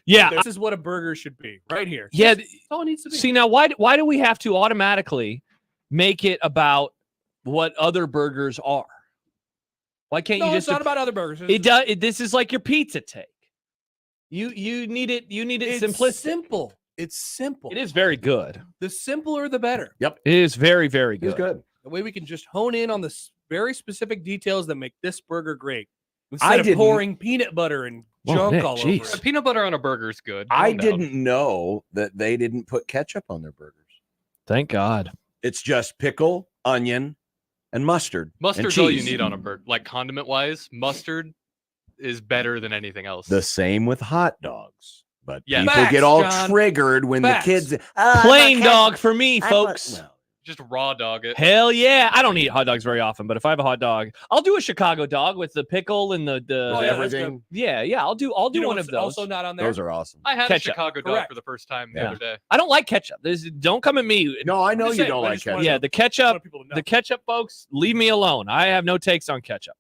Yeah. This is what a burger should be right here. Yeah. That's all it needs to be. See, now, why do we have to automatically make it about what other burgers are? Why can't you just... it's not about other burgers. This is like your pizza take. You need it It's simplistic. simple. It's simple. It is very good. The simpler, the better. It is very, very good. It's good. The way we can just hone in on the very specific details that make this burger great. Instead of pouring peanut butter and junk all over it. Peanut butter on a burger is good. I didn't know that they didn't put ketchup on their burgers. Thank God. It's just pickle, onion, and mustard. Mustard's all you need on a burger. Like condiment-wise, mustard is better than anything else. The same with hot dogs. But Yeah. people Facts, get all John. triggered when Facts. the kids... Plain dog for me, folks. Just raw dog it. Hell yeah. I don't eat hot dogs very often, but if I have a hot dog, I'll do a Chicago dog with the pickle and the Oh, yeah, that's everything. yeah, I'll do You know one what's of those. Also not on there. Those are awesome. I had Ketchup. a Chicago dog Correct. for the first time the Yeah. other day. I don't like ketchup. Don't come at me. No, I know just you saying, don't I like just wanted ketchup. Yeah, to- the I ketchup, want people to know. the ketchup, folks, leave me alone. I have no takes on ketchup.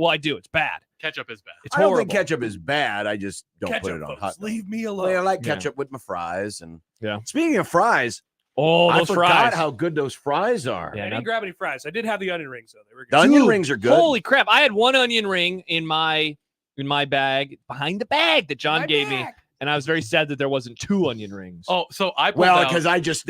I do. It's bad. Ketchup is bad. It's I don't horrible. think ketchup is bad. I just don't put Ketchup, it on folks, hot dogs. leave me Well, I alone. like Yeah. ketchup with my fries. And Yeah. Speaking of fries, Oh, I those forgot fries. how good those fries are. Yeah, I now- didn't grab any fries. I did have the onion rings though. They were The good. onion Dude, rings are good. Holy crap. I had one onion ring in my bag, behind the bag that John My gave me. bag. And I was very sad that there wasn't 2 onion rings. Oh, so I pulled Well, out. because I just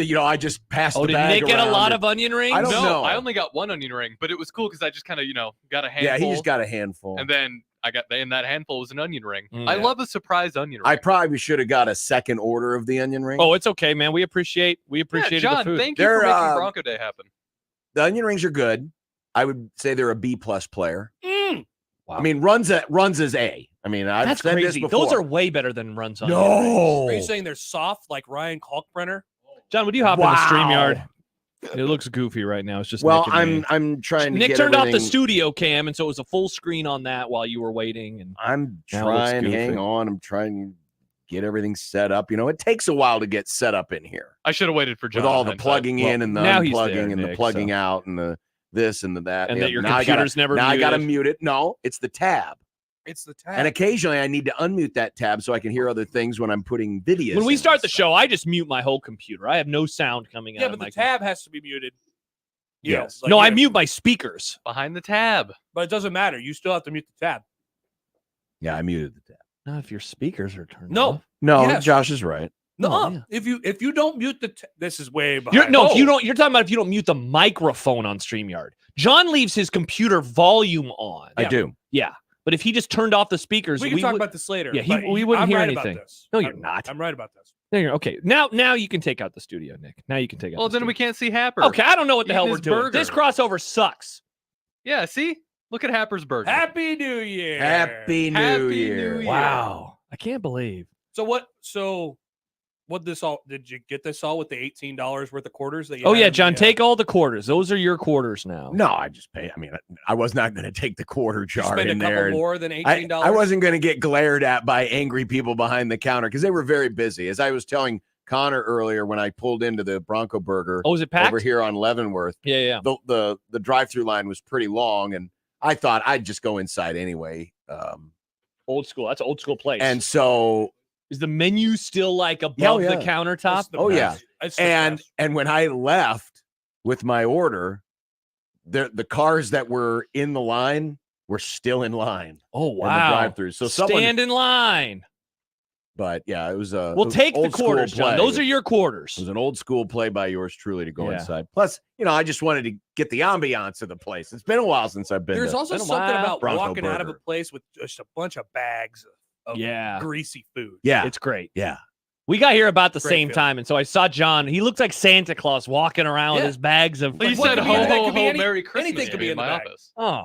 passed the did bag Nick get a around lot and- of onion rings? I don't no, know. I only got one onion ring, but it was cool because I just kind of, got a handful. Yeah, he just got a handful. And then in that handful was an onion ring. Mm, I yeah. love a surprise onion ring. I probably should have got a second order of the onion ring. Oh, it's okay, man. We appreciate yeah, the John, food. thank you for They're, making Bronco Day happen. The onion rings are good. I would say they're a B+ player. Wow. I mean, runs as A. I mean, I've That's said this crazy. before. Those are way better than runs onion rings. no. Are you saying they're soft like Ryan Kalkbrenner? John, would you hop in Wow. the StreamYard? It looks goofy right now. It's just Well, Nick and me. I'm trying to Nick get turned off the everything- studio cam, and so it was a full screen on that while you were waiting. And I'm Now it looks trying. goofy. Hang on. I'm trying to get everything set up. It takes a while to get set up in here I should have waited for John. with all the hindsight. plugging in and the now he's unplugging there, and the Nick, plugging so- out and the this and the that. and that your Now I computer's gotta, never now I got to muted. mute it. No, it's the tab. It's the tab. And occasionally I need to unmute that tab so I can hear other things when I'm putting videos. When we in start and the stuff. show, I just mute my whole computer. I have no sound coming yeah, out but of my the tab has to be muted. You know, Yes. like, No, I yeah, mute my speakers. Behind the tab. But it doesn't matter. You still have to mute the tab. Yeah, I muted the tab. Not if your speakers are turned No. off. No, Yes. Josh is right. No, Oh, yeah. if you don't mute this is way behind. If you don't, you're talking about if you don't mute the microphone on StreamYard. John leaves his computer volume on. I do. Yeah. But if he just turned off the speakers, we can talk would- about this later. Yeah, but we wouldn't I'm hear right anything. About this. No, you're not. I'm right about this. There you go. Okay. Now you can take out the studio, Nick. Now you can take out. Well, the then we studio. can't see Happer. Okay, I don't know what the Eating hell his we're doing. burger. This crossover sucks. Yeah, see? Look at Happer's burger. Happy New Year. Happy New Happy Year. New Year. Wow. I can't believe. So what this all did you get this all with the $18 worth of quarters that you Oh had yeah, in John, the, take all the quarters. Those are your quarters now. No, I just pay. I mean, I was not going to take the quarter you jar spend in a couple there. and more than $18. I wasn't going to get glared at by angry people behind the counter because they were very busy. As I was telling Connor earlier when I pulled into the Bronco Burger Oh, is it packed? over here on Leavenworth, Yeah. the drive-through line was pretty long, and I thought I'd just go inside anyway. Old school. That's an old school place. And so, is the menu still like above yeah. the countertop? It's the Oh, best. It's the best. and when I left with my order, the cars that were in the line were still in line. Oh in the wow. drive-through. So someone, Stand in line. but yeah, it was a. We'll it was take the old school quarters, John. play. Those are your quarters. It was an old school play by yours truly to go Yeah. inside. Plus, I just wanted to get the ambiance of the place. It's been a while since I've been. There's to also been a something while. about Bronco walking out of a Burger. place with just a bunch of bags of Yeah. greasy food. Yeah, It's great. yeah. We got here about the Great same feeling. time, and so I saw John. He looked like Santa Claus walking around with Yeah. his bags of. Well, you What said could ho, be- that ho, could be ho, any- Merry Christmas anything could be in the my bag. office. Oh.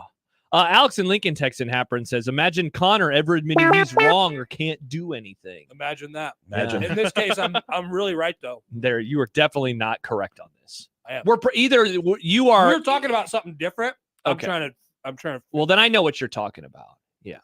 Alex in Lincoln texts in Happer and says, imagine Connor ever admitting he's wrong or can't do anything. Imagine that. Imagine. In this case, I'm really right though. There, you are definitely not correct on this. I am. We're either you are. We're talking about something different. Okay. I'm trying to. Well, then I know what you're talking about. Yeah.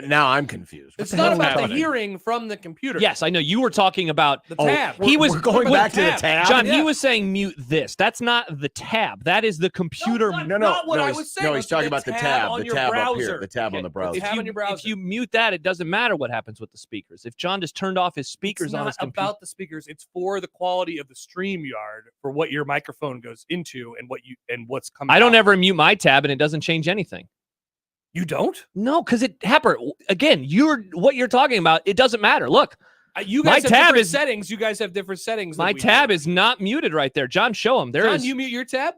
Now I'm confused. It's What the not hell's about the happening? hearing from the computer. Yes, I know you were talking about The tab. We're going back to the tab. John. He Yeah. was saying mute this. That's not the tab. That is the computer. Not what I was saying. No, he's talking about the tab. on The your tab up here. browser. The tab on the browser. tab on your browser. If you mute that, it doesn't matter what happens with the speakers. If John just turned off his speakers It's on not his computer, about the speakers. It's for the quality of the StreamYard for what your microphone goes into and what's coming. I don't out. ever mute my tab and it doesn't change anything. You don't? No, because Happer, again, what you're talking about, it doesn't matter. Look, You my guys have tab different is settings. You guys have different settings. my than we tab do. is not muted right there. John, show him. John, you mute your tab?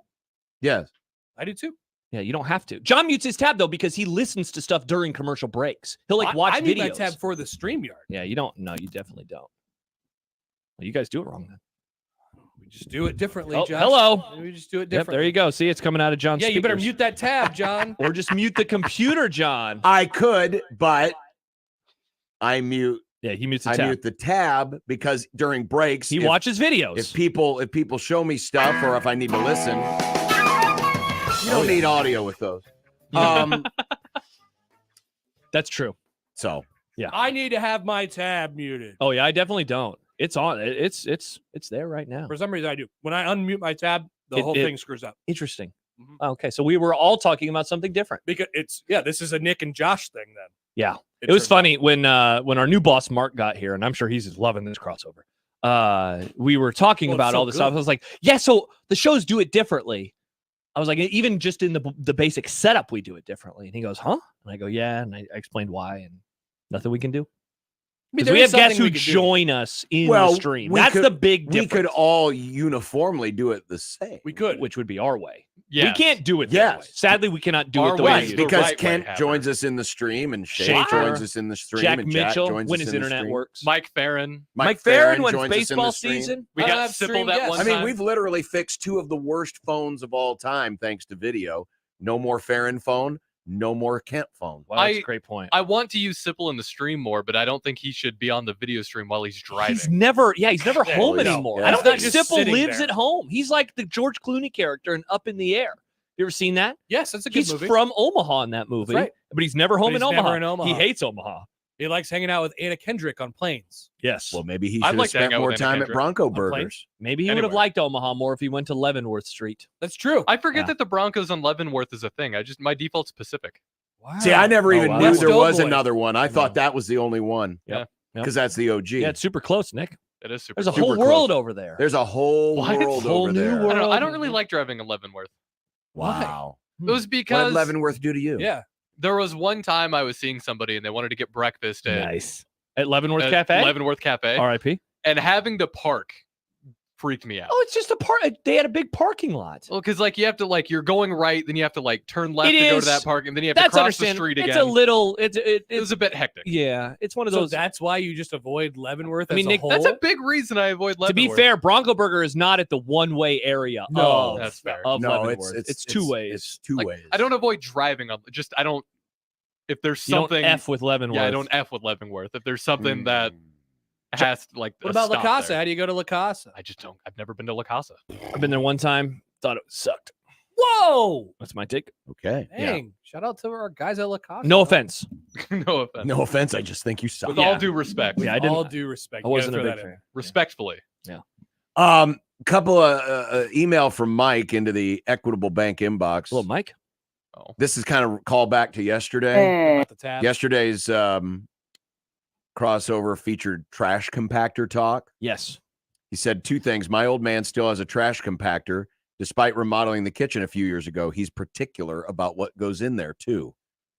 Yes. I do too. Yeah, you don't have to. John mutes his tab though because he listens to stuff during commercial breaks. He'll watch I videos. mute my tab for the StreamYard. Yeah, you don't. No, you definitely don't. Well, you guys do it wrong then. We just do it differently, Oh, Josh. hello. We just do it Yep, differently. there you go. See, it's coming out of John's Yeah, you better speakers. mute that tab, John. Or just mute the computer, John. I could, but I mute. Yeah, he mutes the I tab. mute the tab because during breaks, He if- watches videos. If people show me stuff or if I need to listen, you don't need audio with those. That's true. So I need to have my tab muted. Oh yeah, I definitely don't. It's on. It's there right now. For some reason, I do. When I unmute my tab, the whole thing screws up. Interesting. Mhm. Okay, so we were all talking about something different. Because this is a Nick and Josh thing then. Yeah. It was turns funny when our new boss Mark got here, and I'm sure he's loving this crossover. We were talking Well, it's about so all this stuff. good. I was like, yeah, so the shows do it differently. I was like, even just in the basic setup, we do it differently. And he goes, huh? And I go, yeah. And I explained why, and nothing we can do. I mean, Because there we is have guests something who we could do. join us in Well, the stream. we That's could- the big we difference. could all uniformly do it the same. We could. Which would be our way. Yes. We can't do it that Yes. way. Sadly, we cannot do Our it the way way is you the do. Because right way, Kent Happer. joins us in the stream and Shay Schaefer, joins us in the stream Jack and Mitchell, Jack joins when us his in the internet stream. works. Mike Farron. Mike Farron, joins when us it's in baseball the stream. season. We I got have Sipple stream that guests. one I mean, time. we've literally fixed two of the worst phones of all time thanks to video. No more Farron phone, no more Kent phone. Wow, that's a great point. I want to use Sipple in the stream more, but I don't think he should be on the video stream while he's driving. He's never Yeah, home no. anymore. Yeah. I don't He's not think just Sipple sitting lives there. at home. He's like the George Clooney character in Up in the Air. You ever seen that? Yes, that's a good He's movie. from Omaha in that movie, right. but he's never home But in he's Omaha. never in Omaha. He hates Omaha. He likes hanging out with Anna Kendrick on planes. Yes. Well, maybe he I'd should like to have hang spent out more with Anna time at Kendrick. Bronco On planes? Burgers. Maybe he would have Anywhere. liked Omaha more if he went to Leavenworth Street. That's true. I forget Yeah. that the Broncos on Leavenworth is a thing. My default's Pacific. Wow. See, I never even wow. knew West there was Doughboy. another one. I No. thought that was the only one. Yep. Because that's the OG. Yeah, it's super close, Nick. It is super. There's a close. whole Super world close. over there. There's a whole What? world Whole over new there. world. I don't know. I don't really like driving in Leavenworth. Wow. It was What did because Leavenworth do to you? Yeah. there was one time I was seeing somebody and they wanted to get breakfast at, Nice. At Leavenworth at Cafe? Leavenworth Cafe, R.I.P. and having to park freaked me out. Oh, it's just a park. They had a big parking lot. Well, because you have to you're going right, then you have to turn left It to go is. to that park, and then you have to That's cross the understandable. street It's again. a little. It It was a bit hectic. yeah. It's one of So those. that's why you just avoid Leavenworth I mean, as a Nick, whole? That's a big reason I avoid to Leavenworth. be fair, Bronco Burger is not at the one-way area. No, of, that's fair. Of No, Leavenworth. It's two ways. It's two ways. I don't avoid driving on. Just I don't. If there's You don't something, F with Leavenworth. yeah, I don't F with Leavenworth. If there's something that Mm. has What about La Casa? How do you go to La Casa? I just don't. I've never been to La Casa. I've been there one time. Thought it sucked. Whoa! That's my take. Okay. Dang. Shout out to our guys at La Casa. No offense. No offense. No offense. I just think you suck. With Yeah. all due respect. Yeah, I With didn't. all due respect. I You gotta wasn't a throw big that in. fan. Respectfully. Couple of email from Mike into the Equitable Bank inbox. Hello, Mike. Oh. This is kind of call back to yesterday. About the tab. Yesterday's crossover featured trash compactor talk. Yes. He said two things. My old man still has a trash compactor. Despite remodeling the kitchen a few years ago, he's particular about what goes in there, too.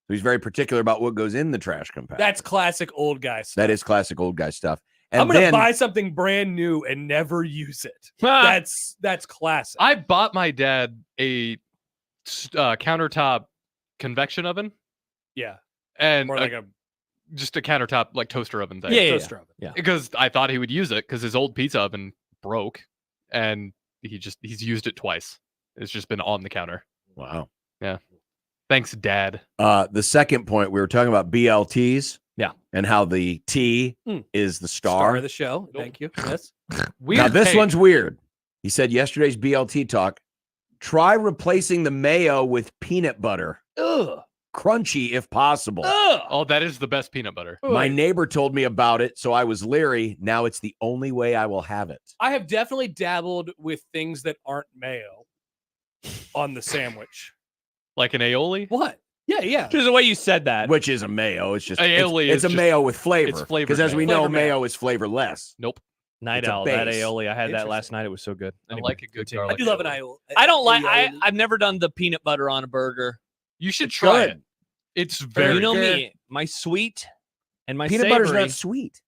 So he's very particular about what goes in the trash compactor. That's classic old guy stuff. That is classic old guy stuff. And I'm going to then, buy something brand new and never use it. Ah, That's classic. I bought my dad a countertop convection oven yeah. and More like a just a countertop toaster oven thing. Yeah, yeah, toaster oven. yeah. Because I thought he would use it because his old pizza oven broke and he's used it twice. It's just been on the counter. wow. Thanks, Dad. The second point, we were talking about BLTs. Yeah. And how the T Hmm. is the Star star. of the show. Thank you. Yes. Weird Now, this take. one's weird. He said yesterday's BLT talk, try replacing the mayo with peanut butter. Ugh. crunchy if possible. Oh, that is the best peanut butter. My neighbor told me about it, so I was leery. Now it's the only way I will have it. I have definitely dabbled with things that aren't mayo on the sandwich. Like an aioli? What? Yeah. Just the way you said that. Which is a mayo. It's just Aioli it's is a just- mayo with flavor. it's flavored Because as we mayo. know, Flavored mayo. mayo is flavorless. Nope. Night It's a owl, that base. aioli. I had that Interesting. last night. It was so good. I Anyway, like a good continue. I garlic. do love an aioli. aioli. I don't like. Aioli. I've never done the peanut butter on a burger. You should It's try good. it. It's very you know good. me, my sweet and my Peanut savory. butter's not sweet.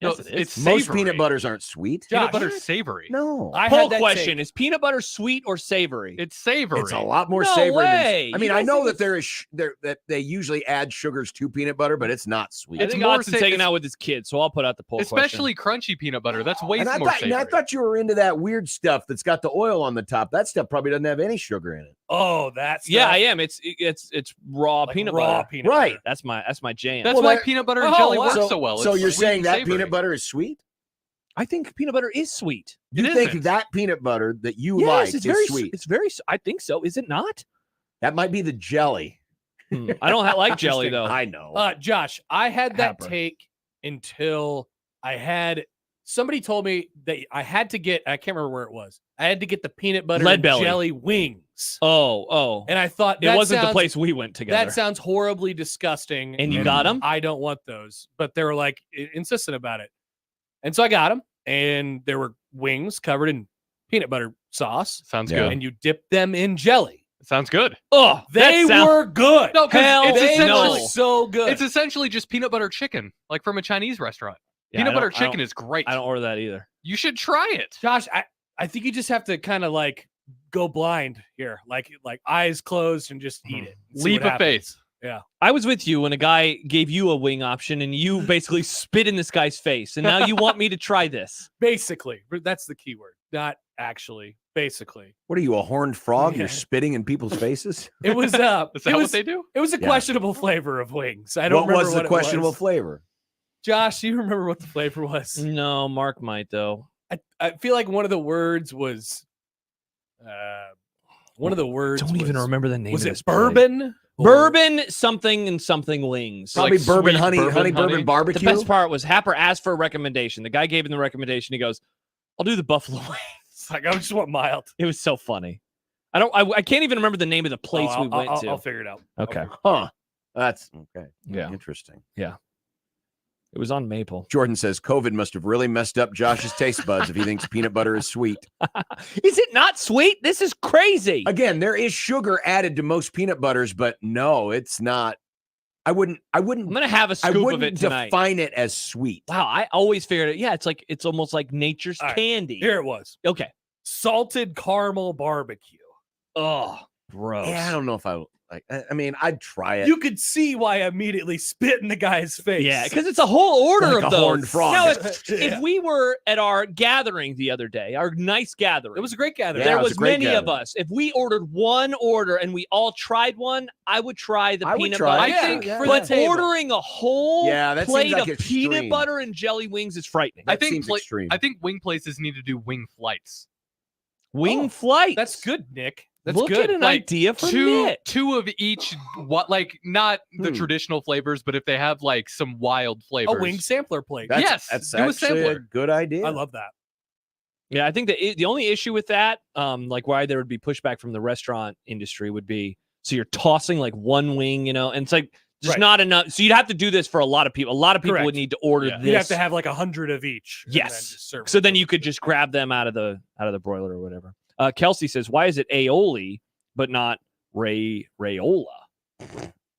Yes, No, it is. it's Most savory. peanut butters aren't sweet. Peanut Josh. butter's savory. No. I Poll had that question: take. Is peanut butter sweet or savory? It's savory. It's a lot more No savory way. than I mean, You I don't know think that there is that they usually add sugars to peanut butter, but it's not sweet. I It's think more Odson's taking it's- out with his kids, so I'll put out the poll Especially crunchy peanut butter. That's way and I more thought, savory. and I thought you were into that weird stuff that's got the oil on the top. That stuff probably doesn't have any sugar in it. Oh, that's Yeah, I am. It's raw like peanut raw butter. peanut Right. butter. That's my jam. That's Well, why that- peanut butter and Oh, jelly wow. work so well. So It's you're sweet saying and that savory. peanut butter is sweet? I think peanut butter is sweet. You It think isn't. that peanut butter that you Yes, like it's is very sweet? It's very. I think so. Is it not? That might be the jelly. I don't like jelly though. I know. Josh, I had that Pepper. take until I had somebody told me that I had to get. I can't remember where it was. I had to get the peanut butter Lead and belly. jelly wings, Oh. and I thought It that wasn't the sounds- place we went together. That sounds horribly disgusting. And you got 'em? I don't want those, but they were like insistent about it, and so I got them, and there were wings covered in peanut butter sauce, Sounds Yeah. good. and you dip them in jelly. Sounds good. Oh, They were good. No, 'cause Hell it's They essentially were so good. it's essentially just peanut butter chicken, like from a Chinese restaurant. Peanut butter chicken is great. I don't order that either. You should try it. Josh, I think you just have to kind of like go blind here, like eyes closed and just eat it. and see Leap what of faith. happens. I was with you when a guy gave you a wing option and you basically spit in this guy's face, and now you want me to try this. Basically, that's the key word. Not actually. Basically, What are you, a horned frog? Yeah. You're spitting in people's faces? it was Is that it what was they do? it was a Yeah. questionable flavor of wings. I don't What remember was what the it questionable was. flavor? Josh, do you remember what the flavor was? No, Mark might though. I feel like one of the words was one of the words. Don't even was- remember the name. Was of it this place. bourbon? Or- Bourbon something and something wings. Probably Like bourbon sweet honey, bourbon honey honey? bourbon The barbecue. best part was Happer asked for a recommendation. The guy gave him the recommendation. He goes, "I'll do the buffalo wings." It's like I just want mild. It was so funny. I can't even remember the name of the place we went to. I'll figure it out. Okay. Huh. That's okay. Yeah. Interesting. It was on Maple. Jordan says COVID must have really messed up Josh's taste buds if he thinks peanut butter is sweet. Is it not sweet? This is crazy. Again, there is sugar added to most peanut butters, but no, it's not. I wouldn't I'm gonna have a I scoop of wouldn't it tonight. define it as sweet. Wow, I always figured it. Yeah, it's almost like nature's All right, candy. Here it was. Okay. Salted caramel barbecue. Oh, gross. Yeah, I don't know if I like. I mean, I'd try it. You could see why I immediately spit in the guy's face. Yeah, because it's a whole order Like of a those. horned frog. Now, Yeah. if we were at our gathering the other day, our nice gathering, It was a great gathering. Yeah, there it was was a great many of gathering. us. If we ordered one order and we all tried one, I would try the I would peanut try butter. it. I think Yeah, for yeah. the table. Ordering a whole Yeah, that seems plate like of peanut extreme. butter and jelly wings is frightening. That think seems extreme. I think wing places need to do wing flights. Wing Oh, flight. That's good, Nick. That's Look good. at an Like, idea for two Nick. two of each, what, like not the Hmm. traditional flavors, but if they have like some wild flavors. A wing sampler plate. That's, Yes, that's do a actually a sampler. good idea. I love that. Yeah, I think the only issue with that, like why there would be pushback from the restaurant industry would be so you're tossing like one wing, and it's like just Right. not enough. So you'd have to do this for a lot of people. A lot of people would Correct. need to order Yeah. this. You'd have to have like 100 of each. and then Yes. just serve So it. then you could just grab them out of the broiler or whatever. Kelsey says, "Why is it aioli but not raiola?"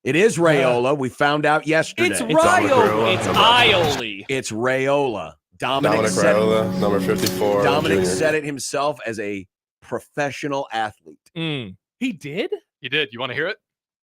It is Rayola. We found out yesterday. It's Dominic Raiola. Raiola, It's Nebraska. aioli. It's Rayola. Dominic Raiola, number 54. Dominic junior. said it himself as a professional athlete. Mm. He did? You did. You want to hear it?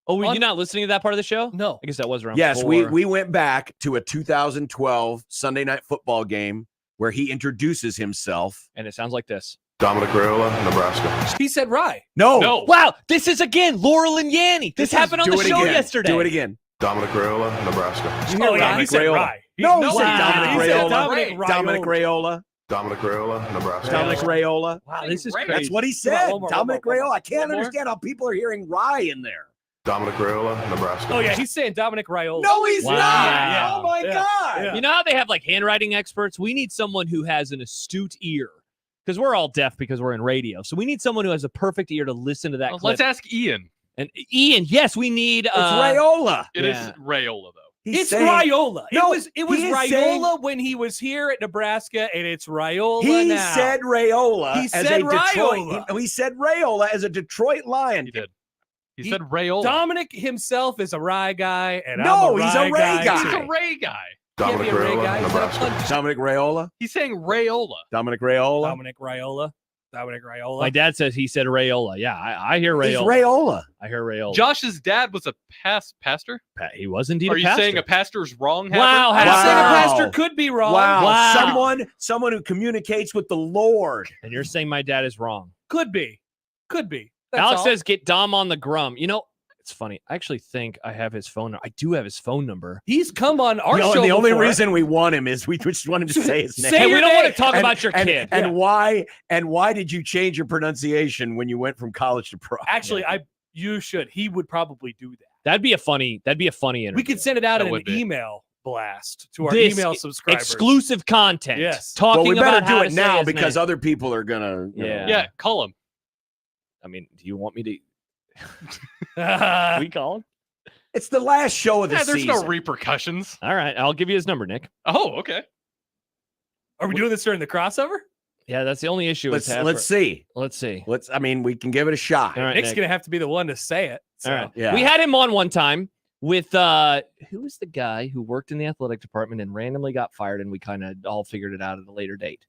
Oh, were On- you not listening to that part of the show? No. I guess that was around. Yes, 4. we went back to a 2012 Sunday night football game where he introduces himself. and it sounds like this. Dominic Raiola, Nebraska. He said rye. No, No. Wow, this is again Laurel and Yanny. This happened on do the it show again. yesterday. Do it again. Dominic Raiola, Nebraska. Did you hear Oh, yeah, he Dominic said Raiola? rye. No, He he said said Dominic He said Raiola. Dominic Raiola. Dominic Raiola. Dominic Raiola, Nebraska. Dominic Raiola. Wow, this is Great. crazy. That's what he Come on, said. one more, Dominic one more. Raiola. I can't One more. understand how people are hearing rye in there. Dominic Raiola, Nebraska. Oh yeah, he's saying Dominic Raiola. No, he's Wow. not. Yeah. Oh my Yeah. God. Yeah. You know how they have like handwriting experts? We need someone who has an astute ear because we're all deaf because we're in radio. So we need someone who has a perfect ear to listen to that Well, clip. let's ask Ian. And Ian, yes, we need. It's Raiola. It is Yeah. Raiola, though. He's It's saying- Raiola. No, it was he is Raiola saying- when he was here at Nebraska, and it's Raiola He now. said Raiola. He as said a Detroit. Raiola. He said Raiola as a Detroit Lion. He did. He He- said Raiola. Dominic himself is a Rye guy, and No, I'm a he's a Rye Ray guy. guy. He's too. a Ray guy. Can't Dominic be a Ray Raiola, guy. He's a Nebraska. punch. Dominic Raiola. He's saying Raiola. Dominic Raiola. Dominic Raiola. Dominic Raiola. My dad says he said Raiola. Yeah, I hear He's Raiola. Raiola. I hear Raiola. Josh's dad was a pastor. He was indeed Are a you pastor. saying a pastor's wrong? Wow, I'm Wow. saying a pastor could be wrong. Wow. Someone who communicates with the Lord. And you're saying my dad is wrong. Could be. Could be. That's Alex all. says get Dom on the grum. You know, it's funny. I actually think I have his phone. I do have his phone number. he's come on our No, show the only before. reason we want him is we just want him to say his name. Say Hey, your we don't want name. to talk And- about your and, kid. And Yeah. why did you change your pronunciation when you went from college to pro? Actually, you should. He would probably do that. That'd be a funny interview. We could send it out That in would an be. email blast to our This email subscribers. exclusive content. Yes. Talking Well, we better about how do to it say now his because name. other people are gonna. you know. Yeah. Yeah, call him. I mean, do you want me to? Are We call him. It's the last show of the Yeah, there's season. no repercussions. All right, I'll give you his number, Nick. Oh, okay. we doing this during the crossover? Yeah, that's the only issue. Let's see. Let's see. I mean, we can give it a shot. All right, Nick's Nick. gonna have to be the one to say it. So. All right. Yeah. We had him on one time with who was the guy who worked in the athletic department and randomly got fired, and we kind of all figured it out at a later date.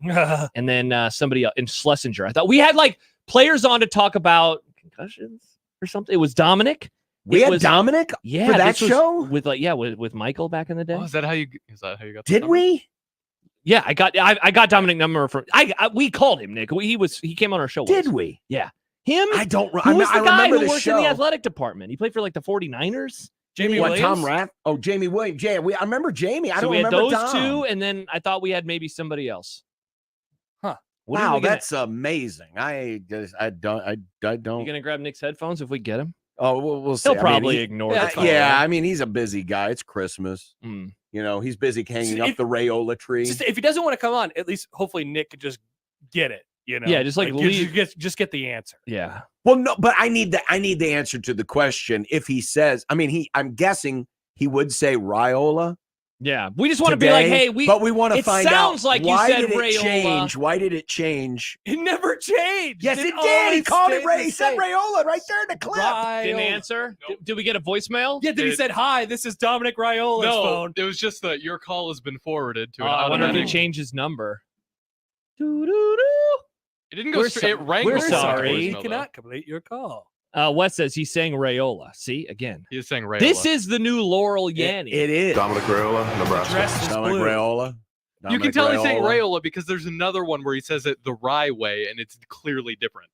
And then somebody else in Schlesinger. I thought we had like players on to talk about concussions or something. It was Dominic. We It had was- Dominic Yeah, for that this was show. with with Michael back in the day. Oh, is that how you got? The Did number? we? Yeah, I got Dominic number from we called him Nick. He came on our show. Did once. we? Him? I don't. Who was I the guy remember who the worked show. in the athletic department? He played for like the 49ers. Jamie What, Williams? Tom Rath? Oh, Jamie Williams. Yeah, I remember Jamie. I So don't we had remember those Dom. two, and then I thought we had maybe somebody else. Huh. What are Wow, we gonna- that's amazing. I don't. You gonna grab Nick's headphones if we get him? Oh, we'll see. He'll I mean, probably he- ignore yeah, the call. yeah, I mean, he's a busy guy. It's Christmas. Mm. You know, he's busy hanging So up if- the Raiola tree. Just, if he doesn't want to come on, at least hopefully Nick could just get it. You know, Yeah, just, like, leave- just get the answer. Yeah. Well, no, but I need the answer to the question. If he says, I mean, I'm guessing he would say Raiola. Yeah. We just want to be like, today, hey, but we want to it find out sounds like you why said did it Raiola. change? Why did it change? It never changed. Yes, it did. He always called it stayed Ray. the He said same. Raiola right there in the clip. didn't Raiola. answer. Nope. Did we get a voicemail? Yeah, then he It- said, "Hi, this is Dominic Raiola's No, phone." it was just that your call has been forwarded to Oh, an I wonder if he automatic. changed his number. Doo-doo-doo. It didn't go We're straight. so- It rang we're before the sorry. voicemail, He though. cannot complete your call. Wes says he's saying Raiola. See, again. He is saying Raiola. This is the new Laurel Yanny. It is. Dominic Raiola, Nebraska. Dress is Dominic blue. Raiola. You Dominic can tell he's saying Raiola because there's another one where he says it the Rye way, and it's clearly different.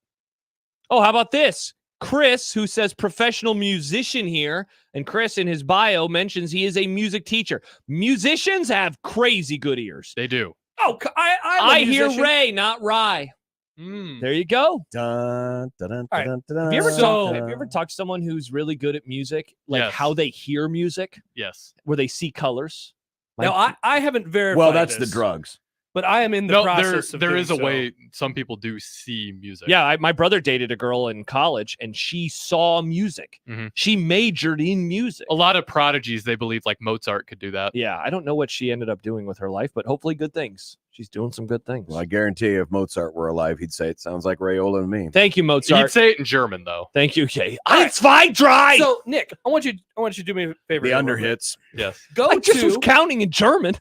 Oh, how about this? Chris, who says professional musician here, and Chris in his bio mentions he is a music teacher. Musicians have crazy good ears. They do. Oh, I hear Ray, not Rye. Mm. There you go. Dun, dun, dun, right. dun, dun, Have you ever dun, talked? dun. Have you ever talked to someone who's really good at music, like Yes. how they hear music, Yes. where they see colors? Now, I haven't verified. Well, that's this, the drugs. but I am in the No, process of there doing is a so. way some people do see music. Yeah, my brother dated a girl in college, and she saw music. Mhm. She majored in music. A lot of prodigies, they believe, like Mozart could do that. Yeah, I don't know what she ended up doing with her life, but hopefully good things. She's doing some good things. Well, I guarantee you, if Mozart were alive, he'd say it sounds like Raiola to me. Thank you, You'd Mozart. say it in German, though. Thank you, Kay. All right. It's fine, dry. So, Nick, I want you to do me a favor. The here. underhits. Yes. Go I just was to counting in German.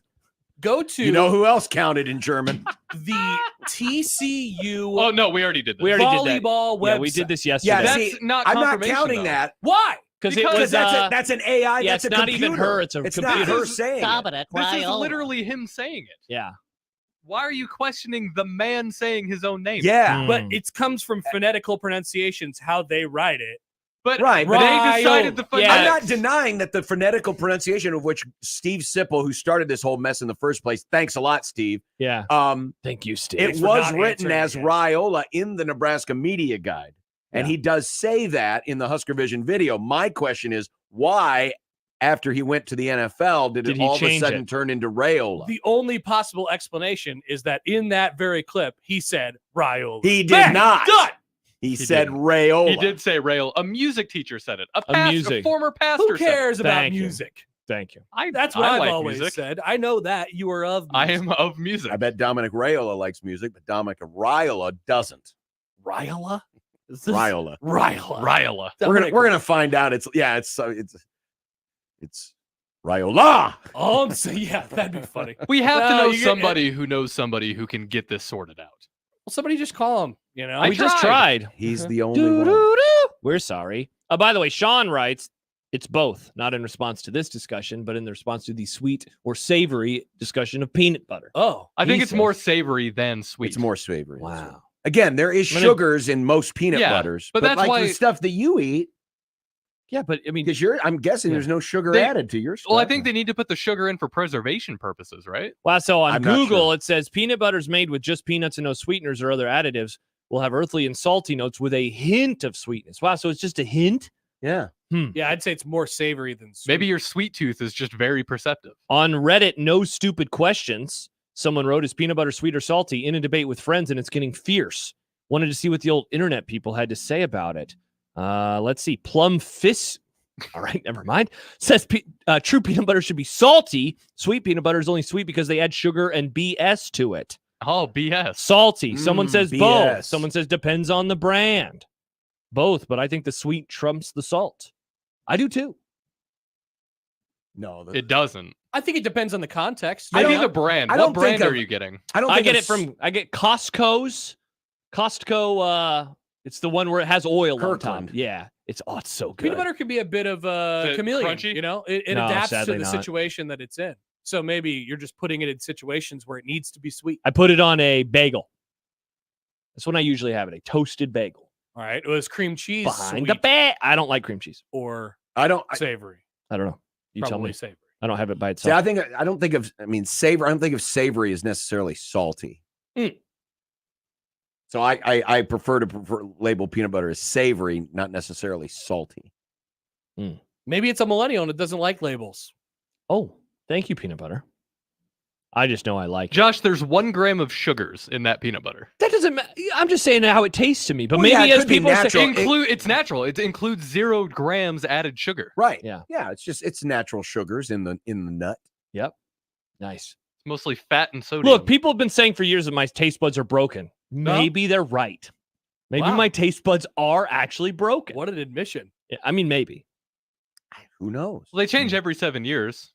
You know who else counted in German? the TCU Oh, no, we already did this. We already did that. volleyball website. Yeah, we did this yesterday. Yeah, That's see, not I'm not confirmation, counting though. that Why? because it because was that's an AI. yeah, That's it's a not even computer. her, it's a It's computer. not her saying it. This is literally him saying it. yeah. Why are you questioning the man saying his own name? Yeah. But it comes from phonetical pronunciations, how they write it. But Right, they but decided the Yeah. I'm not phonetics. denying that the phonetical pronunciation of which Steve Sipple, who started this whole mess in the first place, thanks a lot, Steve. Yeah. Um, Thank you, Steve. it Thanks for was not written answering as yet. Raiola in the Nebraska Media Guide. And Yeah. he does say that in the Husker Vision video. My question is, why, after he went to the NFL, did it he all of a change sudden it? turn into Raiola? The only possible explanation is that in that very clip, he said Raiola. He did Bang! not. Done. He He said didn't. Raiola. He did say rail. A music teacher said it. A music. former pastor Who cares about Thank you. music? Thank you. said it. That's what I I've like always music. said. I know that you are of music. I am of music. I bet Dominic Raiola likes music, but Dominic Raiola doesn't. Raiola. Raiola. Raiola. Riola. We're gonna find out. It's Raiola. Oh, so yeah, that'd be funny. We have to No, know you get- somebody who knows somebody who can get this sorted out. Well, somebody just call him. You know, I We just tried. He's the only one. Doo-doo-doo. We're sorry. By the way, Sean writes, it's both, not in response to this discussion, but in the response to the sweet or savory discussion of peanut butter. Oh, I think He it's more says- savory than sweet. It's more savory. Wow. Again, there is I'm gonna- sugars in most peanut Yeah, butters, but that's like why- the stuff that you eat, Yeah, but I mean, because I'm guessing Yeah. there's no sugar They- added to your stuff. Well, I think they need to put the sugar in for preservation purposes, right? wow. So on I'm not Google, sure. it says peanut butters made with just peanuts and no sweeteners or other additives will have earthly and salty notes with a hint of sweetness. Wow. So it's just a hint. Yeah. yeah, I'd say it's more savory than sweet. Maybe your sweet tooth is just very perceptive. On Reddit, no stupid questions. Someone wrote, is peanut butter sweet or salty? In a debate with friends, and it's getting fierce. Wanted to see what the old internet people had to say about it. Let's see. Plum Fist. All right, never mind. Says true peanut butter should be salty. Sweet peanut butter is only sweet because they add sugar and BS to it. Oh, BS. Salty. Someone says both. BS. Someone says depends on the brand. Both, but I think the sweet trumps the salt. I do too. No, It doesn't. I think it depends on the context. I Maybe don't- the brand. I What don't think brand are of- you getting? I don't. I think get of it I get Costco's. Costco, it's the one where it has oil on top. Kirkland. Yeah. It's so good. Peanut butter can be a bit of a it chameleon. crunchy? You know, it No, adapts to sadly the not. situation that it's in. So maybe you're just putting it in situations where it needs to be sweet. I put it on a bagel. That's when I usually have it, a toasted bagel. All right, it was cream cheese Behind sweet the bag. I don't like cream cheese. or I don't. savory. I don't know. You tell Probably me. savory. I don't have it by See, itself. I don't think of. I mean, savory. I don't think of savory as necessarily salty. So I prefer to label peanut butter as savory, not necessarily salty. Maybe it's a millennial and it doesn't like labels. Oh, thank you, peanut butter. I just know I like it. Josh, there's 1 gram of sugars in that peanut butter. That doesn't matter. I'm just saying how it tastes to me. But Well, maybe yeah, it as could be people natural. say, It's natural. It includes 0 grams added sugar. Right. Yeah. Yeah. It's natural sugars in the nut. nice. It's mostly fat and sodium. Look, people have been saying for years that my taste buds are broken. Maybe they're right. Maybe Wow. my taste buds are actually broken. What an admission. Yeah, I mean, maybe. Who knows? Well, they change every 7 years.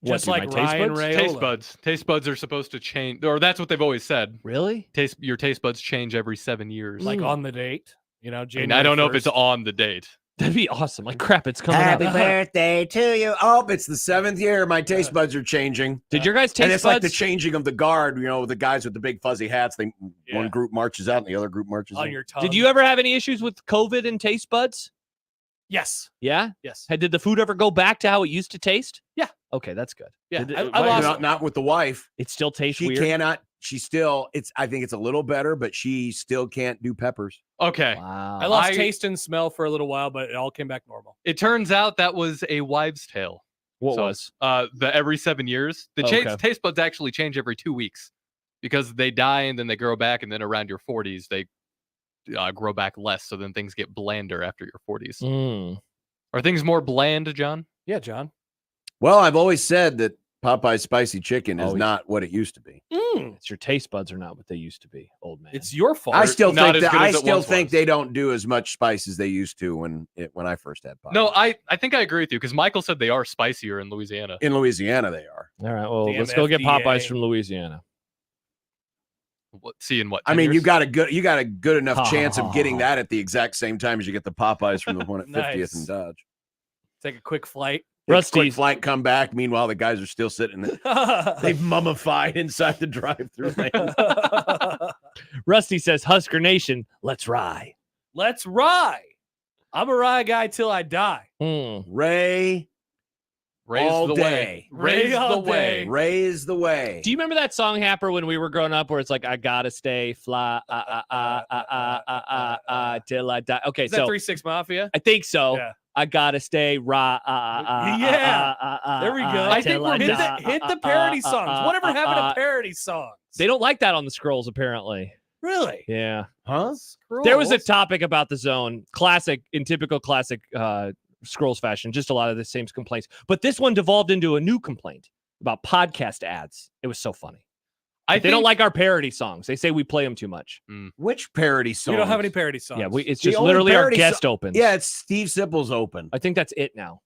Just do my like taste Ryan buds? Raiola. Taste buds. Taste buds are supposed to change, or that's what they've always said. Really? Your taste buds change every 7 years. Like on the date. You know, I mean, January I don't know if it's 1st. on the date. That'd be awesome. Like crap, it's coming Happy up. birthday to you. Oh, it's the 7th year. My taste buds are changing. Did your guys And taste it's like the buds? changing of the guard, the guys with the big fuzzy hats. Yeah. One group marches out and the other group marches on in. your tongue. Did you ever have any issues with COVID and taste buds? Yes. Yeah. Yes. Did the food ever go back to how it used to taste? Yeah. Okay, that's good. Yeah. Did it- I why- lost not with the wife. It still tastes She weird. cannot. She still. I think it's a little better, but she still can't do peppers. Okay. Wow. I lost I- taste and smell for a little while, but it all came back normal. It turns out that was a wives' tale. What So, was? The every 7 years. The Okay. taste buds actually change every 2 weeks because they die and then they grow back, and then around your 40s they grow back less. So then things get blander after your 40s. Mm. Are things more bland, John? Yeah, John. Well, I've always said that Popeye's spicy chicken is Oh, yeah. not what it used to be. It's your taste buds are not what they used to be, old man. It's your fault. I still not think as that good as it once was. they don't do as much spice as they used to when I first had Popeye. No, I think I agree with you because Michael said they are spicier in Louisiana. In Louisiana they are. All right. Well, Damn let's go get FDA. Popeyes from Louisiana. Seeing what? I 10 mean, years? you got a good enough chance of getting that at the exact same time as you get the Popeyes from the one at 50th and Nice. Dodge. Take a quick flight. Rusty, Quick flight, come back. Meanwhile, the guys are still sitting there. They've mummified inside the drive-through lane. Rusty says, Husker Nation, let's rye. Let's rye. I'm a rye guy till I die. Mm. Ray, Raise all the day. way. Raise all the way. day. Raise the way. Do you remember that song, Happer, when we were growing up, where it's like, I gotta stay fly till I die? Okay, Is that so 3-6 Mafia? I think so. Yeah. I gotta stay Yeah. There we go. I think till we're die. hit the parody songs. Whatever happened to parody songs? They don't like that on the scrolls, apparently. Really? Yeah. Huh? There was a Scrolls? topic about the zone, in typical classic scrolls fashion, just a lot of the same complaints. But this one devolved into a new complaint about podcast ads. It was so funny. They don't like our parody songs. They say we play them too much. Which parody song? We don't have any parody songs. Yeah, it's The just only literally our parody guest opens. Yeah, it's Steve Sipple's open. I think that's it now.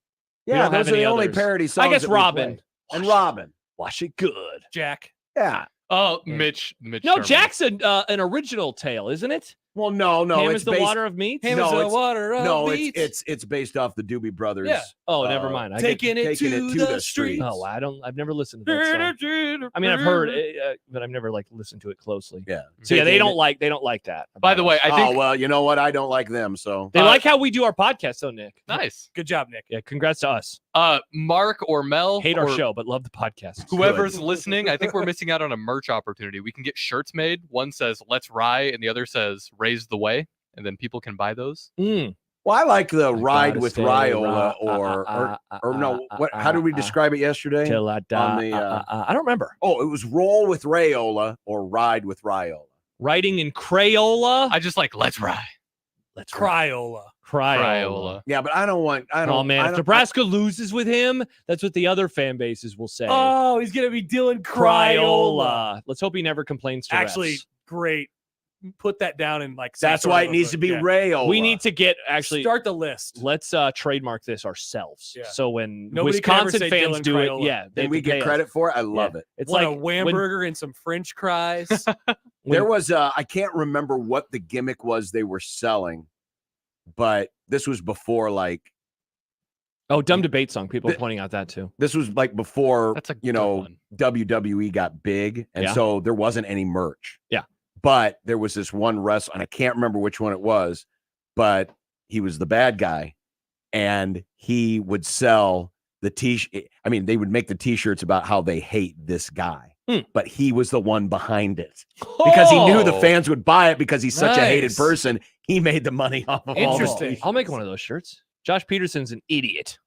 We Yeah, don't have those are the any only others. parody songs. I guess that we Robin. play. And Robin. Wash it good. Jack. Yeah. Oh, Yeah. Mitch. No, Sherman. Jack's an original tale, isn't it? Well, no. Ham it's is the based, water of meats. Ham No, is the it's- water of No, beats. it's based off the Doobie Brothers. Yeah. Oh, never mind. Taking it to the streets. Oh, I've never listened to that song. I mean, I've heard it, but I've never listened to it closely. Yeah. So yeah, they Taking don't it- like that. By the about way, us. I think well, you know what? I don't like them, so. they like how we do our podcast, though, Nick. nice. Good job, Nick. Yeah, congrats to us. Mark or Mel, Hate our or show, but love the podcast. whoever's listening, I think we're missing out on a merch opportunity. We can get shirts made. One says "Let's Rye" and the other says "Raise the Way," and then people can buy those. Mm. Well, I like the I ride gotta with stay Riola or no. What? How did we describe it yesterday? Till I die. the, I don't remember. Oh, it was roll with Rayola or ride with Riola. Writing in Crayola. I just like "Let's Rye." Let's Cryola. Crayola. Yeah, but I don't want. I don't. Oh man, I if don't- Nebraska loses with him, that's what the other fan bases will say. Oh, he's gonna be doing Cryola. Let's hope he never complains to Actually, refs. great. Put that down in That's why it needs to be Rayola. We need to get actually. start the list. Let's trademark this ourselves. Yeah. So when Nobody can ever Wisconsin say fans Dylan do Crayola. it, yeah, they And we have to get pay us. credit for it. I love it. It's Want like a when- Whamburger and some French fries. There was I can't remember what the gimmick was they were selling, but this was before oh, dumb debate song. People are pointing out that too. this was before That's a you good know one. WWE got big, and Yeah. so there wasn't any merch. Yeah. But there was this one wrestler, and I can't remember which one it was, but he was the bad guy, and he would sell the t-shirt. I mean, they would make the t-shirts about how they hate this guy, but he was the one behind it because he knew the Oh, fans would buy it because he's such a hated Nice. person. He made the money off of all those Interesting. t-shirts. I'll make one of those shirts. Josh Peterson's an idiot.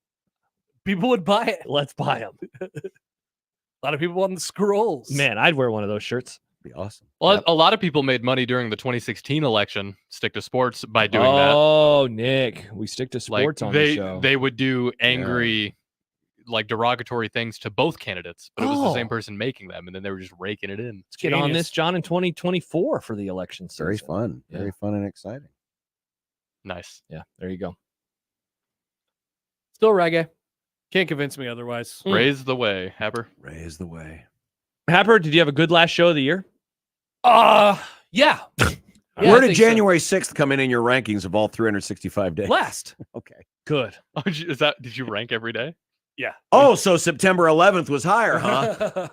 People would buy it. Let's buy them. A lot of people on the scrolls. Man, I'd wear one of those shirts. Be awesome. Well, Yep. a lot of people made money during the 2016 election. Stick to sports by doing that. Oh, Nick, we stick to Like sports on the they show. they would do angry, like derogatory things to both candidates, but it was the same Oh. person making them, and then they were just raking it in. Let's get on Genius. this, John, in 2024 for the election season. Very fun. Yeah. Very fun and exciting. Nice. Yeah, there you go. Still reggae. Can't convince me otherwise. Raise the way, Happer. Raise the way. Happer, did you have a good last show of the year? Yeah. Yeah, I Where did think so. January 6th come in your rankings of all 365 days? Last. Okay. Good. Oh, is that? Did you rank every day? Yeah. Oh, so September 11th was higher, huh?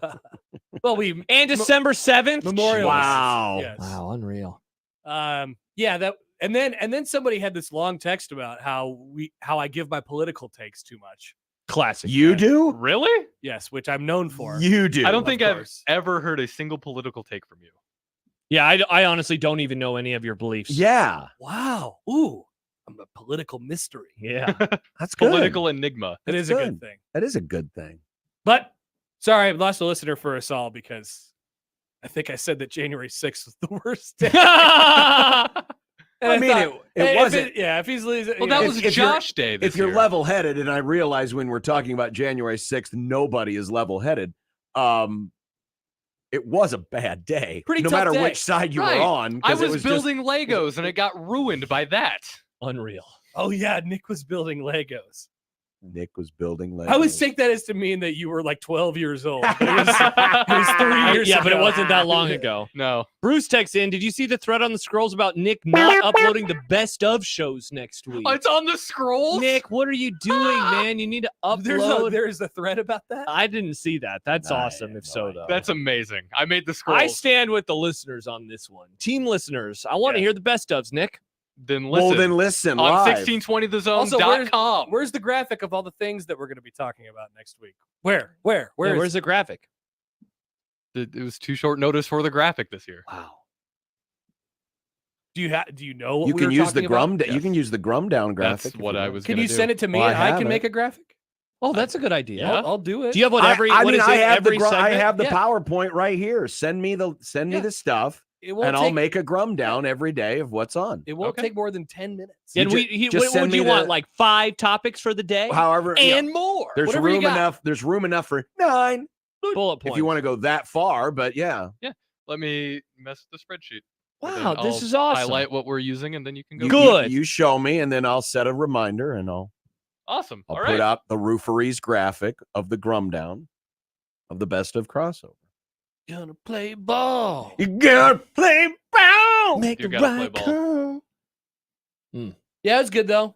Well, we And December 7th? Memorial. Wow. Yes. Wow, unreal. Yeah, that and then somebody had this long text about how I give my political takes too much. Classic. You do? Really? Yes, which I'm known for. You do. I don't of think I've course. ever heard a single political take from you. Yeah, I honestly don't even know any of your beliefs. Yeah. Wow. Ooh, I'm a political mystery. Yeah. That's good. Political enigma. That That's is a good. good thing. That is a good thing. But sorry, I've lost a listener for us all because I think I said that January 6th was the worst day. And I mean, thought, it hey, if wasn't. yeah, if he's losing. Well, you that know, was if you're- Josh Day. This If you're year. level-headed, and I realize when we're talking about January 6th, nobody is level-headed. It was a bad day. Pretty no tough matter day. which side you Right. were on. I 'cause it was just- building Legos and it got ruined by that. Unreal. Oh yeah, Nick was building Legos. Nick was building Legos. I always take that as to mean that you were like 12 years old. But it was 3 years Yeah, but it ago. wasn't that long ago. No. Bruce texts in, did you see the thread on the scrolls about Nick not uploading the best of shows next week? Oh, it's on the scrolls? Nick, what are you doing, man? You need to upload. There's a thread about that. I didn't see that. That's I awesome. have If no so, idea. though. That's amazing. I made the scrolls. I stand with the listeners on this one. Team listeners, I want to Yeah. hear the best ofs, Nick. then listen. Well, then listen on live. 1620thezone.com. Where's the graphic of all the things that we're going to be talking about next week? Where's Where's the graphic? It was too short notice for the graphic this year. Wow. Do you know what You we can were use the talking about? Grum. You can use the Grum down graphic. That's if what you I want. was Can gonna you do. send it to me Well, and I I have can it. make a graphic? Oh, that's a good idea. Yeah. I'll do it. Do you have what every? I what mean, is I it, have the every I segment? have the Yeah. PowerPoint right here. Send me the stuff, It won't and take, I'll make a Grum down every day of what's on. It won't Okay. take more than 10 minutes. And just what send would me you want? the- Like 5 topics for the day, However, and more. there's Whatever you room got. enough. There's room enough for 9 Bullet points. if you want to go that far. But yeah, Let me mess with the spreadsheet. And then Wow, this I'll is awesome. Highlight what we're using, and then you can go. Good. You show me, and then I'll set a reminder, and I'll Awesome. All put right. out the Roofery's graphic of the Grum down of the best of crossover. Gonna play ball. You gotta play ball. Make You the gotta play right ball. call. Yeah, it's good though.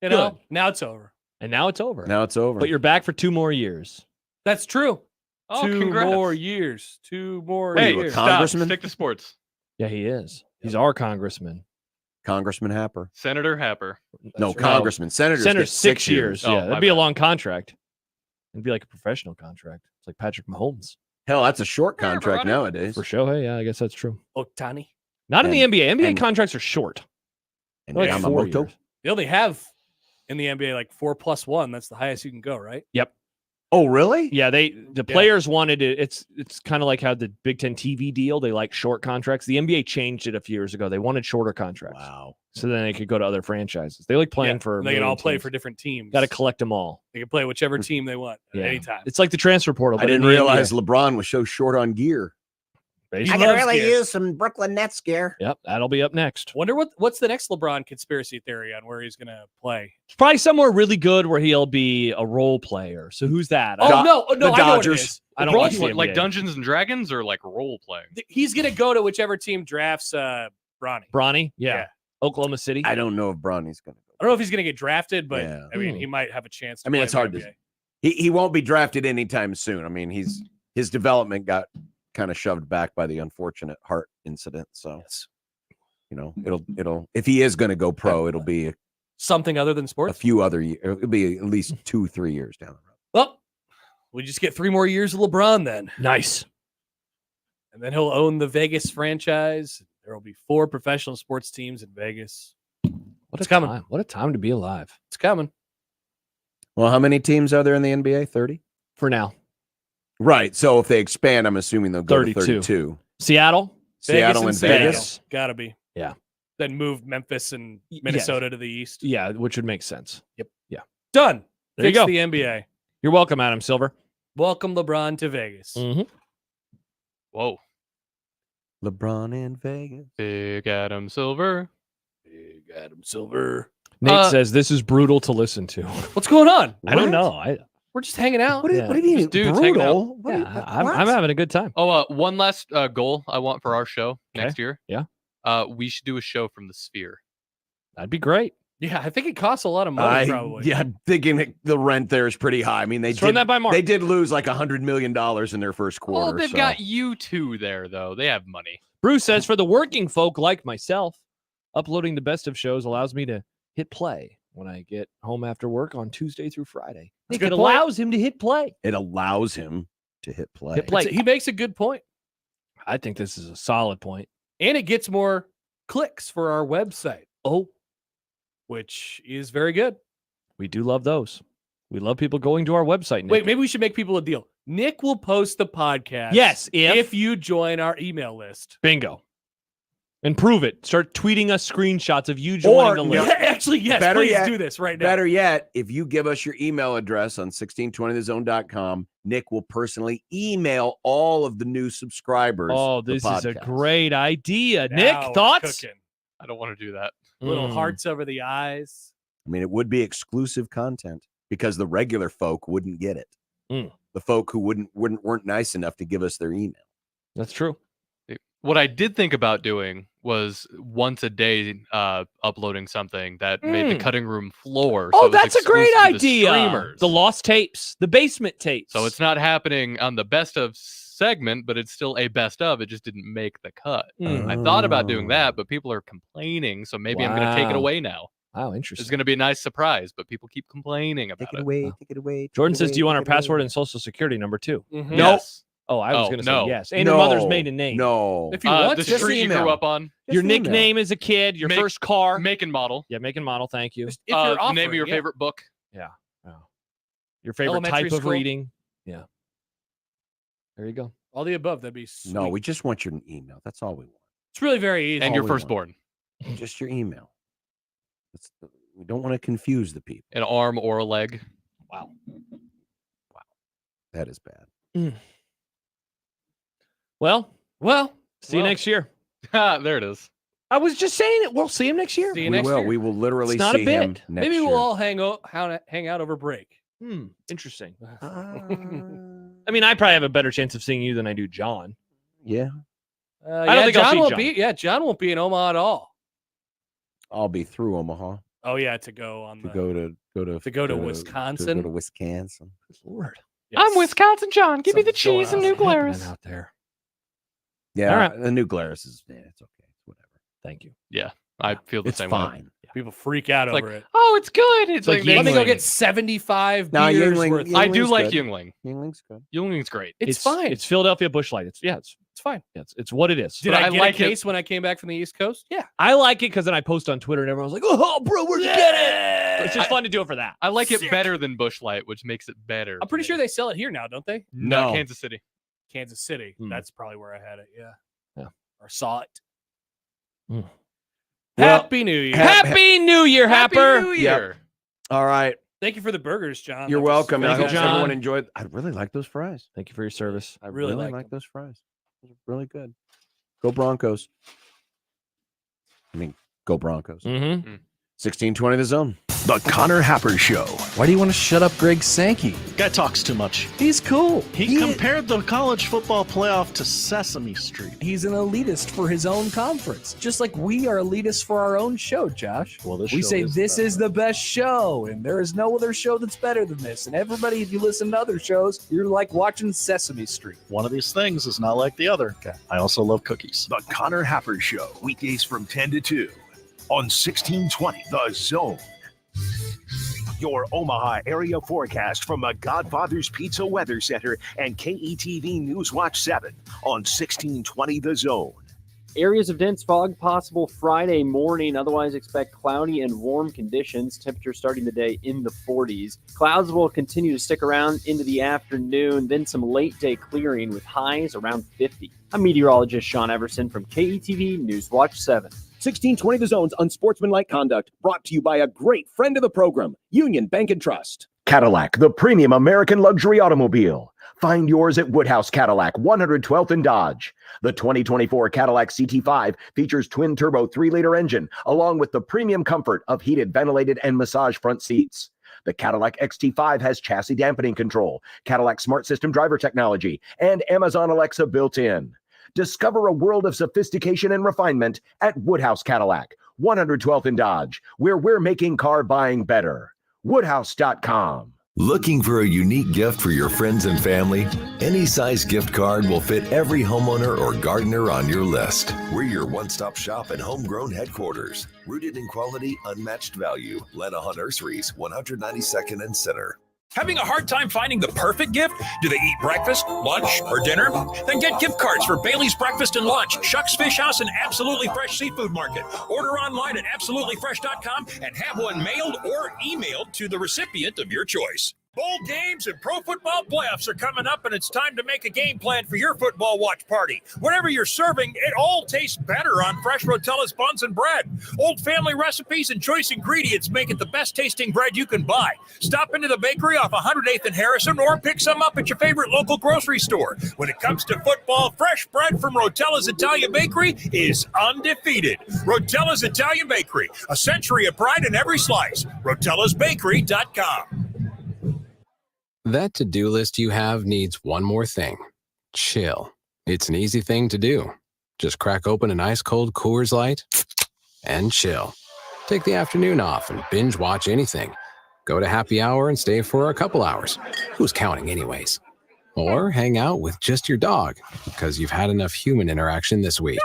You know, Good. now it's over. And now it's over. Now it's over. But you're back for 2 more years. That's true. Oh, 2 congrats. more years. 2 more What are you, a years. con- Congressman? Stick to sports. Yeah, he is. He's our congressman. Congressman Happer. Senator Happer. No, right. Congressman. Senators Senator get 6 years. Oh, Yeah, my that'd be a bad. long contract. It'd be like a professional contract. It's like Patrick Mahomes. Hell, that's a short Yeah, contract Ronnie. nowadays. For Shohei, yeah, I guess that's true. Otani. Not in the NBA. NBA and- contracts are short. And They're like 4 Yamamoto. years. They only have in the NBA like 4+1. That's the highest you can go, right? Oh, really? Yeah, the players wanted it. It's kind of like how the Big Ten TV deal. They like short contracts. The NBA changed it a few years ago. They wanted shorter contracts. Wow. So then they could go to other franchises. They like playing for. And they can all play for different teams. Got to collect them all. They can play whichever team they want at Yeah. any time. It's like the transfer portal. I but in didn't the realize NBA. LeBron was so short on gear. Basically. I could really use some Brooklyn Nets gear. Yep, that'll be up next. Wonder what's the next LeBron conspiracy theory on where he's going to play? It's probably somewhere really good where he'll be a role player. So who's that? Oh, Do- no, the I know what it Dodgers. is. I don't LeBron's watch the one- NBA. Like Dungeons and Dragons or like role playing? He's going to go to whichever team drafts Bronny. Bronny, yeah. Yeah. Oklahoma City. I don't know if Bronny's going to go. I don't know if he's going to get drafted, but Yeah. I mean, he might have a chance. To I mean, play it's in the hard to- NBA. He won't be drafted anytime soon. I mean, his development got kind of shoved back by the unfortunate heart incident. So, you know, it'll if he is going to go pro, it'll be Something other than a sports. few other years. It'll be at least 2-3 years down the road. Well, we just get 3 more years of LeBron then, Nice. and then he'll own the Vegas franchise. There will be 4 professional sports teams in Vegas. What It's a coming. time. What a time to be alive. It's coming. Well, how many teams are there in the NBA? 30? For now. Right. So if they expand, I'm assuming they'll go 32. to 32. Seattle. Seattle and San Diego. Vegas. Gotta be. Yeah. Then move Memphis and Yes. Minnesota to the east. Yeah, which would make sense. Done. There you Fix go. the NBA. You're welcome, Adam Silver. Welcome LeBron to Vegas. Mm-hmm. Whoa. LeBron in Vegas. Big Adam Silver. Big Adam Silver. Nate says this is brutal to listen to. What's going on? I don't What? know. We're just hanging out. What do Yeah. you mean? Just dudes hanging Brutal? What do you- I'm what? having a good time. Oh, one last goal I want for our show Okay. next year. Yeah. We should do a show from the Sphere. That'd be great. Yeah, I think it costs a lot of money, probably. Yeah, I'm thinking the rent there is pretty high. I mean, Let's run that by Mark. they did lose like $100 million in their first quarter. Well, they've so. got you two there, though. They have money. Bruce says, for the working folk like myself, uploading the best of shows allows me to hit play when I get home after work on Tuesday through Friday. That's a It good point. allows him to hit play. It allows him to hit play. Hit play. He makes a good point. I think this is a solid point. And it gets more clicks for our website, Oh, which is very good. we do love those. We love people going to our website. Nick. Wait, maybe we should make people a deal. Nick will post the podcast. Yes, if you join our email list. Bingo. And prove it. Start tweeting us screenshots of you joining the list. Actually, yes. Better Please yet- do this right now. Better yet, if you give us your email address on 1620thezone.com, Nick will personally email all of the new subscribers. Oh, the this is a podcast. great idea. Now Nick, we're thoughts? cooking. I don't want to do that. Little Mm. hearts over the eyes. I mean, it would be exclusive content because the regular folk wouldn't get it. Mm. The folk who weren't nice enough to give us their email. That's true. What I did think about doing was once a day uploading something that made the cutting room floor. Oh, so it was that's a great exclusive to idea. streamers. The lost tapes, the basement tapes. So it's not happening on the best of segment, but it's still a best of. It just didn't make the cut. I thought about doing that, but people are complaining, so maybe I'm going to take it Wow. away now. Wow, It's interesting. going to be a nice surprise, but people keep complaining about it. Take it away. Jordan says, do you want our password and social security number 2? Mhm. No. Yes. Oh, I was Oh, going to say no. yes. And your mother's maiden name. No. If you want The to, street you grew email. up on, Your Just email. nickname as a kid, your Make- first car. make and model. Yeah, make and model. Thank you. if you're The offering, name of your yeah. favorite book. Your favorite Elementary type of school. reading. Yeah. There you go. All the above, that'd be sweet. No, we just want your email. That's all we want. It's really very easy. And all your we want. firstborn. Just your email. We don't want to confuse the people. An arm or a leg. Wow. That is bad. Well, Well, see you next year. There it is. I was just saying it. We'll see him next year. see you We next will. year. We will literally It's not a see him bit. next Maybe year. we'll all hang out over break. Interesting. Uh, I mean, I probably have a better chance of seeing you than I do John. yeah, I don't think I'll John see won't John. be. Yeah, John won't be in Omaha at all. I'll be through Omaha Oh yeah, to go on to the go to Wisconsin. To go to Wisconsin. Lord. Yes. I'm Wisconsin John. Give me the Something's going cheese and on. New Glarus. Happening out there. Yeah, All right. the new Glarus is. Yeah, it's okay. It's whatever. Thank you. I feel the It's same way. fine. People freak out It's like, over it. oh, it's good. It's like like, Let me go Yingling. get 75 Nah, beers Yingling- worth. Yingling- I do Yingling's like good. Yingling. Yingling's good. Yingling's great. It's fine. It's Philadelphia Busch Light. It's fine. it's what it is. Did But I I get like a it- case when I came back from the East Coast? Yeah. I like it because then I post on Twitter and everyone's like, "Oh, bro, where'd you get it?" It's just fun to do it for that. I like Sick. it better than Busch Light, which makes it better. I'm pretty sure they sell it here now, don't they? No. Kansas City. Kansas City. Hmm. That's probably where I had it. Yeah. Yeah. Or saw it. Hmm. Well, Happy New Year. Happy New Year, Happy Happer. New Yep. Year. All right. Thank you for the burgers, John. You're That was welcome. and I Thank you, hope John. everyone enjoyed. I really like those fries. Thank you for your service. I Really really like like them. those fries. Those are really good. Go Broncos. I mean, go Broncos. Mm-hmm. 1620 the zone. The Connor Happer Show. Why do you want to shut up Greg Sankey? Guy talks too much. He's cool. He compared the college football playoff to Sesame Street. He's an elitist for his own conference, just like we are elitists for our own show, Josh. Well, this We show say is this better. is the best show, and there is no other show that's better than this. And everybody, if you listen to other shows, you're like watching Sesame Street. One of these things is not like the other. I also love cookies. The Connor Happer Show, weekdays from 10 to 2 on 1620 The Zone. Your Omaha area forecast from the Godfather's Pizza Weather Center and KETV News Watch 7 on 1620 The Zone. Areas of dense fog possible Friday morning. Otherwise, expect cloudy and warm conditions. Temperature starting the day in the 40s. Clouds will continue to stick around into the afternoon. Then some late day clearing with highs around 50. I'm meteorologist Sean Everson from KETV News Watch 7. 1620 The Zone's Unsportsmanlike Conduct, brought to you by a great friend of the program, Union Bank and Trust. Cadillac, the premium American luxury automobile. Find yours at Woodhouse Cadillac, 112th and Dodge. The 2024 Cadillac CT5 features twin-turbo 3-liter engine, along with the premium comfort of heated, ventilated, and massage front seats. The Cadillac XT5 has chassis dampening control, Cadillac Smart System driver technology, and Amazon Alexa built in. Discover a world of sophistication and refinement at Woodhouse Cadillac, 112th and Dodge, where we're making car buying better. Woodhouse.com. Looking for a unique gift for your friends and family? Any size gift card will fit every homeowner or gardener on your list. We're your one-stop shop and homegrown headquarters. Rooted in quality, unmatched value. Lenaha Nurseries, 192nd and Center. Having a hard time finding the perfect gift? Do they eat breakfast, lunch, or dinner? Then get gift cards for Bailey's Breakfast and Lunch, Shuck's Fish House, and Absolutely Fresh Seafood Market. Order online at absolutelyfresh.com and have one mailed or emailed to the recipient of your choice. Bowl games and pro football playoffs are coming up, and it's time to make a game plan for your football watch party. Whatever you're serving, it all tastes better on fresh Rotella's buns and bread. Old family recipes and choice ingredients make it the best tasting bread you can buy. Stop into the bakery off 108th and Harrison or pick some up at your favorite local grocery store. When it comes to football, fresh bread from Rotella's Italian Bakery is undefeated. Rotella's Italian Bakery, a century of pride in every slice. RotellasBakery.com. That to-do list you have needs one more thing. Chill. It's an easy thing to do. Just crack open an ice-cold Coors Light and chill. Take the afternoon off and binge watch anything. Go to happy hour and stay for a couple hours. Who's counting anyways? Or hang out with just your dog because you've had enough human interaction this week.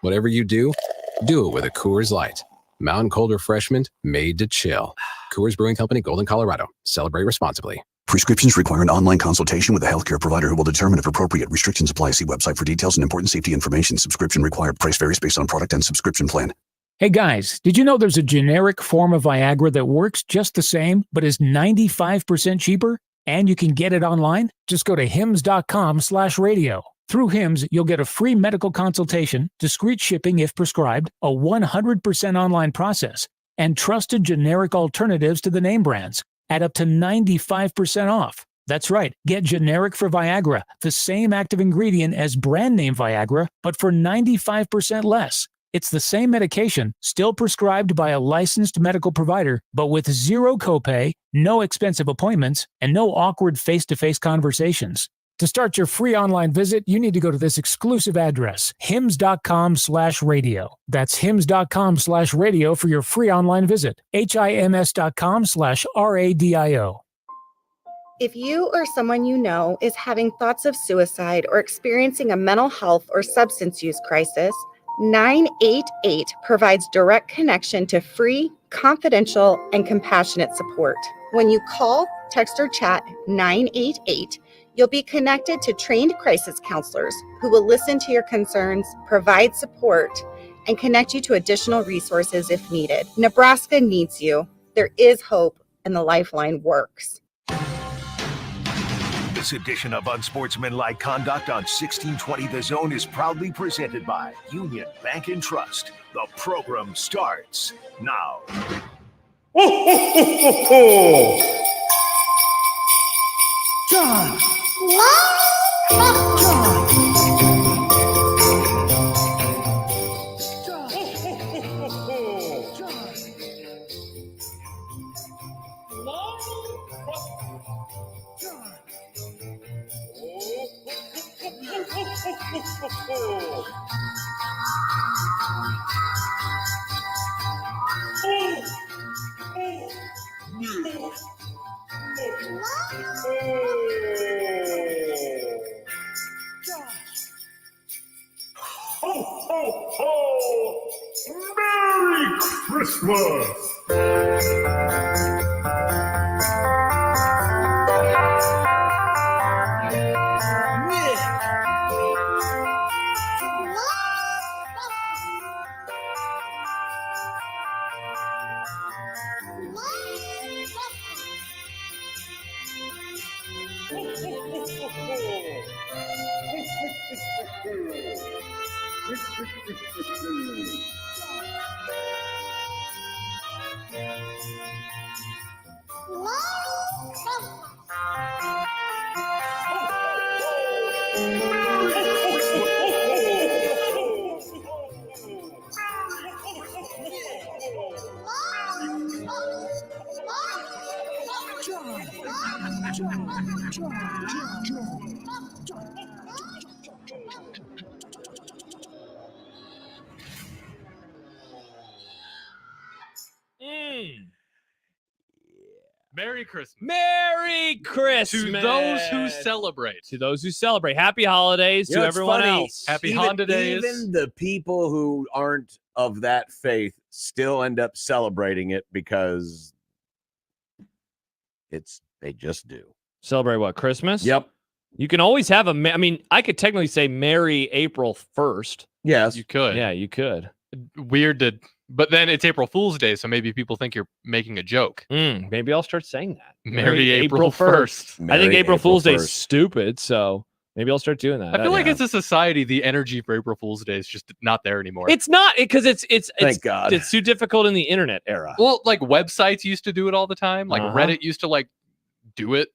Whatever you do it with a Coors Light. Mountain Cold Refreshment made to chill. Coors Brewing Company, Golden, Colorado. Celebrate responsibly. Prescriptions require an online consultation with a healthcare provider who will determine if appropriate. Restrictions apply. See website for details and important safety information. Subscription required. Price varies based on product and subscription plan. Hey guys, did you know there's a generic form of Viagra that works just the same, but is 95% cheaper? And you can get it online? Just go to hims.com/radio. Through Hims, you'll get a free medical consultation, discreet shipping if prescribed, a 100% online process, and trusted generic alternatives to the name brands at up to 95% off. That's right. Get generic for Viagra, the same active ingredient as brand name Viagra, but for 95% less. It's the same medication, still prescribed by a licensed medical provider, but with zero copay, no expensive appointments, and no awkward face-to-face conversations. To start your free online visit, you need to go to this exclusive address, hims.com/radio. That's hims.com/radio for your free online visit. HIMS.com/RADIO. If you or someone you know is having thoughts of suicide or experiencing a mental health or substance use crisis, 988 provides direct connection to free, confidential, and compassionate support. When you call, text, or chat 988, you'll be connected to trained crisis counselors who will listen to your concerns, provide support, and connect you to additional resources if needed. Nebraska needs you. There is hope, and the Lifeline works. This edition of Unsportsmanlike Conduct on 1620 The Zone is proudly presented by Union Bank and Trust. The program starts now. John! Ho, ho, ho! Merry Christmas! Merry Christmas. Merry Christmas. To those who celebrate. To those who celebrate. Happy holidays You know, to it's everyone funny, else. Happy even, Honda days. Even the people who aren't of that faith still end up celebrating it because they just do. Celebrate what? Christmas? Yep. You can always have I could technically say Merry April 1st. Yes. You could. Yeah, you could. Weird to, but then it's April Fool's Day, so maybe people think you're making a joke. Maybe I'll start saying that. Merry April 1st. I think April Fool's Day is 1st. stupid, so maybe I'll start doing that. I feel like as a society, the energy for April Fool's Day is just not there anymore. It's not because it's Thank God. It's too difficult in the internet era. Well, like websites used to do it all the time. Like Reddit used to like do it.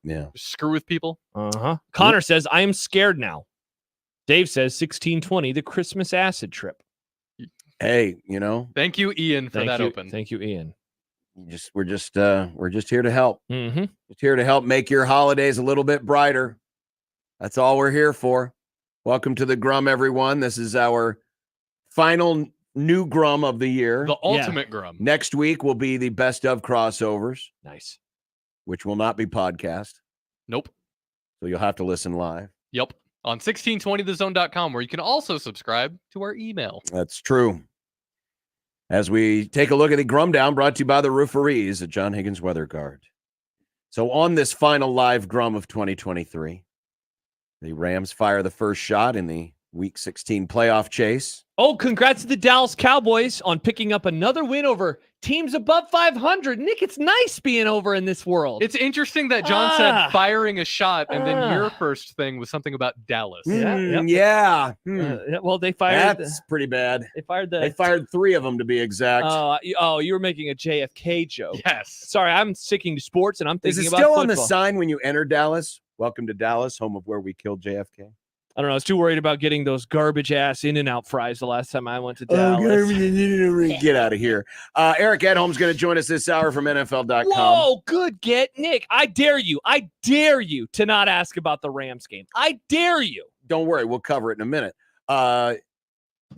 Yeah. Screw with people. Connor says, I am scared now. Dave says 1620, the Christmas acid trip. Hey, Thank you, Ian, for that open. Thank you, Ian. we're just here to help. Mm-hmm. Just here to help make your holidays a little bit brighter. That's all we're here for. Welcome to the Grum, everyone. This is our final new Grum of the year. The ultimate Grum. Next week will be the best of crossovers. Nice. Which will not be podcast. Nope. So you'll have to listen live. Yep. On 1620thezone.com, where you can also subscribe to our email. That's true. As we take a look at the Grum Down, brought to you by the Rooferees at John Higgins Weather Guard. So on this final live Grum of 2023, the Rams fire the first shot in the Week 16 playoff chase. Oh, congrats to the Dallas Cowboys on picking up another win over teams above 500. Nick, it's nice being over in this world. It's interesting that John said firing a shot, and then your first thing was something about Dallas. Yeah. Well, they fired. That's pretty bad. They fired They fired 3 of them to be exact. You were making a JFK joke. Yes. Sorry, I'm sticking to sports, and I'm Is thinking it about still football. on the sign when you enter Dallas? Welcome to Dallas, home of where we killed JFK. I don't know. I was too worried about getting those garbage-ass In-N-Out fries the last time I went to Dallas. Get out of here. Eric Edholm's going to join us this hour from NFL.com. Whoa, good get. Nick, I dare you to not ask about the Rams game. I dare you. Don't worry. We'll cover it in a minute. The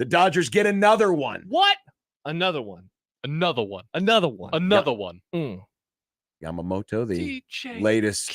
Dodgers get another one. What? Another one. Another one. Another one. Another one. Yamamoto, the DJ latest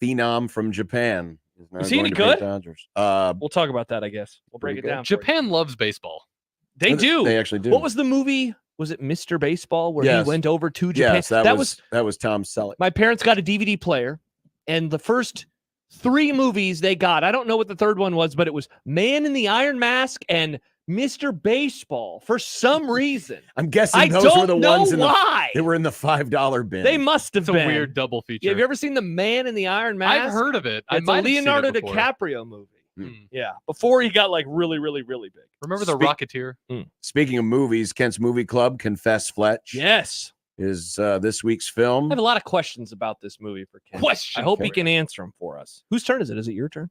phenom from Japan. Is he any good? Dodgers. We'll talk about that, I guess. We'll break it down. Japan loves baseball. They do. They actually do. What was the movie? Was it Mr. Baseball where he went over to Japan? Yes, that was Tom Selleck. My parents got a DVD player, and the first 3 movies they got, I don't know what the third one was, but it was Man in the Iron Mask and Mr. Baseball for some reason. I'm guessing those were the ones why. They were in the $5 bin. They must have It's been. a weird double feature. Have you ever seen the Man in the Iron Mask? I've heard of it. It's a Leonardo DiCaprio movie. Yeah, before he got like really, really, really big. Remember the Rocketeer? Speaking of movies, Kent's Movie Club, Confess Fletch. Yes. Is this week's film. I have a lot of questions about this movie for Ken. I hope he can answer them for us. Whose turn is it? Is it your turn?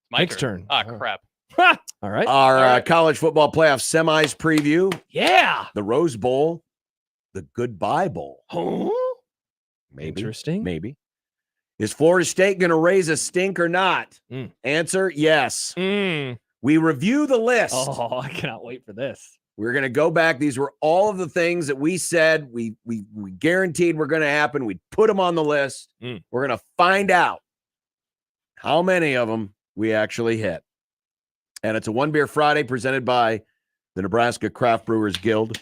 My Next turn. Ah, crap. All right. Our college football playoff semis preview. Yeah. The Rose Bowl. The Goodbye Bowl. Huh? Maybe. Interesting. Maybe. Is Florida State going to raise a stink or not? Answer, yes. We review the list. Oh, I cannot wait for this. We're going to go back. These were all of the things that we said we guaranteed were going to happen. We put them on the list. We're going to find out how many of them we actually hit. And it's a One Beer Friday presented by the Nebraska Craft Brewers Guild.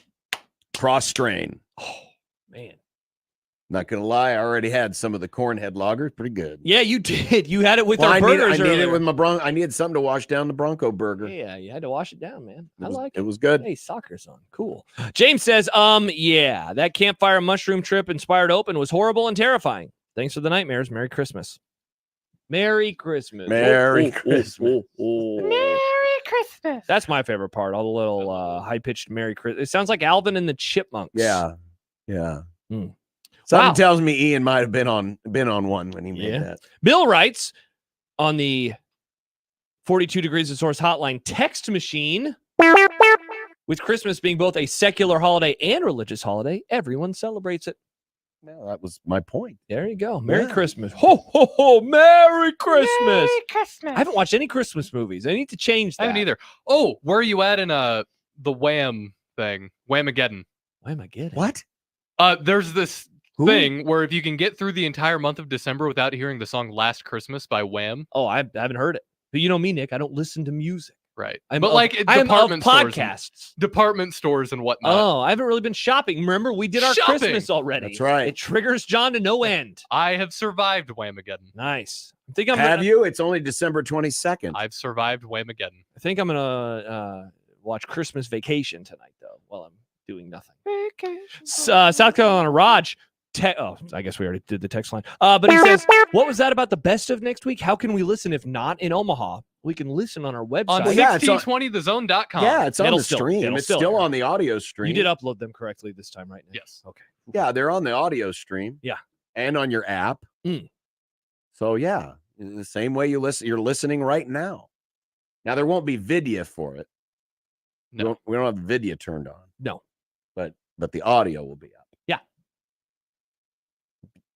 Cross Strain. Oh, man. Not going to lie, I already had some of the Cornhead Lager. Pretty good. Yeah, you did. You had it with Well, our burgers I needed earlier. it with my Bronco. I needed something to wash down the Bronco burger. Yeah, you had to wash it down, man. I like it. It was good. Hey, soccer's on. Cool. James says, yeah, that campfire mushroom trip inspired open was horrible and terrifying. Thanks for the nightmares. Merry Christmas. Merry Christmas. Merry Christmas. Merry Christmas. That's my favorite part. All the little high-pitched Merry Christmas. It sounds like Alvin and the Chipmunks. Yeah. Something tells me Ian might have been on one when he made that. Bill writes on the 42 Degrees of Source hotline text machine, with Christmas being both a secular holiday and religious holiday, everyone celebrates it. No, that was my point. There you go. Merry Christmas. Ho, ho, ho. Merry Christmas. Merry Christmas. I haven't watched any Christmas movies. I need to change that. I haven't either. Oh, where are you at in the Wham thing? Whamageddon. Whamageddon? What? There's this thing where if you can get through the entire month of December without hearing the song Last Christmas by Wham. Oh, I haven't heard it. But you know me, Nick. I don't listen to music. Right. I'm but of- like I am department of stores podcasts. Department stores and whatnot. Oh, I haven't really been shopping. Remember, we did our Shopping! Christmas already. That's right. It triggers John to no end. I have survived Whamageddon. Nice. I think I'm Have gonna, you? It's only December 22nd. I've survived Whamageddon. I think I'm gonna watch Christmas Vacation tonight, though, while I'm doing nothing. South Carolina Raj. I guess we already did the text line. But he says, "What was that about the best of next week? How can we listen if not in Omaha? We can listen on our website. On 1620thezone.com. Yeah, it's on It'll the still- stream. it'll It's still still air. on the audio stream. You did upload them correctly this time, right? Now? Yes. Okay. Yeah, they're on the audio stream. Yeah. And on your app. So yeah, in the same way you're listening right now. Now there won't be video for it. No. We don't have video turned on. No. But the audio will be up. Yeah.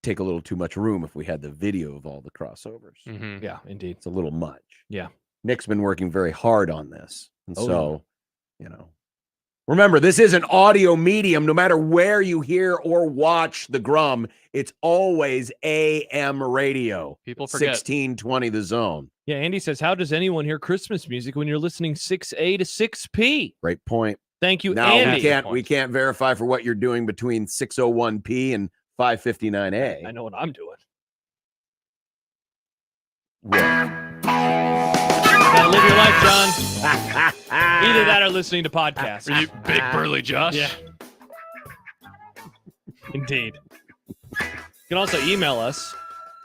Take a little too much room if we had the video of all the crossovers. Mhm. Yeah, indeed. It's a little much. Yeah. Nick's been working very hard on this. And remember, this is an audio medium. No matter where you hear or watch the Grum, it's always AM radio. People forget. 1620 The Zone. Yeah, Andy says, how does anyone hear Christmas music when you're listening 6A to 6P? Great point. Thank you, now, Andy. we can't verify for what you're doing between 601P and 559A. I know what I'm doing. What? Gotta live your life, John. Either that or listening to podcasts. Are you big burly Josh? Yeah. Indeed. You can also email us.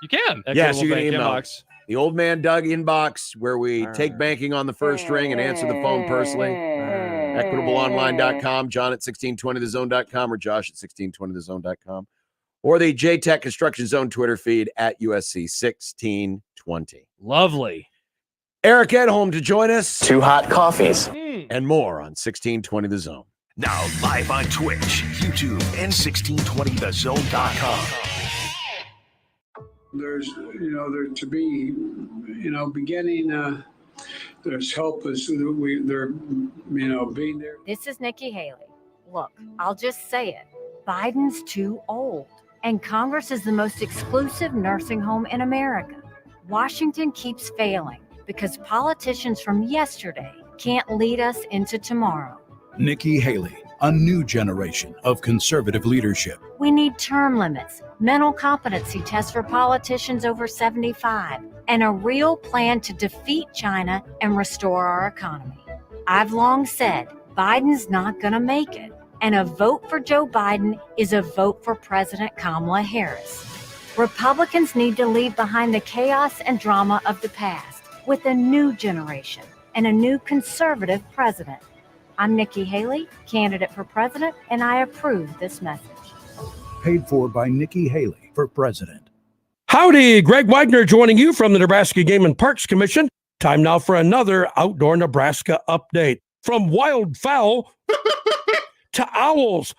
You can. Yes, you can email inbox. The Old Man Doug inbox, where we take banking on the first ring and answer the phone personally. EquitableOnline.com, John at 1620thezone.com, or Josh at 1620thezone.com, or the JTech Construction Zone Twitter feed at USC 1620. Lovely. Eric Edholm to join us. 2 hot coffees. And more on 1620 The Zone. Now live on Twitch, YouTube, and 1620thezone.com. There's, there to be, beginning, there's hope as they're, being there. This is Nikki Haley. Look, I'll just say it. Biden's too old, and Congress is the most exclusive nursing home in America. Washington keeps failing because politicians from yesterday can't lead us into tomorrow. Nikki Haley, a new generation of conservative leadership. We need term limits, mental competency tests for politicians over 75, and a real plan to defeat China and restore our economy. I've long said Biden's not going to make it, and a vote for Joe Biden is a vote for President Kamala Harris. Republicans need to leave behind the chaos and drama of the past with a new generation and a new conservative president. I'm Nikki Haley, candidate for president, and I approve this message. Paid for by Nikki Haley for president. Howdy, Greg Wagner joining you from the Nebraska Game and Parks Commission. Time now for another Outdoor Nebraska update. From wildfowl to owls.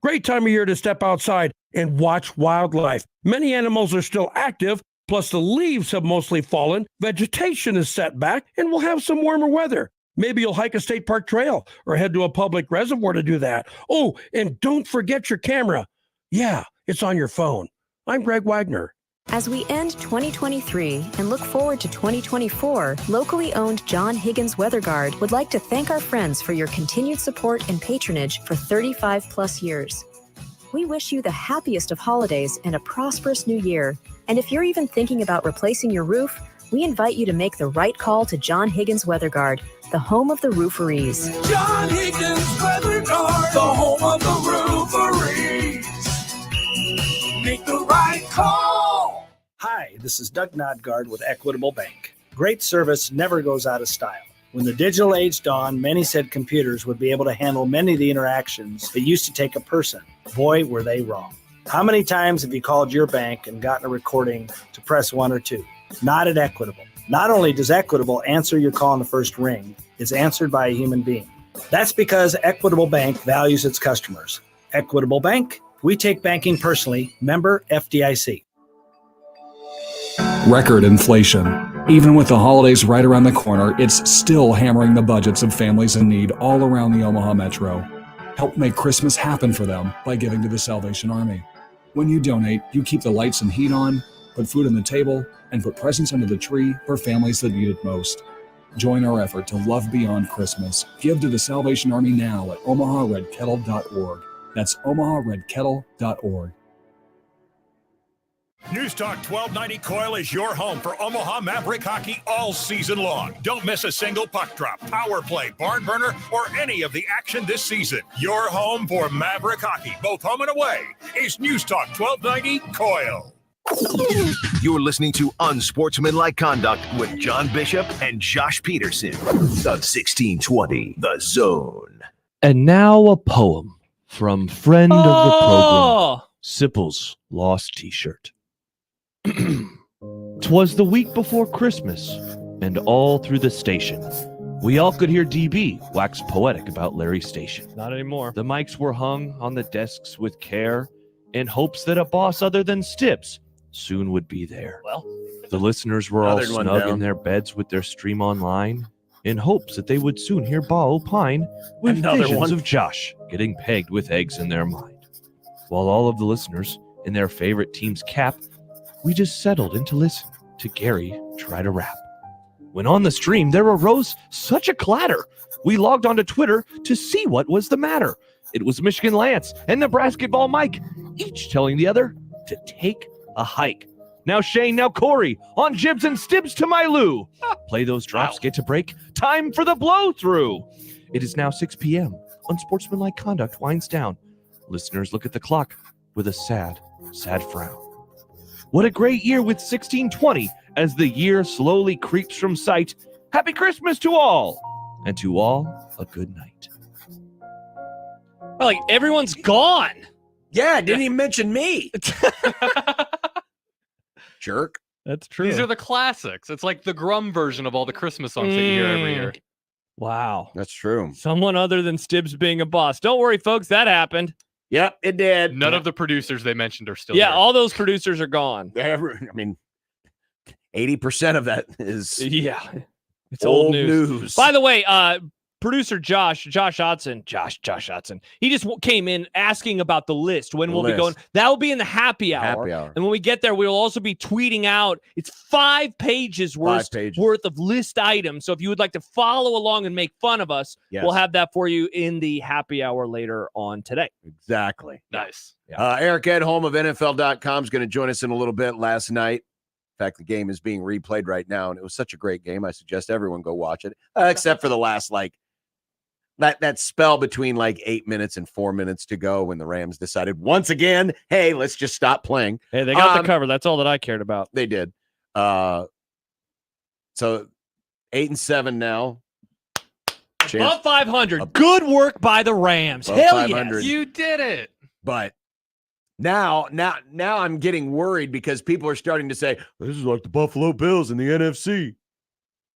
Great time of year to step outside and watch wildlife. Many animals are still active, plus the leaves have mostly fallen, vegetation is set back, and we'll have some warmer weather. Maybe you'll hike a state park trail or head to a public reservoir to do that. Oh, and don't forget your camera. Yeah, it's on your phone. I'm Greg Wagner. As we end 2023 and look forward to 2024, locally owned John Higgins Weather Guard would like to thank our friends for your continued support and patronage for 35 plus years. We wish you the happiest of holidays and a prosperous new year. And if you're even thinking about replacing your roof, we invite you to make the right call to John Higgins Weather Guard, the home of the rooferees. John Higgins Weather Guard, the home of the rooferees. Make the right call. Hi, this is Doug Nodgard with Equitable Bank. Great service never goes out of style. When the digital age dawned, many said computers would be able to handle many of the interactions that used to take a person. Boy, were they wrong. How many times have you called your bank and gotten a recording to press 1 or 2? Not at Equitable. Not only does Equitable answer your call in the first ring, it's answered by a human being. That's because Equitable Bank values its customers. Equitable Bank, we take banking personally. Member FDIC. Record inflation. Even with the holidays right around the corner, it's still hammering the budgets of families in need all around the Omaha Metro. Help make Christmas happen for them by giving to the Salvation Army. When you donate, you keep the lights and heat on, put food on the table, and put presents under the tree for families that need it most. Join our effort to love beyond Christmas. Give to the Salvation Army now at omaharedkettle.org. That's omaharedkettle.org. News Talk 1290 Coil is your home for Omaha Maverick hockey all season long. Don't miss a single puck drop, power play, barn burner, or any of the action this season. Your home for Maverick hockey, both home and away, is News Talk 1290 Coil. You're listening to Unsportsmanlike Conduct with John Bishop and Josh Peterson of 1620 The Zone. And now a poem from friend of the program, Sipple's lost t-shirt. 'Twas the week before Christmas, and all through the station, we all could hear DB wax poetic about Larry's station. Not anymore. The mics were hung on the desks with care, in hopes that a boss other than Stips soon would be there. Well, the listeners were all Another one snug down. in their beds with their stream online in hopes that they would soon hear Ba opine with Another visions one. of Josh getting pegged with eggs in their mind. While all of the listeners in their favorite team's cap, we just settled in to listen to Gary try to rap. When on the stream, there arose such a clatter. We logged onto Twitter to see what was the matter. It was Michigan Lance and Nebraska Ball Mike, each telling the other to take a hike. Now Shane, now Corey, on jibs and stibs to my Lou. Play those drops, get to break. Time for the blow through. It is now 6 p.m. Unsportsmanlike conduct winds down. Listeners look at the clock with a sad, sad frown. What a great year with 1620 as the year slowly creeps from sight. Happy Christmas to all, and to all a good night. Well, like everyone's gone. Yeah, didn't even mention me. Jerk. That's true. These are the classics. It's like the Grum version of all the Christmas songs that you hear every year. Wow. That's true. Someone other than Stibbs being a boss. Don't worry, folks. That happened. Yep, it did. None of the producers they mentioned are still Yeah, there. all those producers are gone. I mean, 80% of that is It's old news. By the way, producer Josh Hodson, he just came in asking about the list. When we'll be going. That will be in the happy hour. And when we get there, we'll also be tweeting out. It's 5 pages worth of list items. So if you would like to follow along and make fun of us, we'll have that for you in the happy hour later on today. Exactly. Nice. Eric Edholm of NFL.com is going to join us in a little bit. Last night, in fact, the game is being replayed right now, and it was such a great game. I suggest everyone go watch it, except for the last that spell between 8 minutes and 4 minutes to go when the Rams decided once again, hey, let's just stop playing. Hey, they got the cover. That's all that I cared about. They did. So 8-7 now. Above 500. Good work by the Rams. Above Hell 500. yes. You did it. But now I'm getting worried because people are starting to say, this is like the Buffalo Bills in the NFC.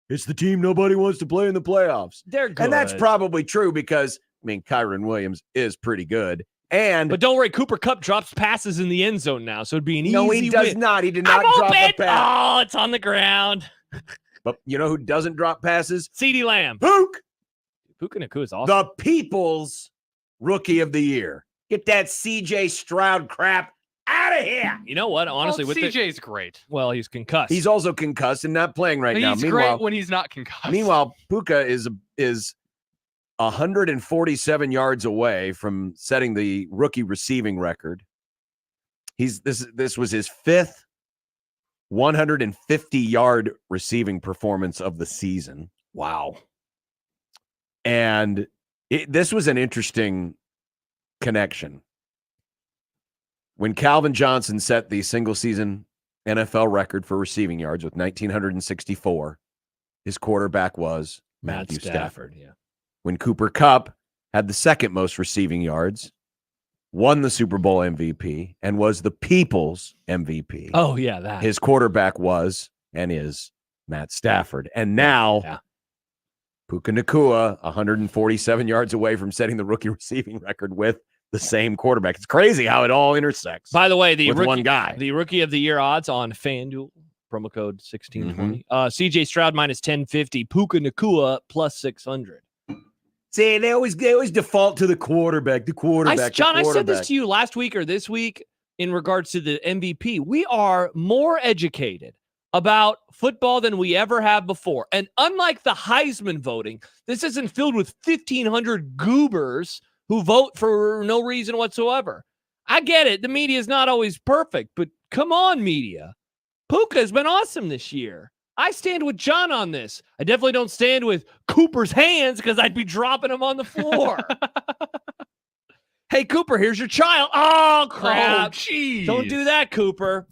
It's the team nobody wants to play in the playoffs. They're good. And that's probably true because, Kyron Williams is pretty good. But don't worry, Cooper Kupp drops passes in the end zone now, so it'd be an easy No, he does win. not. He did not drop a pass. Oh, it's on the ground. But you know who doesn't drop passes? CeeDee Lamb. Puka Nacua is awesome. The People's Rookie of the Year. Get that C.J. Stroud crap out of here. You know what? Honestly, with CJ's great. Well, he's concussed. He's also concussed and not playing right now. He's Meanwhile, great when he's not concussed. Meanwhile, Puka is 147 yards away from setting the rookie receiving record. This was his 5th 150-yard receiving performance of the season. Wow. And this was an interesting connection. When Calvin Johnson set the single-season NFL record for receiving yards with 1,964, his quarterback was Matthew Stafford. Yeah. When Cooper Kupp had the second most receiving yards, won the Super Bowl MVP, and was the People's MVP. Oh, yeah, that. His quarterback was and is Matt Stafford. And now, Puka Nacua, 147 yards away from setting the rookie receiving record with the same quarterback. It's crazy how it all intersects. By the way, the with rookie, one guy. The Rookie of the Year odds on FanDuel, promo code 1620. CJ Stroud minus 1050, Puka Nacua plus 600. See, they always default to the quarterback. John, I said this to you last week or this week in regards to the MVP. We are more educated about football than we ever have before. And unlike the Heisman voting, this isn't filled with 1,500 goobers who vote for no reason whatsoever. I get it. The media is not always perfect, but come on, media. Puka has been awesome this year. I stand with John on this. I definitely don't stand with Cooper's hands because I'd be dropping him on the floor. Hey, Cooper, here's your child. Oh, crap. Oh, jeez. Don't do that, Cooper.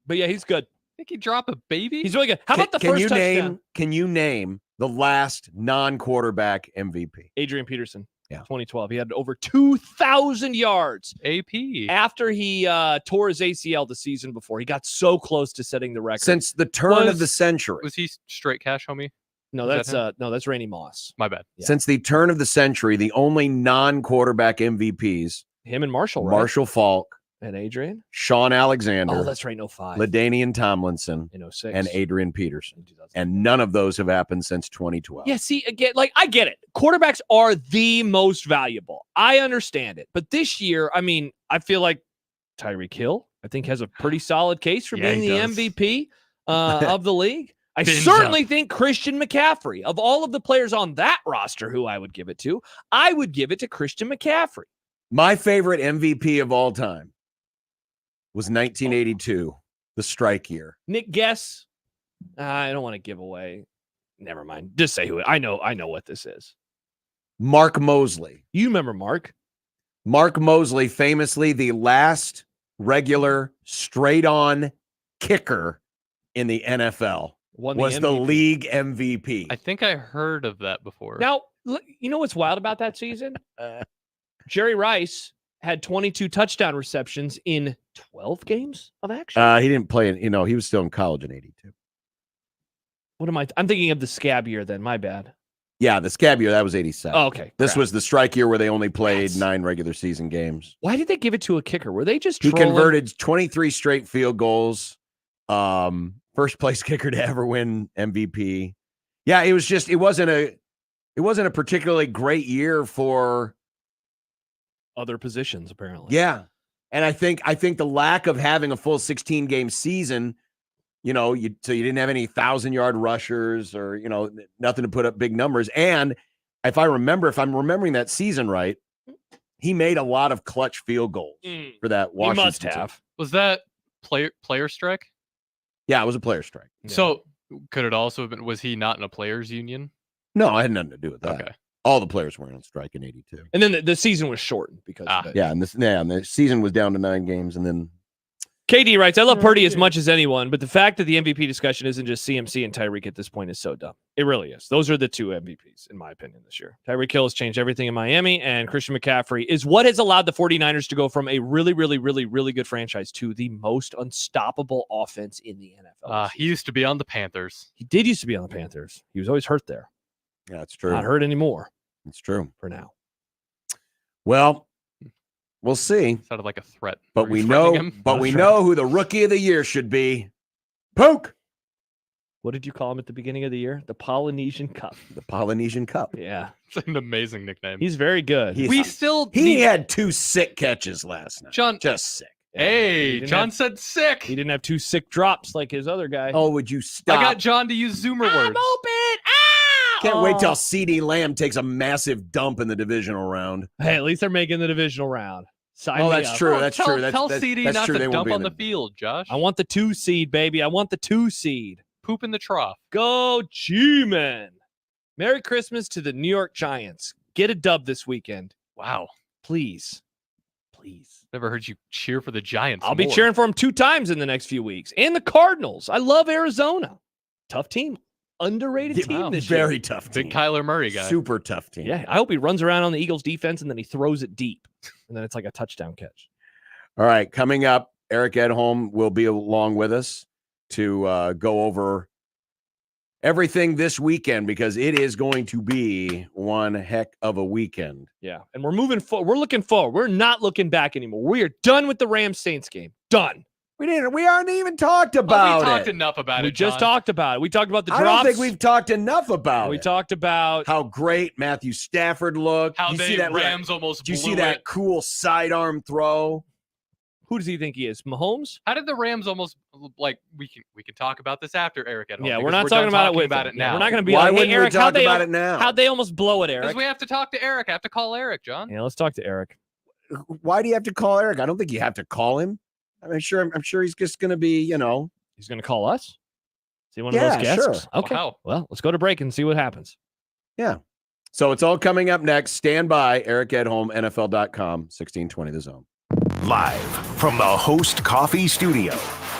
But yeah, he's good. Think he dropped a baby? He's really good. How about the first touchdown? Can you name the last non-quarterback MVP? Adrian Peterson. Yeah. 2012. He had over 2,000 yards. AP. After he tore his ACL the season before. He got so close to setting the record. Since the turn of the century. Was he straight cash, homie? No, that's Randy Moss. My bad. Yeah. Since the turn of the century, the only non-quarterback MVPs, him and Marshall, right? Marshall Falk And Adrian? Sean Alexander. Oh, that's right. No 5. LaDainian Tomlinson. In 06. And Adrian Peterson. And none of those have happened since 2012. Yeah, see, again, like, I get it. Quarterbacks are the most valuable. I understand it. But this year, I mean, I feel like Tyreek Hill, I think, has a pretty solid case for being the MVP of the league. I certainly think Christian McCaffrey, of all of the players on that roster who I would give it to, I would give it to Christian McCaffrey. My favorite MVP of all time was 1982, the strike year. Nick, guess. I don't want to give away. Never mind. Just say who. I know what this is. Mark Mosley. You remember Mark? Mark Mosley, famously the last regular straight-on kicker in the NFL, was the league MVP. I think I heard of that before. Now, you know what's wild about that season? Jerry Rice had 22 touchdown receptions in 12 games of action. He didn't play, he was still in college in 82. What am I? I'm thinking of the scab year then. My bad. Yeah, the scab year, that was 87. Oh, okay. This was the strike year where they only played 9 regular season games. Why did they give it to a kicker? Were they just He trolling? converted 23 straight field goals. First place kicker to ever win MVP. Yeah, it wasn't a particularly great year for other positions, apparently. Yeah. And I think the lack of having a full 16 game season, so you didn't have any 1,000-yard rushers or, nothing to put up big numbers. And if I'm remembering that season right, he made a lot of clutch field goals for that Washington. He must have. team. Was that player strike? Yeah, it was a player strike. Yeah. So could it also have been, was he not in a players union? No, I had nothing to do with that. Okay. All the players were on strike in 82. And then the season was shortened because of it. Yeah, and the season was down to 9 games, and then KD writes, I love Purdy as much as anyone, but the fact that the MVP discussion isn't just CMC and Tyreek at this point is so dumb. It really is. Those are the 2 MVPs, in my opinion, this year. Tyreek Hill has changed everything in Miami, and Christian McCaffrey is what has allowed the 49ers to go from a really, really, really, really good franchise to the most unstoppable offense in the NFL. He used to be on the Panthers. He did used to be on the Panthers. He was always hurt there. Yeah, that's true. Not hurt anymore. It's true. For now. Well, we'll see. Sounded like a threat. But we know who the rookie of the year should be. Poke. What did you call him at the beginning of the year? The Polynesian Cup. The Polynesian Cup. Yeah. It's an amazing nickname. He's very good. He had 2 sick catches last night. John, just sick. Hey, John said sick. He didn't have 2 sick drops like his other guy. Oh, would you stop? I got John to use Zoomer words. I'm open. Can't wait till CD Lamb takes a massive dump in the divisional round. Hey, at least they're making the divisional round. Sign Oh, me that's up. true. That's true. Tell That's CD that's not true. to They won't dump be on in the field, Josh. I want the 2 seed, baby. I want the 2 seed. Poop in the trough. Go G-Men. Merry Christmas to the New York Giants. Get a dub this weekend. Wow. Please. Never heard you cheer for the Giants. I'll be cheering for them 2 times in the next few weeks. And the Cardinals. I love Arizona. Tough team. Underrated team this year. Very tough team. Big Kyler Murray guy. Super tough team. Yeah, I hope he runs around on the Eagles defense and then he throws it deep. And then it's like a touchdown catch. All right, coming up, Eric Edholm will be along with us to go over everything this weekend because it is going to be one heck of a weekend. Yeah, and we're moving forward. We're looking forward. We're not looking back anymore. We are done with the Rams-Saints game. Done. We aren't even talked about we it. talked enough about We it, John. just talked about it. We talked about the drops. I don't think we've talked enough about it. We talked about how great Matthew Stafford looked. How you they see that Rams almost Did you blew see that it. cool sidearm throw? Who does he think he is? Mahomes? How did the Rams almost we can talk about this after Eric Edholm? Yeah, because we're not talking done about it talking with about him. it Yeah, now. we're not going to be Why like, wouldn't hey, Eric, we talk about it now? How'd they almost blow it, Eric? Because we have to talk to Eric. I have to call Eric, John. Yeah, let's talk to Eric. Why do you have to call Eric? I don't think you have to call him. I'm sure he's just going to be, He's going to call us? Is he one of Yeah, those guests? sure. Okay. Wow. Well, let's go to break and see what happens. Yeah. So it's all coming up next. Stand by. Eric Edholm, NFL.com, 1620 The Zone. Live from the Host Coffee Studio,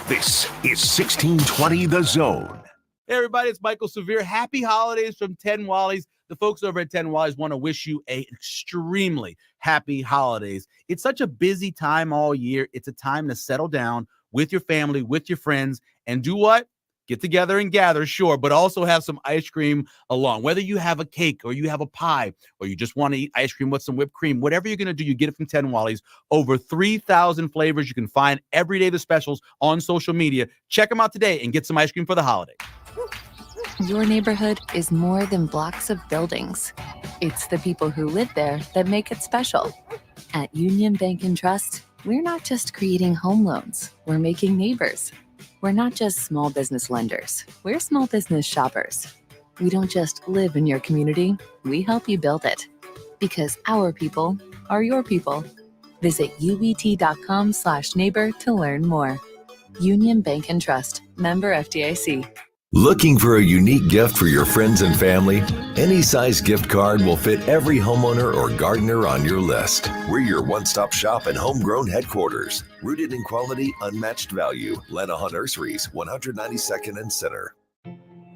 this is 1620 The Zone. Hey, everybody, it's Michael Severe. Happy holidays from 10 Wallies. The folks over at 10 Wallies want to wish you an extremely happy holidays. It's such a busy time all year. It's a time to settle down with your family, with your friends, and do what? get together and gather, sure, but also have some ice cream along. Whether you have a cake or you have a pie or you just want to eat ice cream with some whipped cream, whatever you're going to do, you get it from 10 Wallies. Over 3,000 flavors. You can find every day the specials on social media. Check them out today and get some ice cream for the holiday. Your neighborhood is more than blocks of buildings. It's the people who live there that make it special. At Union Bank and Trust, we're not just creating home loans, we're making neighbors. We're not just small business lenders, we're small business shoppers. We don't just live in your community, we help you build it. Because our people are your people. Visit ubt.com/neighbor to learn more. Union Bank and Trust, member FDIC. Looking for a unique gift for your friends and family? Any size gift card will fit every homeowner or gardener on your list. We're your one-stop shop and homegrown headquarters. Rooted in quality, unmatched value. Lenaha Nurseries, 192nd and Center.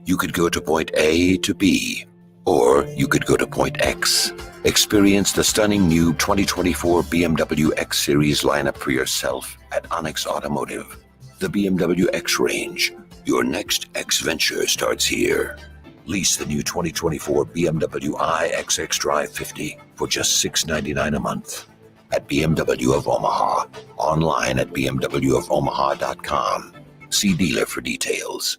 You could go to point A to B, or you could go to point X. Experience the stunning new 2024 BMW X Series lineup for yourself at Onyx Automotive. The BMW X range. Your next X venture starts here. Lease the new 2024 BMW iX Drive 50 for just $699 a month at BMW of Omaha. Online at bmwofomaha.com. See dealer for details.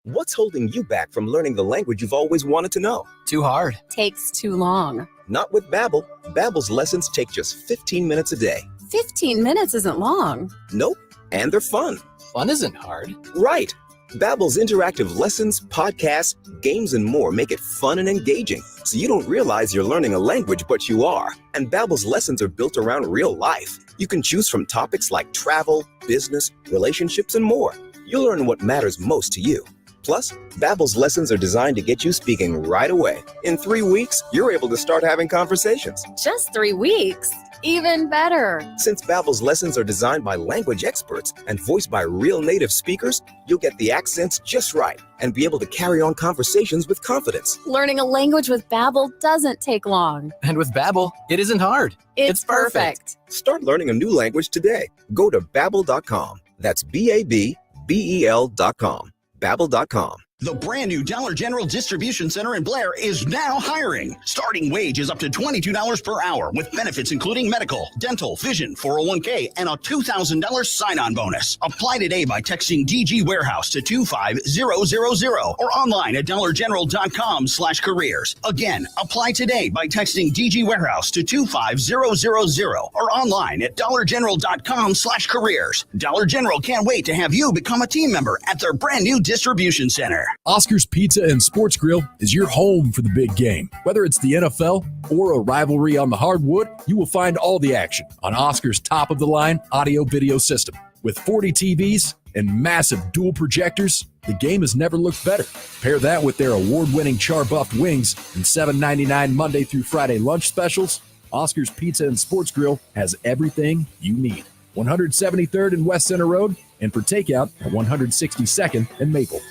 What's holding you back from learning the language you've always wanted to know? Too hard. Takes too long. Not with Babbel. Babbel's lessons take just 15 minutes a day. 15 minutes isn't long. Nope. And they're fun. Fun isn't hard. Right. Babbel's interactive lessons, podcasts, games, and more make it fun and engaging, so you don't realize you're learning a language, but you are. And Babbel's lessons are built around real life. You can choose from topics like travel, business, relationships, and more. You'll learn what matters most to you. Plus, Babbel's lessons are designed to get you speaking right away. In 3 weeks, you're able to start having conversations. Just 3 weeks? Even better. Since Babbel's lessons are designed by language experts and voiced by real native speakers, you'll get the accents just right and be able to carry on conversations with confidence. Learning a language with Babbel doesn't take long. And with Babbel, it isn't hard. It's perfect. Start learning a new language today. Go to Babbel.com. That's Babbel.com. Babbel.com. The brand new Dollar General Distribution Center in Blair is now hiring. Starting wage is up to $22 per hour with benefits including medical, dental, vision, 401k, and a $2,000 sign-on bonus. Apply today by texting DG Warehouse to 25000 or online at dollargeneral.com/careers. Again, apply today by texting DG Warehouse to 25000 or online at dollargeneral.com/careers. Dollar General can't wait to have you become a team member at their brand new distribution center. Oscar's Pizza and Sports Grill is your home for the big game. Whether it's the NFL or a rivalry on the hardwood, you will find all the action on Oscar's top-of-the-line audio-video system. With 40 TVs and massive dual projectors, the game has never looked better. Pair that with their award-winning char-buffed wings and $7.99 Monday through Friday lunch specials, Oscar's Pizza and Sports Grill has everything you need. 173rd and West Center Road, and for takeout at 162nd and Maple.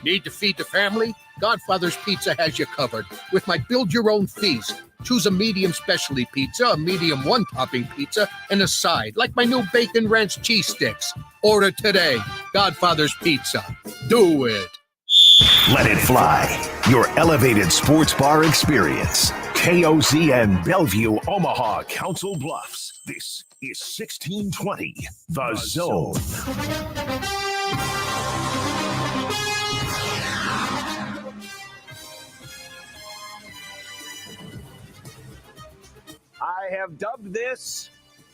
Need to feed the family? Godfather's Pizza has you covered with my build-your-own feast. Choose a medium specialty pizza, a medium one-topping pizza, and a side, like my new bacon ranch cheese sticks. Order today. Godfather's Pizza. Do it. Let it fly. Your elevated sports bar experience. KOZN Bellevue, Omaha, Council Bluffs. This is 1620, The Zone. I have dubbed this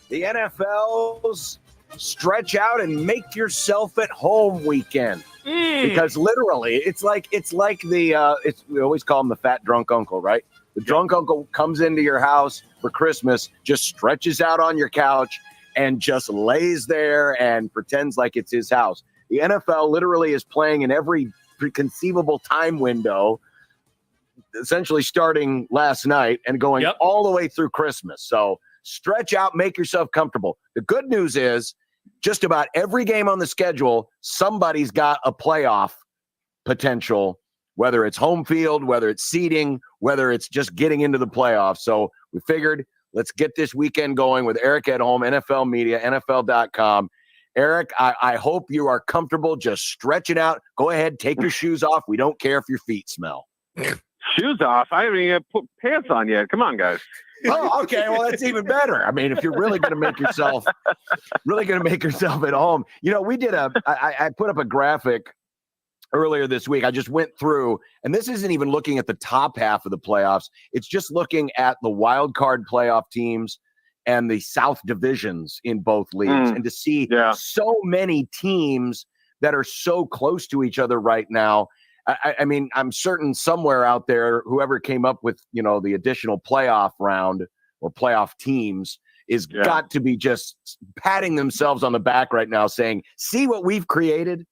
the NFL's stretch out and make yourself at home weekend. Because literally it's like the we always call him the fat drunk uncle, right? The drunk uncle comes into your house for Christmas, just stretches out on your couch and just lays there and pretends like it's his house. The NFL literally is playing in every conceivable time window, essentially starting last night and going all the way through Christmas. So stretch out, make yourself comfortable. The good news is just about every game on the schedule, somebody's got a playoff potential, whether it's home field, whether it's seeding, whether it's just getting into the playoffs. So we figured let's get this weekend going with Eric Edholm, NFL Media, NFL.com. Eric, I hope you are comfortable just stretching out. Go ahead, take your shoes off. We don't care if your feet smell. Shoes off? I haven't even put pants on yet. Come on, guys. Oh, okay. Well, that's even better. I mean, if you're really going to make yourself at home, we did I put up a graphic earlier this week. I just went through, and this isn't even looking at the top half of the playoffs. It's just looking at the wild card playoff teams and the South divisions in both leagues, and to see so many teams that are so close to each other right now. I mean, I'm certain somewhere out there, whoever came up with, the additional playoff round or playoff teams is got to be just patting themselves on the back right now saying, see what we've created.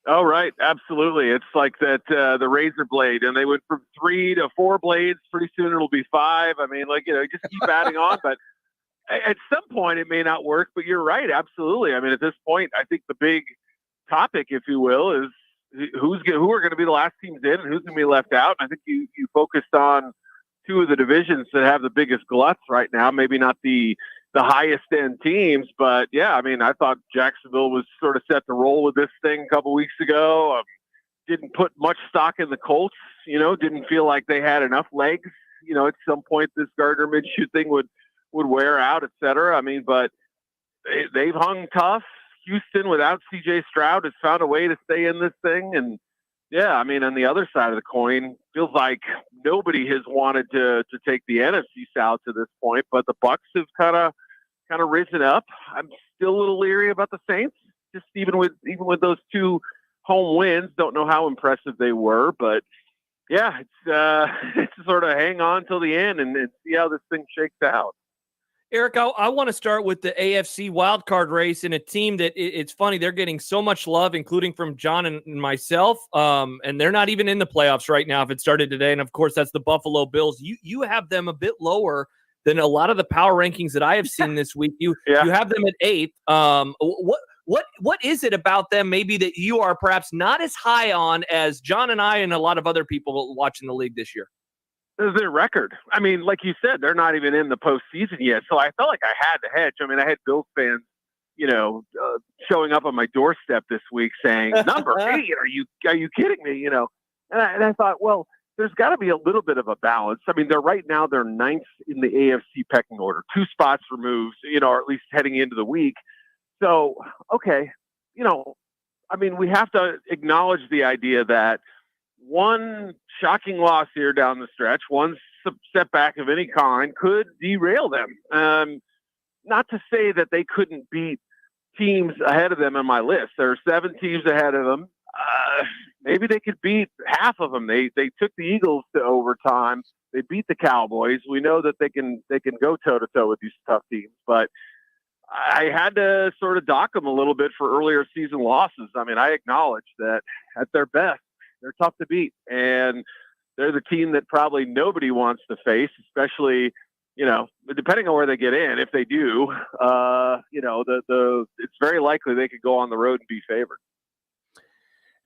Oh, right. Absolutely. It's like that, the razor blade, and they went from 3 to 4 blades. Pretty soon it'll be 5. I mean, just keep adding on, but at some point it may not work, but you're right. Absolutely. I mean, at this point, I think the big topic, if you will, is who are going to be the last teams in and who's going to be left out. And I think you focused on 2 of the divisions that have the biggest gluts right now. Maybe not the highest end teams, but I mean, I thought Jacksonville was sort of set to roll with this thing a couple weeks ago. Didn't put much stock in the Colts. Didn't feel like they had enough legs. At some point this Gardner Minshew thing would wear out, et cetera. I mean, but they've hung tough. Houston, without C.J. Stroud, has found a way to stay in this thing. And, I mean, on the other side of the coin, feels like nobody has wanted to take the NFC South to this point, but the Bucs have kind of risen up. I'm still a little leery about the Saints, just even with those 2 home wins. Don't know how impressive they were, but, it's sort of hang on till the end and see how this thing shakes out. Eric, I want to start with the AFC wildcard race in a team that it's funny. They're getting so much love, including from John and myself. And they're not even in the playoffs right now if it started today. And of course, that's the Buffalo Bills. You have them a bit lower than a lot of the power rankings that I have seen this week. You have them at 8th. What is it about them maybe that you are perhaps not as high on as John and I and a lot of other people watching the league this year? Their record. I mean, like you said, they're not even in the postseason yet. So I felt like I had to hedge. I mean, I had Bills fans, showing up on my doorstep this week saying, "Number 8, are you kidding me?" And I thought, well, there's got to be a little bit of a balance. I mean, they're 9th in the AFC pecking order, 2 spots removed, or at least heading into the week. So, okay, I mean, we have to acknowledge the idea that one shocking loss here down the stretch, one setback of any kind could derail them. Not to say that they couldn't beat teams ahead of them on my list. There are 7 teams ahead of them. Maybe they could beat half of them. They took the Eagles to overtime. They beat the Cowboys. We know that they can go toe to toe with these tough teams, but I had to sort of dock them a little bit for earlier season losses. I mean, I acknowledge that at their best, they're tough to beat, and they're the team that probably nobody wants to face, especially, depending on where they get in. If they do, it's very likely they could go on the road and be favored.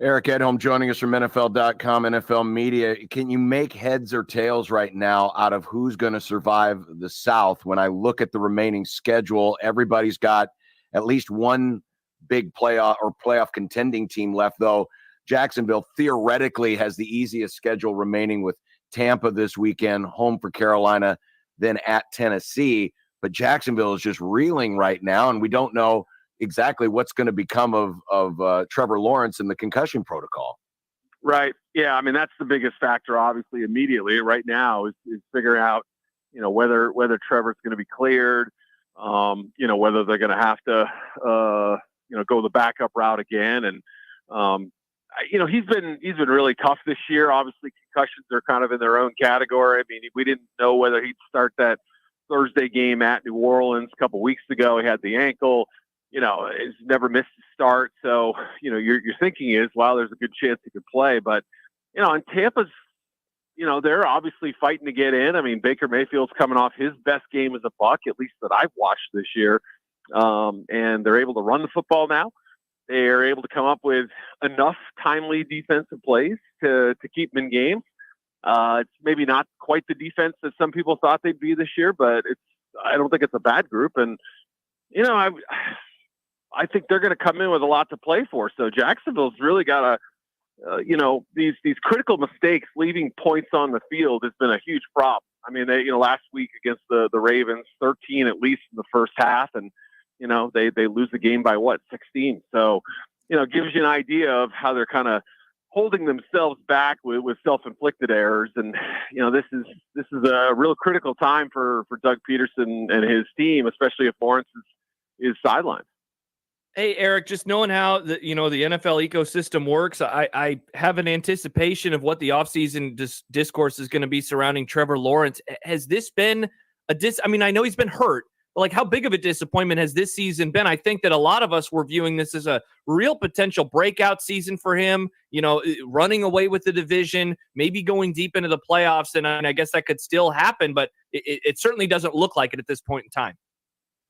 Eric Edholm joining us from NFL.com, NFL Media. Can you make heads or tails right now out of who's going to survive the South? When I look at the remaining schedule, everybody's got at least one big playoff contending team left, though. Jacksonville theoretically has the easiest schedule remaining with Tampa this weekend, home for Carolina, then at Tennessee. But Jacksonville is just reeling right now, and we don't know exactly what's going to become of Trevor Lawrence and the concussion protocol. Right. Yeah. I mean, that's the biggest factor, obviously, immediately right now is figuring out, whether Trevor's going to be cleared, whether they're going to have to, go the backup route again. And, he's been really tough this year. Obviously, concussions are kind of in their own category. I mean, we didn't know whether he'd start that Thursday game at New Orleans a couple weeks ago. He had the ankle. He's never missed a start. So, your thinking is, wow, there's a good chance he could play. But, and Tampa's, they're obviously fighting to get in. I mean, Baker Mayfield's coming off his best game as a Buck, at least that I've watched this year. And they're able to run the football now. They are able to come up with enough timely defensive plays to keep them in games. It's maybe not quite the defense that some people thought they'd be this year, but I don't think it's a bad group. And, I think they're going to come in with a lot to play for. So Jacksonville's really got to, these critical mistakes, leaving points on the field has been a huge problem. I mean, they, last week against the Ravens, 13 at least in the first half, and they lose the game by 16. So, gives you an idea of how they're kind of holding themselves back with self-inflicted errors. And, this is a real critical time for Doug Peterson and his team, especially if Lawrence is sidelined. Hey, Eric, just knowing how the NFL ecosystem works, I have an anticipation of what the offseason discourse is going to be surrounding Trevor Lawrence. Has this been I know he's been hurt, but like how big of a disappointment has this season been? I think that a lot of us were viewing this as a real potential breakout season for him, running away with the division, maybe going deep into the playoffs. And I guess that could still happen, but it certainly doesn't look like it at this point in time.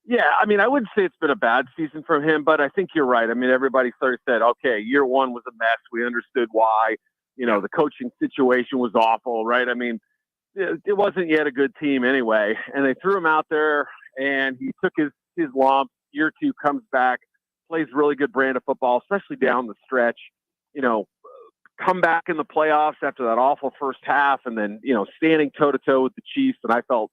Yeah, I mean, I wouldn't say it's been a bad season from him, but I think you're right. I mean, everybody sort of said, okay, year one was a mess. We understood why. The coaching situation was awful, right? I mean, it wasn't yet a good team anyway. And they threw him out there, and he took his lump. Year two comes back, plays really good brand of football, especially down the stretch. Come back in the playoffs after that awful first half, and then, standing toe-to-toe with the Chiefs. And I felt,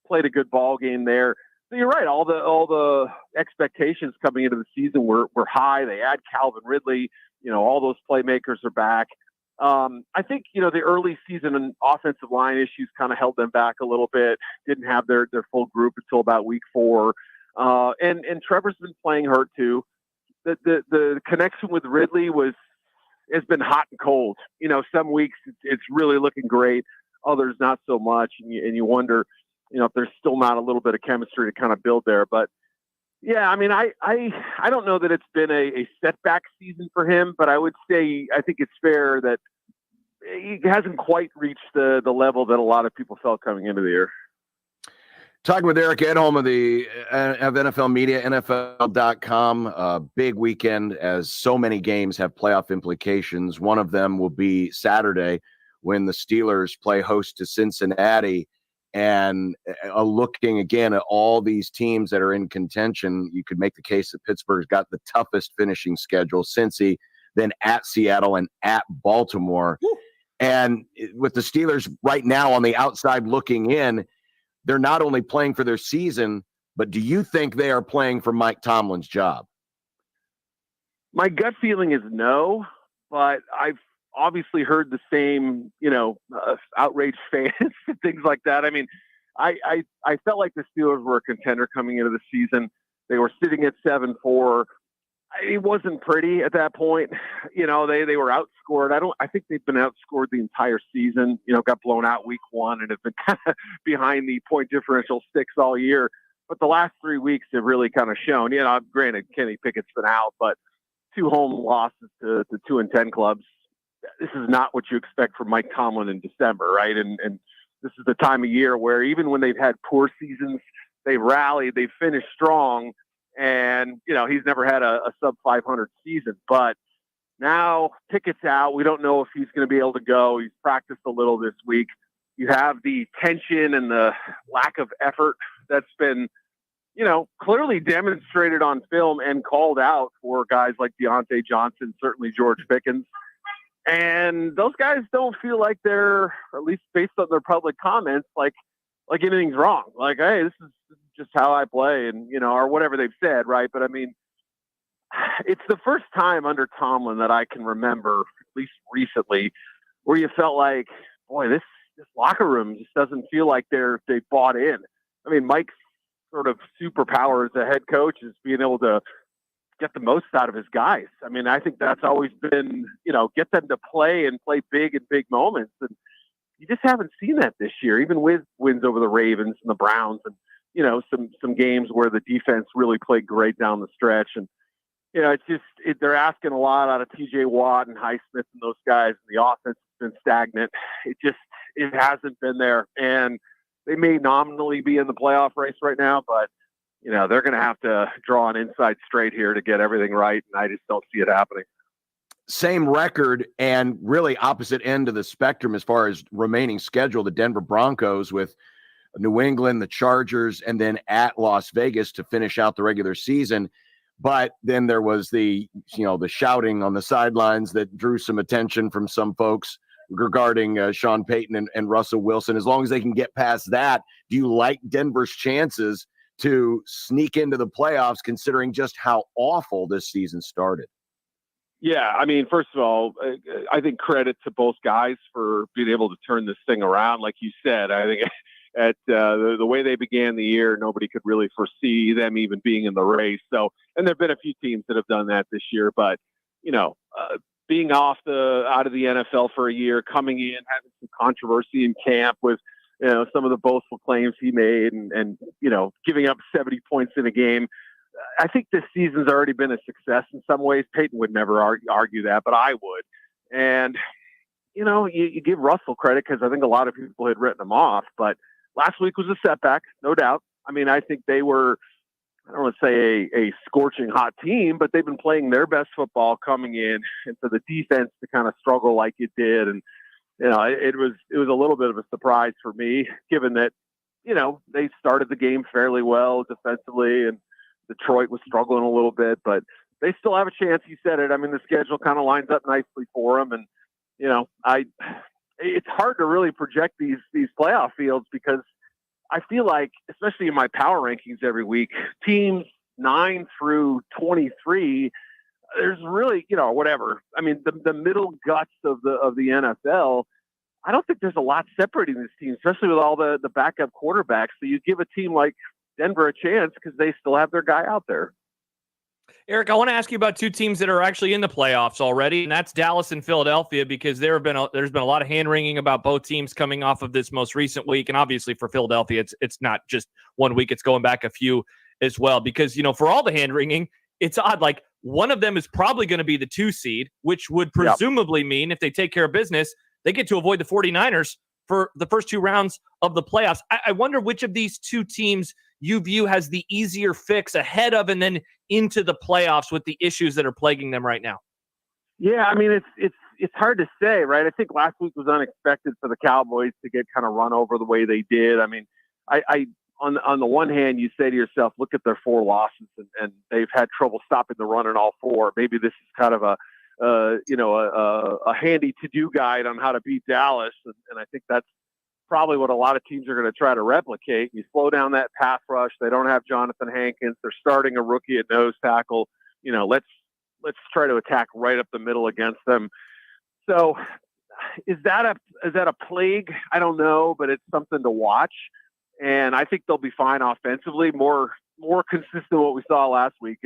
played a good ball game there. So you're right. All the expectations coming into the season were high. They add Calvin Ridley. All those playmakers are back. I think the early season and offensive line issues kind of held them back a little bit. Didn't have their full group until about week 4. And Trevor's been playing hurt too. The connection with Ridley has been hot and cold. Some weeks it's really looking great, others not so much, and you wonder. If there's still not a little bit of chemistry to kind of build there. But yeah, I mean, I don't know that it's been a setback season for him, but I would say, I think it's fair that he hasn't quite reached the level that a lot of people felt coming into the year. Talking with Eric Edholm of NFL Media, NFL.com. Big weekend as so many games have playoff implications. One of them will be Saturday when the Steelers play host to Cincinnati. And looking again at all these teams that are in contention, you could make the case that Pittsburgh's got the toughest finishing schedule, Cincy, then at Seattle and at Baltimore. Woo. And with the Steelers right now on the outside looking in, they're not only playing for their season, but do you think they are playing for Mike Tomlin's job? My gut feeling is no, but I've obviously heard the same, outraged fans and things like that. I mean, I felt like the Steelers were a contender coming into the season. They were sitting at 7-4. It wasn't pretty at that point. They were outscored. I think they've been outscored the entire season, got blown out week 1 and have been kind of behind the point differential sticks all year. But the last 3 weeks have really kind of shown, granted Kenny Pickett's been out, but 2 home losses to 2-10 clubs. This is not what you expect from Mike Tomlin in December, right? And this is the time of year where even when they've had poor seasons, they've rallied, they've finished strong, and he's never had a sub 500 season. But now Pickett's out. We don't know if he's going to be able to go. He's practiced a little this week. You have the tension and the lack of effort that's been, clearly demonstrated on film and called out for guys like Deontay Johnson, certainly George Pickens. And those guys don't feel like they're, or at least based on their public comments, like anything's wrong. Like, hey, this is just how I play, and or whatever they've said, right? But I mean, it's the first time under Tomlin that I can remember, at least recently, where you felt like, boy, this locker room just doesn't feel like they bought in. I mean, Mike's sort of superpower as a head coach is being able to get the most out of his guys. I mean, I think that's always been, get them to play and play big in big moments. And you just haven't seen that this year, even with wins over the Ravens and the Browns and, some games where the defense really played great down the stretch. And, they're asking a lot out of TJ Watt and Highsmith and those guys. And the offense has been stagnant. It hasn't been there. And they may nominally be in the playoff race right now, but they're going to have to draw an inside straight here to get everything right, and I just don't see it happening. Same record and really opposite end of the spectrum as far as remaining schedule, the Denver Broncos with New England, the Chargers, and then at Las Vegas to finish out the regular season. But then there was the shouting on the sidelines that drew some attention from some folks regarding Sean Payton and Russell Wilson. As long as they can get past that, do you like Denver's chances to sneak into the playoffs, considering just how awful this season started? Yeah, I mean, first of all, I think credit to both guys for being able to turn this thing around. Like you said, I think at the way they began the year, nobody could really foresee them even being in the race. So, and there have been a few teams that have done that this year, but being out of the NFL for a year, coming in, having some controversy in camp with some of the boastful claims he made, and giving up 70 points in a game. I think this season's already been a success in some ways. Peyton would never argue that, but I would. And, you give Russell credit because I think a lot of people had written him off. But last week was a setback, no doubt. I mean, I think they were, I don't want to say a scorching hot team, but they've been playing their best football coming in. And for the defense to kind of struggle like it did. And, it was a little bit of a surprise for me, given that, they started the game fairly well defensively, and Detroit was struggling a little bit, but they still have a chance. You said it. I mean, the schedule kind of lines up nicely for them. And, it's hard to really project these playoff fields, because I feel like, especially in my power rankings every week, teams 9 through 23, there's really, whatever. I mean, the middle guts of the NFL, I don't think there's a lot separating this team, especially with all the backup quarterbacks. So you give a team like Denver a chance because they still have their guy out there. Eric, I want to ask you about two teams that are actually in the playoffs already, and that's Dallas and Philadelphia, because there's been a lot of hand-wringing about both teams coming off of this most recent week. And obviously for Philadelphia, it's not just 1 week, it's going back a few as well, because, for all the hand-wringing, it's odd. Like, one of them is probably going to be the 2 seed, which would presumably mean if they take care of business, they get to avoid the 49ers for the first 2 rounds of the playoffs. I wonder which of these two teams you view has the easier fix ahead of and then into the playoffs with the issues that are plaguing them right now. Yeah, I mean, it's hard to say, right? I think last week was unexpected for the Cowboys to get kind of run over the way they did. I mean, I on the one hand, you say to yourself, look at their 4 losses, and they've had trouble stopping the run in all 4. Maybe this is kind of a handy to-do guide on how to beat Dallas, and I think that's probably what a lot of teams are going to try to replicate. You slow down that pass rush. They don't have Jonathan Hankins. They're starting a rookie at nose tackle. Let's try to attack right up the middle against them. So is that a plague? I don't know, but it's something to watch. And I think they'll be fine offensively, more consistent with what we saw last week.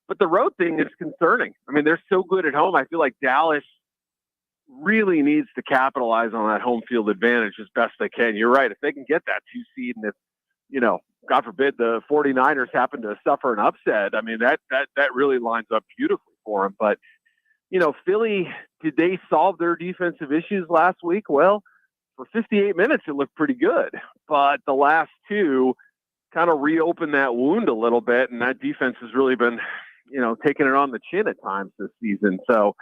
But the road thing is concerning. I mean, they're so good at home. I feel like Dallas really needs to capitalize on that home field advantage as best they can. You're right. If they can get that 2 seed, and if, God forbid, the 49ers happen to suffer an upset, I mean, that really lines up beautifully for them. But, Philly, did they solve their defensive issues last week? Well, for 58 minutes, it looked pretty good. But the last 2 kind of reopened that wound a little bit, and that defense has really been, taking it on the chin at times this season. So,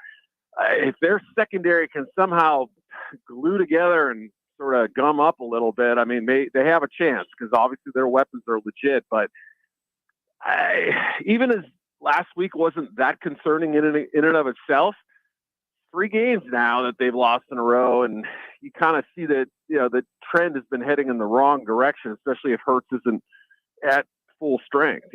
if their secondary can somehow glue together and sort of gum up a little bit, I mean, they have a chance, because obviously their weapons are legit. But even as last week wasn't that concerning in and of itself, 3 games now that they've lost in a row, and you kind of see that, the trend has been heading in the wrong direction, especially if Hurts isn't at full strength,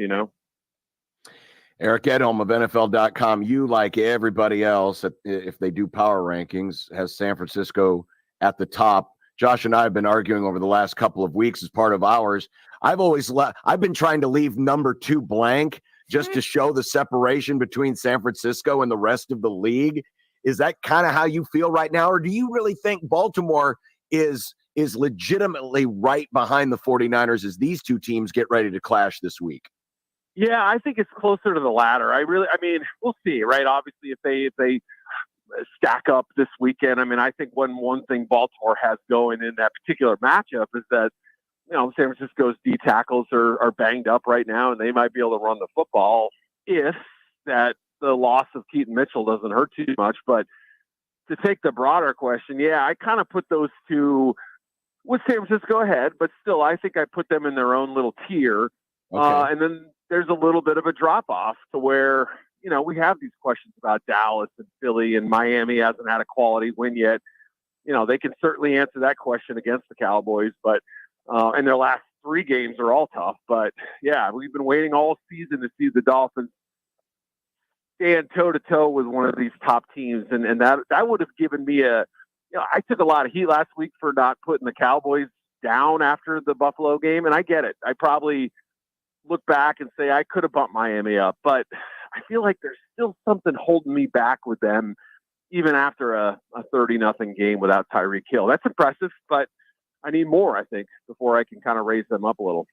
Eric Edholm of NFL.com, you, like everybody else, if they do power rankings, has San Francisco at the top. Josh and I have been arguing over the last couple of weeks as part of ours. I've been trying to leave number 2 blank just to show the separation between San Francisco and the rest of the league. Is that kind of how you feel right now? Or do you really think Baltimore is legitimately right behind the 49ers as these two teams get ready to clash this week? Yeah, I think it's closer to the latter. I mean, we'll see, right? Obviously, if they stack up this weekend, I mean, I think one thing Baltimore has going in that particular matchup is that, San Francisco's D tackles are banged up right now, and they might be able to run the football if the loss of Keaton Mitchell doesn't hurt too much. But to take the broader question, yeah, I kind of put those two with San Francisco ahead, but still, I think I put them in their own little tier. Okay. And then there's a little bit of a drop off to where, we have these questions about Dallas and Philly, and Miami hasn't had a quality win yet. They can certainly answer that question against the Cowboys, but and their last 3 games are all tough. But yeah, we've been waiting all season to see the Dolphins stand toe to toe with one of these top teams, and that would have given me I took a lot of heat last week for not putting the Cowboys down after the Buffalo game, and I get it. I probably look back and say I could have bumped Miami up, but I feel like there's still something holding me back with them, even after a 30-0 game without Tyreek Hill. That's impressive, but I need more, I think, before I can kind of raise them up a little.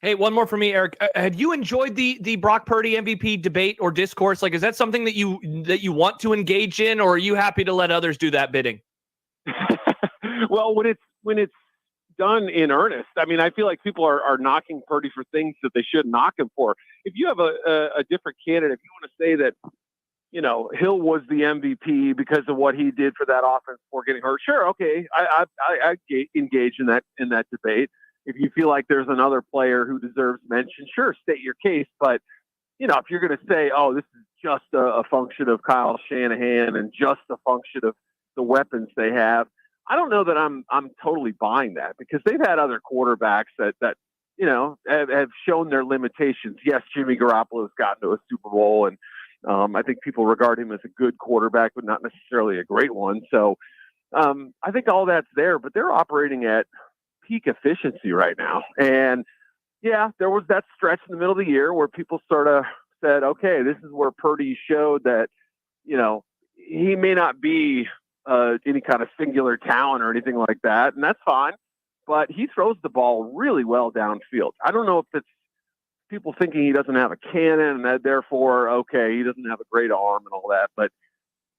Hey, one more for me, Eric. Have you enjoyed the Brock Purdy MVP debate or discourse? Like, is that something that you want to engage in, or are you happy to let others do that bidding? Well, when it's done in earnest, I mean, I feel like people are knocking Purdy for things that they shouldn't knock him for. If you have a different candidate, if you want to say that, Hill was the MVP because of what he did for that offense before getting hurt, sure, okay, I engage in that debate. If you feel like there's another player who deserves mention, sure, state your case. But if you're going to say, oh, this is just a function of Kyle Shanahan and just a function of the weapons they have, I don't know that I'm totally buying that, because they've had other quarterbacks that have shown their limitations. Yes, Jimmy Garoppolo's gotten to a Super Bowl, and I think people regard him as a good quarterback, but not necessarily a great one. So I think all that's there, but they're operating at peak efficiency right now. And yeah, there was that stretch in the middle of the year where people sort of said, okay, this is where Purdy showed that, he may not be any kind of singular talent or anything like that. And that's fine, but he throws the ball really well downfield. I don't know if it's people thinking he doesn't have a cannon and that therefore, okay, he doesn't have a great arm and all that, but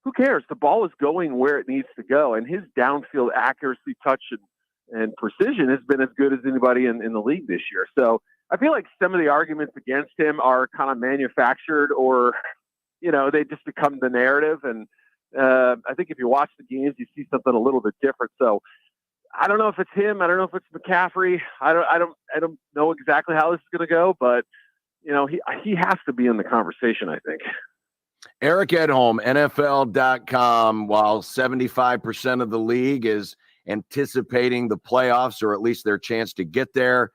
who cares? The ball is going where it needs to go. And his downfield accuracy, touch, and precision has been as good as anybody in the league this year. So I feel like some of the arguments against him are kind of manufactured, or, they just become the narrative. And I think if you watch the games, you see something a little bit different. So I don't know if it's him. I don't know if it's McCaffrey. I don't know exactly how this is going to go, but he has to be in the conversation, I think. Eric Edholm, NFL.com, while 75% of the league is anticipating the playoffs, or at least their chance to get there,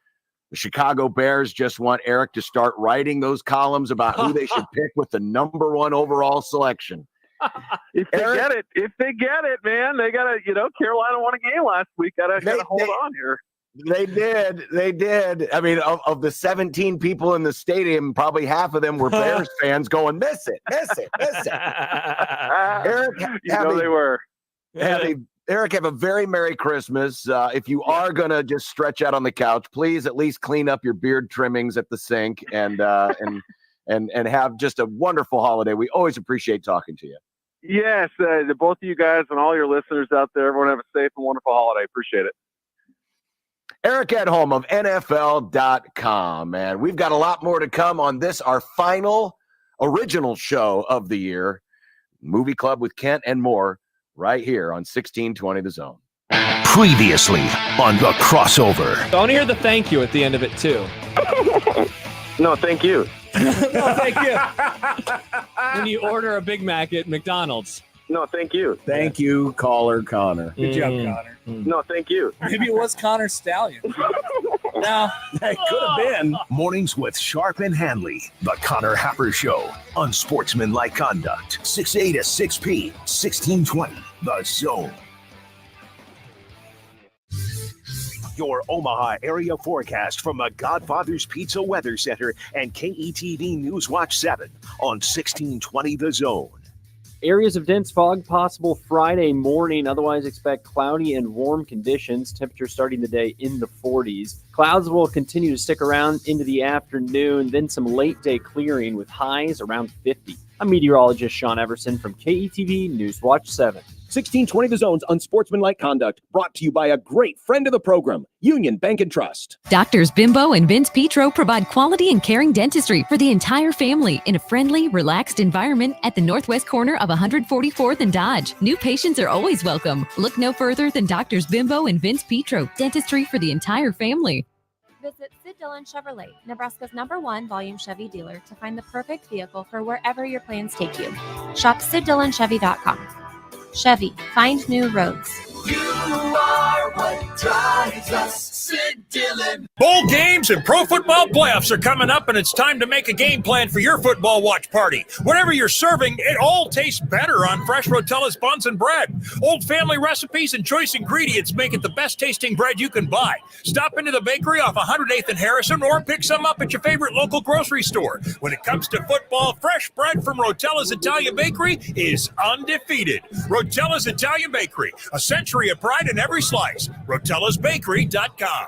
the Chicago Bears just want Eric to start writing those columns about who they should pick with the number 1 overall selection. If they get it, man, they gotta, Carolina won a game last week. Gotta hold on here. They did. I mean, of the 17 people in the stadium, probably half of them were Bears fans going, miss it. Eric, they were. Eric, have a very Merry Christmas. If you are going to just stretch out on the couch, please at least clean up your beard trimmings at the sink and have just a wonderful holiday. We always appreciate talking to you. Yes, to both of you guys and all your listeners out there, everyone have a safe and wonderful holiday. Appreciate it. Eric Edholm of NFL.com, man. We've got a lot more to come on this, our final original show of the year, Movie Club with Kent and more, right here on 1620 The Zone. Previously on The Crossover. I want to hear the thank you at the end of it, too. No, thank you. No, thank you. When you order a Big Mac at McDonald's. No, thank you. Thank you, caller Connor. Good job, Connor. No, thank you. Maybe it was Connor Stallion. No, it could have been. Mornings with Sharp and Hanley. The Connor Happer Show. Unsportsmanlike conduct. 6 a to 6 p. 1620. The Zone. Your Omaha area forecast from the Godfather's Pizza Weather Center and KETV News Watch 7 on 1620 The Zone. Areas of dense fog possible Friday morning. Otherwise, expect cloudy and warm conditions. Temperatures starting the day in the 40s. Clouds will continue to stick around into the afternoon. Then some late day clearing with highs around 50. I'm meteorologist Sean Everson from KETV News Watch 7. 1620 The Zone's Unsportsmanlike Conduct, brought to you by a great friend of the program, Union Bank and Trust. Doctors Bimbo and Vince Petro provide quality and caring dentistry for the entire family in a friendly, relaxed environment at the northwest corner of 144th and Dodge. New patients are always welcome. Look no further than Doctors Bimbo and Vince Petro, dentistry for the entire family. Visit Dillon Chevrolet, Nebraska's #1 volume Chevy dealer, to find the perfect vehicle for wherever your plans take you. Shop SidDillonChevy.com. Chevy, find new roads. You are what drives us, Sid Dillon. Bowl games and pro football playoffs are coming up, and it's time to make a game plan for your football watch party. Whatever you're serving, it all tastes better on fresh Rotella's buns and bread. Old family recipes and choice ingredients make it the best tasting bread you can buy. Stop into the bakery off 108th and Harrison, or pick some up at your favorite local grocery store. When it comes to football, fresh bread from Rotella's Italian Bakery is undefeated. Rotella's Italian Bakery, a century of pride in every slice. RotellasBakery.com.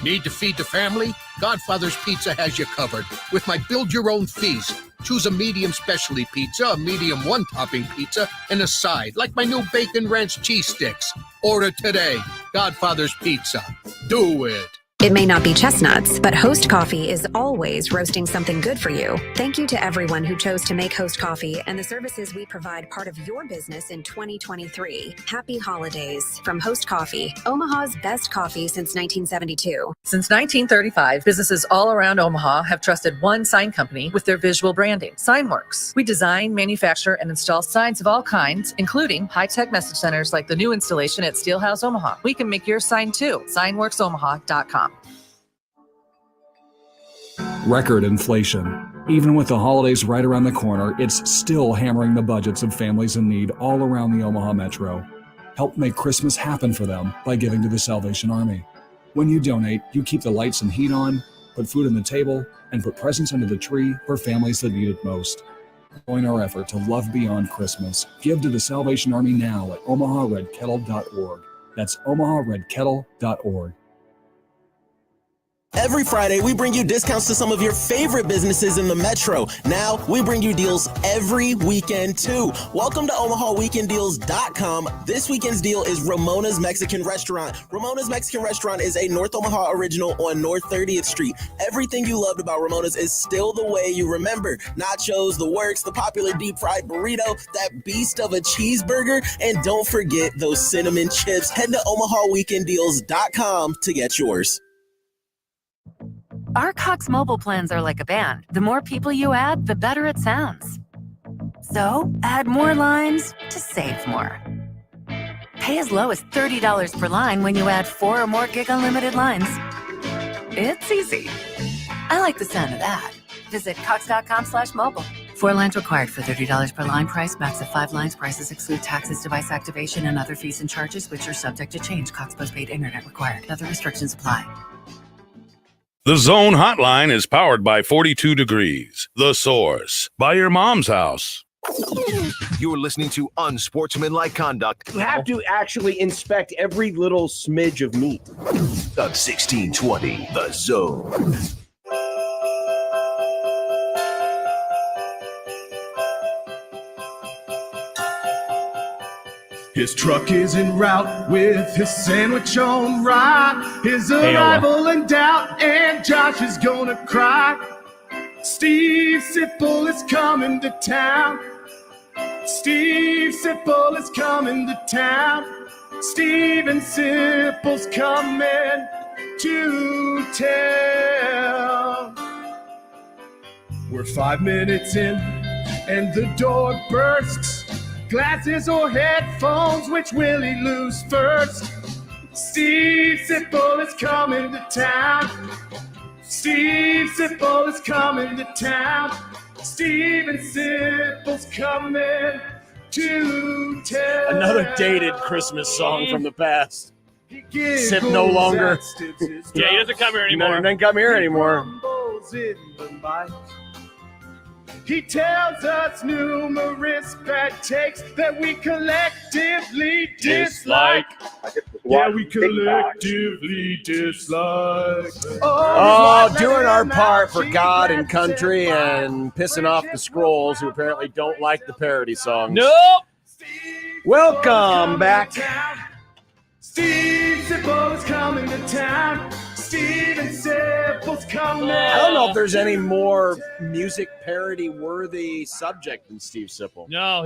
Need to feed the family? Godfather's Pizza has you covered with my build-your-own feast. Choose a medium specialty pizza, a medium one-topping pizza, and a side, like my new bacon ranch cheese sticks. Order today. Godfather's Pizza. Do it. It may not be chestnuts, but Host Coffee is always roasting something good for you. Thank you to everyone who chose to make Host Coffee and the services we provide part of your business in 2023. Happy holidays from Host Coffee, Omaha's best coffee since 1972. Since 1935, businesses all around Omaha have trusted one sign company with their visual branding, SignWorks. We design, manufacture, and install signs of all kinds, including high-tech message centers like the new installation at Steelhouse Omaha. We can make your sign too. SignWorksOmaha.com. Record inflation. Even with the holidays right around the corner, it's still hammering the budgets of families in need all around the Omaha Metro. Help make Christmas happen for them by giving to the Salvation Army. When you donate, you keep the lights and heat on, put food on the table, and put presents under the tree for families that need it most. Join our effort to love beyond Christmas. Give to the Salvation Army now at omaharedkettle.org. That's omaharedkettle.org. Every Friday, we bring you discounts to some of your favorite businesses in the Metro. Now, we bring you deals every weekend, too. Welcome to OmahaWeekendDeals.com. This weekend's deal is Ramona's Mexican Restaurant. Ramona's Mexican Restaurant is a North Omaha original on North 30th Street. Everything you loved about Ramona's is still the way you remember. Nachos, the works, the popular deep-fried burrito, that beast of a cheeseburger, and don't forget those cinnamon chips. Head to OmahaWeekendDeals.com to get yours. Our Cox mobile plans are like a band. The more people you add, the better it sounds. So, add more lines to save more. Pay as low as $30 per line when you add 4 or more gig unlimited lines. It's easy. I like the sound of that. Visit cox.com/mobile. 4 lines required for $30 per line price. Max of 5 lines. Prices exclude taxes, device activation, and other fees and charges, which are subject to change. Cox postpaid internet required. Other restrictions apply. The Zone Hotline is powered by 42 Degrees, The Source, by your mom's house. You're listening to Unsportsmanlike Conduct. You have to actually inspect every little smidge of meat. Of 1620, The Zone. His truck is en route with his sandwich on rye. His arrival in doubt, and Josh is gonna cry. Steve Sipple is coming to town. Steve Sipple is coming to town. Steven Sipple's coming to town. We're 5 minutes in, and the door bursts. Glasses or headphones, which will he lose first? Steve Sipple is coming to town. Steve Sipple is coming to town. Steven Sipple's coming to town. Another dated Christmas song from the past. Sip no longer. Yeah, he doesn't come here anymore. He doesn't come here anymore. He tells us numerous bad takes that we collectively dislike. Yeah, we collectively dislike. Oh, doing our part for God and country and pissing off the Scrolls, who apparently don't like the parody songs. Nope. Welcome back. Steve Sipple is coming to town. Steven Sipple's coming. I don't know if there's any more music parody worthy subject than Steve Sipple. No,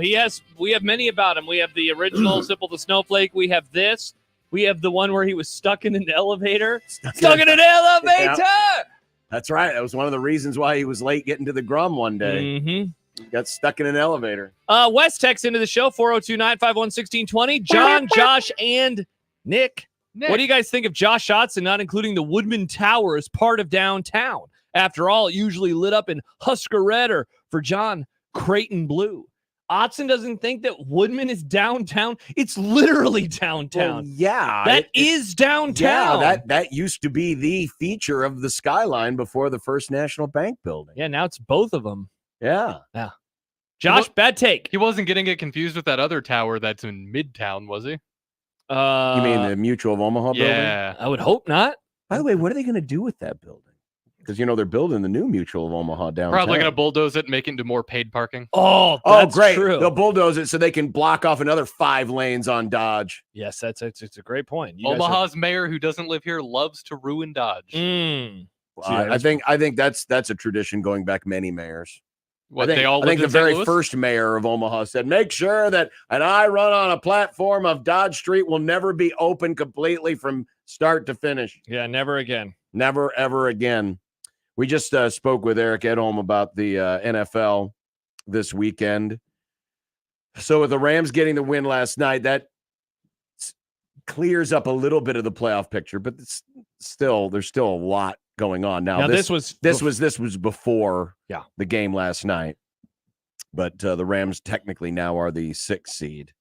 we have many about him. We have the original Sipple the Snowflake. We have this. We have the one where he was stuck in an elevator. Stuck in an elevator! Yeah. That's right. That was one of the reasons why he was late getting to the Grum one day. Mm-hmm. He got stuck in an elevator. Wes texts into the show, 402-951-1620. John, Josh, and Nick. What do you guys think of Josh Otson not including the Woodman Tower as part of downtown? After all, it usually lit up in Husker Red or, for John, Creighton Blue. Otson doesn't think that Woodman is downtown. It's literally downtown. Well, yeah. That is downtown. Yeah, that used to be the feature of the skyline before the First National Bank building. Yeah, now it's both of them. Yeah. Yeah. Josh, bad take. He wasn't getting it confused with that other tower that's in Midtown, was he? You mean the Mutual of Omaha building? Yeah. I would hope not. By the way, what are they going to do with that building? Because, they're building the new Mutual of Omaha downtown. Probably going to bulldoze it and make it into more paid parking. Oh, that's great. true. They'll bulldoze it so they can block off another 5 lanes on Dodge. Yes, it's a great point. Omaha's mayor who doesn't live here loves to ruin Dodge. I think that's a tradition going back many mayors. What, I they all think lived the in St. very Louis? first mayor of Omaha said, make sure that an I run on a platform of Dodge Street will never be open completely from start to finish. Yeah, never again. Never, ever again. We just spoke with Eric Edholm about the NFL this weekend. So with the Rams getting the win last night, that clears up a little bit of the playoff picture, but there's still a lot going on. Now this was before the game last night, but the Rams technically now are the 6th seed.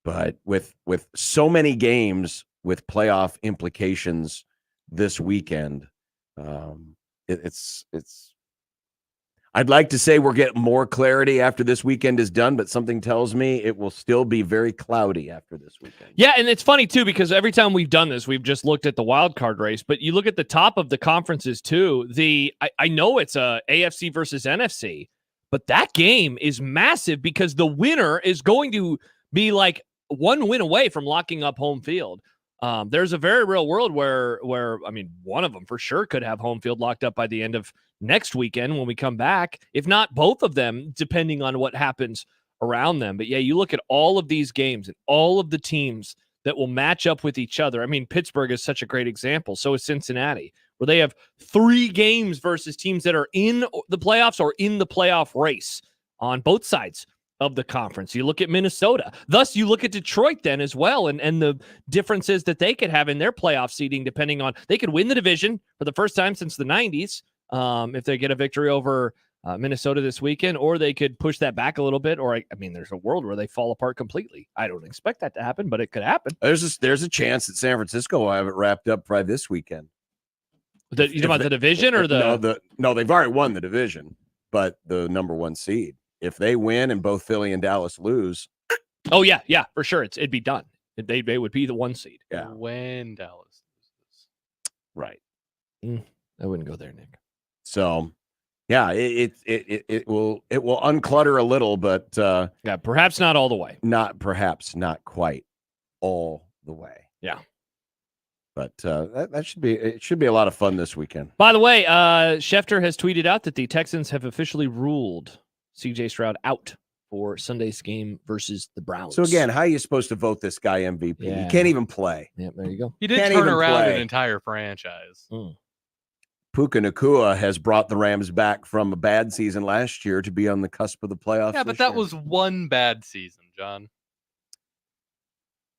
But with so many games with playoff implications this weekend, it's I'd like to say we're getting more clarity after this weekend is done, but something tells me it will still be very cloudy after this weekend. Yeah, and it's funny too, because every time we've done this, we've just looked at the wild card race, but you look at the top of the conferences too. I know it's a AFC versus NFC, but that game is massive because the winner is going to be like one win away from locking up home field. There's a very real world where I mean, one of them for sure could have home field locked up by the end of next weekend when we come back, if not both of them, depending on what happens around them. But yeah, you look at all of these games and all of the teams that will match up with each other. I mean, Pittsburgh is such a great example. So is Cincinnati, where they have 3 games versus teams that are in the playoffs or in the playoff race on both sides of the conference. You look at Minnesota. Thus, you look at Detroit then as well, and the differences that they could have in their playoff seeding, depending on, they could win the division for the first time since the 90s if they get a victory over Minnesota this weekend, or they could push that back a little bit, or I mean, there's a world where they fall apart completely. I don't expect that to happen, but it could happen. There's a chance that San Francisco will have it wrapped up by this weekend. You talking about the division or no, they've already won the division, but the number 1 seed. If they win and both Philly and Dallas lose. Oh, yeah, for sure. It'd be done. They would be the 1 seed. Yeah. When Dallas loses. Right. I wouldn't go there, Nick. So, yeah, it will unclutter a little, but yeah, perhaps not all the way. Not quite all the way. Yeah. But it should be a lot of fun this weekend. By the way, Schefter has tweeted out that the Texans have officially ruled CJ Stroud out for Sunday's game versus the Browns. So again, how are you supposed to vote this guy MVP? Yeah. He can't even play. Yeah, there you go. He did turn around an entire franchise. Puka Nacua has brought the Rams back from a bad season last year to be on the cusp of the playoffs. Yeah, but that was one bad season, John.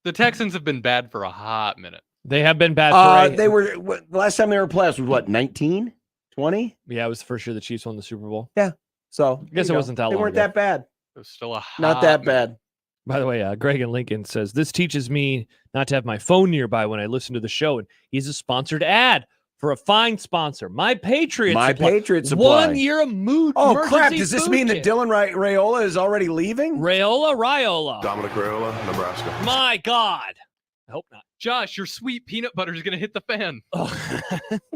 The Texans have been bad for a hot minute. They have been bad for they were the last time they were playoffs was what, 19, 20? Yeah, it was the first year the Chiefs won the Super Bowl. Yeah. So I guess it wasn't that long. They weren't ago. that bad. It was still not that bad. By the way, Greg in Lincoln says, this teaches me not to have my phone nearby when I listen to the show. And he's a sponsored ad for a fine sponsor. My Patriot Supply. 1 year of mood. Oh, crap. Does this mean that Dylan Raiola is already leaving? Raiola. Dominic Raiola, Nebraska. My God. I hope not. Josh, your sweet peanut butter is going to hit the fan.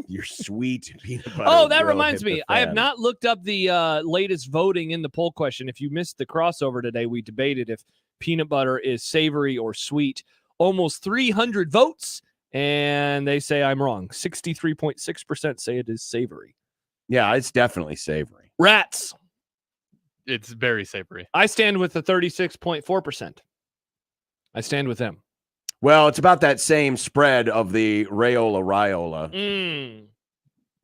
Your sweet peanut butter. Oh, that reminds me. I have not looked up the latest voting in the poll question. If you missed the crossover today, we debated if peanut butter is savory or sweet. Almost 300 votes, and they say I'm wrong. 63.6% say it is savory. Yeah, it's definitely savory. Rats. It's very savory. I stand with the 36.4%. I stand with them. Well, it's about that same spread of the Riola. Mm.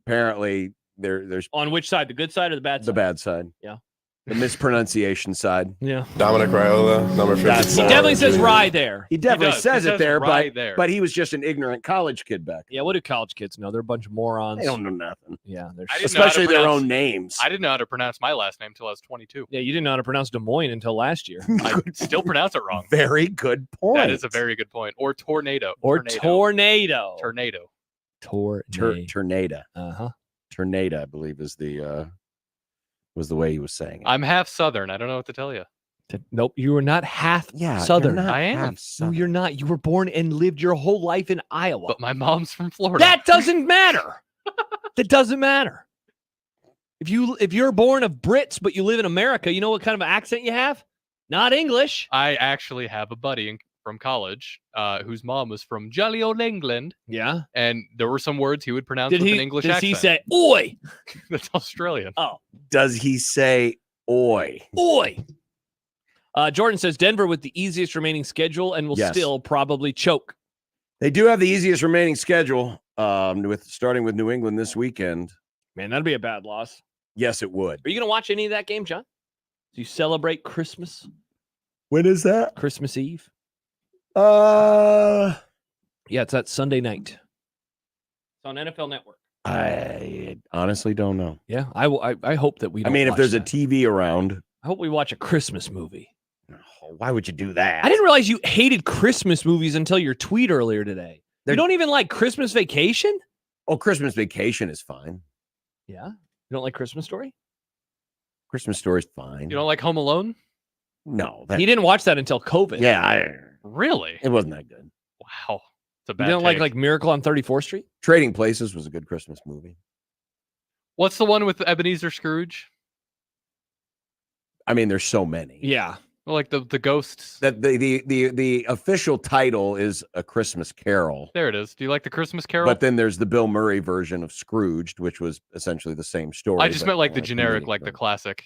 Apparently, there's On which side? The good side or the bad side? the bad side. Yeah. The mispronunciation side. Yeah. Dominic Raiola, number 54. He definitely says rye there. He definitely does. says He it says there, rye there. but he was just an ignorant college kid back then. Yeah, what do college kids know? They're a bunch of morons. They don't know nothing. Yeah, they're I didn't know how to especially their pronounce- own names. I didn't know how to pronounce my last name until I was 22. Yeah, you didn't know how to pronounce Des Moines until last year. I still pronounce it wrong. Very good point. That is a very good point. Or tornado. Or tornado. Tornado. Tornado. Uh-huh. Tornado, I believe, is was the way he was saying it. I'm half Southern. I don't know what to tell you. Nope, you were not half Yeah, Southern. you're not I am. half No, Southern. you're not. You were born and lived your whole life in Iowa. But my mom's from Florida. That doesn't matter. That doesn't matter. If you're born of Brits but you live in America, you know what kind of accent you have? Not English. I actually have a buddy from college whose mom was from jolly old England. Yeah. And there were some words he would pronounce with an English does accent. he say oi? That's Australian. Oh. Does he say oi? Oi. Jordan says Denver with the easiest remaining schedule and will Yes. still probably choke. They do have the easiest remaining schedule, starting with New England this weekend. Man, that'd be a bad loss. Yes, it would. Are you going to watch any of that game, John? Do you celebrate Christmas? When is that? Christmas Eve? Uh, Yeah, it's that Sunday night. It's on NFL Network. I honestly don't know. Yeah, I hope that we I don't mean, if watch there's that. a TV around, I hope we watch a Christmas movie. why would you do that? I didn't realize you hated Christmas movies until your tweet earlier today. You don't even like Christmas Vacation? Oh, Christmas Vacation is fine. Yeah. You don't like Christmas Story? Christmas Story's fine. You don't like Home Alone? No. He didn't watch that until COVID. Yeah, Really? it wasn't that good. Wow. It's a You bad don't take. like Miracle on 34th Street? Trading Places was a good Christmas movie. What's the one with Ebenezer Scrooge? I mean, there's so many. Yeah. Well, like the ghosts. That the official title is A Christmas Carol. There it is. Do you like the Christmas Carol? But then there's the Bill Murray version of Scrooged, which was essentially the same story. I just but meant like the a generic, comedic like the version. classic.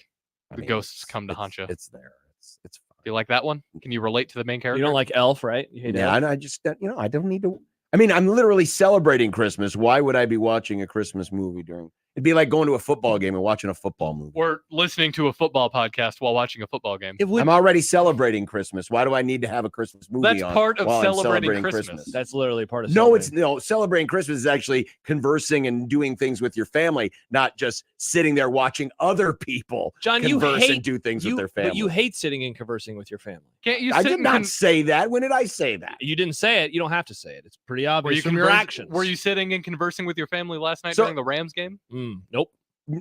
I The mean, ghosts come to haunt you. It's there. It's fine. Do you like that one? Can you relate to the main character? You don't like Elf, right? You hate Yeah, Elf? I just I don't need to. I mean, I'm literally celebrating Christmas. Why would I be watching a Christmas movie during? It'd be like going to a football game and watching a football movie. Or listening to a football podcast while watching a football game. I'm already celebrating Christmas. Why do I need to have a Christmas movie That's on part of while I'm celebrating Christmas. That's literally part of No, celebrating. celebrating Christmas is actually conversing and doing things with your family, not just sitting there watching other people John, you converse hate and do things with their family. But you hate sitting and conversing with your family. Can't you I sit did and not say that. When did I say that? You didn't say it. You don't have to say it. It's pretty Were obvious you, from your convers- actions. were you sitting and conversing with your family last night So- during the Rams game? Nope.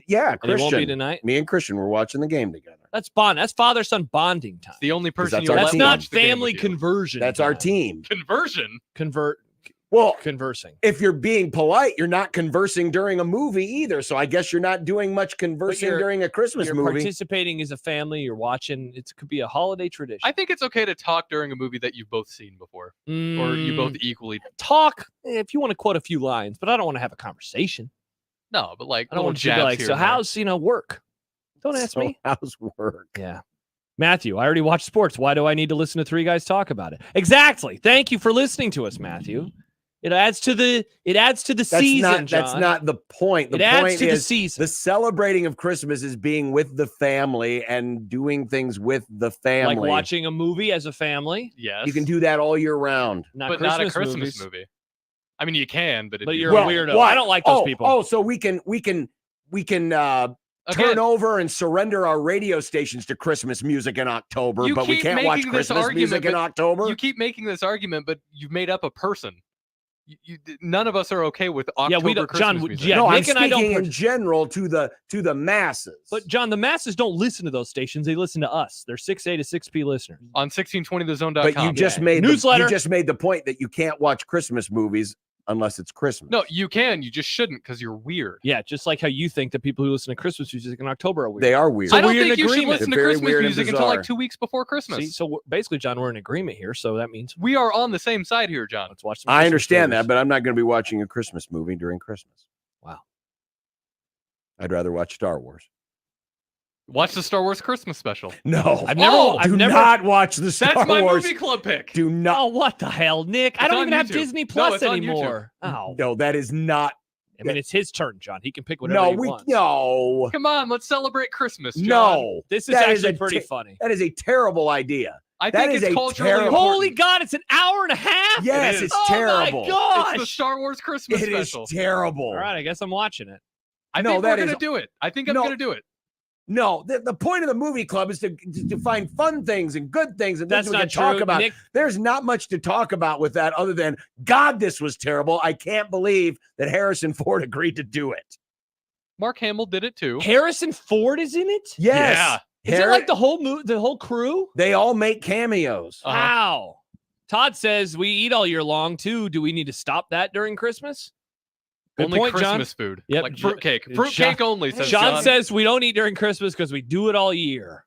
Yeah, And it won't be Christian. tonight? Me and Christian were watching the game together. That's bond. That's father-son bonding time. The only person that's you our let That's team. not watch the game family with you. conversion. That's our time. team. Conversion. Well, Conversing. if you're being polite, you're not conversing during a movie either. So I guess you're not doing much conversing you're- during a Christmas You're movie. participating as a family. You're watching. It could be a holiday tradition. I think it's okay to talk during a movie that you've both seen before, or you both equally. talk if you want to quote a few lines, but I don't want to have a conversation. No, but like I don't little want you to be jabs like, here so and there. how's work? Don't ask So me. how's work? Yeah. Matthew, I already watched sports. Why do I need to listen to three guys talk about it? Exactly. Thank you for listening to us, Matthew. It adds to the season, That's John. not the point. The It adds point to the is season. the celebrating of Christmas is being with the family and doing things with the family. Like watching a movie as a family. Yes, You can do that all year round. but not a Christmas movies. movie. I mean, you can, but But it'd be you're a weirdo. What? I don't like those people. Oh, so we can Again, turn over and surrender our radio stations to Christmas music in October, You but we keep can't watch making this Christmas music argument, in but October. You keep making this argument, but you've made up a person. None of us are okay with October Yeah, we don't- Christmas John, music. yeah, no, I'm Nick and I don't speaking in part- general to the masses. But John, the masses don't listen to those stations. They listen to us. They're 6A to 6P listeners. On 1620thezone.com. But you just made Newsletter. you just made the point that you can't watch Christmas movies unless it's Christmas. No, you can. You just shouldn't because you're weird. Yeah, just like how you think that people who listen to Christmas music in October are weird. They are weird. So I don't we're in think you should agreement. listen to They're very Christmas weird and music until like bizarre. 2 weeks before Christmas. See, so basically, John, we're in agreement here. So that means We are on the same side here, John. let's watch some I Christmas understand movies. that, but I'm not going to be watching a Christmas movie during Christmas. Wow. I'd rather watch Star Wars. Watch the Star Wars Christmas special. No, I've never not watch the Star That's my Wars. movie club pick. Do not. Oh, what the hell, Nick? I It's don't on even have YouTube. Disney No, Plus it's on anymore. Oh, No, that is not. I mean, it's his turn, John. He can pick whatever No, he wants. no, Come on, let's celebrate Christmas, John. no. This is That actually a pretty te- funny. That is a terrible idea. I That think is it's a culturally terrible- important. Holy God, it's an hour and a half? Yes, It is. it's Oh terrible. my gosh. It's the Star Wars Christmas It is special. terrible. All right, I guess I'm watching it. I No, think that we're is- going to do it. I think I'm No. going to do it. No, the point of the movie club is to find fun things and good things and That's things we not can talk true. about. Nick- There's not much to talk about with that other than, God, this was terrible. I can't believe that Harrison Ford agreed to do it. Mark Hamill did it too. Harrison Ford is in it? Yes. Yeah. Is it like the whole crew? They all make cameos. Wow. Todd says we eat all year long too. Do we need to stop that during Christmas? Good Only point, John. Christmas food. Yep. Like fruitcake. John- Fruitcake only, says John John. says we don't eat during Christmas because we do it all year.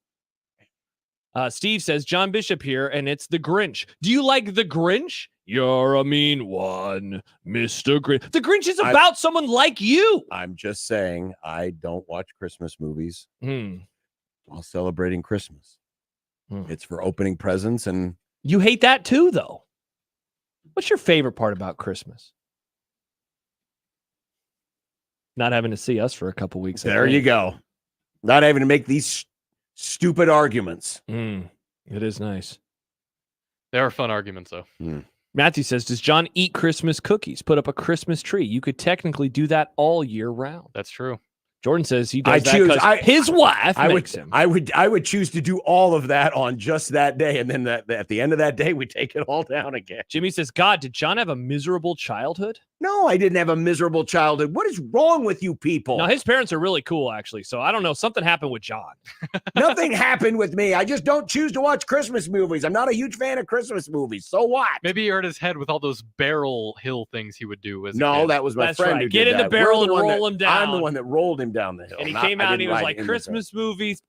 Steve says John Bishop here, and it's the Grinch. Do you like the Grinch? You're a mean one, Mr. Grinch. The Grinch is about someone like you. I'm just saying, I don't watch Christmas movies while celebrating Christmas. It's for opening presents, and you hate that too, though. What's your favorite part about Christmas? Not having to see us for a couple weeks. there you go. Not having to make these stupid arguments. It is nice. They are fun arguments, though. Matthew says, does John eat Christmas cookies? Put up a Christmas tree. You could technically do that all year round. That's true. Jordan says he does that because his wife makes him. I would choose to do all of that on just that day, and then at the end of that day, we take it all down again. Jimmy says, God, did John have a miserable childhood? No, I didn't have a miserable childhood. What is wrong with you people? No, his parents are really cool, actually. So I don't know. Something happened with John. Nothing happened with me. I just don't choose to watch Christmas movies. I'm not a huge fan of Christmas movies. So what? Maybe he hurt his head with all those barrel hill things he would do. As a No, kid. that was my That's friend right. who Get did in the that. barrel We're the and one roll that- him down. I'm the one that rolled him down the hill. And he not- came I out and he didn't was ride like, in the Christmas movies.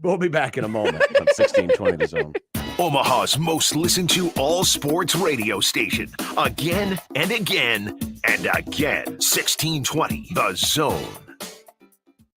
We'll be back in a moment on 1620 The Zone. Omaha's most listened to all sports radio station. Again and again and again. 1620 The Zone.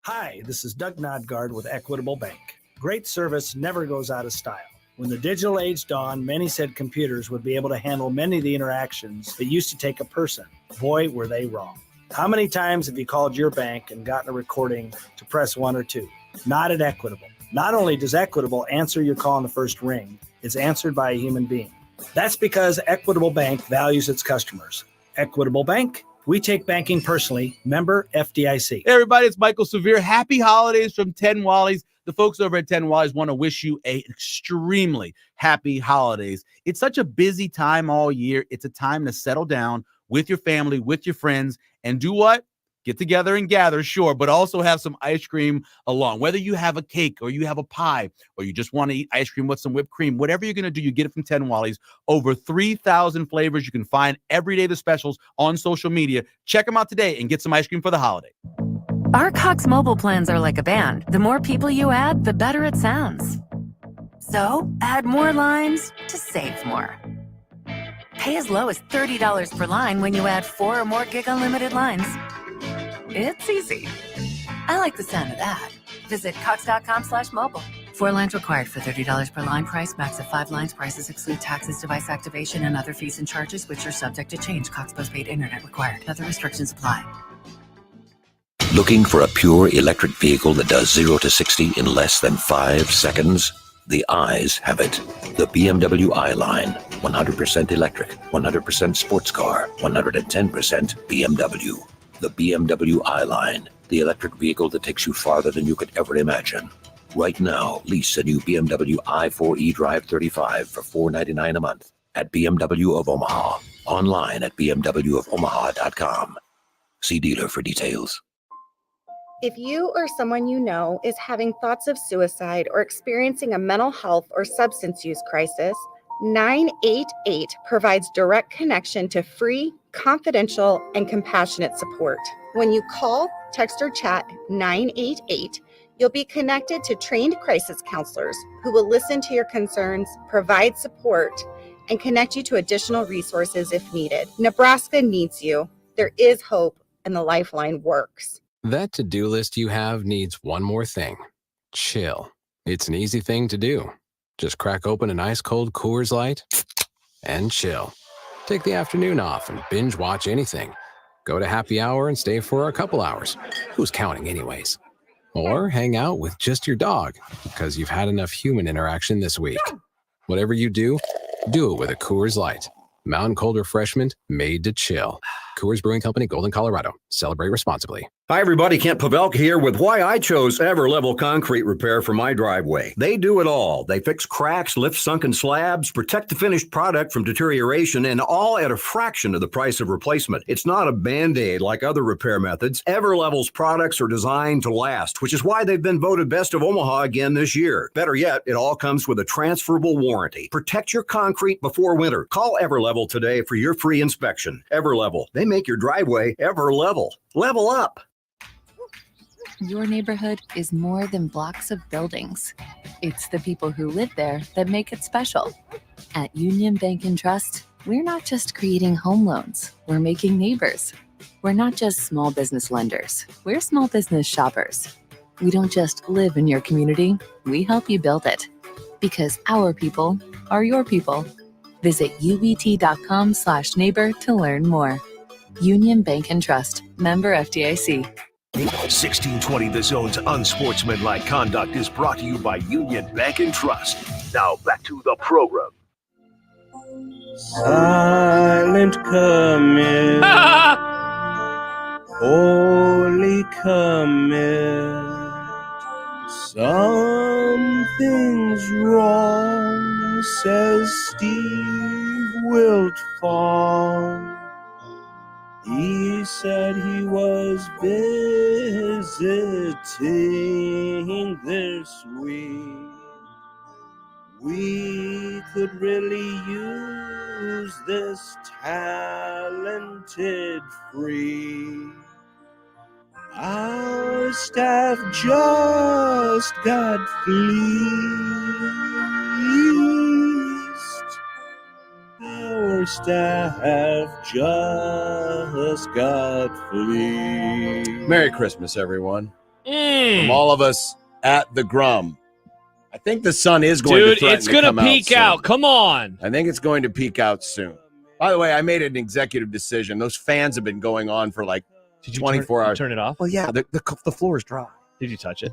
Hi, this is Doug Nodgard with Equitable Bank. Great service never goes out of style. When the digital age dawned, many said computers would be able to handle many of the interactions that used to take a person. Boy, were they wrong. How many times have you called your bank and gotten a recording to press 1 or 2? Not at Equitable. Not only does Equitable answer your call on the first ring, it's answered by a human being. That's because Equitable Bank values its customers. Equitable Bank, we take banking personally. Member FDIC. Hey everybody, it's Michael Severe. Happy holidays from 10 Wallies. The folks over at 10 Wallies want to wish you an extremely happy holidays. It's such a busy time all year. It's a time to settle down with your family, with your friends, and do what? Get together and gather, sure, but also have some ice cream along. Whether you have a cake or you have a pie or you just want to eat ice cream with some whipped cream, whatever you're going to do, you get it from 10 Wallies. Over 3,000 flavors. You can find every day the specials on social media. Check them out today and get some ice cream for the holiday. Our Cox mobile plans are like a band. The more people you add, the better it sounds. So, add more lines to save more. Pay as low as $30 per line when you add 4 or more gig unlimited lines. It's easy. I like the sound of that. Visit cox.com/mobile. 4 lines required for $30 per line. Price max of 5 lines. Prices exclude taxes, device activation, and other fees and charges, which are subject to change. Cox postpaid internet required. Other restrictions apply. Looking for a pure electric vehicle that does 0 to 60 in less than 5 seconds? The eyes have it. The BMW i-Line. 100% electric, 100% sports car, 110% BMW. The BMW i-Line. The electric vehicle that takes you farther than you could ever imagine. Right now, lease a new BMW i4 eDrive 35 for $499 a month at BMW of Omaha. Online at bmwofomaha.com. See dealer for details. If you or someone you know is having thoughts of suicide or experiencing a mental health or substance use crisis, 988 provides direct connection to free, confidential, and compassionate support. When you call, text, or chat 988, you'll be connected to trained crisis counselors who will listen to your concerns, provide support, and connect you to additional resources if needed. Nebraska needs you. There is hope, and the Lifeline works. That to-do list you have needs one more thing. Chill. It's an easy thing to do. Just crack open an ice-cold Coors Light and chill. Take the afternoon off and binge watch anything. Go to happy hour and stay for a couple hours. Who's counting anyways? Or hang out with just your dog because you've had enough human interaction this week. Whatever you do it with a Coors Light. Mountain cold refreshment made to chill. Coors Brewing Company, Golden, Colorado. Celebrate responsibly. Hi, everybody. Kent Pavelka here with why I chose Everlevel Concrete Repair for my driveway. They do it all. They fix cracks, lift sunken slabs, protect the finished product from deterioration, and all at a fraction of the price of replacement. It's not a Band-Aid like other repair methods. Everlevel's products are designed to last, which is why they've been voted Best of Omaha again this year. Better yet, it all comes with a transferable warranty. Protect your concrete before winter. Call Everlevel today for your free inspection. Everlevel. They make your driveway Everlevel. Level up. Your neighborhood is more than blocks of buildings. It's the people who live there that make it special. At Union Bank and Trust, we're not just creating home loans, we're making neighbors. We're not just small business lenders, we're small business shoppers. We don't just live in your community, we help you build it. Because our people are your people. Visit ubt.com/neighbor to learn more. Union Bank and Trust, member FDIC. 1620 The Zone's Unsportsmanlike Conduct is brought to you by Union Bank and Trust. Now back to the program. Silent commit, holy commit. Something's wrong, says Steve Wiltfong. He said he was visiting this week. We could really use this talented freak. Our staff just got fleeced. Our staff just got fleeced. Merry Christmas, everyone. From all of us at the Grum. I think the sun is going to threaten it's going to peek out. Come on. I think it's going to peek out soon. By the way, I made an executive decision. Those fans have been going on for like 24 hours. Turn it off? Well, yeah, the floor is dry. Did you touch it?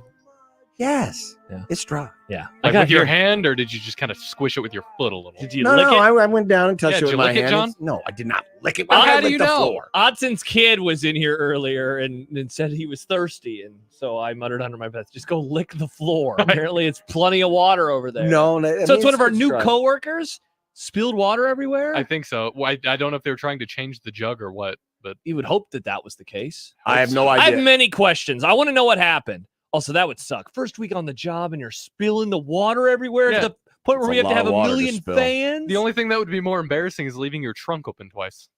Yes. Yeah. It's dry. Yeah. Like with your hand, or did you just kind of squish it with your foot a little? Did you No, lick it? I went down and touched it with my hand. John? No, I did not lick it. How do you know? Floor. Odson's kid was in here earlier and said he was thirsty, and so I muttered under my breath, "Just go lick the floor." Apparently, it's plenty of water over there. No, so it's one of our new coworkers. Spilled water everywhere. I think so. Well, I don't know if they were trying to change the jug or what, but you would hope that was the case. I have no idea. I have many questions. I want to know what happened. Also, that would suck. First week on the job, and you're spilling the water everywhere to the point where we have to have a million fans. The only thing that would be more embarrassing is leaving your trunk open twice.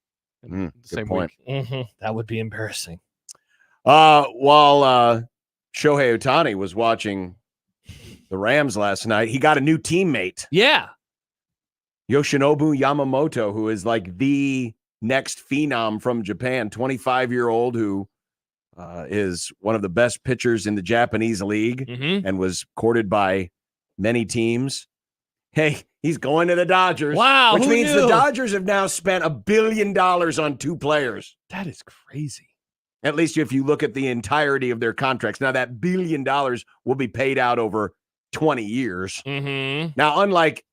In the same point. week. Mm-hmm. That would be embarrassing. While Shohei Ohtani was watching the Rams last night, he got a new teammate. Yeah. Yoshinobu Yamamoto, who is like the next phenom from Japan, 25-year-old who is one of the best pitchers in the Japanese league and was courted by many teams. Hey, he's going to the Dodgers. Wow. Which who means knew? the Dodgers have now spent $1 billion on 2 players. That is crazy. At least if you look at the entirety of their contracts. Now, that $1 billion will be paid out over 20 years. Mm-hmm. Now, unlike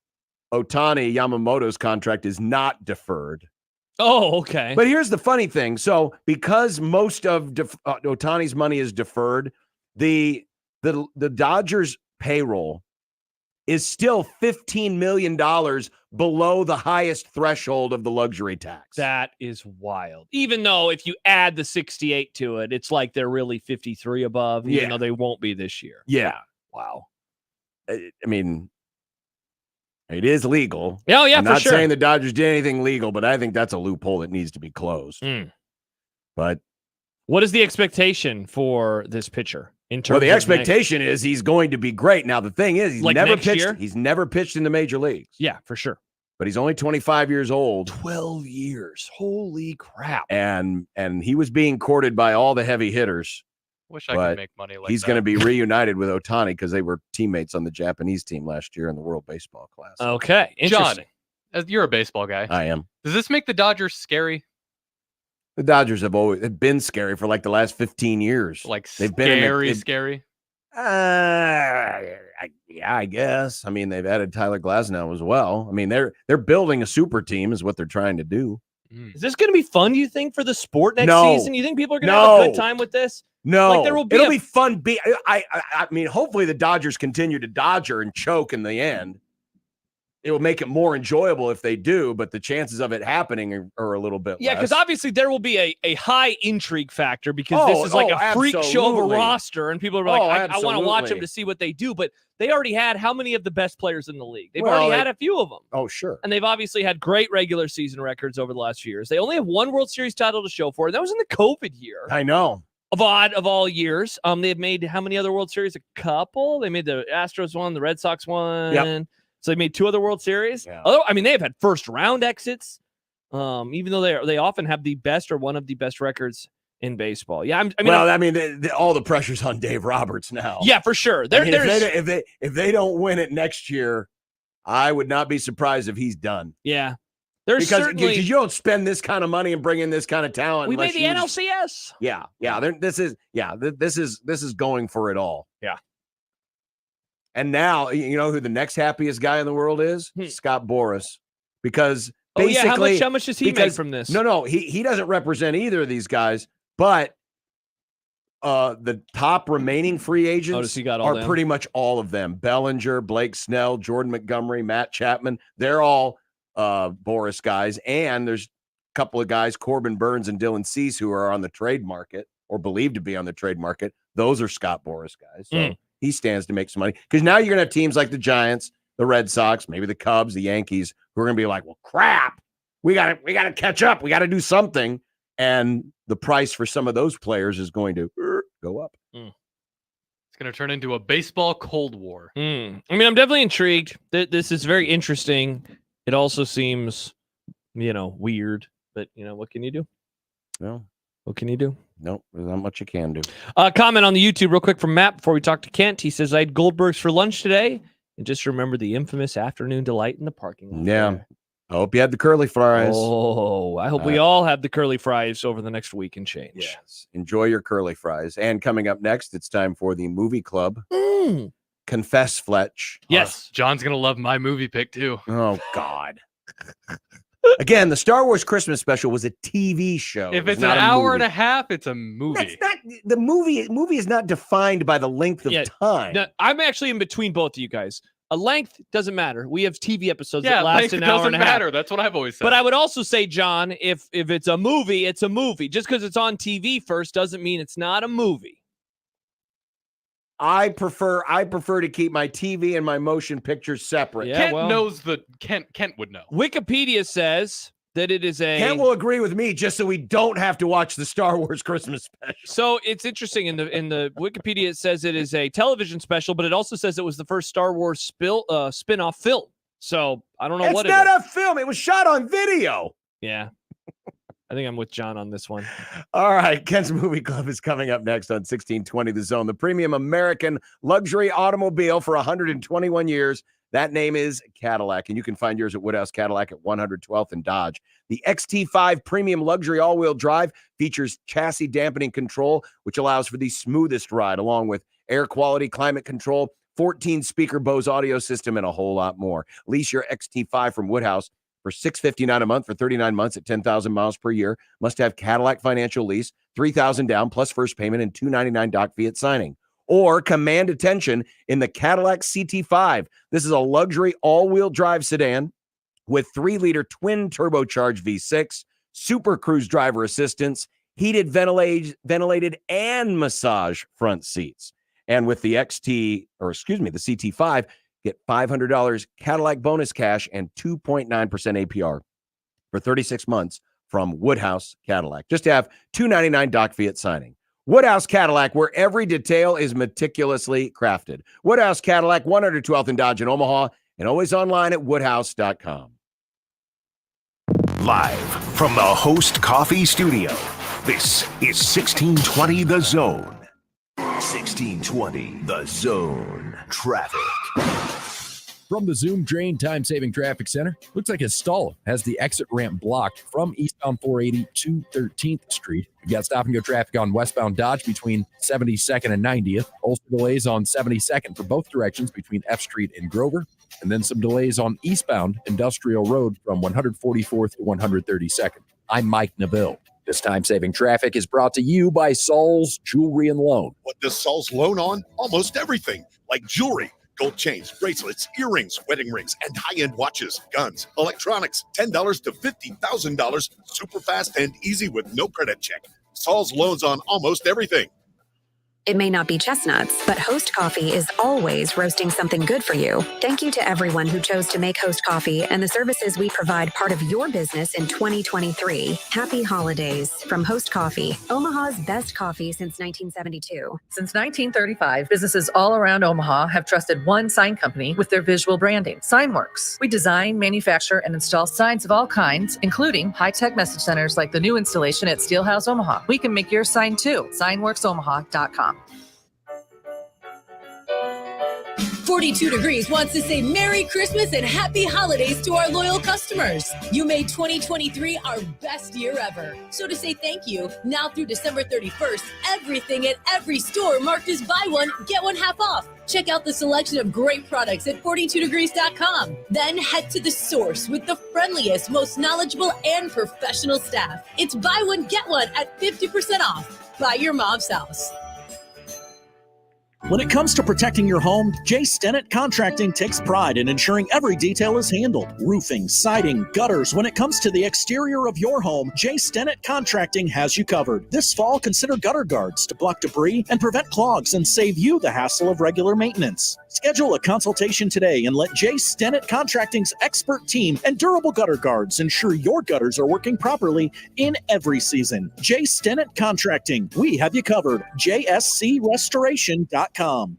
Ohtani, Yamamoto's contract is not deferred. Oh, okay. But here's the funny thing. So because most of Ohtani's money is deferred, the Dodgers payroll is still $15 million below the highest threshold of the luxury tax. That is wild. Even though if you add the 68 to it, it's like they're really 53 above, even though they won't be this year. Yeah. Wow. I mean, it is legal. Oh, yeah, I'm for not sure. saying the Dodgers did anything legal, but I think that's a loophole that needs to be closed. But what is the expectation for this pitcher? In terms well, the of expectation is he's going to be great. Now, the thing is, he's Like never next pitched. year? He's never pitched in the major leagues. Yeah, for sure. But he's only 25 years old. 12 years. Holy crap. And he was being courted by all the heavy hitters. Wish I but could make money like he's that. going to be reunited with Ohtani because they were teammates on the Japanese team last year in the World Baseball Classic. Okay, interesting. John, you're a baseball guy. I am. Does this make the Dodgers scary? The Dodgers have always been scary for like the last 15 years. Like they've scary, been scary? Yeah, I guess. I mean, they've added Tyler Glasnow as well. I mean, they're building a super team is what they're trying to do. Is this going to be fun, you think, for the sport next No. season? You think people are going to have a good time with this? No, Like, there will be it'll be fun. I mean, hopefully the Dodgers continue to dodger and choke in the end. It will make it more enjoyable if they do, but the chances of it happening are a little bit Yeah, less. because obviously there will be a high intrigue factor because this is like a freak show of a absolutely. roster, and people are like, I want to watch them absolutely. to see what they do. But they already had how many of the best players in the league? They've Well, already had a few of them. Oh, sure. And they've obviously had great regular season records over the last few years. They only have one World Series title to show for it. That was in the COVID year. I know. Of all years. They've made how many other World Series? A couple. They made the Astros one, the Red Sox one. Yep. So they made 2 other World Series. Yeah. Although, I mean, they have had first round exits. Even though they often have the best or one of the best records in baseball. Yeah, all the pressure's on Dave Roberts now. Yeah, for sure. If they don't win it next year, I would not be surprised if he's done. Yeah, because you don't spend this kind of money and bring in this kind of talent. We made the unless NLCS. Yeah. This is going for it all. Yeah. And now you know who the next happiest guy in the world is? Scott Boras, because basically, how much does he make from this? No, he doesn't represent either of these guys, but the top remaining free agents are pretty much all of them. Bellinger, Blake Snell, Jordan Montgomery, Matt Chapman. They're all Boras guys. And there's a couple of guys, Corbin Burns and Dylan Cease, who are on the trade market or believed to be on the trade market. Those are Scott Boras guys. So he stands to make some money because now you're going to have teams like the Giants, the Red Sox, maybe the Cubs, the Yankees, who are going to be like, well, crap, we got to catch up. We got to do something. And the price for some of those players is going to go up. It's going to turn into a baseball Cold War. I mean, I'm definitely intrigued. This is very interesting. It also seems, weird, but what can you do? No. What can you do? Nope, there's not much you can do. Comment on the YouTube real quick from Matt before we talk to Kent. He says, I had Goldberg's for lunch today and just remember the infamous afternoon delight in the parking lot. Yeah. I hope you had the curly fries. Oh, I hope we all have the curly fries over the next week and change. Yes. Enjoy your curly fries. And coming up next, it's time for the movie club. Confess, Fletch. Yes. John's going to love my movie pick too. Oh, God. Again, the Star Wars Christmas special was a TV show. If it's an hour and a half, it's a movie. That's not the movie. Movie is not defined by the length of time. No, I'm actually in between both of you guys. A length doesn't matter. We have TV episodes that length last an hour and a half. doesn't matter. That's what I've always said. But I would also say, John, if it's a movie, it's a movie. Just because it's on TV first doesn't mean it's not a movie. I prefer to keep my TV and my motion pictures separate. Yeah, Kent would know. Wikipedia says that it is a. Kent will agree with me, just so we don't have to watch the Star Wars Christmas special. So it's interesting in the Wikipedia. It says it is a television special, but it also says it was the first Star Wars spin-off film. So I don't know what it is. It's not a film. It was shot on video. Yeah. I think I'm with John on this one. All right. Ken's Movie Club is coming up next on 1620 The Zone, the premium American luxury automobile for 121 years. That name is Cadillac, and you can find yours at Woodhouse Cadillac at 112th and Dodge. The XT5 premium luxury all-wheel drive features chassis dampening control, which allows for the smoothest ride, along with air quality, climate control, 14-speaker Bose audio system, and a whole lot more. Lease your XT5 from Woodhouse for $659 a month for 39 months at 10,000 miles per year. Must have Cadillac financial lease, $3,000 down plus first payment and $299 doc fee at signing. Or command attention in the Cadillac CT5. This is a luxury all-wheel drive sedan with 3-liter twin turbocharged V6, Super Cruise driver assistance, heated, ventilated, and massage front seats. And with the CT5, get $500 Cadillac bonus cash and 2.9% APR for 36 months from Woodhouse Cadillac. Just have $299 doc fee at signing. Woodhouse Cadillac, where every detail is meticulously crafted. Woodhouse Cadillac, 112th and Dodge in Omaha, and always online at woodhouse.com. Live from the Host Coffee Studio, this is 1620 The Zone. 1620, The Zone. Traffic. From the Zoom Drain Time-Saving Traffic Center, looks like a stall has the exit ramp blocked from eastbound 480 to 13th Street. You've got stop-and-go traffic on westbound Dodge between 72nd and 90th. Also delays on 72nd for both directions between F Street and Grover. And then some delays on eastbound Industrial Road from 144th to 132nd. I'm Mike Neville. This time-saving traffic is brought to you by Saul's Jewelry and Loan. What does Saul's loan on? Almost everything, like jewelry, gold chains, bracelets, earrings, wedding rings, and high-end watches, guns, electronics, $10 to $50,000, super fast and easy with no credit check. Saul's loans on almost everything. It may not be chestnuts, but Host Coffee is always roasting something good for you. Thank you to everyone who chose to make Host Coffee and the services we provide part of your business in 2023. Happy holidays from Host Coffee, Omaha's best coffee since 1972. Since 1935, businesses all around Omaha have trusted one sign company with their visual branding, SignWorks. We design, manufacture, and install signs of all kinds, including high-tech message centers like the new installation at Steelhouse Omaha. We can make your sign too. SignWorksOmaha.com. 42 Degrees wants to say Merry Christmas and Happy Holidays to our loyal customers. You made 2023 our best year ever. So to say thank you, now through December 31st, everything at every store marked as buy one, get one half off. Check out the selection of great products at 42degrees.com. Then head to the source with the friendliest, most knowledgeable, and professional staff. It's buy one, get one at 50% off. Buy your mom's house. When it comes to protecting your home, J. Stennett Contracting takes pride in ensuring every detail is handled. Roofing, siding, gutters. When it comes to the exterior of your home, J. Stennett Contracting has you covered. This fall, consider gutter guards to block debris and prevent clogs and save you the hassle of regular maintenance. Schedule a consultation today and let J. Stennett Contracting's expert team and durable gutter guards ensure your gutters are working properly in every season. J. Stennett Contracting. We have you covered. JSCRestoration.com.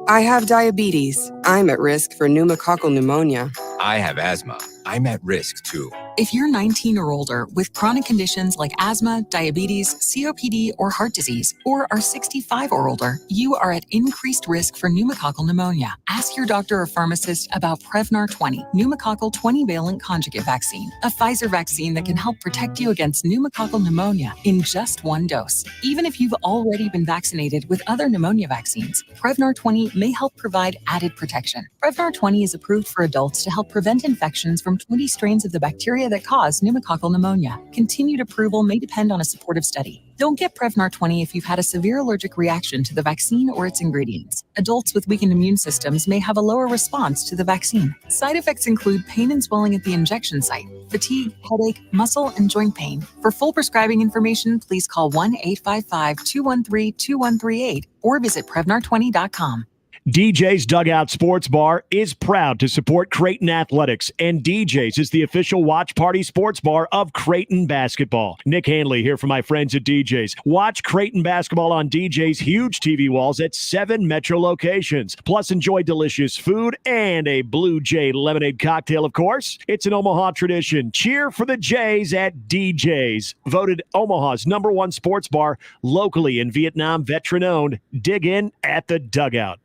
I have diabetes. I'm at risk for pneumococcal pneumonia. I have asthma. I'm at risk too. If you're 19 or older with chronic conditions like asthma, diabetes, COPD, or heart disease, or are 65 or older, you are at increased risk for pneumococcal pneumonia. Ask your doctor or pharmacist about Prevnar 20, pneumococcal 20-valent conjugate vaccine, a Pfizer vaccine that can help protect you against pneumococcal pneumonia in just one dose. Even if you've already been vaccinated with other pneumonia vaccines, Prevnar 20 may help provide added protection. Prevnar 20 is approved for adults to help prevent infections from 20 strains of the bacteria that cause pneumococcal pneumonia. Continued approval may depend on a supportive study. Don't get Prevnar 20 if you've had a severe allergic reaction to the vaccine or its ingredients. Adults with weakened immune systems may have a lower response to the vaccine. Side effects include pain and swelling at the injection site, fatigue, headache, muscle, and joint pain. For full prescribing information, please call 1-855-213-2138 or visit Prevnar20.com. DJ's Dugout Sports Bar is proud to support Creighton Athletics, and DJ's is the official watch party sports bar of Creighton basketball. Nick Hanley here for my friends at DJ's. Watch Creighton basketball on DJ's huge TV walls at 7 metro locations. Plus, enjoy delicious food and a Blue Jay lemonade cocktail, of course. It's an Omaha tradition. Cheer for the Jays at DJ's. Voted Omaha's #1 sports bar locally in Vietnam, veteran-owned. Dig in at the Dugout.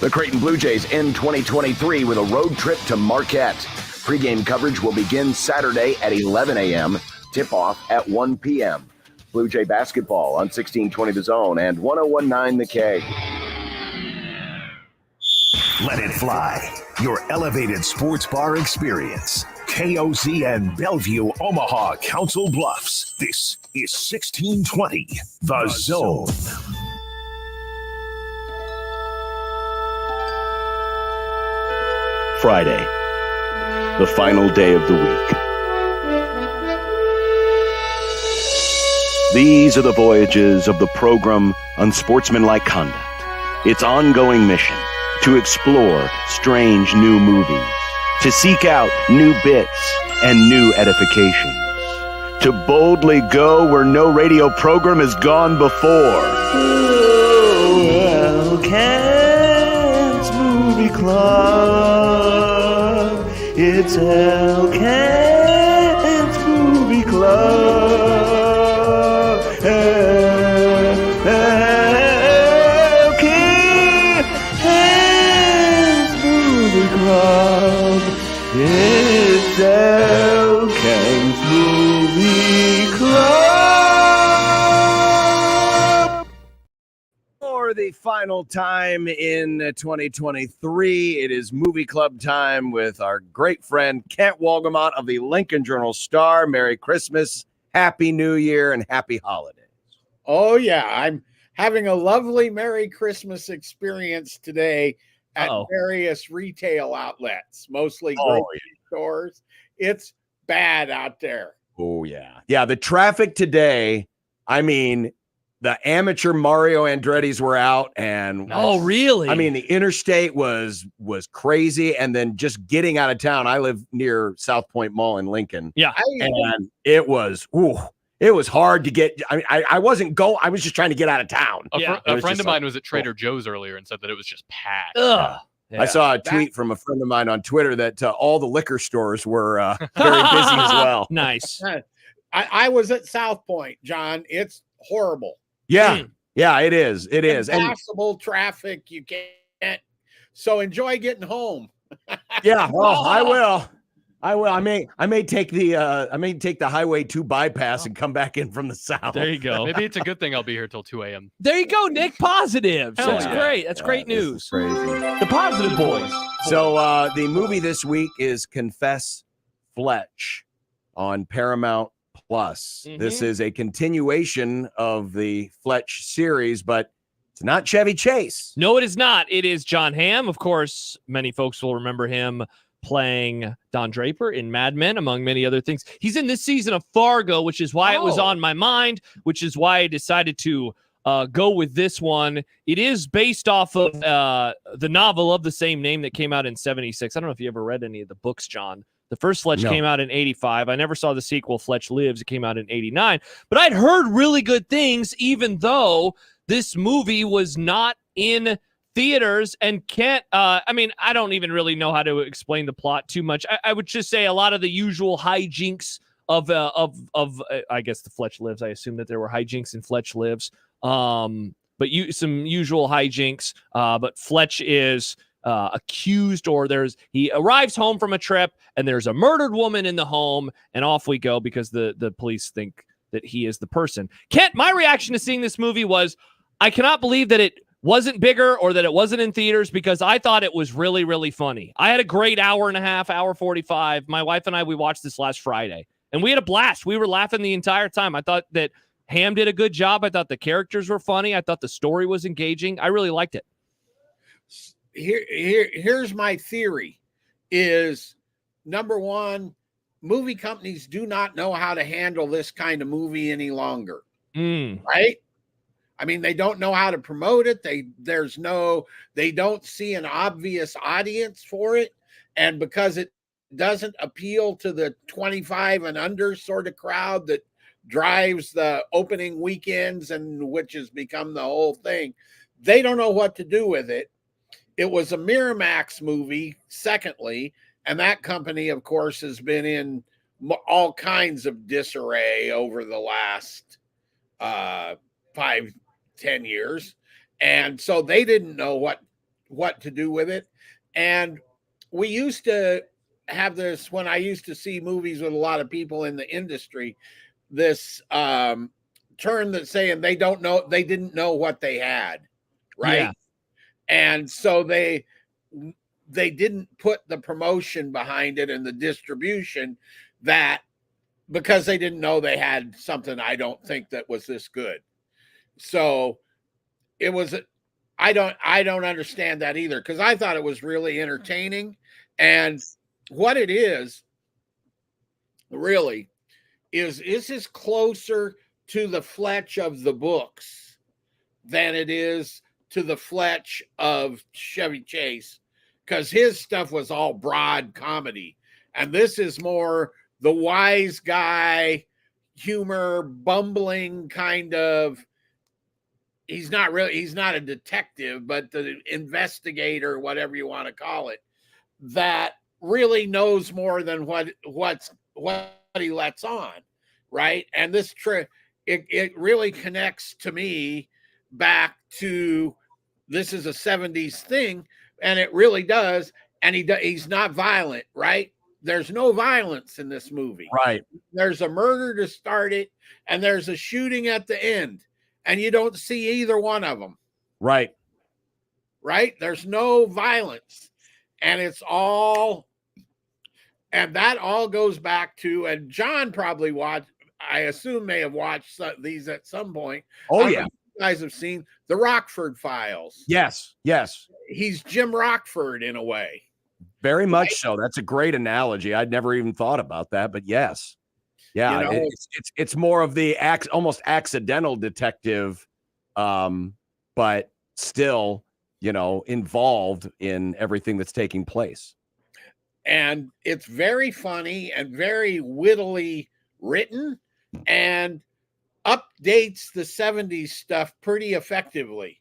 The Creighton Blue Jays end 2023 with a road trip to Marquette. Pre-game coverage will begin Saturday at 11 a.m., tip-off at 1 p.m. Blue Jay basketball on 1620 The Zone and 1019 The K. Let it fly. Your elevated sports bar experience. KOZN Bellevue, Omaha, Council Bluffs. This is 1620 The Zone. Friday, the final day of the week. These are the voyages of the program Unsportsmanlike Conduct. Its ongoing mission to explore strange new movies, to seek out new bits and new edifications, to boldly go where no radio program has gone before. Oh, Hellcat's Movie Club. It's Hellcat's Movie Club. Movie Club. For the final time in 2023, it is Movie Club time with our great friend Kent Walgamont of the Lincoln Journal-Star. Merry Christmas, Happy New Year, and Happy Holidays. Oh, yeah. I'm having a lovely Merry Christmas experience today at various retail outlets, mostly grocery stores. It's bad out there. Oh, yeah. Yeah, the traffic today, I mean, the amateur Mario Andretti's were out, and really? I mean, the interstate was crazy, and then just getting out of town. I live near South Point Mall in Lincoln. Yeah. And it was hard to get. I mean, I wasn't I was just trying to get out of town. A friend of mine was at Trader Joe's earlier and said that it was just packed. Ugh. Yeah. I saw a tweet from a friend of mine on Twitter that all the liquor stores were very busy as well. Nice. I was at South Point, John. It's horrible. Yeah. Yeah, it is. It is. Impossible traffic. You can't. So enjoy getting home. Yeah. Well, I will. I may take the Highway 2 bypass and come back in from the south. There you go. Maybe it's a good thing I'll be here till 2 a.m. There you go, Nick. Positives. That's great. That's great news. Crazy. The positive boys. So the movie this week is Confess, Fletch on Paramount Plus. This is a continuation of the Fletch series, but it's not Chevy Chase. No, it is not. It is John Hamm. Of course, many folks will remember him playing Don Draper in Mad Men, among many other things. He's in this season of Fargo, which is why it was on my mind, which is why I decided to go with this one. It is based off of the novel of the same name that came out in 1976. I don't know if you ever read any of the books, John. The first Fletch came out in 1985. I never saw the sequel, Fletch Lives. It came out in 1989. But I'd heard really good things, even though this movie was not in theaters and can't. I mean, I don't even really know how to explain the plot too much. I would just say a lot of the usual hijinks of I guess the Fletch Lives. I assume that there were hijinks in Fletch Lives. But some usual hijinks. But Fletch is accused, or he arrives home from a trip and there's a murdered woman in the home, and off we go because the police think that he is the person. Kent, my reaction to seeing this movie was, I cannot believe that it wasn't bigger or that it wasn't in theaters, because I thought it was really, really funny. I had a great hour and a half, hour 45. My wife and I, we watched this last Friday and we had a blast. We were laughing the entire time. I thought that Hamm did a good job. I thought the characters were funny. I thought the story was engaging. I really liked it. Here's my theory is, number one, movie companies do not know how to handle this kind of movie any longer. Right? I mean, they don't know how to promote it. They don't see an obvious audience for it. And because it doesn't appeal to the 25 and under sort of crowd that drives the opening weekends, and which has become the whole thing, they don't know what to do with it. It was a Miramax movie, secondly, and that company, of course, has been in all kinds of disarray over the last 5-10 years. And so they didn't know what to do with it. And we used to have this, when I used to see movies with a lot of people in the industry, this term that's saying they didn't know what they had, right? Yeah. And so they didn't put the promotion behind it and the distribution, that because they didn't know they had something, I don't think, that was this good. So it was, I don't understand that either, because I thought it was really entertaining. And what it is really is this closer to the Fletch of the books than it is to the Fletch of Chevy Chase, because his stuff was all broad comedy. And this is more the wise guy humor, bumbling kind of, he's not a detective, but the investigator, whatever you want to call it, that really knows more than what he lets on, right? And this it really connects to me back to, this is a 70s thing, and it really does. And he's not violent, right? there's no violence in this movie. Right. There's a murder to start it, and there's a shooting at the end, and you don't see either one of them. Right. Right? There's no violence, and it's all, and that all goes back to, and John probably watched, I assume may have watched these at some point. Oh, yeah. You guys have seen the Rockford Files. Yes. Yes. He's Jim Rockford in a way. Very much so. That's a great analogy. I'd never even thought about that, but yes. Yeah. You know, it's more of the almost accidental detective, but still, involved in everything that's taking place. And it's very funny and very wittily written and updates the 70s stuff pretty effectively,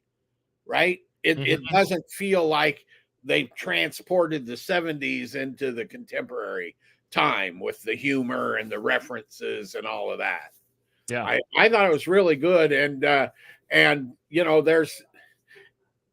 right? It doesn't feel like they've transported the 70s into the contemporary time with the humor and the references and all of that. Yeah. I thought it was really good. And there's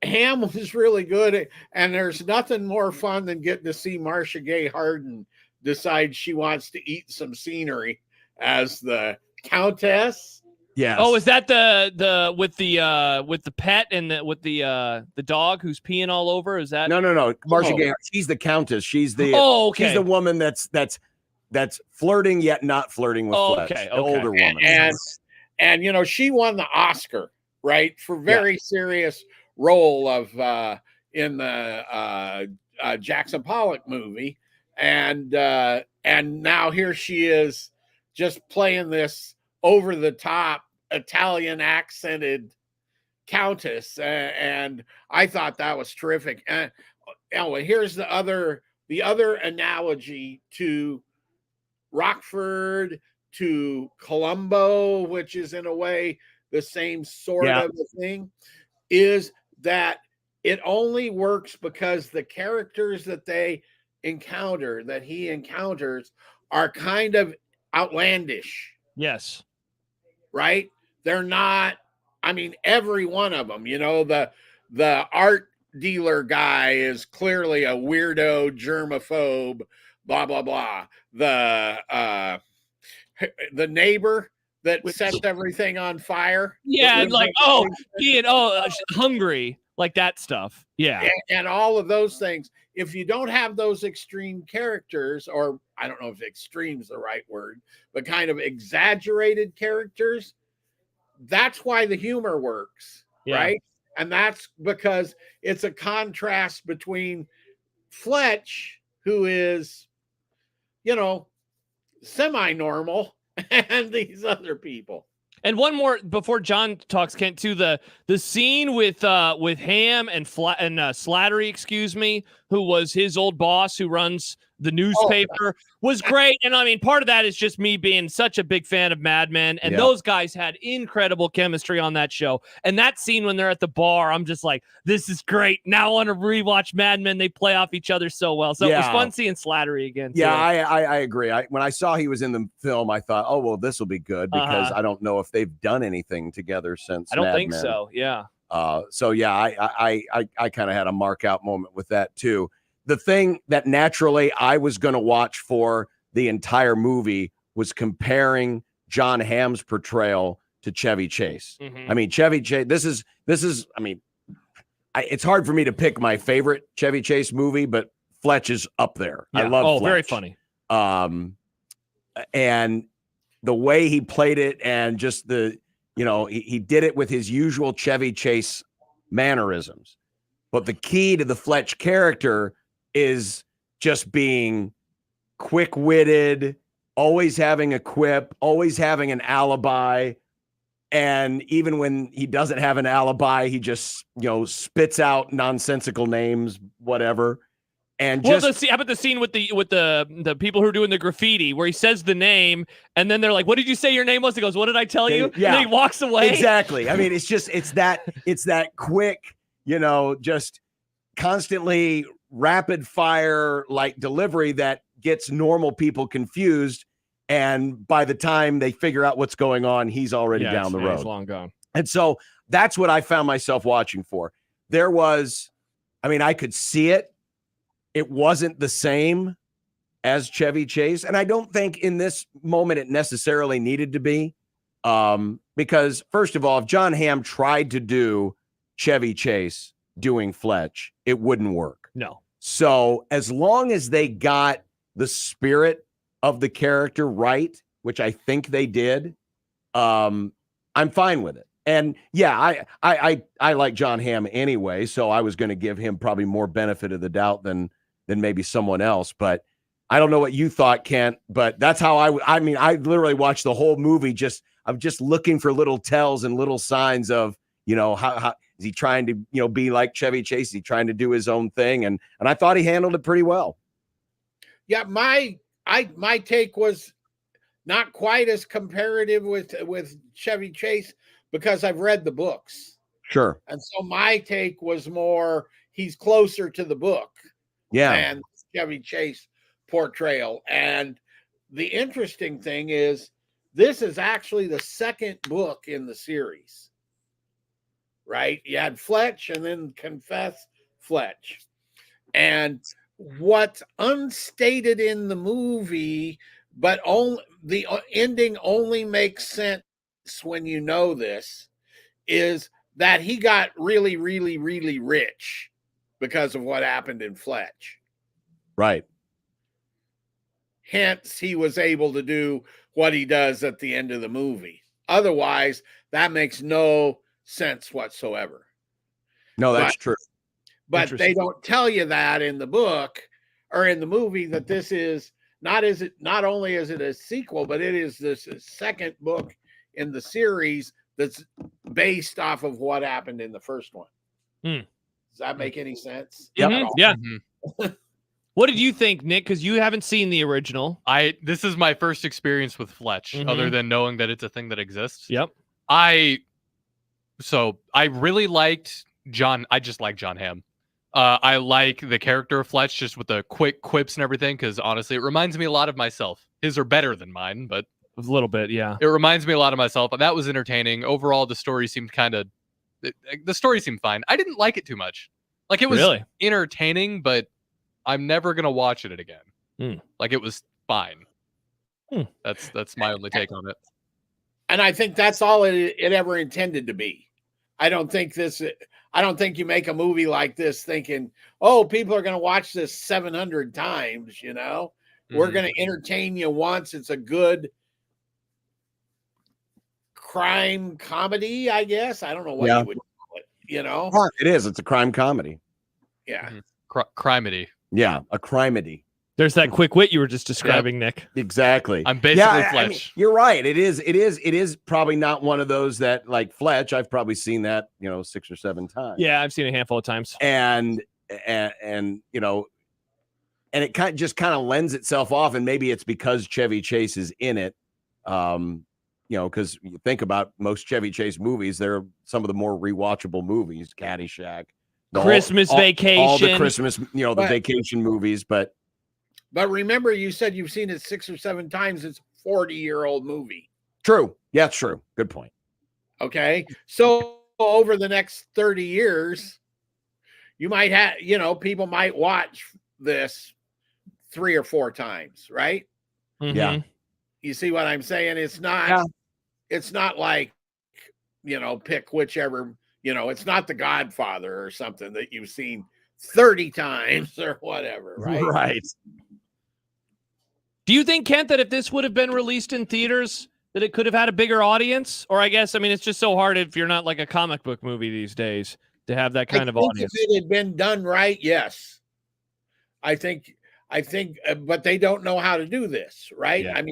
Ham was really good, and there's nothing more fun than getting to see Marcia Gay Harden decide she wants to eat some scenery as the Countess. Yes. Oh, is that the with the pet and the dog who's peeing all over? Is that no? Marcia Gay, she's the Countess. She's the she's the woman that's flirting yet not flirting with Fletch, the older woman. And she won the Oscar, right, for very serious role of in the Jackson Pollock movie, and now here she is just playing this over the top Italian accented Countess, and I thought that was terrific. And anyway, here's the other analogy to Rockford, to Columbo, which is in a way the same sort of thing, is that it only works because the characters that he encounters are kind of outlandish. Yes. Right? They're not, every one of them, the art dealer guy is clearly a weirdo, germaphobe, blah, blah, blah. The neighbor that sets everything on fire. Yeah, hungry, like that stuff. Yeah. And all of those things. If you don't have those extreme characters, or I don't know if extreme is the right word, but kind of exaggerated characters, that's why the humor works, right? And that's because it's a contrast between Fletch, who is, semi-normal, and these other people. And one more before John talks, Kent, to the scene with Ham and Slattery, who was his old boss who runs the newspaper, was great. And part of that is just me being such a big fan of Mad Men, and those guys had incredible chemistry on that show. And that scene when they're at the bar, I'm just like, this is great. Now I want to rewatch Mad Men. They play off each other so well. So it was fun seeing Slattery again. Yeah, I agree. When I saw he was in the film, I thought, oh, well, this will be good, because I don't know if they've done anything together since. I don't Mad think Men. so. Yeah. I kind of had a mark out moment with that too. The thing that naturally I was going to watch for the entire movie was comparing John Hamm's portrayal to Chevy Chase. Mm-hmm. Chevy Chase, this is, it's hard for me to pick my favorite Chevy Chase movie, but Fletch is up there. Yeah. I love Fletch. Very funny. And the way he played it, and just he did it with his usual Chevy Chase mannerisms. But the key to the Fletch character is just being quick-witted, always having a quip, always having an alibi. And even when he doesn't have an alibi, he just, spits out nonsensical names, whatever. And how about the scene with the people who are doing the graffiti, where he says the name, and then they're like, "What did you say your name was?" He goes, "What did I tell you?" Yeah. And then he walks away. Exactly. It's that quick, just constantly rapid fire like delivery that gets normal people confused. And by the time they figure out what's going on, he's already down the road. He's long gone. And so that's what I found myself watching for. There was, I could see it. It wasn't the same, as Chevy Chase. And I don't think in this moment it necessarily needed to be. Because first of all, if John Hamm tried to do Chevy Chase doing Fletch, it wouldn't work. No. So as long as they got the spirit of the character right, which I think they did, I'm fine with it. And yeah, I like John Hamm anyway, so I was going to give him probably more benefit of the doubt than maybe someone else. But I don't know what you thought, Kent, but that's how I literally watched the whole movie. I'm just looking for little tells and little signs of, how is he trying to, be like Chevy Chase? Is he trying to do his own thing? And I thought he handled it pretty well. Yeah. My take was not quite as comparative with Chevy Chase because I've read the books. Sure. And so my take was more, he's closer to the book. Yeah. Than Chevy Chase portrayal. And the interesting thing is, this is actually the second book in the series, right? You had Fletch and then Confess Fletch. And what's unstated in the movie, but only the ending only makes sense when you know this, is that he got really, really, really rich because of what happened in Fletch. Right. Hence, he was able to do what he does at the end of the movie. Otherwise, that makes no sense whatsoever. No, that's true. But they don't tell you that in the book or in the movie, that this is not only is it a sequel, but it is this second book in the series that's based off of what happened in the first one. Does that make any sense? Mm-hmm. Yeah. What did you think, Nick? Because you haven't seen the original. This is my first experience with Fletch, other than knowing that it's a thing that exists. Yep. I really liked John. I just like John Hamm. I like the character of Fletch, just with the quick quips and everything, because honestly, it reminds me a lot of myself. His are better than mine, but a little bit, yeah. It reminds me a lot of myself. That was entertaining. Overall, the story seemed the story seemed fine. I didn't like it too much. Like, it was entertaining, but I'm never gonna watch it again. Like, it was fine. That's my only take on it. And I think that's all it ever intended to be. I don't think you make a movie like this thinking, oh, people are going to watch this 700 times, We're going to entertain you once. It's a good crime comedy, I guess. I don't know what you would call it, It is. It's a crime comedy. Yeah. Crimedy. Yeah, a crimedy. There's that quick wit you were just describing, Nick. Exactly. I'm basically Fletch. I mean, you're right. It is probably not one of those that, like Fletch, I've probably seen that, 6 or 7 times. Yeah, I've seen it a handful of times. And it just kind of lends itself off, and maybe it's because Chevy Chase is in it. Because you think about most Chevy Chase movies, they're some of the more rewatchable movies, Caddyshack, Christmas Vacation, all the Christmas, the vacation movies, But remember, you said you've seen it 6 or 7 times. It's a 40-year-old movie. True. Yeah, it's true. Good point. Okay. So over the next 30 years, you might have, people might watch this 3 or 4 times, right? Yeah. You see what I'm saying? It's not like, pick whichever, it's not The Godfather or something that you've seen 30 times or whatever, right? Right. Do you think, Kent, that if this would have been released in theaters, that it could have had a bigger audience? Or it's just so hard if you're not like a comic book movie these days to have that kind of audience. If it had been done right, yes. I think, but they don't know how to do this, right? Yeah.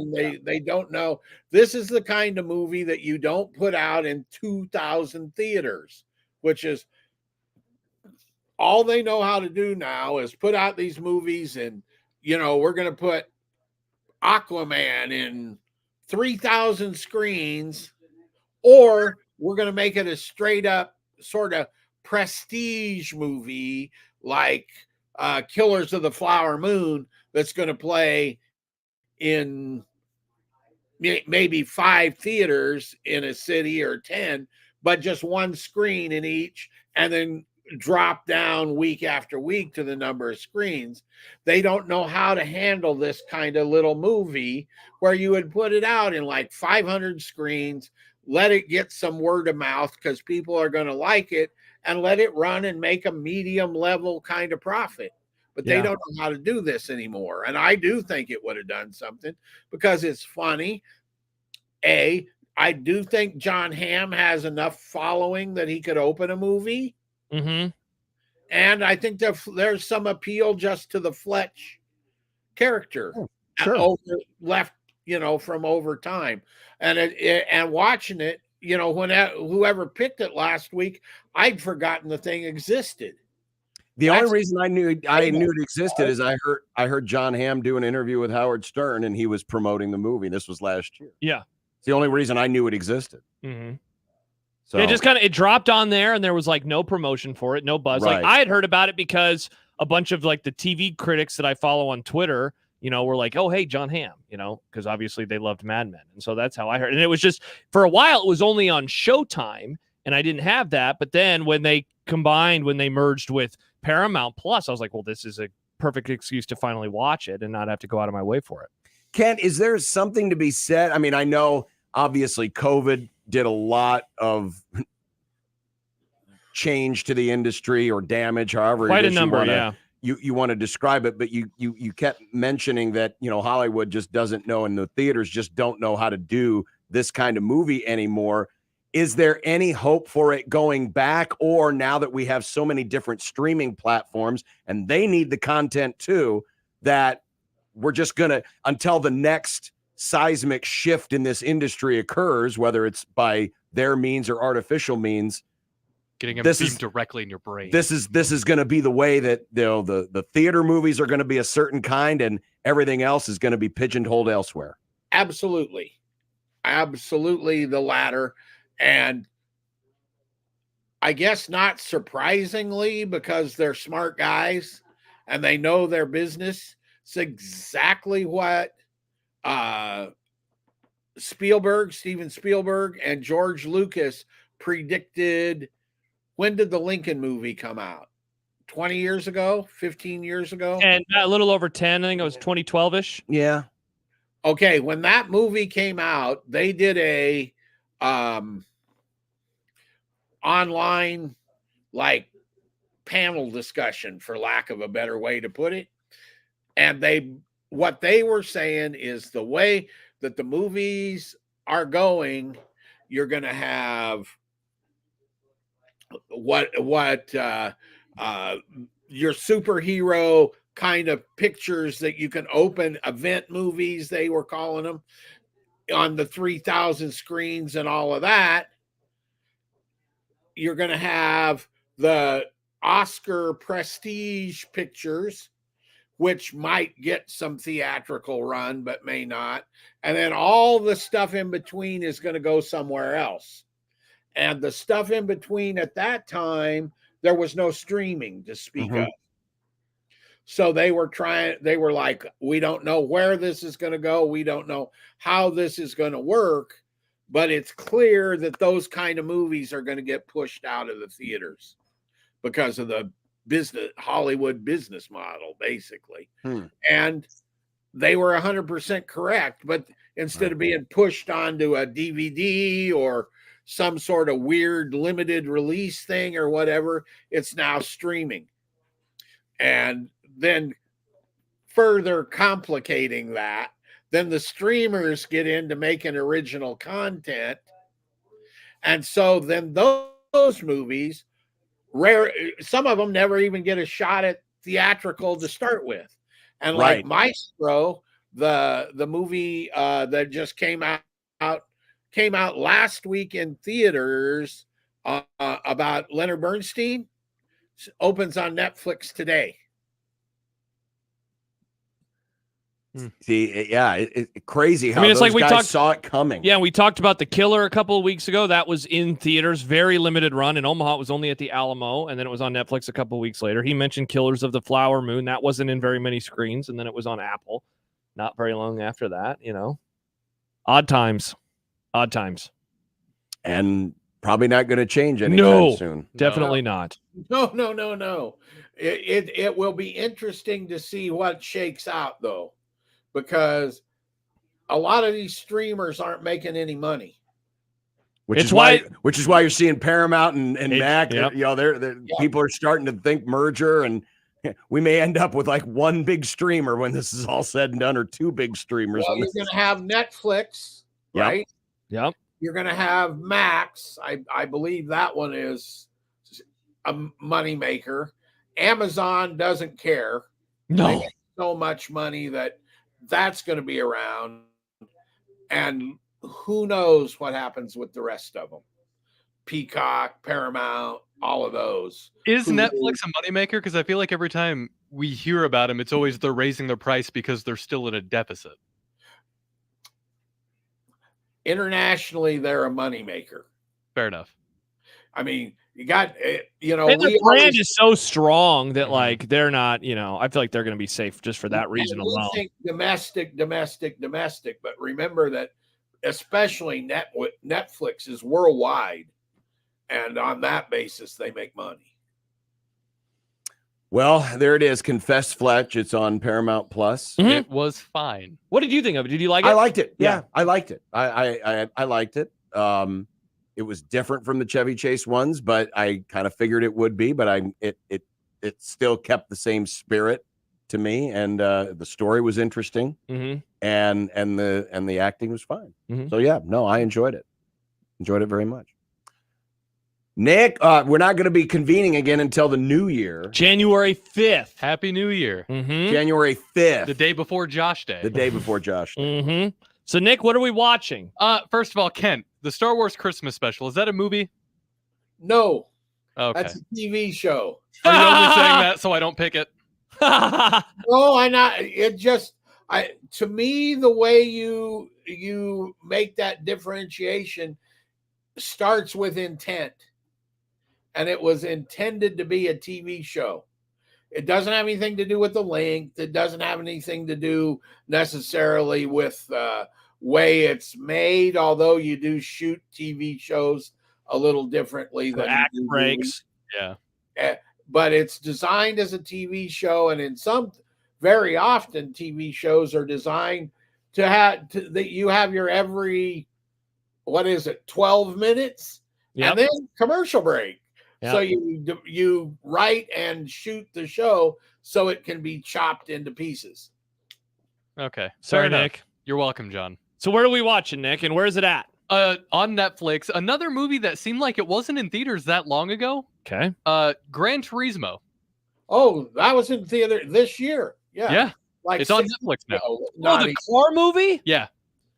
They don't know. This is the kind of movie that you don't put out in 2,000 theaters, which is all they know how to do now is put out these movies, and we're going to put Aquaman in 3,000 screens, or we're going to make it a straight up sort of prestige movie like Killers of the Flower Moon that's going to play in maybe 5 theaters in a city or 10, but just one screen in each, and then drop down week after week to the number of screens. They don't know how to handle this kind of little movie where you would put it out in like 500 screens, let it get some word of mouth because people are going to like it, and let it run and make a medium level kind of profit. But they don't know how to do this anymore. And I do think it would have done something because it's funny. I do think John Hamm has enough following that he could open a movie. Mm-hmm. And I think there's some appeal just to the Fletch character, left, from over time. And and watching it, whoever picked it last week, I'd forgotten the thing existed. The only reason I knew it existed is I heard John Hamm do an interview with Howard Stern, and he was promoting the movie. This was last year. Yeah, it's the only reason I knew it existed. Mm-hmm. So it just it dropped on there, and there was like no promotion for it, no buzz. Right. Like I had heard about it because a bunch of like the TV critics that I follow on Twitter, were like, "Oh, hey, John Hamm," because obviously they loved Mad Men, and so that's how I heard. And it was just for a while, it was only on Showtime, and I didn't have that. But then when they merged with Paramount Plus, I was like, well, this is a perfect excuse to finally watch it and not have to go out of my way for it. Ken, is there something to be said? I mean, I know obviously COVID did a lot of change to the industry or damage, however quite a number, you want to describe it, but you kept mentioning that Hollywood just doesn't know, and the theaters just don't know how to do this kind of movie anymore. Is there any hope for it going back, or now that we have so many different streaming platforms and they need the content too, that we're just gonna, until the next seismic shift in this industry occurs, whether it's by their means or artificial means, getting them beamed directly in your brain. This is going to be the way that the theater movies are going to be a certain kind, and everything else is going to be pigeonholed elsewhere. Absolutely the latter. And I guess not surprisingly, because they're smart guys and they know their business. It's exactly what Steven Spielberg and George Lucas predicted. When did the Lincoln movie come out? 20 years ago? 15 years ago? And a little over 10. I think it was 2012-ish. Yeah. Okay, when that movie came out, they did a online panel discussion, for lack of a better way to put it. And what they were saying is the way that the movies are going, you're going to have what your superhero kind of pictures that you can open, event movies, they were calling them, on the 3,000 screens and all of that. You're going to have the Oscar prestige pictures, which might get some theatrical run, but may not. And then all the stuff in between is going to go somewhere else. And the stuff in between at that time, there was no streaming to speak of. So they were like, we don't know where this is going to go. We don't know how this is going to work, but it's clear that those kind of movies are going to get pushed out of the theaters because of the Hollywood business model, basically. And they were 100% correct, but instead of being pushed onto a DVD or some sort of weird limited release thing or whatever, it's now streaming. And then further complicating that, then the streamers get into making original content. And so then those movies, some of them never even get a shot at theatrical to start with. And like Maestro, the movie that just came out last week in theaters about Leonard Bernstein, opens on Netflix today. See, yeah, it's crazy how it's those like we guys saw it coming. Yeah, we talked about The Killer a couple of weeks ago. That was in theaters, very limited run. In Omaha, it was only at the Alamo, and then it was on Netflix a couple of weeks later. He mentioned Killers of the Flower Moon. That wasn't in very many screens, and then it was on Apple not very long after that, Odd times. And probably not going to change anytime soon. Definitely not. No. It will be interesting to see what shakes out, though, because a lot of these streamers aren't making any money. Which is why you're seeing Paramount and Mac. Yep. People are starting to think merger, and we may end up with like one big streamer when this is all said and done, or two big streamers. Well, you're going to have Netflix, right? Yep. You're going to have Max. I believe that one is a moneymaker. Amazon doesn't care. No. They make so much money that's going to be around, and who knows what happens with the rest of them. Peacock, Paramount, all of those. Is Netflix a moneymaker? Because I feel like every time we hear about them, it's always they're raising their price because they're still in a deficit. Internationally, they're a moneymaker. Fair enough. I mean, you got, and the brand is so strong that like they're not, I feel like they're going to be safe just for that reason alone. Think domestic, but remember that especially Netflix is worldwide, and on that basis they make money. Well, there it is. Confess Fletch. It's on Paramount Plus. Mm-hmm. It was fine. What did you think of it? Did you like it? I liked it. Yeah, I liked it. I liked it. It was different from the Chevy Chase ones, but I kind of figured it would be. But it still kept the same spirit to me, and the story was interesting, mm-hmm. and the acting was fine. Mm-hmm. So yeah, no, I enjoyed it. Enjoyed it very much. Nick, we're not going to be convening again until the new year, January 5th. Happy New Year. Mm-hmm. January 5th, The day before Josh Day. the day before Josh Day. Mm-hmm. So Nick, what are we watching? First of all, Kent, the Star Wars Christmas special, is that a movie? No. Okay. That's a TV show. Are you only saying that so I don't pick it? No, I'm not. It just, to me, the way you make that differentiation starts with intent. And it was intended to be a TV show. It doesn't have anything to do with the length. It doesn't have anything to do necessarily with the way it's made, although you do shoot TV shows a little differently than act breaks. Yeah. But it's designed as a TV show, and very often TV shows are designed that you have your every 12 minutes, Yep. and then commercial break. Yep. So you write and shoot the show so it can be chopped into pieces. Okay. Sorry, Fair enough. Nick. You're welcome, John. So where are we watching, Nick, and where is it at? On Netflix, another movie that seemed like it wasn't in theaters that long ago. Okay. Gran Turismo. Oh, that was in theater this year. Yeah. Yeah. Like It's on 6 Netflix now. ago. Oh, Not the car movie? Yeah.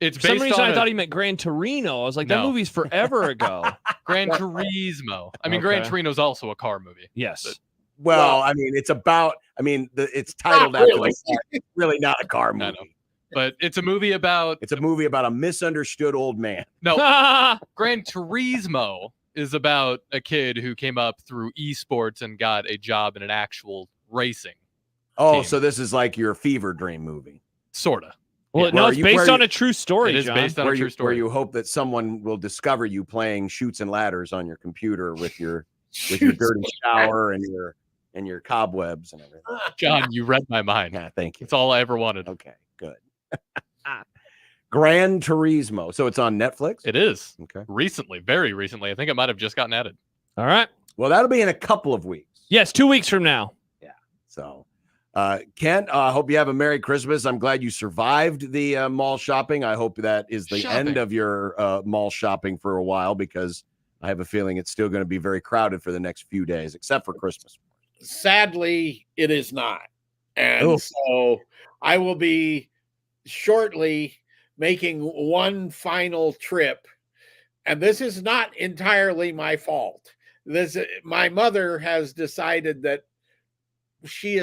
It's For some based reason, on I thought he meant Gran Torino. I was like, that No. movie's forever ago. Gran Turismo. I mean, Gran Okay. Torino's also a car movie. Yes. Well, I mean, it's titled Not after really. the car. It's really not a car movie. I know. But it's a movie about It's a movie about a misunderstood old man. no. Gran Turismo is about a kid who came up through esports and got a job in an actual racing. Oh, team. so this is like your fever dream movie. Sorta. Well, Yeah. no, Where it's you- based where on you- a true story, It is John. based on a true Where story. you hope that someone will discover you playing Chutes and Ladders on your computer with your dirty shower and your cobwebs and everything. John, you read my mind. Yeah, thank you. That's all I ever wanted. Okay, good. Gran Turismo. So it's on Netflix? It is. Okay. Recently, very recently. I think it might have just gotten added. All right. Well, that'll be in a couple of weeks. Yes, 2 weeks from now. So, Kent, I hope you have a Merry Christmas. I'm glad you survived the mall shopping. I hope that is the end of your mall shopping for a while, because I have a feeling it's still going to be very crowded for the next few days, except for Christmas. Sadly, it is not. And so I will be shortly making one final trip. And this is not entirely my fault. My mother has decided that she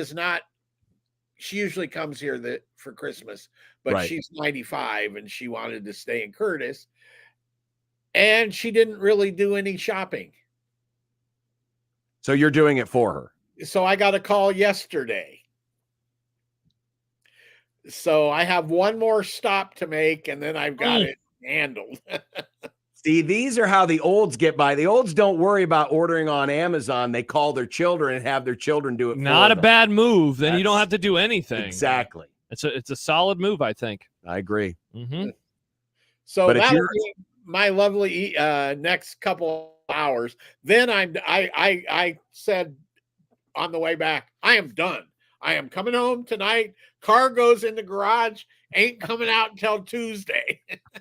usually comes here for Christmas, but Right. she's 95 and she wanted to stay in Curtis. And she didn't really do any shopping. So you're doing it for her. So I got a call yesterday. So I have one more stop to make, and then I've got it handled. See, these are how the olds get by. The olds don't worry about ordering on Amazon. They call their children and have their children do it. Not for a them. bad move. Then you don't have to do anything. Exactly. It's a solid move, I think. I agree. Mm-hmm. So But if that'll you're- be my lovely next couple hours. Then I said on the way back, I am done. I am coming home tonight. Car goes in the garage. Ain't coming out until Tuesday.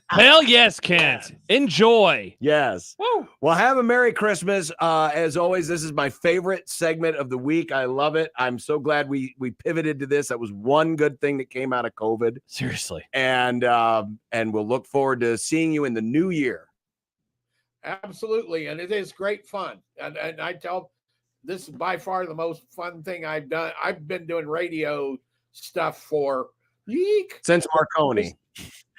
Hell yes, Kent. Enjoy. Yes. Woo. Well, have a Merry Christmas. As always, this is my favorite segment of the week. I love it. I'm so glad we pivoted to this. That was one good thing that came out of COVID. Seriously. And we'll look forward to seeing you in the new year. Absolutely. And it is great fun. And I tell, this is by far the most fun thing I've done. I've been doing radio stuff for since Marconi.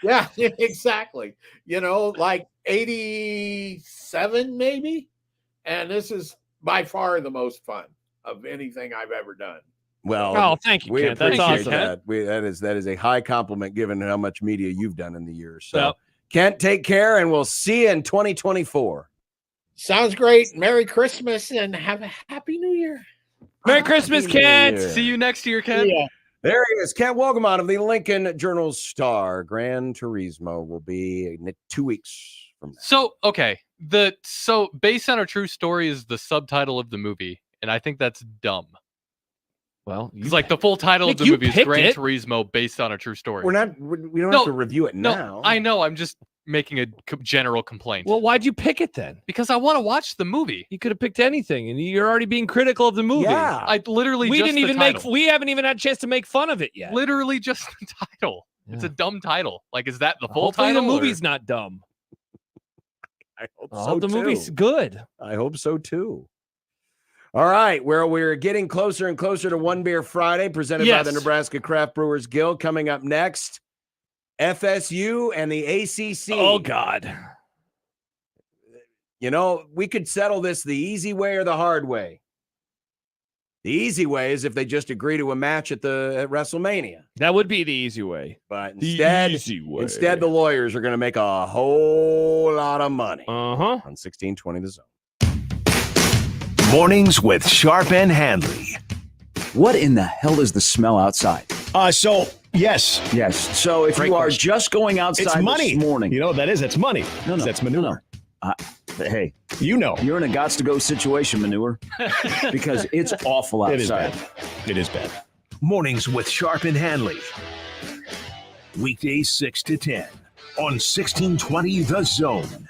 Yeah, exactly. Like 87 maybe. And this is by far the most fun of anything I've ever done. Well, thank you, we Kent. That's appreciate awesome. that. That is a high compliment given how much media you've done in the years. So, Yep. Kent, take care, and we'll see you in 2024. Sounds great. Merry Christmas and have a Happy New Year. Merry Christmas, Happy New Kent. Year. See you next year, Ken. Yeah. There he is, Kent Wogamon of the Lincoln Journal-Star. Gran Turismo will be in 2 weeks from now. So, okay. So based on a true story is the subtitle of the movie, and I think that's dumb. Well, it's like the full title of Nick, the movie is picked Gran it. Turismo based on a true story. We don't have to review it now. I know. I'm just making a general complaint. Well, why'd you pick it then? Because I want to watch the movie. You could have picked anything, and you're already being critical of the movie. Yeah. I literally we just didn't the even title. we haven't even had a chance to make fun of it yet. Literally just the title. It's a dumb title. Like, is that the full Hopefully title? the movie's not dumb. I hope I so hope the too. movie's good. I hope so too. All right, we're getting closer and closer to One Beer Friday, presented by the Nebraska Craft Brewers Guild. Coming up next, FSU and the ACC. Oh God! We could settle this the easy way or the hard way. The easy way is if they just agree to a match at WrestleMania. That would be the easy way. But instead, the lawyers are going to make a whole lot of money. On 1620 The Zone. Mornings with Sharp and Handley. What in the hell is the smell outside? Yes. Yes. So if Great you are question. just going outside It's money. this morning. You know what that is? It's money. No. That's manure. Hey, You know. you're in a gots-to-go situation, manure, because it's awful outside. It is bad. It is bad. Mornings with Sharp and Handley. Weekdays 6 to 10 on 1620 The Zone.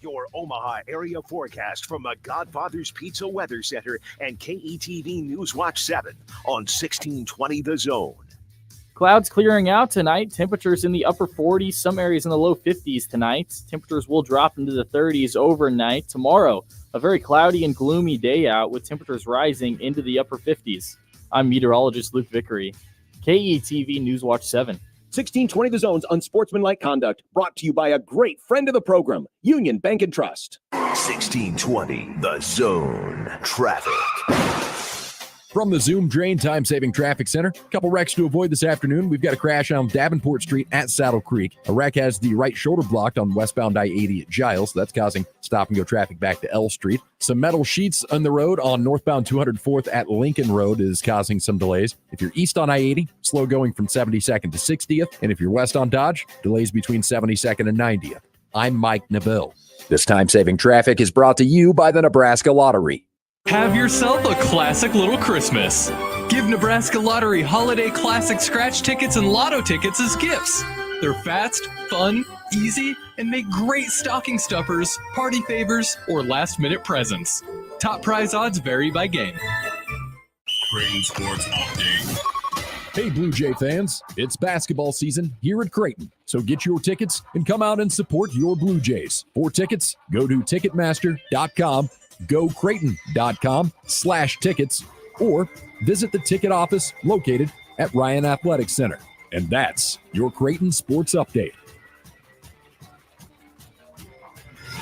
Your Omaha area forecast from the Godfather's Pizza Weather Center and KETV News Watch 7 on 1620 The Zone. Clouds clearing out tonight. Temperatures in the upper 40s, some areas in the low 50s tonight. Temperatures will drop into the 30s overnight. Tomorrow, a very cloudy and gloomy day out with temperatures rising into the upper 50s. I'm meteorologist Luke Vickery. KETV News Watch 7. 1620 The Zone's Unsportsmanlike Conduct, brought to you by a great friend of the program, Union Bank and Trust. 1620 The Zone. Traffic. From the Zoom Drain Time-Saving Traffic Center, a couple wrecks to avoid this afternoon. We've got a crash on Davenport Street at Saddle Creek. A wreck has the right shoulder blocked on westbound I-80 at Giles. That's causing stop-and-go traffic back to L Street. Some metal sheets on the road on northbound 204th at Lincoln Road is causing some delays. If you're east on I-80, slow going from 72nd to 60th. And if you're west on Dodge, delays between 72nd and 90th. I'm Mike Neville. This time-saving traffic is brought to you by the Nebraska Lottery. Have yourself a classic little Christmas. Give Nebraska Lottery Holiday Classic Scratch tickets and Lotto tickets as gifts. They're fast, fun, easy, and make great stocking stuffers, party favors, or last-minute presents. Top prize odds vary by game. Creighton Sports Update. Hey, Blue Jay fans, it's basketball season here at Creighton, so get your tickets and come out and support your Blue Jays. For tickets, go to Ticketmaster.com, gocreighton.com/tickets, or visit the ticket office located at Ryan Athletic Center. And that's your Creighton Sports Update.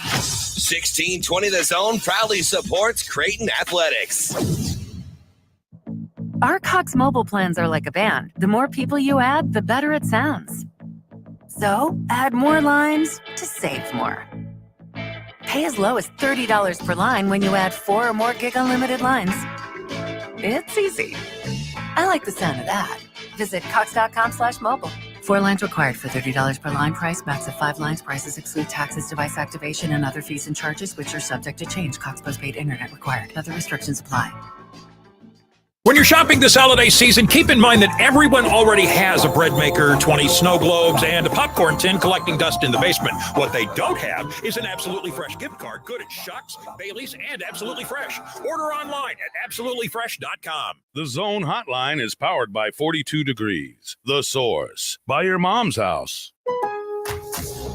1620 The Zone proudly supports Creighton Athletics. Our Cox mobile plans are like a band. The more people you add, the better it sounds. So add more lines to save more. Pay as low as $30 per line when you add 4 or more gig unlimited lines. It's easy. I like the sound of that. Visit cox.com/mobile. 4 lines required for $30 per line price. Max of 5 lines. Prices exclude taxes, device activation, and other fees and charges, which are subject to change. Cox postpaid internet required. Other restrictions apply. When you're shopping this holiday season, keep in mind that everyone already has a bread maker, 20 snow globes, and a popcorn tin collecting dust in the basement. What they don't have is an Absolutely Fresh gift card good at Shucks, Bailey's, and Absolutely Fresh. Order online at absolutelyfresh.com. The Zone Hotline is powered by 42 Degrees, The Source, by your mom's house.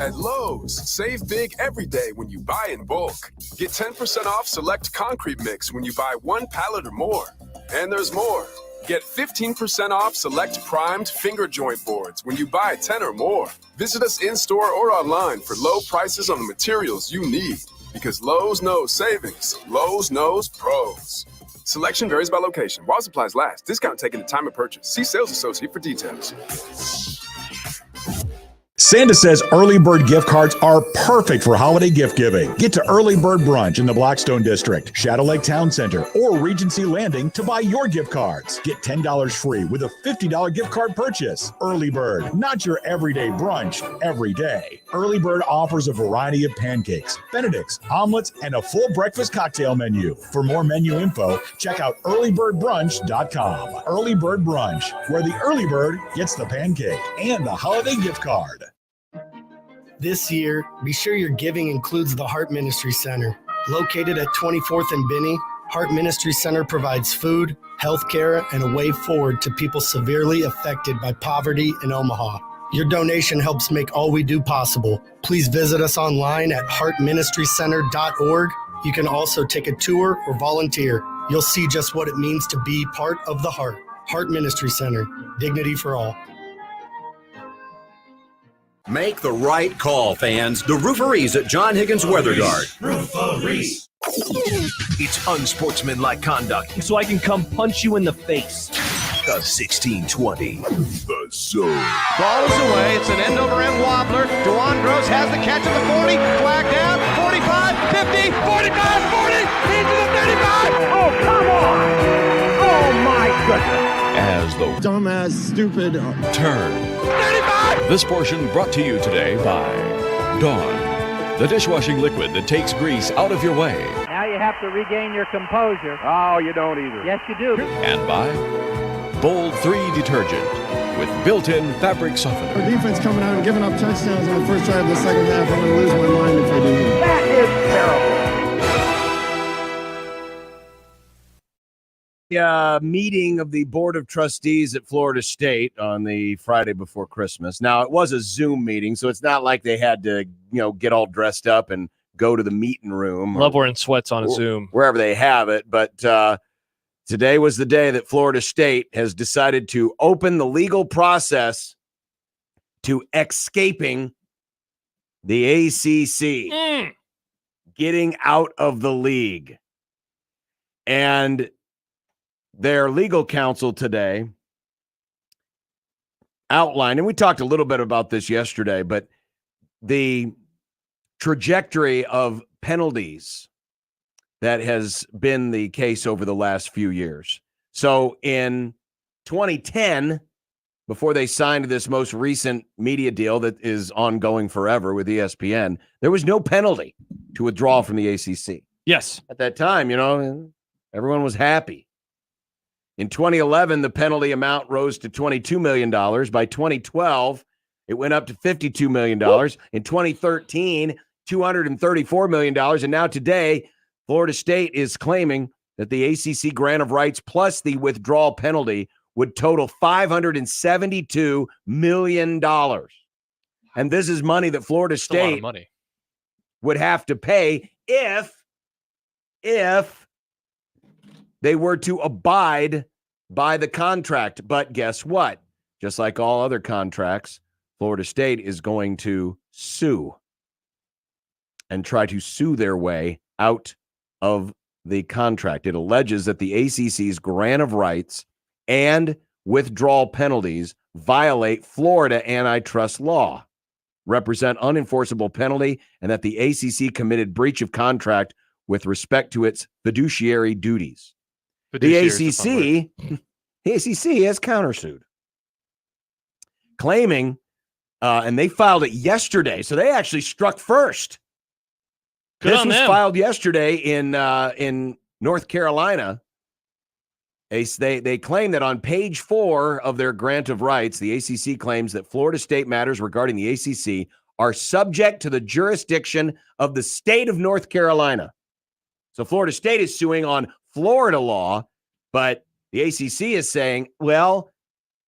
At Lowe's, save big every day when you buy in bulk. Get 10% off select concrete mix when you buy 1 pallet or more. And there's more. Get 15% off select primed finger joint boards when you buy 10 or more. Visit us in-store or online for low prices on the materials you need. Because Lowe's knows savings. Lowe's knows pros. Selection varies by location. While supplies last. Discount taken at time of purchase. See sales associate for details. Santa says early bird gift cards are perfect for holiday gift giving. Get to Early Bird Brunch in the Blackstone District, Shadow Lake Town Center, or Regency Landing to buy your gift cards. Get $10 free with a $50 gift card purchase. Early Bird, not your everyday brunch every day. Early Bird offers a variety of pancakes, Benedicts, omelets, and a full breakfast cocktail menu. For more menu info, check out earlybirdbrunch.com. Early Bird Brunch, where the early bird gets the pancake and the holiday gift card. This year, be sure your giving includes the Heart Ministry Center. Located at 24th and Binney, Heart Ministry Center provides food, health care, and a way forward to people severely affected by poverty in Omaha. Your donation helps make all we do possible. Please visit us online at heartministrycenter.org. You can also take a tour or volunteer. You'll see just what it means to be part of the Heart. Heart Ministry Center, dignity for all. Make the right call, fans. The Rooferees at John Higgins Weather Guard. Rooferees. It's unsportsmanlike conduct. So I can come punch you in the face. The 1620. The Zone. Ball is away. It's an end-over-end wobbler. DeJuan Gross has the catch at the 40. Flag down. 45, 50, 45, 40. Into the 35. Oh, come on. Oh, my goodness. As the dumbass, stupid turn. 35. This portion brought to you today by Dawn, the dishwashing liquid that takes grease out of your way. Now you have to regain your composure. Oh, you don't either. Yes, you do. And by Bold 3 detergent with built-in fabric softener. Our defense coming out and giving up touchdowns on the first drive of the second half. I'm going to lose my mind if I do. That is terrible. Meeting of the Board of Trustees at Florida State on the Friday before Christmas. Now, it was a Zoom meeting, so it's not like they had to, get all dressed up and go to the meeting room. Love wearing sweats on a Zoom. Wherever they have it. But today was the day that Florida State has decided to open the legal process to escaping the ACC, getting out of the league. And their legal counsel today outlined, and we talked a little bit about this yesterday, but the trajectory of penalties that has been the case over the last few years. So in 2010, before they signed this most recent media deal that is ongoing forever with ESPN, there was no penalty to withdraw from the ACC. Yes. At that time, everyone was happy. In 2011, the penalty amount rose to $22 million. By 2012, it went up to $52 million. In 2013, $234 million. And now today, Florida State is claiming that the ACC grant of rights plus the withdrawal penalty would total $572 million. And this is money that Florida State would have to pay if they were to abide by the contract. But guess what? Just like all other contracts, Florida State is going to sue and try to sue their way out of the contract. It alleges that the ACC's grant of rights and withdrawal penalties violate Florida antitrust law. represent unenforceable penalty and that the ACC committed breach of contract with respect to its fiduciary duties. The ACC has countersued, claiming, and they filed it yesterday, so they actually struck first. This was filed yesterday in North Carolina. They claim that on page 4 of their grant of rights, the ACC claims that Florida state matters regarding the ACC are subject to the jurisdiction of the state of North Carolina. So Florida State is suing on Florida law, but the ACC is saying, well,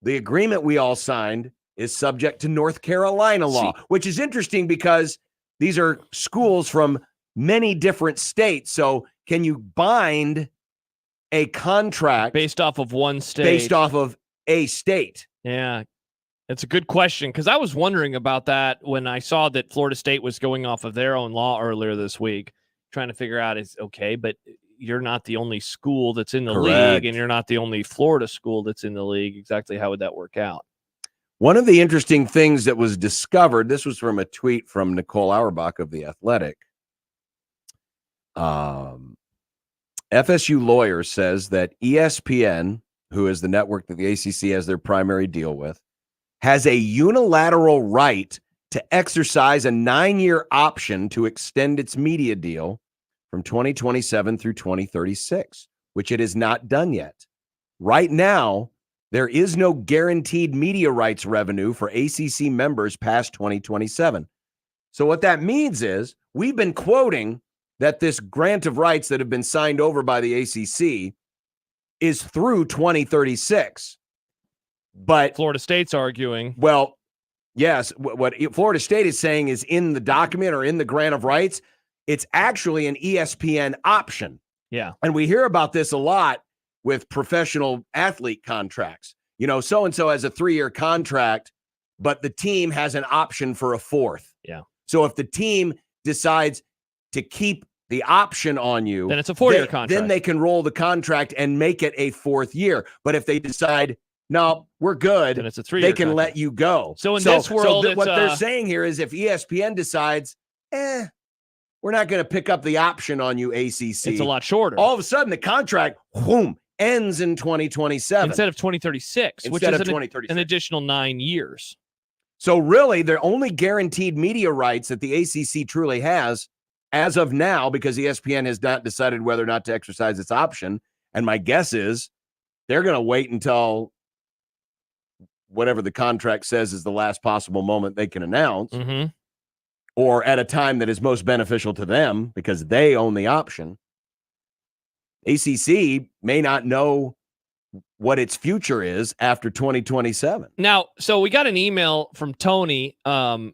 the agreement we all signed is subject to North Carolina law, which is interesting because these are schools from many different states. So can you bind a contract based off of one state? Based off of a state? Yeah, it's a good question because I was wondering about that when I saw that Florida State was going off of their own law earlier this week, trying to figure out is okay, but you're not the only school that's in the league, and you're not the only Florida school that's in the league. Exactly how would that work out? One of the interesting things that was discovered, this was from a tweet from Nicole Auerbach of The Athletic. FSU lawyer says that ESPN, who is the network that the ACC has their primary deal with, has a unilateral right to exercise a 9-year option to extend its media deal from 2027 through 2036, which it has not done yet. Right now, there is no guaranteed media rights revenue for ACC members past 2027. So what that means is we've been quoting that this grant of rights that have been signed over by the ACC is through 2036. But Florida State's arguing. Well, yes, what Florida State is saying is in the document or in the grant of rights, it's actually an ESPN option. Yeah. And we hear about this a lot with professional athlete contracts. You know, so-and-so has a 3-year contract, but the team has an option for a 4th. Yeah. So if the team decides to keep the option on you, then it's a 4-year contract. Then they can roll the contract and make it a 4th year. But if they decide, no, we're good, then it's a 3-year they can contract. let you go. So in this world, what they're saying here is if ESPN decides, we're not going to pick up the option on you, ACC. It's a lot shorter. All of a sudden, the contract, boom, ends in 2027. Instead of 2036, which is an additional 9 years. So really, the only guaranteed media rights that the ACC truly has as of now, because ESPN has not decided whether or not to exercise its option, and my guess is they're going to wait until whatever the contract says is the last possible moment they can announce, or at a time that is most beneficial to them because they own the option. ACC may not know what its future is after 2027. Now, so we got an email from Tony, and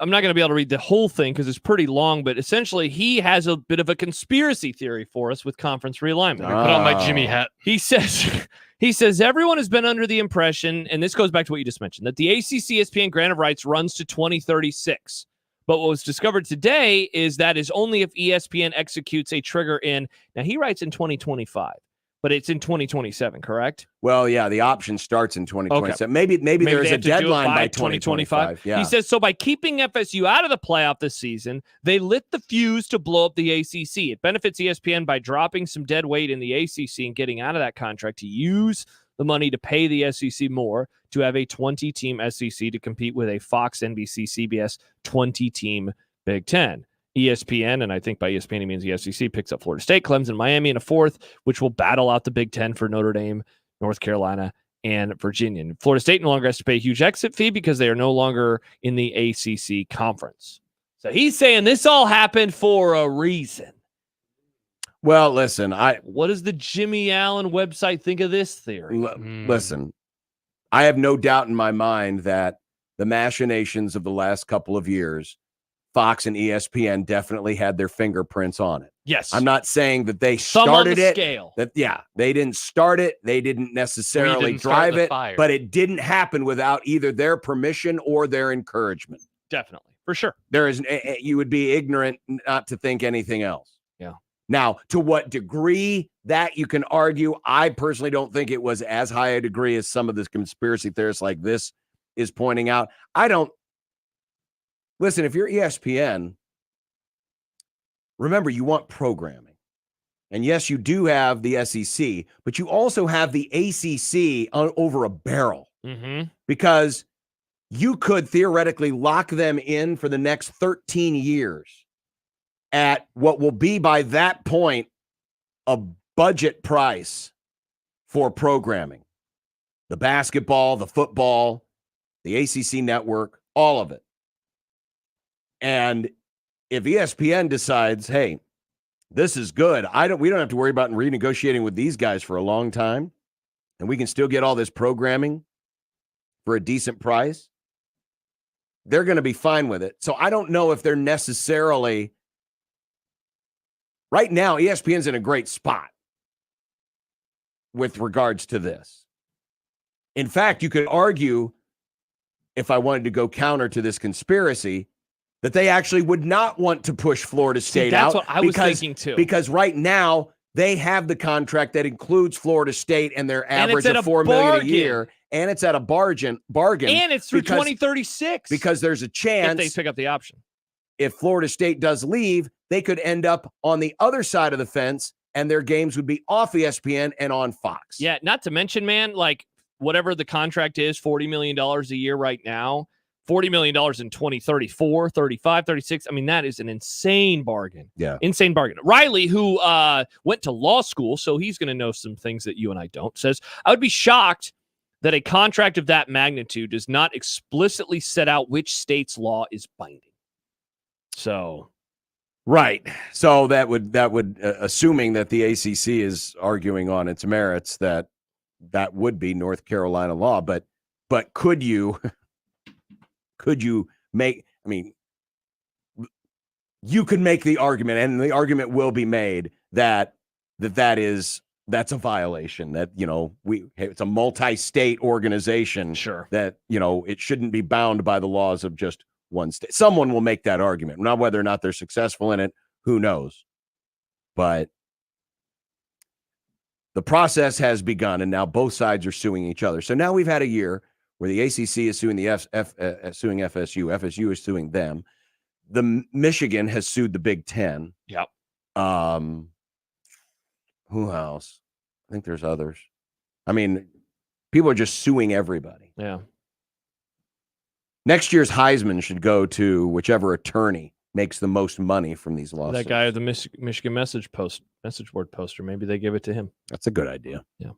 I'm not going to be able to read the whole thing because it's pretty long, but essentially he has a bit of a conspiracy theory for us with conference realignment. Put on my Jimmy hat. He says everyone has been under the impression, and this goes back to what you just mentioned, that the ACC ESPN grant of rights runs to 2036. But what was discovered today is that is only if ESPN executes a trigger in, now he writes in 2025, but it's in 2027 , correct? Well, yeah, the option starts in 2027. Okay. Maybe there's a deadline by 2025. Yeah. He says, so by keeping FSU out of the playoff this season, they lit the fuse to blow up the ACC. It benefits ESPN by dropping some dead weight in the ACC and getting out of that contract to use the money to pay the SEC more to have a 20-team SEC to compete with a Fox, NBC, CBS 20-team Big Ten. ESPN, and I think by ESPN he means the SEC, picks up Florida State, Clemson, Miami in a 4th, which will battle out the Big Ten for Notre Dame, North Carolina, and Virginia. And Florida State no longer has to pay a huge exit fee because they are no longer in the ACC conference. So he's saying this all happened for a reason. Well, listen, what does the Jimmy Allen website think of this theory? Listen, I have no doubt in my mind that the machinations of the last couple of years, Fox and ESPN definitely had their fingerprints on it. Yes. I'm not saying that they Thumb started on the it. Scale. They didn't start it. They didn't necessarily drive it, but it didn't happen without either their permission or their encouragement. Definitely. For sure. You would be ignorant not to think anything else. Yeah. Now, to what degree that you can argue, I personally don't think it was as high a degree as some of the conspiracy theorists like this is pointing out. I don't listen, if you're ESPN, remember you want programming. And yes, you do have the SEC, but you also have the ACC over a barrel because you could theoretically lock them in for the next 13 years at what will be by that point a budget price for programming. The basketball, the football, the ACC network, all of it. And if ESPN decides, hey, this is good, we don't have to worry about renegotiating with these guys for a long time, and we can still get all this programming for a decent price, they're going to be fine with it. So I don't know if they're necessarily right now. ESPN's in a great spot with regards to this. In fact, you could argue, if I wanted to go counter to this conspiracy, that they actually would not want to push Florida State out. That's what I was thinking too. Because right now they have the contract that includes Florida State and their average of $4 million a year, and it's at a bargain, and it's through 2036 because there's a chance if they pick up the option. If Florida State does leave, they could end up on the other side of the fence, and their games would be off ESPN and on Fox. Yeah, not to mention, man, like whatever the contract is, $40 million a year right now. $40 million in 2034, 35, 36. I mean, that is an insane bargain. Yeah. Insane bargain. Riley, who went to law school, so he's going to know some things that you and I don't, says, I would be shocked that a contract of that magnitude does not explicitly set out which state's law is binding. So. Right. So that would assuming that the ACC is arguing on its merits, that would be North Carolina law. But could you make, I mean, you could make the argument, and the argument will be made that's a violation, that, it's a multi-state organization. Sure. That, it shouldn't be bound by the laws of just one state. Someone will make that argument. Now, whether or not they're successful in it, who knows? But the process has begun, and now both sides are suing each other. So now we've had a year where the ACC is suing suing FSU. FSU is suing them. The Michigan has sued the Big Ten. Yep. Who else? I think there's others. I mean, people are just suing everybody. Yeah. Next year's Heisman should go to whichever attorney makes the most money from these lawsuits. That guy at the Michigan message board poster, maybe they give it to him. That's a good idea. Yeah.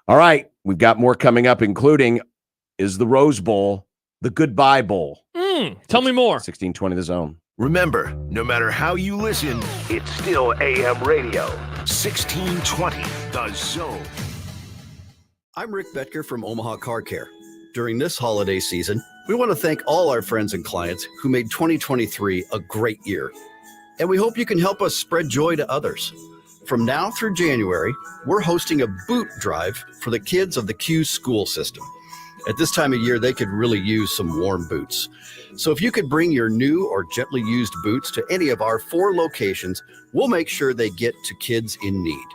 All right. We've got more coming up, including, is the Rose Bowl the goodbye bowl? Tell me more. 1620 The Zone. Remember, no matter how you listen, it's still AM radio. 1620 The Zone. I'm Rick Betker from Omaha Car Care. During this holiday season, we want to thank all our friends and clients who made 2023 a great year. And we hope you can help us spread joy to others. From now through January, we're hosting a boot drive for the kids of the Q school system. At this time of year, they could really use some warm boots. So if you could bring your new or gently used boots to any of our 4 locations, we'll make sure they get to kids in need.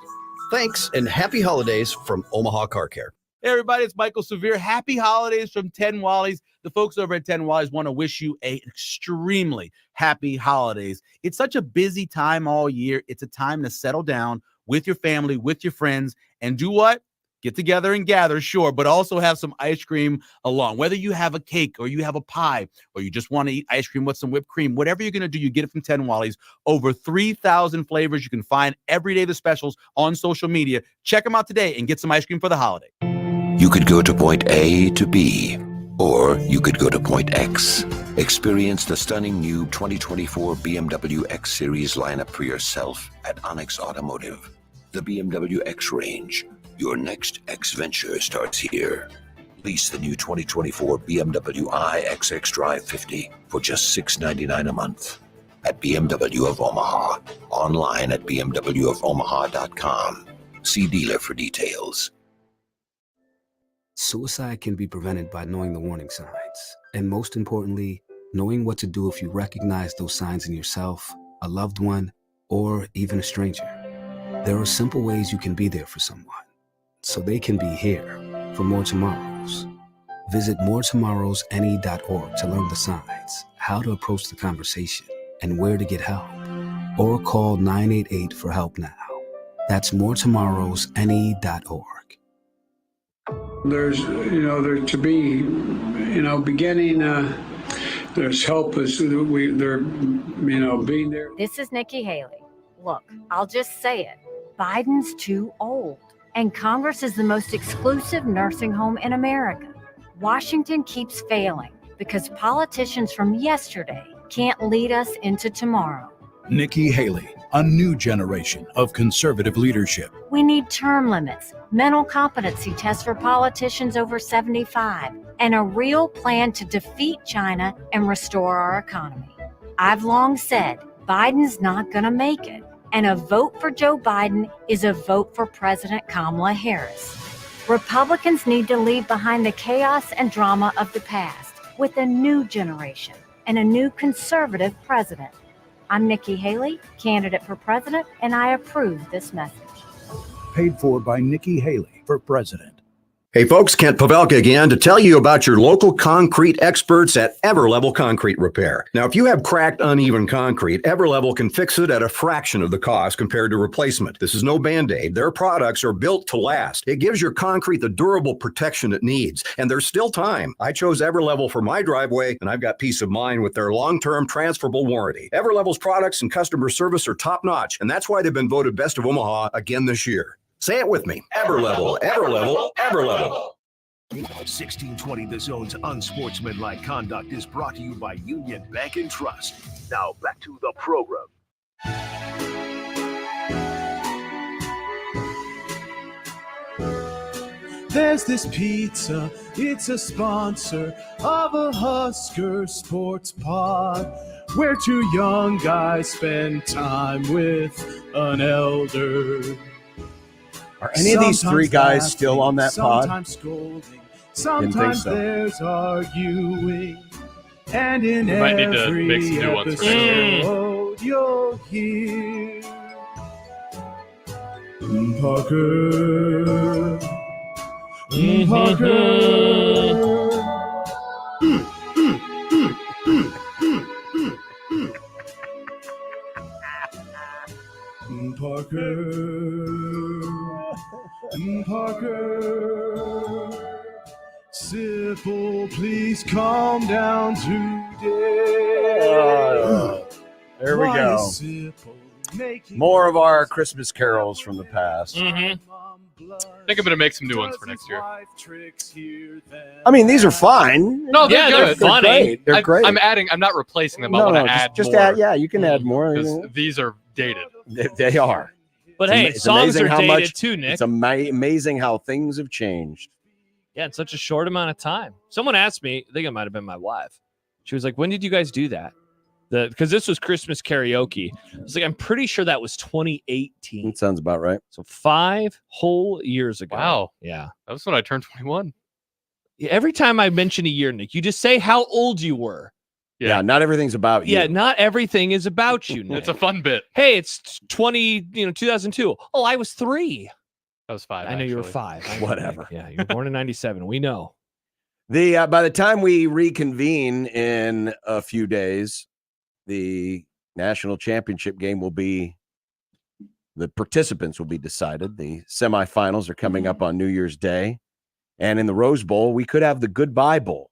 Thanks, and happy holidays from Omaha Car Care. Hey, everybody, it's Michael Severe. Happy holidays from 10 Wallies. The folks over at 10 Wallies want to wish you an extremely happy holidays. It's such a busy time all year. It's a time to settle down with your family, with your friends, and do what? Get together and gather, sure, but also have some ice cream along. Whether you have a cake or you have a pie or you just want to eat ice cream with some whipped cream, whatever you're going to do, you get it from 10 Wallies. Over 3,000 flavors. You can find every day the specials on social media. Check them out today and get some ice cream for the holiday. You could go to point A to B, or you could go to point X. Experience the stunning new 2024 BMW X Series lineup for yourself at Onyx Automotive. The BMW X range. Your next X venture starts here. Lease the new 2024 BMW iX Drive 50 for just $699 a month at BMW of Omaha. Online at bmwofomaha.com. See dealer for details. Suicide can be prevented by knowing the warning signs, and most importantly, knowing what to do if you recognize those signs in yourself, a loved one, or even a stranger. There are simple ways you can be there for someone, so they can be here for more tomorrows. Visit moretomorrowsne.org to learn the signs, how to approach the conversation, and where to get help. Or call 988 for help now. That's moretomorrowsne.org. There's, there to be, beginning, there's help is they're, being there. This is Nikki Haley. Look, I'll just say it. Biden's too old, and Congress is the most exclusive nursing home in America. Washington keeps failing because politicians from yesterday can't lead us into tomorrow. Nikki Haley, a new generation of conservative leadership. We need term limits, mental competency tests for politicians over 75, and a real plan to defeat China and restore our economy. I've long said Biden's not going to make it, and a vote for Joe Biden is a vote for President Kamala Harris. Republicans need to leave behind the chaos and drama of the past with a new generation and a new conservative president. I'm Nikki Haley, candidate for president, and I approve this message. Paid for by Nikki Haley for president. Hey folks, Kent Pavelka again to tell you about your local concrete experts at Everlevel Concrete Repair. Now, if you have cracked, uneven concrete, Everlevel can fix it at a fraction of the cost compared to replacement. This is no Band-Aid. Their products are built to last. It gives your concrete the durable protection it needs, and there's still time. I chose Everlevel for my driveway, and I've got peace of mind with their long-term transferable warranty. Everlevel's products and customer service are top-notch, and that's why they've been voted Best of Omaha again this year. Say it with me. Everlevel, Everlevel, Everlevel. 1620 The Zone's Unsportsmanlike Conduct is brought to you by Union Bank and Trust. Now back to the program. There's this pizza, it's a sponsor of a Husker sports pod, where two young guys spend time with an elder. Are any of these three guys still on that pod? Sometimes scolding, sometimes there's arguing, and in We might need to every make some new ones for episode you'll hear Parker, Parker, Sipple, please calm down today. There we go. More of our Christmas carols from the past. I think I'm going to make some new ones for next year. I mean, these are fine. No, they're good. They're funny. great. They're great. I'm not replacing them. I No, want to no, add just more. add. Yeah, you can add more. Because these are dated. They are. But It's hey, it's songs amazing are how dated much- too, Nick. It's amazing how things have changed. Yeah, in such a short amount of time. Someone asked me, I think it might have been my wife. She was like, when did you guys do that? Because this was Christmas karaoke. I was like, I'm pretty sure that was 2018. That sounds about right. So 5 whole years ago. Wow. Yeah. That was when I turned 21. Yeah, every time I mention a year, Nick, you just say how old you were. Yeah, not everything's about you. Yeah, not everything is about you, Nick. It's a fun bit. Hey, it's 2002. Oh, I was 3. I was 5. I know you were actually. 5. I know, Whatever. Nick. Yeah, you were born in 97. We know. By the time we reconvene in a few days, the national championship game will be, the participants will be decided. The semifinals are coming up on New Year's Day. And in the Rose Bowl, we could have the Goodbye Bowl.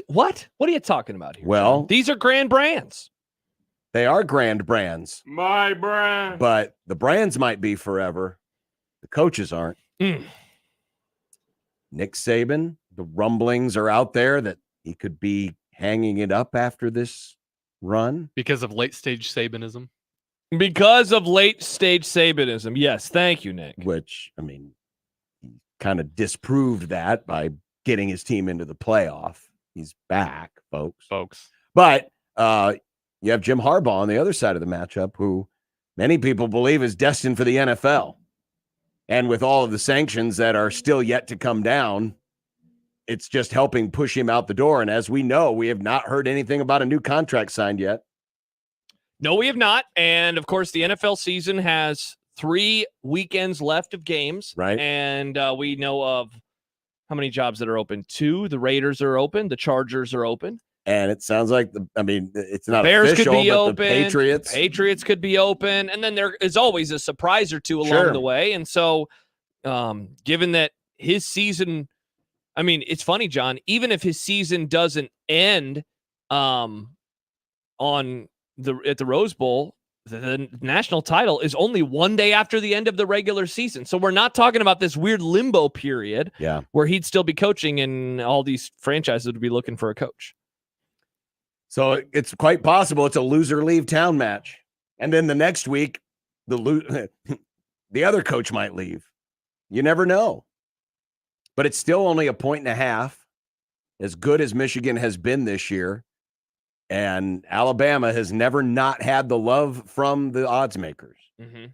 What? What are you talking about here? Well, John? These are grand brands. They are grand brands, My brand. but the brands might be forever. The coaches aren't. Mm. Nick Saban, the rumblings are out there that he could be hanging it up after this run. Because of late stage Sabanism. Because of late stage Sabanism. Yes. Thank you, Nick. Which, I mean, he kind of disproved that by getting his team into the playoff. He's back, folks. But you have Jim Harbaugh on the other side of the matchup, who many people believe is destined for the NFL. And with all of the sanctions that are still yet to come down, it's just helping push him out the door. And as we know, we have not heard anything about a new contract signed yet. No, we have not. And of course, the NFL season has 3 weekends left of games. Right. And we know of how many jobs that are open? 2. The Raiders are open. The Chargers are open. And it sounds like it's not Bears official, could be but open. the Patriots could be open. And then there is always a surprise or two along the way. And so given that his season, it's funny, John, even if his season doesn't end at the Rose Bowl, the national title is only one day after the end of the regular season. So we're not talking about this weird limbo period where he'd still be coaching and all these franchises would be looking for a coach. So it's quite possible it's a loser leave town match. And then the next week, the other coach might leave. You never know. But it's still only 1.5 points, as good as Michigan has been this year. And Alabama has never not had the love from the odds makers.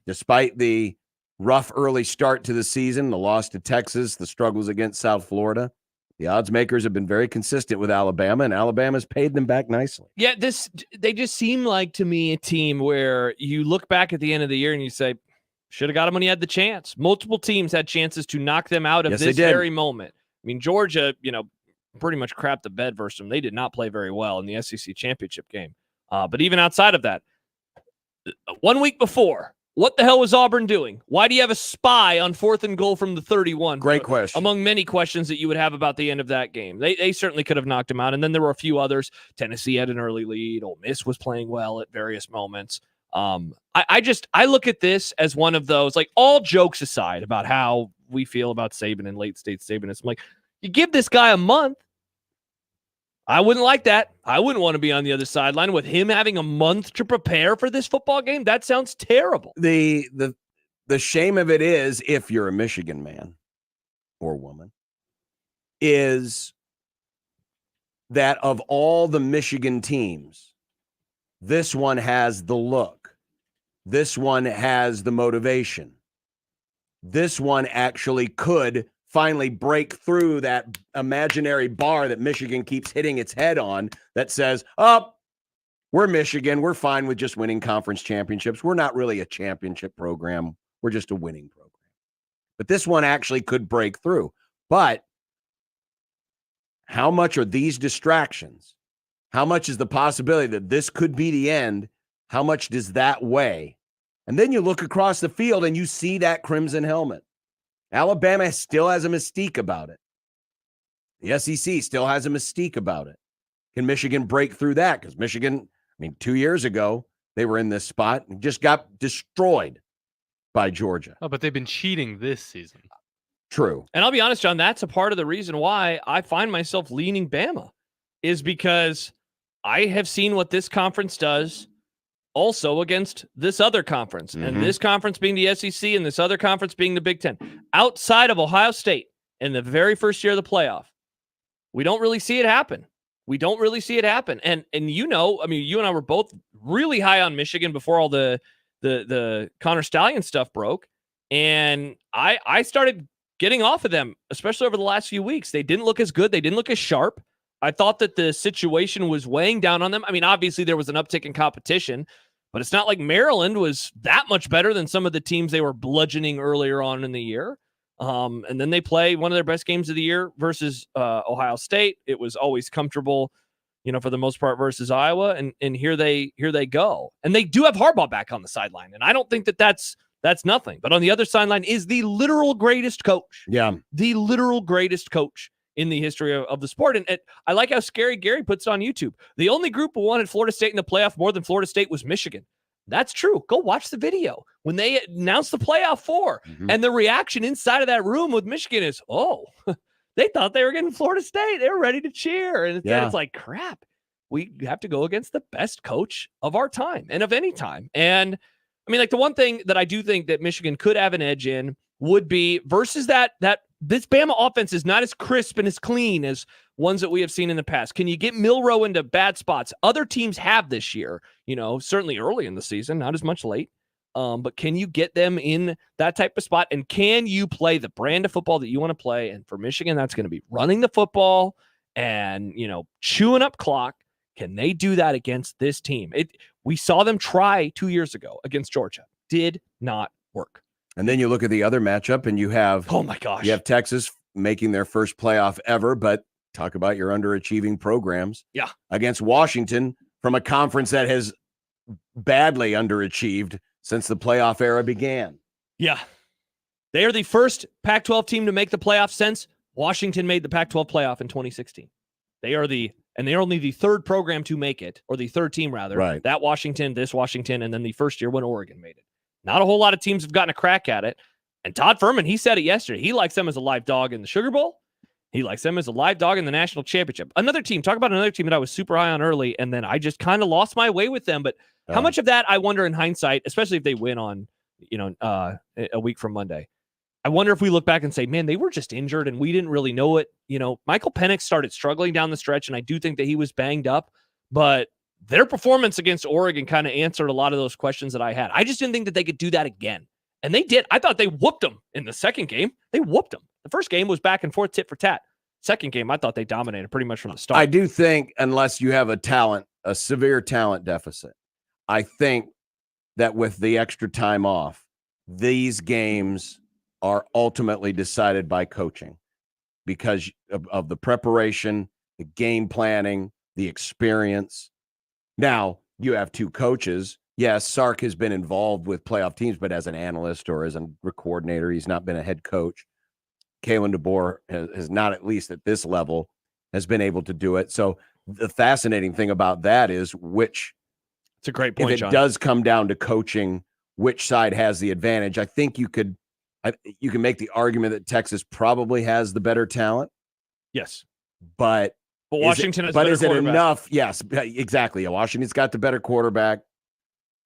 Despite the rough early start to the season, the loss to Texas, the struggles against South Florida, the odds makers have been very consistent with Alabama, and Alabama's paid them back nicely. Yeah, they just seem like, to me, a team where you look back at the end of the year and you say, should have got him when he had the chance. Multiple teams had chances to knock them out of this very moment. Georgia, pretty much crapped the bed versus them. They did not play very well in the SEC championship game. But even outside of that, 1 week before, what the hell was Auburn doing? Why do you have a spy on 4th and goal from the 31? Great question. Among many questions that you would have about the end of that game. They certainly could have knocked him out. And then there were a few others. Tennessee had an early lead. Ole Miss was playing well at various moments. I look at this as one of those, like, all jokes aside about how we feel about Saban and late state Sabanism. Like, you give this guy a month. I wouldn't like that. I wouldn't want to be on the other sideline with him having a month to prepare for this football game. That sounds terrible. The shame of it is, if you're a Michigan man or woman, is that of all the Michigan teams, this one has the look. This one has the motivation. This one actually could finally break through that imaginary bar that Michigan keeps hitting its head on that says, we're Michigan. We're fine with just winning conference championships. We're not really a championship program. We're just a winning program. But this one actually could break through. But how much are these distractions? How much is the possibility that this could be the end? How much does that weigh? And then you look across the field and you see that crimson helmet. Alabama still has a mystique about it. The SEC still has a mystique about it. Can Michigan break through that? Because Michigan, 2 years ago, they were in this spot and just got destroyed by Georgia. Oh, but they've been cheating this season. True. And I'll be honest, John, that's a part of the reason why I find myself leaning Bama, is because I have seen what this conference does also against this other conference, and this conference being the SEC and this other conference being the Big Ten. Outside of Ohio State in the very first year of the playoff, we don't really see it happen. And you and I were both really high on Michigan before all the Connor Stallion stuff broke, and I started getting off of them, especially over the last few weeks. They didn't look as good. They didn't look as sharp. I thought that the situation was weighing down on them. Obviously there was an uptick in competition, but it's not like Maryland was that much better than some of the teams they were bludgeoning earlier on in the year. And then they play one of their best games of the year versus Ohio State. It was always comfortable, for the most part, versus Iowa. And here they go. And they do have Harbaugh back on the sideline. And I don't think that's nothing. But on the other sideline is the literal greatest coach. Yeah. The literal greatest coach in the history of the sport. And I like how Scary Gary puts it on YouTube. The only group who wanted Florida State in the playoff more than Florida State was Michigan. That's true. Go watch the video when they announced the playoff four. And the reaction inside of that room with Michigan is, they thought they were getting Florida State. They were ready to cheer. And instead it's like, crap, we have to go against the best coach of our time and of any time. And the one thing that I do think that Michigan could have an edge in would be versus that this Bama offense is not as crisp and as clean as ones that we have seen in the past. Can you get Milroe into bad spots? Other teams have this year, certainly early in the season, not as much late. But can you get them in that type of spot? And can you play the brand of football that you want to play? And for Michigan, that's going to be running the football and, chewing up clock. Can they do that against this team? We saw them try 2 years ago against Georgia. Did not work. And then you look at the other matchup and you have, oh my gosh, you have Texas making their first playoff ever, but talk about your underachieving programs. Yeah. Against Washington from a conference that has badly underachieved since the playoff era began. Yeah. They are the first Pac-12 team to make the playoff since Washington made the Pac-12 playoff in 2016. They're only the third program to make it, or the third team rather. Right. That Washington, this Washington, and then the first year when Oregon made it. Not a whole lot of teams have gotten a crack at it. And Todd Furman, he said it yesterday. He likes them as a live dog in the Sugar Bowl. He likes them as a live dog in the national championship. Talk about another team that I was super high on early, and then I just kind of lost my way with them. But how much of that, I wonder in hindsight, especially if they win on, a week from Monday, I wonder if we look back and say, man, they were just injured and we didn't really know it. Michael Penix started struggling down the stretch, and I do think that he was banged up, but their performance against Oregon kind of answered a lot of those questions that I had. I just didn't think that they could do that again. And they did. I thought they whooped them in the second game. They whooped them. The first game was back and forth, tit for tat. Second game, I thought they dominated pretty much from the start. I do think, unless you have a severe talent deficit, I think that with the extra time off, these games are ultimately decided by coaching because of the preparation, the game planning, the experience. Now, you have two coaches. Yes, Sark has been involved with playoff teams, but as an analyst or as a coordinator, he's not been a head coach. Kalen DeBoer has not, at least at this level, has been able to do it. So the fascinating thing about that is it's a great point, if it John. does come down to coaching, which side has the advantage. I think you can make the argument that Texas probably has the better talent. Yes. But Washington has but better is it quarterback. enough? Yes, exactly. Washington's got the better quarterback.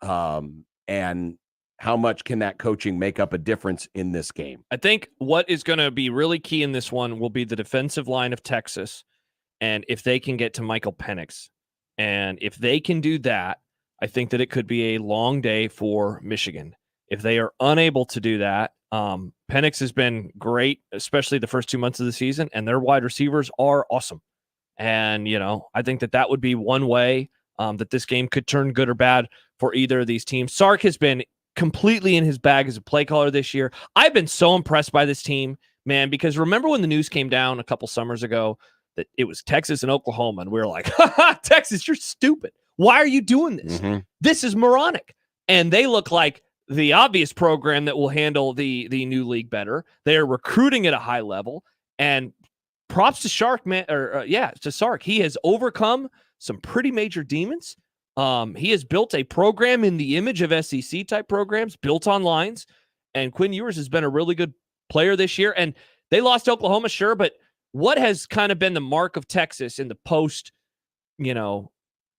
And how much can that coaching make up a difference in this game? I think what is going to be really key in this one will be the defensive line of Texas, and if they can get to Michael Penix. And if they can do that, I think that it could be a long day for Michigan. If they are unable to do that, Penix has been great, especially the first 2 months of the season, and their wide receivers are awesome. And, I think that would be one way that this game could turn good or bad for either of these teams. Sark has been completely in his bag as a play caller this year. I've been so impressed by this team, man, because remember when the news came down a couple summers ago that it was Texas and Oklahoma, and we were like, Texas, you're stupid. Why are you doing this? Mm-hmm. This is moronic. And they look like the obvious program that will handle the new league better. They're recruiting at a high level, and props to Sark, man. To Sark. He has overcome some pretty major demons. He has built a program in the image of SEC type programs, built on lines. And Quinn Ewers has been a really good player this year. And they lost to Oklahoma, sure, but what has kind of been the mark of Texas in the post, Colt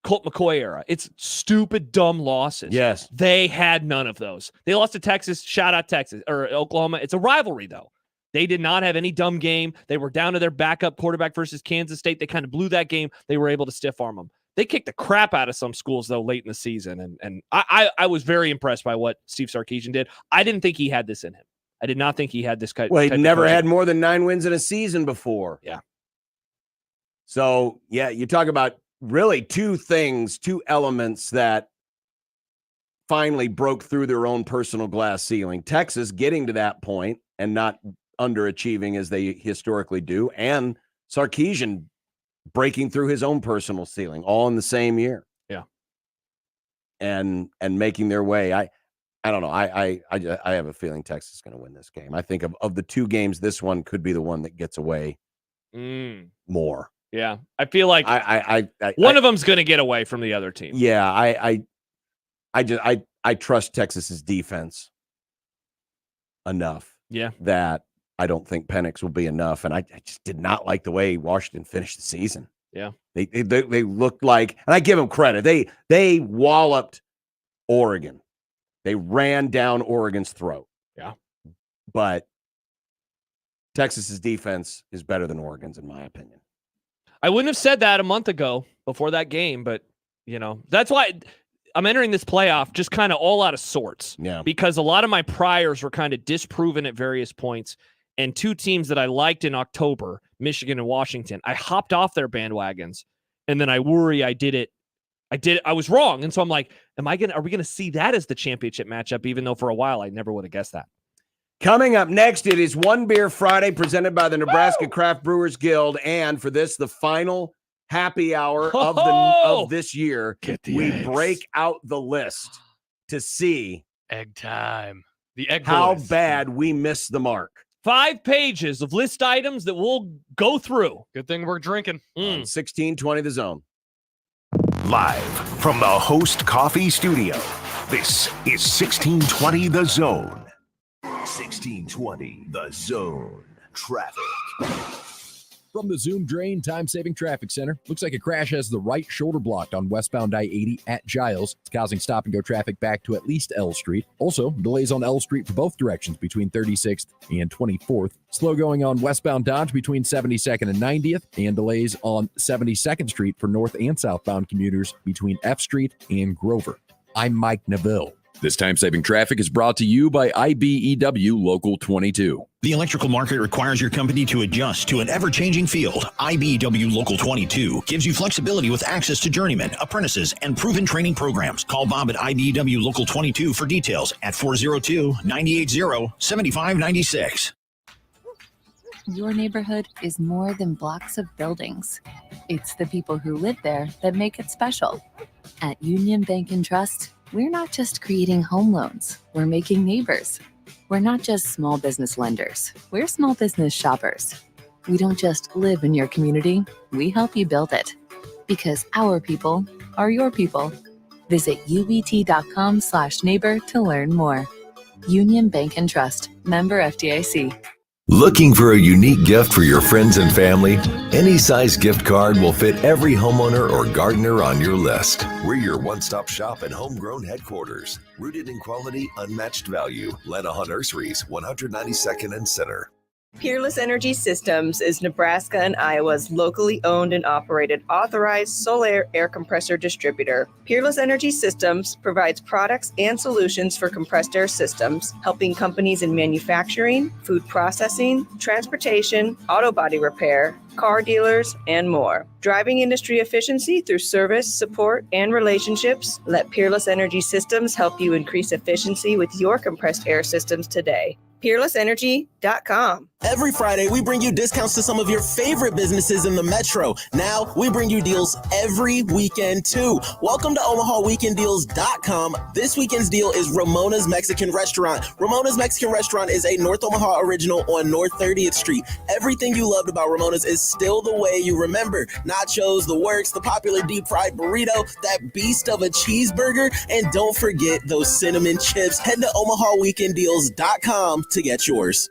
McCoy era? It's stupid, dumb losses. Yes. They had none of those. They lost to Texas. Shout out Texas or Oklahoma. It's a rivalry, though. They did not have any dumb game. They were down to their backup quarterback versus Kansas State. They kind of blew that game. They were able to stiff arm them. They kicked the crap out of some schools, though, late in the season. And I was very impressed by what Steve Sarkisian did. I didn't think he had this in him. I did not think he had this kind. Well, he never had more than 9 wins in a season before. Yeah. So, yeah, you talk about really two elements that finally broke through their own personal glass ceiling. Texas getting to that point and not underachieving as they historically do, and Sarkisian breaking through his own personal ceiling all in the same year. Yeah. And making their way. I don't know. I have a feeling Texas is going to win this game. I think of the two games, this one could be the one that gets away more. Yeah. I feel like one of them's going to get away from the other team. Yeah. I trust Texas's defense enough. Yeah. That I don't think Penix will be enough. And I just did not like the way Washington finished the season. Yeah. They looked like, and I give them credit. They walloped Oregon. They ran down Oregon's throat. Yeah. But Texas's defense is better than Oregon's, in my opinion. I wouldn't have said that a month ago before that game, but that's why I'm entering this playoff just kind of all out of sorts. Yeah. Because a lot of my priors were kind of disproven at various points. And two teams that I liked in October, Michigan and Washington, I hopped off their bandwagons, and then I worry I was wrong. And so I'm like, are we going to see that as the championship matchup, even though for a while I never would have guessed that. Coming up next, it is One Beer Friday presented by the Nebraska Craft Brewers Guild. And for this, the final happy hour of this year, we break out the list to see egg time. The egg how boys. bad we missed the mark. 5 pages of list items that we'll go through. Good thing we're drinking. On 1620 The Zone. Live from the Host Coffee Studio, this is 1620 The Zone. 1620 The Zone. Traffic. From the Zoom Drain Time-Saving Traffic Center, looks like a crash has the right shoulder blocked on westbound I-80 at Giles. It's causing stop-and-go traffic back to at least L Street. Also, delays on L Street for both directions between 36th and 24th. Slow going on westbound Dodge between 72nd and 90th, and delays on 72nd Street for north and southbound commuters between F Street and Grover. I'm Mike Neville. This time-saving traffic is brought to you by IBEW Local 22. The electrical market requires your company to adjust to an ever-changing field. IBEW Local 22 gives you flexibility with access to journeymen, apprentices, and proven training programs. Call Bob at IBEW Local 22 for details at 402-980-7596. Your neighborhood is more than blocks of buildings. It's the people who live there that make it special. At Union Bank and Trust, we're not just creating home loans, we're making neighbors. We're not just small business lenders, we're small business shoppers. We don't just live in your community, we help you build it. Because our people are your people. Visit ubt.com/neighbor to learn more. Union Bank and Trust, member FDIC. Looking for a unique gift for your friends and family? Any size gift card will fit every homeowner or gardener on your list. We're your one-stop shop and homegrown headquarters. Rooted in quality, unmatched value. Lenaha Nurseries, 192nd and Center. Peerless Energy Systems is Nebraska and Iowa's locally owned and operated authorized solar air compressor distributor. Peerless Energy Systems provides products and solutions for compressed air systems, helping companies in manufacturing, food processing, transportation, auto body repair, car dealers, and more. Driving industry efficiency through service, support, and relationships, let Peerless Energy Systems help you increase efficiency with your compressed air systems today. PeerlessEnergy.com. Every Friday, we bring you discounts to some of your favorite businesses in the Metro. Now, we bring you deals every weekend, too. Welcome to OmahaWeekendDeals.com. This weekend's deal is Ramona's Mexican Restaurant. Ramona's Mexican Restaurant is a North Omaha original on North 30th Street. Everything you loved about Ramona's is still the way you remember. Nachos, the works, the popular deep-fried burrito, that beast of a cheeseburger, and don't forget those cinnamon chips. Head to OmahaWeekendDeals.com to get yours.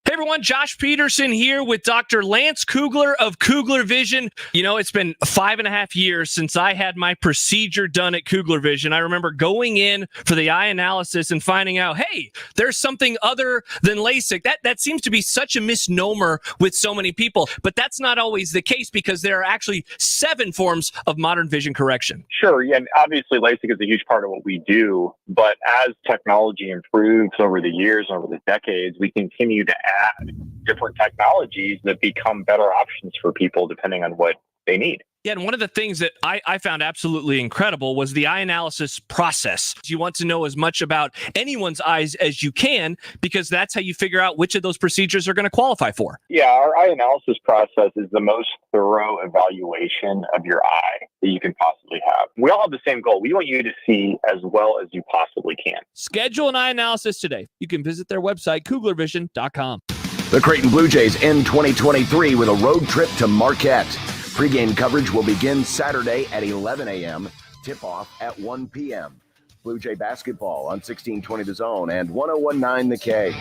Hey everyone, Josh Peterson here with Dr. Lance Kugler of Kugler Vision. You know, it's been 5.5 years since I had my procedure done at Kugler Vision. I remember going in for the eye analysis and finding out, hey, there's something other than LASIK. That seems to be such a misnomer with so many people, but that's not always the case because there are actually 7 forms of modern vision correction. Sure, yeah, and obviously LASIK is a huge part of what we do, but as technology improves over the years, over the decades, we continue to add different technologies that become better options for people depending on what they need. Yeah, and one of the things that I found absolutely incredible was the eye analysis process. You want to know as much about anyone's eyes as you can because that's how you figure out which of those procedures are going to qualify for. Yeah, our eye analysis process is the most thorough evaluation of your eye that you can possibly have. We all have the same goal. We want you to see as well as you possibly can. Schedule an eye analysis today. You can visit their website, KuglerVision.com. The Creighton Blue Jays end 2023 with a road trip to Marquette. Pre-game coverage will begin Saturday at 11 a.m., tip-off at 1 p.m. Blue Jay basketball on 1620 The Zone and 1019 The K.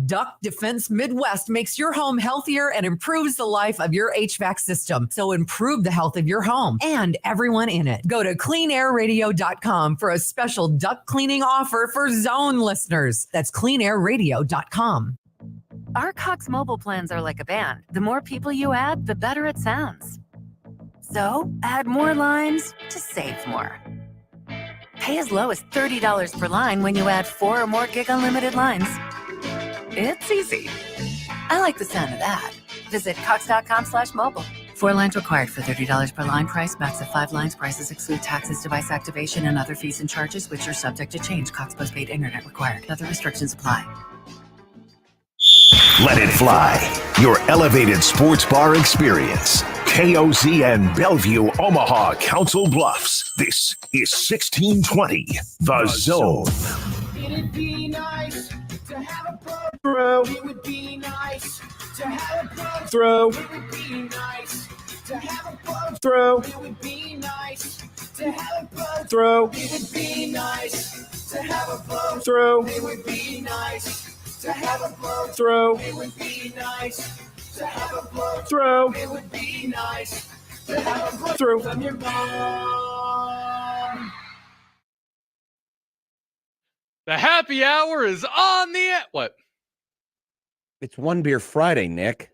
Duck Defense Midwest makes your home healthier and improves the life of your HVAC system. So improve the health of your home and everyone in it. Go to cleanairradio.com for a special duct cleaning offer for Zone listeners. That's cleanairradio.com. Our Cox mobile plans are like a band. The more people you add, the better it sounds. So add more lines to save more. Pay as low as $30 per line when you add 4 or more gig unlimited lines. It's easy. I like the sound of that. Visit Cox.com/mobile. 4 lines required for $30 per line price. Max of 5 lines. Prices exclude taxes, device activation, and other fees and charges, which are subject to change. Cox postpaid internet required. Other restrictions apply. Let it fly. Your elevated sports bar experience. KOZN Bellevue, Omaha, Council Bluffs. This is 1620, The Zone. It'd be nice to have a blow throw. It would be nice to have a blow throw. It would be nice to have a blow throw. It would be nice to have a blow throw. It would be nice to have a blow throw. It would be nice to have a blow throw. It would be nice to have a blow throw. It would be nice to have a blow throw from your mom. The happy hour is on the what? It's One Beer Friday, Nick.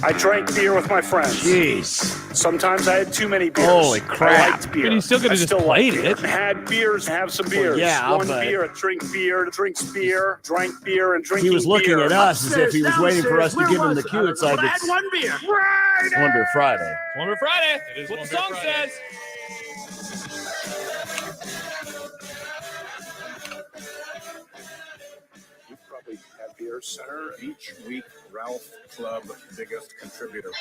I drank beer with my friends. Jeez. Sometimes I had too many beers. Holy crap. I liked beer. But you still could have just played it. Had beers, have some beers. yeah, One beer, drinks beer, drinks beer, drank beer, and drinking He was looking beer. at us as if he was waiting for us to give him the cue. It's like I had one beer. it's One Beer Friday. One Beer Friday. It is what the song says. You probably have beer center each week. Ralph Club, biggest contributor.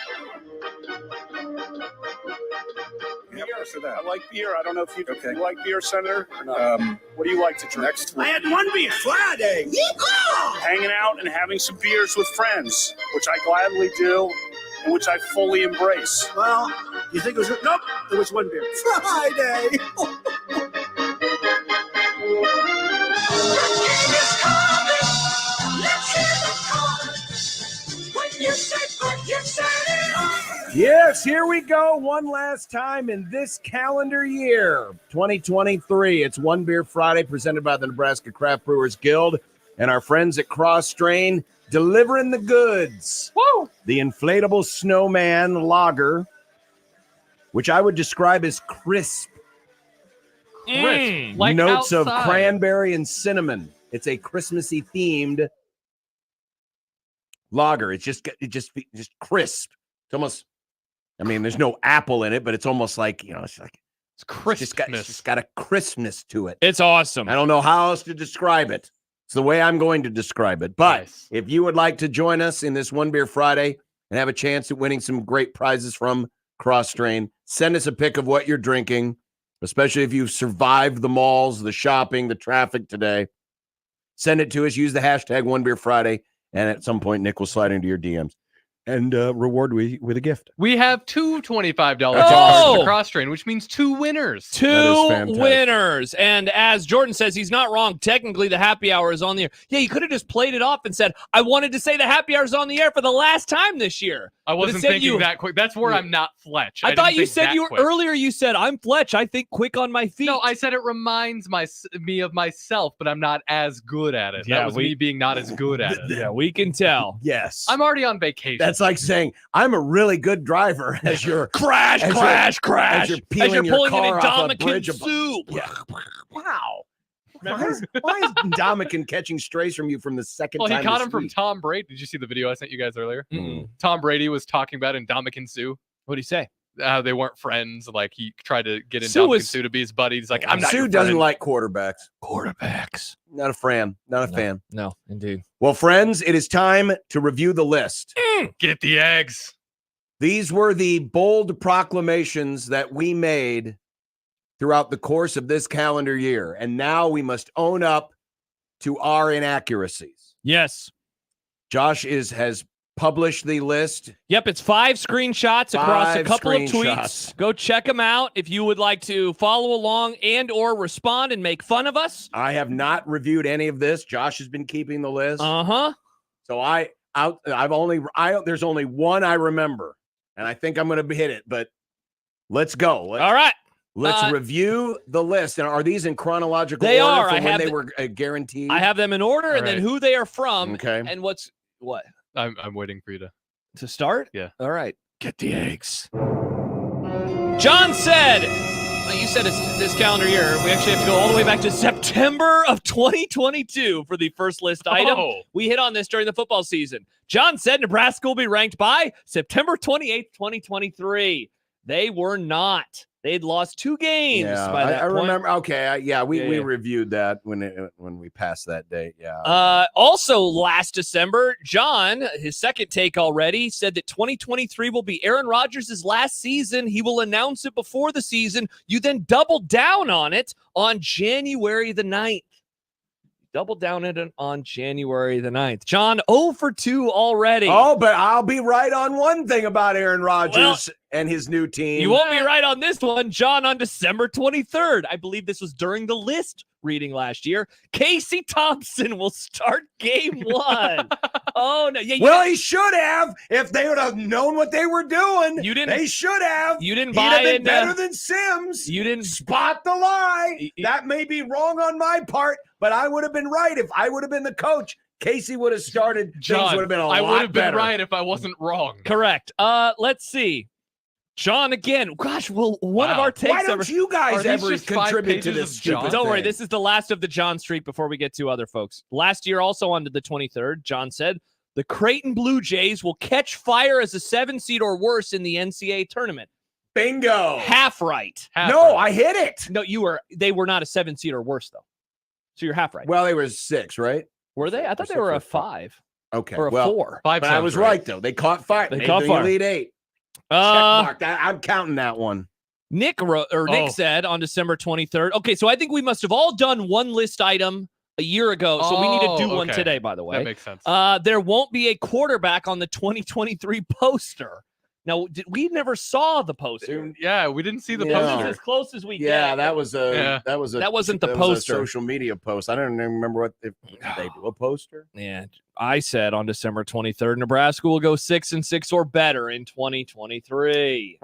Yeah, for that. I like beer. I don't know if you like beer center or not. What do you like to drink? Next week. I had one beer. Friday. Hanging out and having some beers with friends, which I gladly do, and which I fully embrace. Well, you think it was nope? It was one beer. Friday. Yes, here we go. One last time in this calendar year, 2023. It's One Beer Friday presented by the Nebraska Craft Brewers Guild and our friends at Cross Strain delivering the goods. Woo! The inflatable snowman lager, which I would describe as crisp. Like Notes outside. of cranberry and cinnamon. It's a Christmassy themed lager. It's just crisp. It's almost, I mean, there's no apple in it, but it's almost like, it's crispness. It's just got a crispness to it. It's awesome. I don't know how else to describe it. It's the way I'm going to describe it. But if you would like to join us in this One Beer Friday and have a chance at winning some great prizes from Cross Strain, send us a pic of what you're drinking, especially if you've survived the malls, the shopping, the traffic today. Send it to us. Use the hashtag One Beer Friday, and at some point, Nick will slide into your DMs and reward we with a gift. We have two $25 cards for the Cross Train, which means 2 winners. 2 winners. And as Jordan says, he's not wrong. Technically, the happy hour is on the air. Yeah, you could have just played it off and said, I wanted to say the happy hour is on the air for the last time this year. I wasn't thinking that quick. That's where I'm not Fletch. I thought didn't you think said that you were quick. earlier. You said, I'm Fletch. I think quick on my feet. No, I said it reminds me of myself, but I'm not as good at it. Yeah, that was me being not as good at it. Yeah, we can tell. Yes. I'm already on vacation. That's like saying, I'm a really good driver as you're crash. As you're peeling your pulling car an off a Indomitian bridge. soup. Yeah. Wow. Why is Dominican catching strays from you from the second Well, time? he caught this him from week? Tom Brady. Did you see the video I sent you guys earlier? Mm-mm. Tom Brady was talking about Indomitian Sue. What did he say? They weren't friends. Like, he tried to get Indomitian Sue to be his buddy. He's like, I'm not Sue your doesn't friend. like quarterbacks. Not a fan. Not a fan. No, indeed. Well, friends, it is time to review the list. Get the eggs. These were the bold proclamations that we made throughout the course of this calendar year. And now we must own up to our inaccuracies. Yes. Josh has published the list. Yep, it's 5 screenshots across a 5 couple of screenshots. tweets. Go check them out if you would like to follow along and or respond and make fun of us. I have not reviewed any of this. Josh has been keeping the list. Uh-huh. So there's only one I remember, and I think I'm going to hit it, but let's go. All right. Let's review the list. And are these in chronological They order are. from when they were guaranteed? I have them in order, and then right. who they are from. Okay. And what? I'm waiting for you To start? Yeah. All right. Get the eggs. John said, you said it's this calendar year. We actually have to go all the way back to September of 2022 for the first list item. We hit on this during the football season. John said Nebraska will be ranked by September 28th, 2023. They were not. They'd lost 2 games by that point. Remember. Okay, we reviewed that when we passed that date. Also, last December, John, his second take already, said that 2023 will be Aaron Rodgers' last season. He will announce it before the season. You then doubled down on it on January the 9th. Doubled down on January the 9th. John, 0 for 2 already. Oh, but I'll be right on one thing about Aaron Rodgers and his new team. You won't be right on this one. John, on December 23rd, I believe this was during the list reading last year, Casey Thompson will start game 1. Oh, no. Yeah, he should have. If they would have known what they were doing, they should have. You didn't He'd buy have been into better than Sims. You didn't spot the lie. That may be wrong on my part, but I would have been right. If I would have been the coach, Casey would have started. John, things would have been a lot I would have been better. right if I wasn't wrong. Correct. Let's see. John again. Gosh, well, one of our takes. Why don't you guys ever contribute to this stupid Don't worry. thing? This is the last of the John streak before we get to other folks. Last year, also on to the 23rd, John said, the Creighton Blue Jays will catch fire as a 7 seed or worse in the NCAA tournament. Bingo. Half right. I hit it. No, they were not a 7 seed or worse, though. So you're half right. Well, they were 6, right? Were they? I thought they were a 5. Okay. Or a 4. But I was right, though. They caught fire. They caught fire. Elite 8. Check mark. I'm counting that one. Nick said on December 23rd. Okay, so I think we must have all done one list item a year ago. So we need to do one today, by the way. That makes sense. There won't be a quarterback on the 2023 poster. Now, we never saw the poster. Yeah, we didn't see the This poster. is as close as we get. Yeah, that wasn't the poster. social media post. I don't even remember did they do a poster? Yeah, I said on December 23rd, Nebraska will go 6-6 or better in 2023.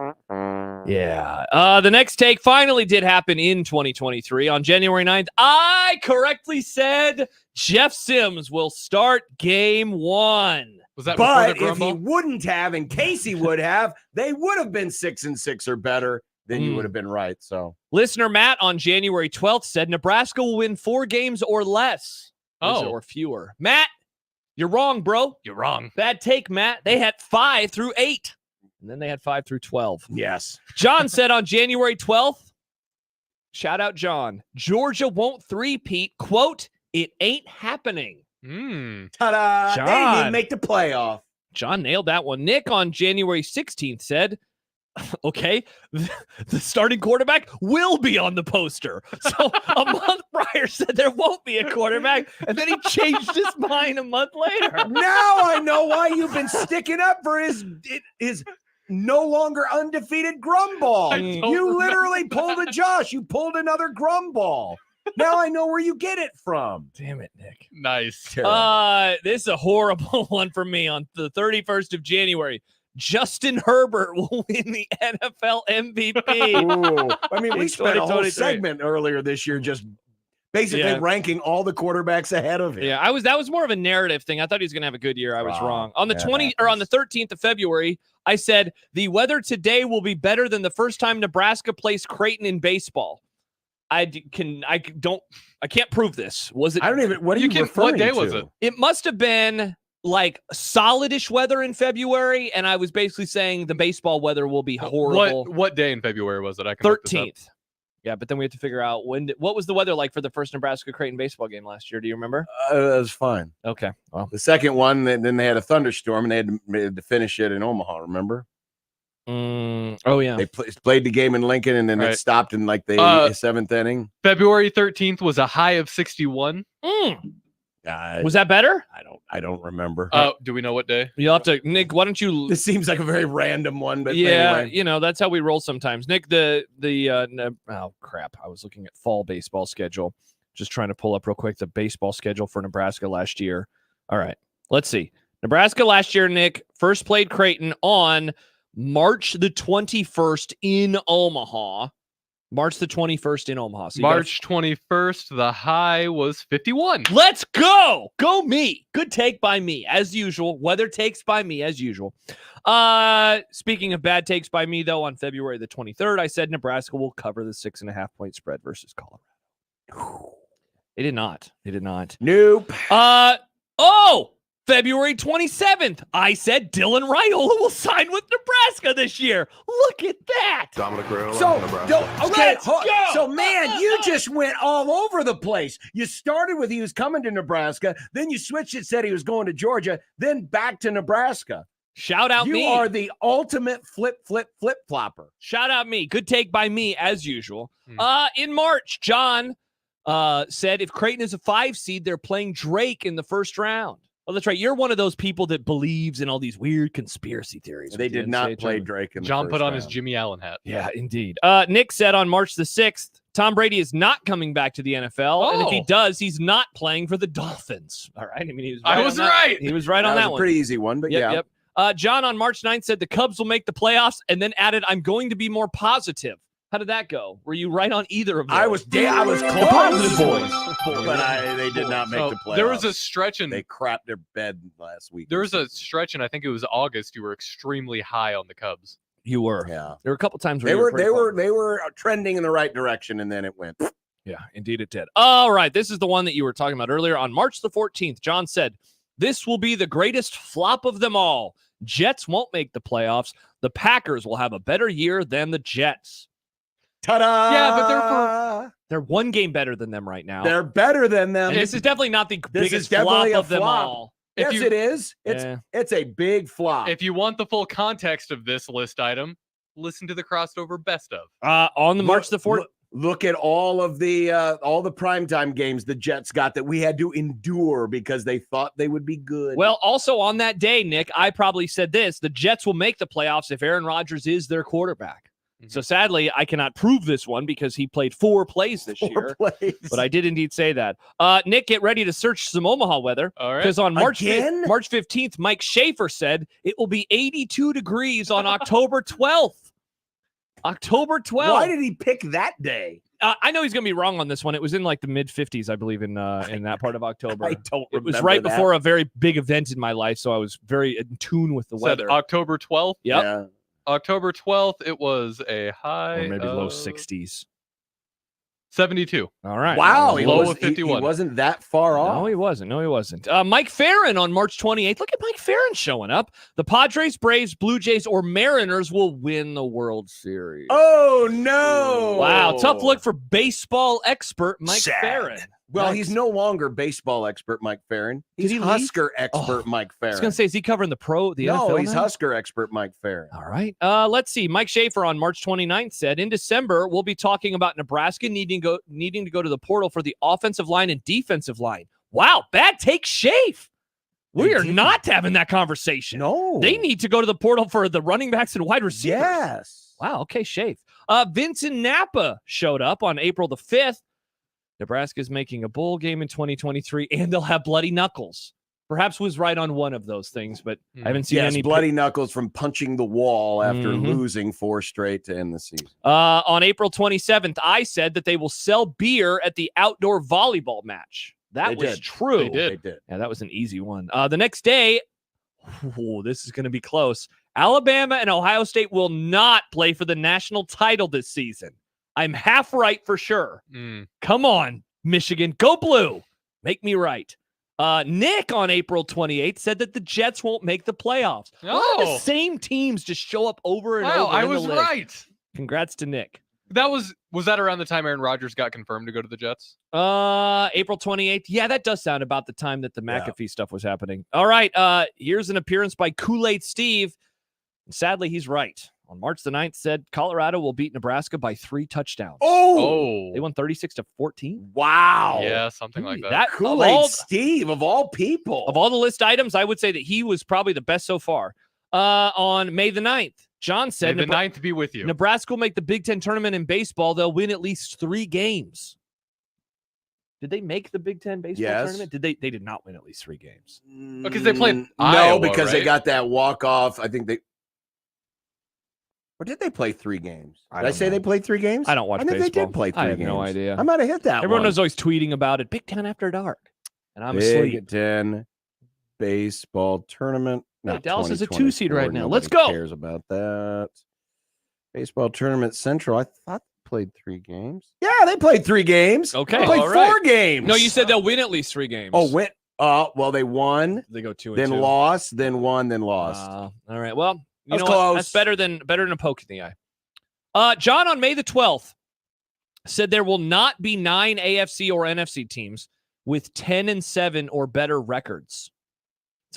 Yeah. The next take finally did happen in 2023 on January 9th. I correctly said Jeff Sims will start game 1. Was that But before the if he wouldn't have, and Casey would have, they would have been 6-6 or better. Then you would have been right. So listener Matt on January 12th said Nebraska will win 4 games or less. Or fewer. Matt, you're wrong, bro. You're wrong. Bad take, Matt. They had 5 through 8. And then they had 5 through 12. Yes. John said on January 12th, shout out John, Georgia won't three-peat. Quote, it ain't happening. Ta-da! John. They didn't even make the playoff. John nailed that one. Nick on January 16th said, okay, the starting quarterback will be on the poster. So a month prior said there won't be a quarterback, and then he changed his mind a month later. Now I know why you've been sticking up for his no longer undefeated Grumball. You literally pulled a Josh. You pulled another Grumball. Now I know where you get it from. Damn it, Nick. Nice. This is a horrible one for me on the 31st of January. Justin Herbert will win the NFL MVP. Ooh. I mean, we in spent a whole 2023. segment earlier this year just basically ranking all the quarterbacks ahead of him. Yeah, that was more of a narrative thing. I thought he was going to have a good year. I was wrong. On the on the 13th of February, I said the weather today will be better than the first time Nebraska plays Creighton in baseball. I can't prove this. Was it? I don't even. What are you referring What day to? was it? It must have been like solidish weather in February, and I was basically saying the baseball weather will be horrible. What day in February was it? I can look this up. 13th. Yeah, but then we have to figure out what was the weather like for the first Nebraska Creighton baseball game last year? Do you remember? It was fine. Okay. Well, the second one, then they had a thunderstorm, and they had to finish it in Omaha. Remember? Oh yeah. They played the game in Lincoln, and then it stopped in like the 7th inning. February 13th was a high of 61. Was that better? I don't remember. Do we know what day? You'll have to, Nick. Why don't you? This seems like a very random one, but yeah, anyway. that's how we roll sometimes. Nick, oh crap! I was looking at fall baseball schedule, just trying to pull up real quick the baseball schedule for Nebraska last year. All right, let's see. Nebraska last year, Nick, first played Creighton on March the 21st in Omaha. March the 21st in Omaha. So March 21st, the high was 51. Let's go. Go me. Good take by me, as usual. Weather takes by me, as usual. Speaking of bad takes by me, though, on February the 23rd, I said Nebraska will cover the 6.5-point spread versus Colorado. They did not. They did not. Nope. February 27th, I said Dylan Raiola will sign with Nebraska this year. Look at that. Dominic Raiola, So, Nebraska. Let's go. So, man, you just went all over the place. You started with he was coming to Nebraska, then you switched it, said he was going to Georgia, then back to Nebraska. Shout out me. You are the ultimate flip-flopper. Shout out me. Good take by me, as usual. In March, John said if Creighton is a 5 seed, they're playing Drake in the first round. Oh, that's right. You're one of those people that believes in all these weird conspiracy theories. They did not play Drake in the John first put on round. his Jimmy Allen hat. Yeah, indeed. Nick said on March the 6th, Tom Brady is not coming back to the NFL. And if he does, he's not playing for the Dolphins. All right. I mean, he was right. I was right. He was right on that was one. a pretty easy one, but yeah. Yep. John on March 9th said the Cubs will make the playoffs and then added, I'm going to be more positive. How did that go? Were you right on either of those? I was close. Positive boys. But they did not make the playoffs. There was a stretch in They crapped their bed last week. There was a stretch, and I think it was August. You were extremely high on the Cubs. You were. Yeah. There were a couple times where they were trending in the right direction, and then it went. Yeah, indeed it did. All right, this is the one that you were talking about earlier. On March the 14th, John said, this will be the greatest flop of them all. Jets won't make the playoffs. The Packers will have a better year than the Jets. Ta-da! Yeah, but they're one game better than them right now. They're better than them. This is definitely not the This biggest is definitely flop a of them flop. all. Yes, it is. It's a big flop. If you want the full context of this list item, listen to the crossover best of. On the March the 4th. Look at all the primetime games the Jets got that we had to endure because they thought they would be good. Well, also on that day, Nick, I probably said this: the Jets will make the playoffs if Aaron Rodgers is their quarterback. So sadly, I cannot prove this one because he played 4 plays this year. But I did indeed say that. Nick, get ready to search some Omaha weather. All right. Because on March Again? March 15th, Mike Schaefer said it will be 82 degrees on October 12th. October 12th. Why did he pick that day? I know he's going to be wrong on this one. It was in like the mid 50s, I believe, in that part of October. I don't It was remember right that. before a very big event in my life, so I was very in tune with the Said weather. October 12th? Yep. Yeah. October 12th, it was a high Or maybe low of 60s. 72. All right. Wow, Low of 51. He wasn't that far off. No, he wasn't. Mike Farron on March 28th. Look at Mike Farron showing up. The Padres, Braves, Blue Jays, or Mariners will win the World Series. Oh, no. Wow. Tough look for baseball expert Mike Sad. Farron. Well, Nice. he's no longer baseball expert Mike Farron. He's he leave? Husker expert Mike I Farron. was going to say, is he covering the NFL No, he's now? Husker expert Mike Farron. All right. Let's see. Mike Schaefer on March 29th said, in December, we'll be talking about Nebraska needing to go to the portal for the offensive line and defensive line. Wow. Bad take, Schaefer. We are not having that conversation. No. They need to go to the portal for the running backs and wide receivers. Yes. Wow. Okay, Schaefer. Vincent Napa showed up on April the 5th. Nebraska is making a bowl game in 2023, and they'll have bloody knuckles. Perhaps was right on one of those things, but I haven't seen any bloody knuckles from punching the wall after losing 4 straight to end the season. On April 27th, I said that they will sell beer at the outdoor volleyball match. That was true. They did. Yeah, that was an easy one. The next day, this is going to be close. Alabama and Ohio State will not play for the national title this season. I'm half right for sure. Come on, Michigan. Go blue. Make me right. Nick on April 28th said that the Jets won't make the playoffs. Why do the same teams just show up over and over? I in the was list? right. Congrats to Nick. That was that around the time Aaron Rodgers got confirmed to go to the Jets? April 28th. Yeah, that does sound about the time that the McAfee stuff was happening. All right. Here's an appearance by Kool-Aid Steve. Sadly, he's right. On March the 9th, said Colorado will beat Nebraska by 3 touchdowns. Oh! They won 36-14. Wow. Yeah, something like that. That Kool-Aid Steve, of all people. Of all the list items, I would say that he was probably the best so far. On May the 9th, John said May the 9th be with you. Nebraska will make the Big Ten tournament in baseball. They'll win at least 3 games. Did they make the Big Ten baseball tournament? Did they did not win at least 3 games. Because they played No, Iowa, because they right? got that walk-off. I think they... Or did they play 3 games? Did I don't say know. they played 3 games? I don't watch I think baseball. they did play 3 I have games. no idea. I might have hit that Everyone one. was always tweeting about it. Big Ten After Dark. And I'm Big asleep. Ten baseball tournament. Yeah, Dallas is a 2024. 2 seed right now. Nobody Let's go. cares about that. Baseball tournament central. I thought they played 3 games. Yeah, they played 3 games. Okay. They played all 4 right. games. No, you said they'll win at least 3 games. Oh, win. Well, they won, They go 2 then and 2. lost, then won, then lost. All right. Well, you That's know what? close. That's better than a poke in the eye. John on May the 12th said there will not be 9 AFC or NFC teams with 10-7 or better records.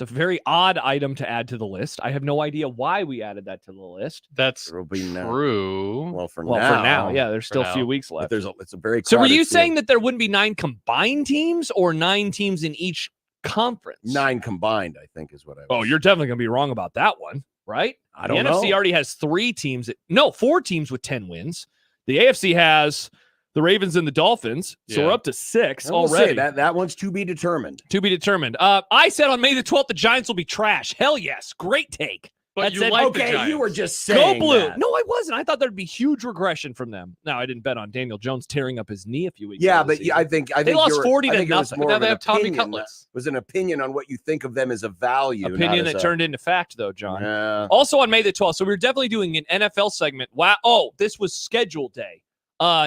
It's a very odd item to add to the list. I have no idea why we added that to the list. That's It'll be true. Well, for For now, yeah, there's still a few weeks But left. it's a very So were crowded you field. saying that there wouldn't be 9 combined teams or 9 teams in each conference? 9 combined, I think, is what I was. Oh, you're definitely going to be wrong about that one, right? I don't the NFC know. already has 3 teams. 4 teams with 10 wins. The AFC has the Ravens and the Dolphins. So Yeah. we're up to 6 And we'll see. already. That one's to be determined. To be determined. I said on May the 12th, the Giants will be trash. Hell yes. Great take. But That you said- like the Okay, Giants. you were just Go saying blue. that. No, I wasn't. I thought there'd be huge regression from them. Now, I didn't bet on Daniel Jones tearing up his knee a few weeks Yeah, ago. but I think They lost you're- 40 I to think it was nothing. more Now of they an have Tommy opinion. Cutlets. Was an opinion on what you think of them as a value. Opinion not that as turned into fact, though, John. Yeah. Also on May the 12th. So we were definitely doing an NFL segment. Wow. Oh, this was scheduled day.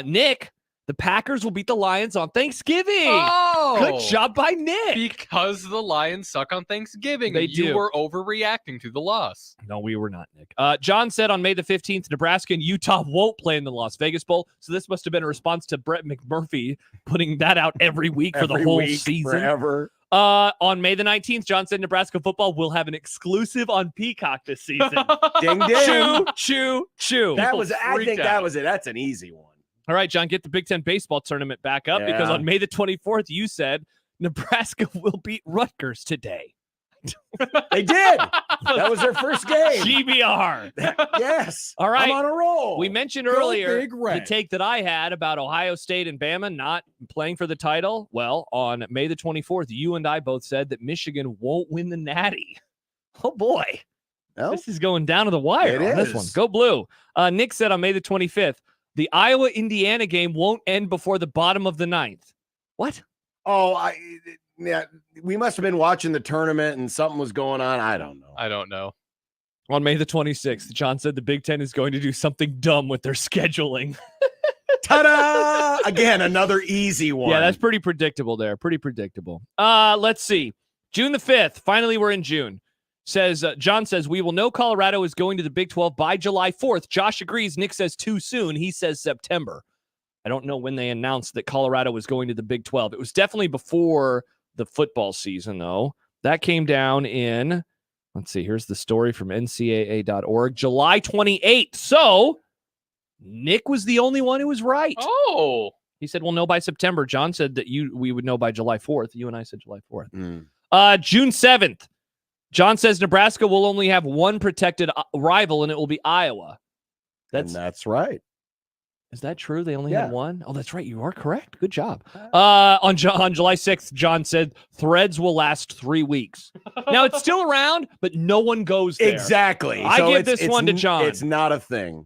Nick, the Packers will beat the Lions on Thanksgiving. Oh, Good job by Nick. Because the Lions suck on Thanksgiving. They You do. were overreacting to the loss. No, we were not, Nick. John said on May the 15th, Nebraska and Utah won't play in the Las Vegas Bowl. So this must have been a response to Brett McMurphy putting that out every week for the Every whole week, season. forever. On May the 19th, John said Nebraska football will have an exclusive on Peacock this season. Ding ding. Choo, choo, choo. That People was. I freaked think out. that was it. That's an easy one. All right, John, get the Big Ten baseball tournament back up because Yeah. on May the 24th, you said Nebraska will beat Rutgers today. They did. That was their first game. GBR. Yes. All right. I'm on a roll. We mentioned Go earlier Big the Red. take that I had about Ohio State and Bama not playing for the title. Well, on May the 24th, you and I both said that Michigan won't win the Natty. Oh, boy. Well, This is going down to the wire It on this is. one. Go blue. Nick said on May the 25th, the Iowa-Indiana game won't end before the bottom of the 9th. What? Oh, yeah. We must have been watching the tournament and something was going on. I don't know. I don't know. On May the 26th, John said the Big Ten is going to do something dumb with their scheduling. Ta-da! Again, another easy one. Yeah, that's pretty predictable there. Pretty predictable. Let's see. June the 5th. Finally, we're in June. John says, we will know Colorado is going to the Big 12 by July 4th. Josh agrees. Nick says too soon. He says September. I don't know when they announced that Colorado was going to the Big 12. It was definitely before the football season, though. That came down in, let's see, here's the story from ncaa.org, July 28th. So Nick was the only one who was right. Oh. He said, we'll know by September. John said that we would know by July 4th. You and I said July 4th. June 7th. John says Nebraska will only have one protected rival, and it will be Iowa. That's right. Is that true? They only Yeah. have one? Oh, that's right. You are correct. Good job. On July 6th, John said Threads will last 3 weeks. Now, it's still around, but no one goes there. Exactly. I So give it's- this one to it's- John. It's not a thing.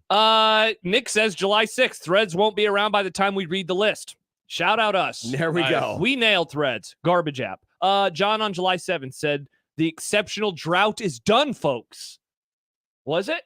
Nick says July 6th. Threads won't be around by the time we read the list. Shout out us. There we go. We nailed Threads. Garbage app. John on July 7th said the exceptional drought is done, folks. Was it?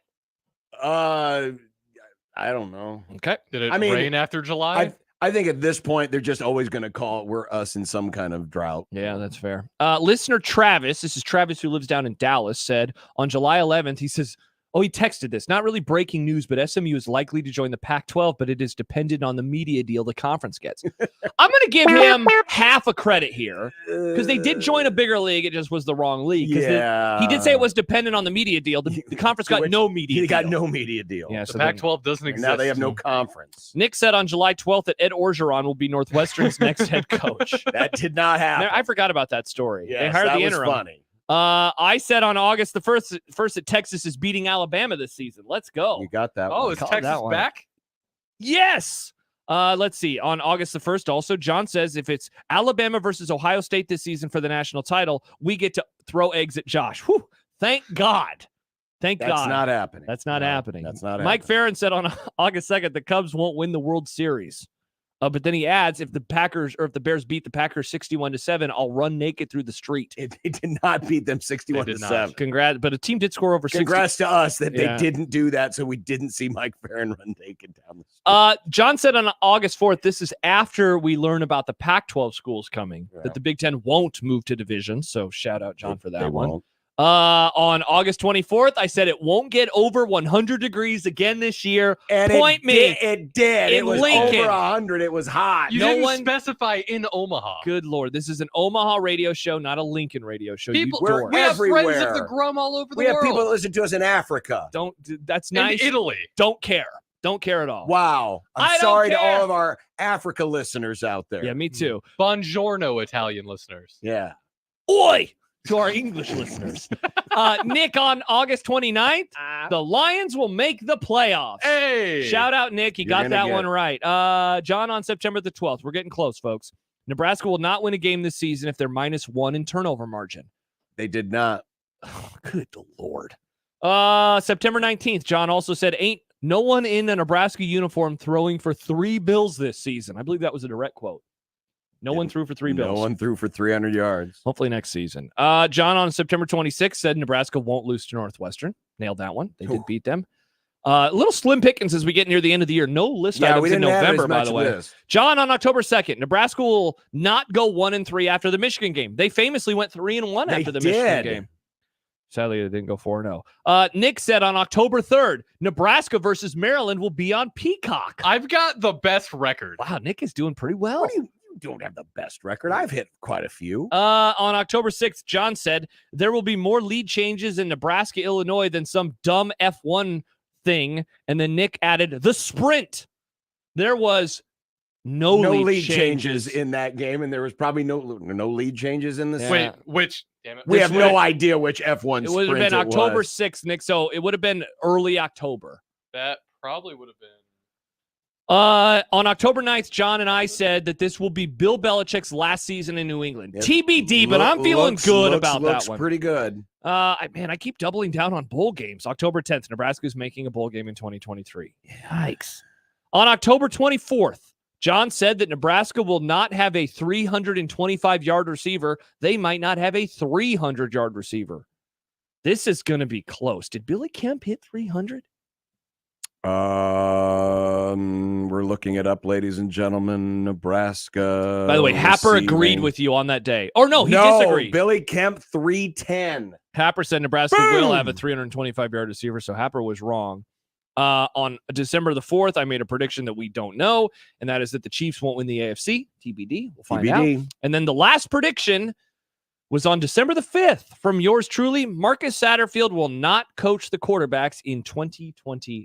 I don't know. Okay. Did it rain after July? I think at this point they're just always going to call it we're us in some kind of drought. Yeah, that's fair. Listener Travis, this is Travis who lives down in Dallas, said on July 11th, he says, he texted this. Not really breaking news, but SMU is likely to join the Pac-12, but it is dependent on the media deal the conference gets. I'm going to give him half a credit here because they did join a bigger league. It just was the wrong league. Yeah. He did say it was dependent on the media deal. The conference got no media deal. He got no media deal. Yeah, the so then- Pac-12 doesn't And exist. now they have no conference. Nick said on July 12th that Ed Orgeron will be Northwestern's next head coach. That did not happen. I forgot about that story. Yes, they hired that the was interim. funny. I said on August the 1st that Texas is beating Alabama this season. Let's go. You got that Oh, one. is Called Texas that one. back? Yes. Let's see. On August the 1st, also, John says if it's Alabama versus Ohio State this season for the national title, we get to throw eggs at Josh. Whew. Thank God. Thank That's God. not happening. That's not happening. That's not Mike happening. Farron said on August 2nd, the Cubs won't win the World Series. But then he adds, if the Bears beat the Packers 61-7, I'll run naked through the street. They did not beat them 61-7. Congrats. But a team did score over 60. Congrats to us that Yeah. they didn't do that, so we didn't see Mike Farron run naked down the street. John said on August 4th, this is after we learn about the Pac-12 schools coming, that the Big Ten won't move to division. So shout out John for that They one. won't. On August 24th, I said it won't get over 100 degrees again this year. And Point me. It did. In It was Lincoln. over 100. It was hot. You didn't specify in Omaha. Good Lord. This is an Omaha radio show, not a Lincoln radio show. People, you dork. we have friends everywhere. of the Grum all over the We have world. people that listen to us in Africa. That's In nice. Italy. Don't care. Don't care at all. Wow. I I'm don't sorry to care. all of our Africa listeners out there. Yeah, me too. Buongiorno, Italian listeners. Yeah. Oi! To our English listeners. Nick, on August 29th, the Lions will make the playoffs. Hey! Shout out, Nick. He You're got gonna that get one it. right. John, on September the 12th. We're getting close, folks. Nebraska will not win a game this season if they're -1 in turnover margin. They did not. Good Lord. September 19th, John also said, ain't no one in a Nebraska uniform throwing for 3 bills this season. I believe that was a direct quote. No one threw for 3 bills. No one threw for 300 yards. Hopefully next season. John on September 26th said Nebraska won't lose to Northwestern. Nailed that one. They did beat them. A little slim pickings as we get near the end of the year. No list Yeah, items we in didn't have November, as by much the way. list. John on October 2nd, Nebraska will not go 1-3 after the Michigan game. They famously went 3-1 They after the Michigan did. game. Sadly, they didn't go 4-0. Nick said on October 3rd, Nebraska versus Maryland will be on Peacock. I've got the best record. Wow, Nick is doing pretty well. What do you don't have the best record. I've hit quite a few. On October 6th, John said there will be more lead changes in Nebraska, Illinois than some dumb F1 thing. And then Nick added the sprint. There was no lead changes in that game, and there was probably no lead changes in the Wait, which? Damn it. We have no idea which F1 It would have sprint been October was. 6th, Nick. So it would have been early October. That probably would have been. On October 9th, John and I said that this will be Bill Belichick's last season in New England. Yep. TBD, but I'm feeling good about that one. Pretty good. I keep doubling down on bowl games. October 10th, Nebraska's making a bowl game in 2023. Yikes. On October 24th, John said that Nebraska will not have a 325-yard receiver. They might not have a 300-yard receiver. This is going to be close. Did Billy Kemp hit 300? We're looking it up, ladies and gentlemen. Nebraska. By the way, Happer agreed receiving. with you on that day. Or no, he disagreed. Billy Kemp 310. Happer said Nebraska Boom! will have a 325-yard receiver, so Happer was wrong. On December the 4th, I made a prediction that we don't know, and that is that the Chiefs won't win the AFC. TBD. We'll find out. And then the last prediction was on December the 5th from yours truly. Marcus Satterfield will not coach the quarterbacks in 2024.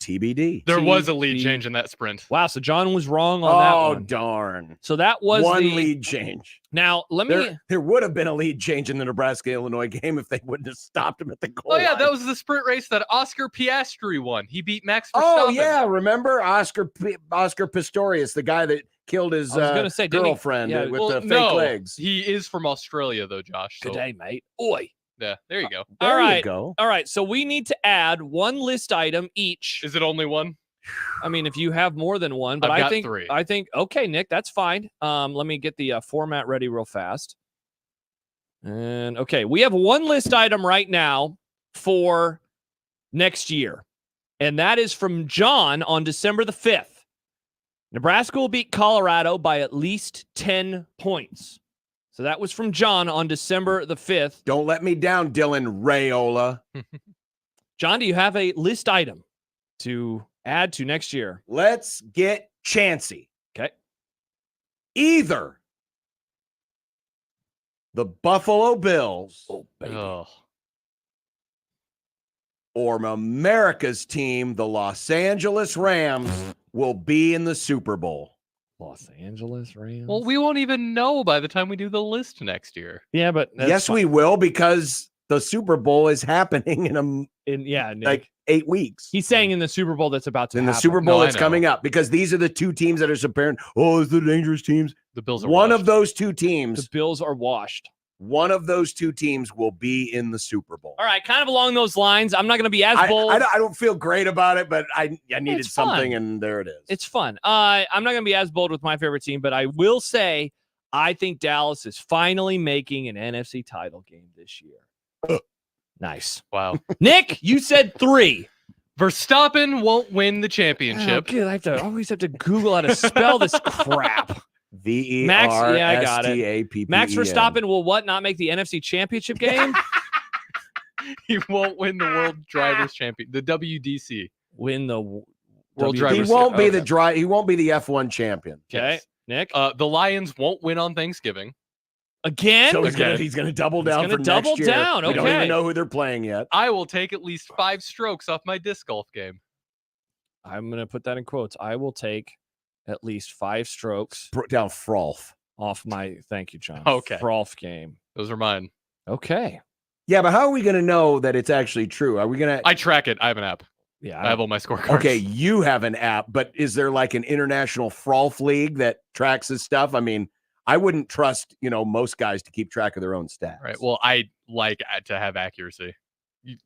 TBD. There was a lead change in that sprint. Wow, so John was wrong on that one. Oh, darn. So that was one the lead change. Now, let me... There would have been a lead change in the Nebraska-Illinois game if they wouldn't have stopped him at the goal Oh, yeah, line. that was the sprint race that Oscar Piastri won. He beat Max Verstappen. Oh, yeah, remember Oscar Pistorius, the guy that killed his I was gonna say, didn't he- girlfriend yeah, with Well, the fake no, legs. He is from Australia, though, Josh. So, Good day, mate. Oi. yeah, there you go. All There you right. go. All right. So we need to add one list item each. Is it only one? I mean, if you have more than one, but I've I got think 3. okay, Nick, that's fine. Let me get the format ready real fast. And okay, we have one list item right now for next year. And that is from John on December the 5th. Nebraska will beat Colorado by at least 10 points. So that was from John on December the 5th. Don't let me down, Dylan Rayola. John, do you have a list item to add to next year? Let's get chancy. Okay. Either the Buffalo Bills or America's team, the Los Angeles Rams, will be in the Super Bowl. Los Angeles Rams. Well, we won't even know by the time we do the list next year. Yeah, but Yes, we will, because the Super Bowl is happening in Nick. like 8 weeks. He's saying in the Super Bowl that's about to In the happen. Super Bowl No, I that's know. coming up, because these are the two teams that are comparing. Oh, it's the dangerous teams. The Bills are One washed. of those two The teams Bills are washed. one of those two teams will be in the Super Bowl. All right, kind of along those lines. I'm not going to be as bold. I don't feel great about it, but I needed It's something, fun. and there it is. It's fun. I'm not going to be as bold with my favorite team, but I will say I think Dallas is finally making an NFC title game this year. Nice. Wow. Nick, you said 3. Verstappen won't win the championship. Oh, good. I always have to Google how to spell this crap. Max Verstappen will what? Not make the NFC Championship game? He won't win the World Drivers Champion, the WDC. Win the World Drivers. He won't be the He won't be the F1 champion. Okay, Nick. The Lions won't win on Thanksgiving. Again? So he's gonna double down. He's gonna double next year. down. We don't Okay. even know who they're playing yet. I will take at least 5 strokes off my disc golf game. I'm gonna put that in quotes. I will take at least 5 strokes down Frolf off my. Thank you, John. Okay. Frolf game. Those are mine. Okay. Yeah, but how are we gonna know that it's actually true? Are we gonna? I track it. I have an app. Yeah, I have all my scorecards. Okay, you have an app, but is there like an international Frolf league that tracks this stuff? I mean, I wouldn't trust, most guys to keep track of their own stats. Right. Well, I like to have accuracy.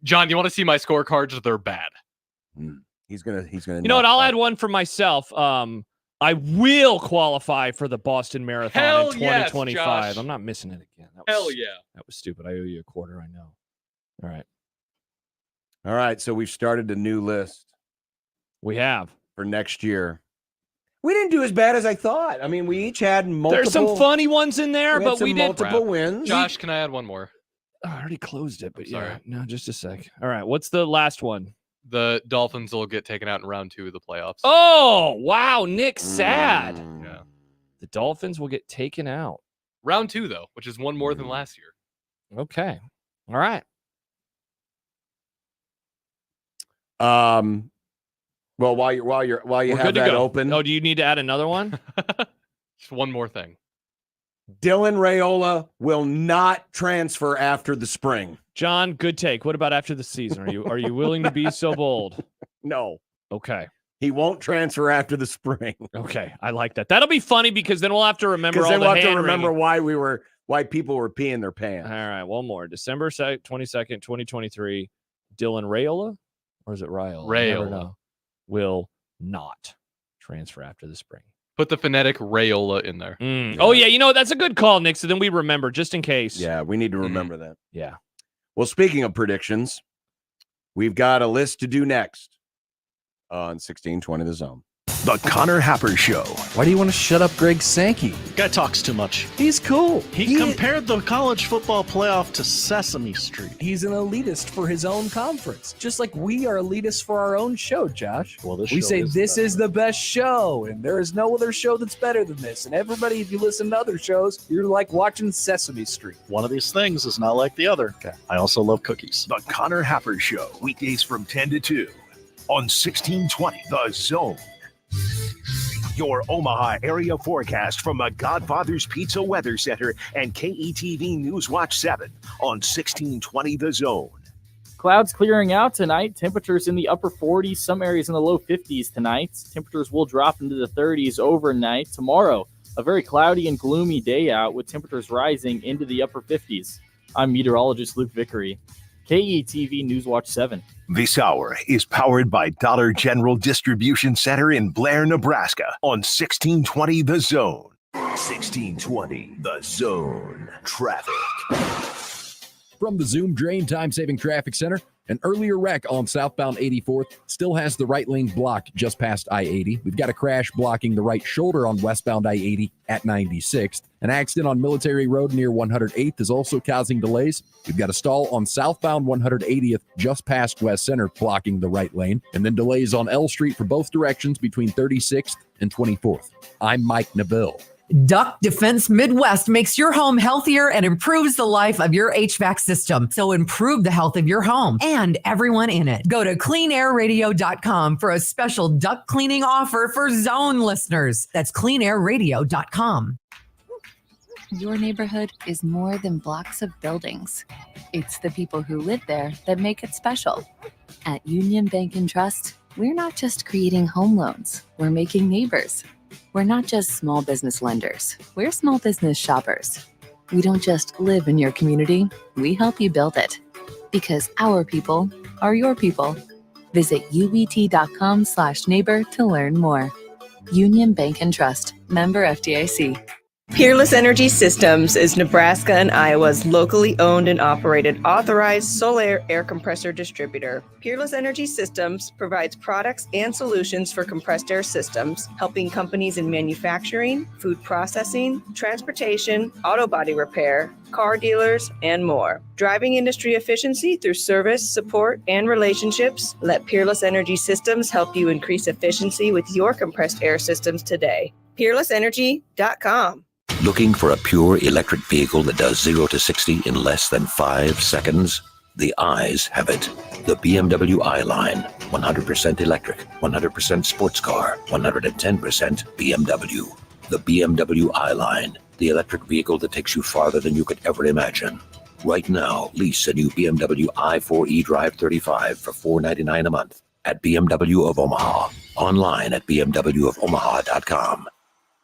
John, you want to see my scorecards? They're bad. He's gonna. You know what? I'll add one for myself. I will qualify for the Boston Marathon Hell in yes, 2025. Josh. I'm not missing it again. Hell yeah. That was stupid. I owe you a quarter. I know. All right. All right. So we've started a new list. We have for next year. We didn't do as bad as I thought. I mean, we each had multiple. There's some funny ones in there, had but some we did multiple wins. Josh, can I add one more? Oh, I already closed it, but Sorry. yeah. No, just a sec. All right. What's the last one? The Dolphins will get taken out in round 2 of the playoffs. Oh, wow. Nick, sad. Yeah. The Dolphins will get taken out. Round 2, though, which is one more than last year. Okay. All right. Well, while you We're have good to that go. open, Oh, do you need to add another one? Just one more thing. Dylan Raiola will not transfer after the spring. John, good take. What about after the season? Are you willing to be so bold? No. Okay. He won't transfer after the spring. Okay. I like that. That'll be funny because then we'll have to remember Because all then the we'll have to hand remember wringing. why people were peeing their pants. All right. One more. December 22nd, 2023. Dylan Raiola? Or is it Raiola? I never Raiola. know. Will not transfer after the spring. Put the phonetic Raiola in there. Oh, yeah. That's a good call, Nick. So then we remember just in case. Yeah, we need to remember that. Yeah. Well, speaking of predictions, we've got a list to do next on 1620 The Zone. The Connor Happer Show. Why do you want to shut up Greg Sankey? Guy talks too much. He's cool. He compared the college football playoff to Sesame Street. He's an elitist for his own conference, just like we are elitists for our own show, Josh. Well, this we show say is this the is the best show, and there is no other show that's better than this. And everybody, if you listen to other shows, you're like watching Sesame Street. One of these things is not like the other. Okay. I also love cookies. The Connor Happer Show. Weekdays from 10 to 2 on 1620 The Zone. Your Omaha area forecast from the Godfather's Pizza Weather Center and KETV News Watch 7 on 1620 The Zone. Clouds clearing out tonight. Temperatures in the upper 40s, some areas in the low 50s tonight. Temperatures will drop into the 30s overnight. Tomorrow, a very cloudy and gloomy day out with temperatures rising into the upper 50s. I'm meteorologist Luke Vickery. KETV News Watch 7. This hour is powered by Dollar General Distribution Center in Blair, Nebraska on 1620 The Zone. 1620 The Zone. Traffic. From the Zoom Drain Time-Saving Traffic Center, an earlier wreck on southbound 84th still has the right lane blocked just past I-80. We've got a crash blocking the right shoulder on westbound I-80 at 96th. An accident on Military Road near 108th is also causing delays. We've got a stall on southbound 180th just past West Center blocking the right lane, and then delays on L Street for both directions between 36th and 24th. I'm Mike Neville. Duck Defense Midwest makes your home healthier and improves the life of your HVAC system. So improve the health of your home and everyone in it. Go to cleanairradio.com for a special duct cleaning offer for Zone listeners. That's cleanairradio.com. Your neighborhood is more than blocks of buildings. It's the people who live there that make it special. At Union Bank and Trust, we're not just creating home loans, we're making neighbors. We're not just small business lenders, we're small business shoppers. We don't just live in your community, we help you build it. Because our people are your people. Visit ubt.com/neighbor to learn more. Union Bank and Trust, member FDIC. Peerless Energy Systems is Nebraska and Iowa's locally owned and operated authorized solar air compressor distributor. Peerless Energy Systems provides products and solutions for compressed air systems, helping companies in manufacturing, food processing, transportation, auto body repair, car dealers, and more. Driving industry efficiency through service, support, and relationships, let Peerless Energy Systems help you increase efficiency with your compressed air systems today. PeerlessEnergy.com. Looking for a pure electric vehicle that does 0 to 60 in less than 5 seconds? The eyes have it. The BMW i-Line. 100% electric, 100% sports car, 110% BMW. The BMW i-Line. The electric vehicle that takes you farther than you could ever imagine. Right now, lease a new BMW i4 eDrive 35 for $499 a month at BMW of Omaha. Online at bmwofomaha.com.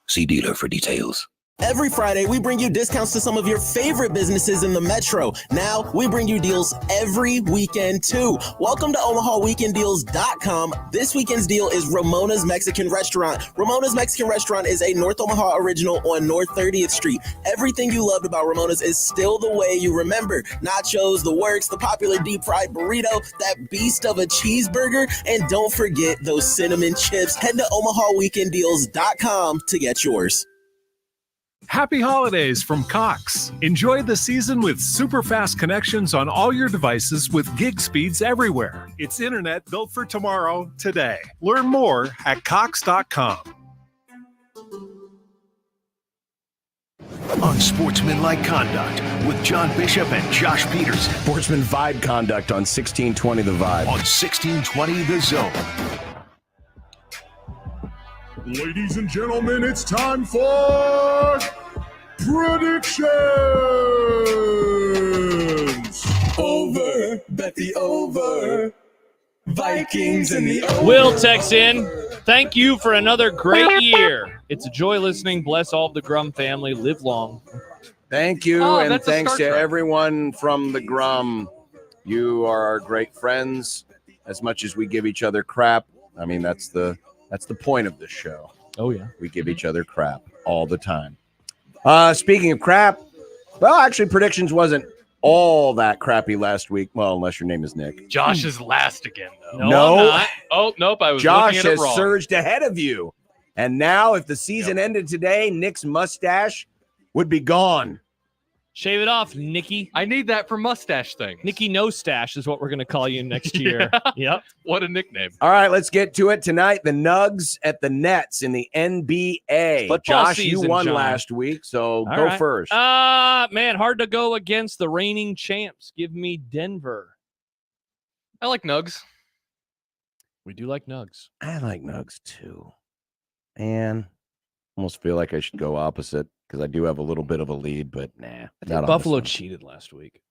See dealer for details. Every Friday, we bring you discounts to some of your favorite businesses in the Metro. Now, we bring you deals every weekend, too. Welcome to OmahaWeekendDeals.com. This weekend's deal is Ramona's Mexican Restaurant. Ramona's Mexican Restaurant is a North Omaha original on North 30th Street. Everything you loved about Ramona's is still the way you remember. Nachos, the works, the popular deep-fried burrito, that beast of a cheeseburger, and don't forget those cinnamon chips. Head to OmahaWeekendDeals.com to get yours. Happy holidays from Cox. Enjoy the season with super fast connections on all your devices with gig speeds everywhere. It's internet built for tomorrow, today. Learn more at Cox.com. Unsportsmanlike conduct with John Bishop and Josh Peterson. Sportsman vibe conduct on 1620 The Vibe. On 1620 The Zone. Ladies and gentlemen, it's time for predictions. Over, bet the over. Vikings in the over. Will texts in. Thank you for another great year. It's a joy listening. Bless all of the Grum family. Live long. Thank you, and thanks to everyone from the Grum. You are our great friends. As much as we give each other crap, I mean, that's the point of this show. Oh, yeah. We give each other crap all the time. Speaking of crap, well, actually, predictions wasn't all that crappy last week. Well, unless your name is Nick. Josh is last again, though. No. I'm not. Oh, nope. I was Josh looking at it has wrong. surged ahead of you. And now, if the season ended today, Nick's mustache would be gone. Shave it off, Nicky. I need that for mustache thing. Nicky No Stash is what we're going to call you next year. Yep. What a nickname. All right, let's get to it tonight. The Nugs at the Nets in the NBA. Football Josh, season, you won John. last week, so All go right. first. Man, hard to go against the reigning champs. Give me Denver. I like Nugs. We do like Nugs. I like Nugs too. Man, almost feel like I should go opposite because I do have a little bit of a lead, but nah. I not think on Buffalo this one. cheated last week.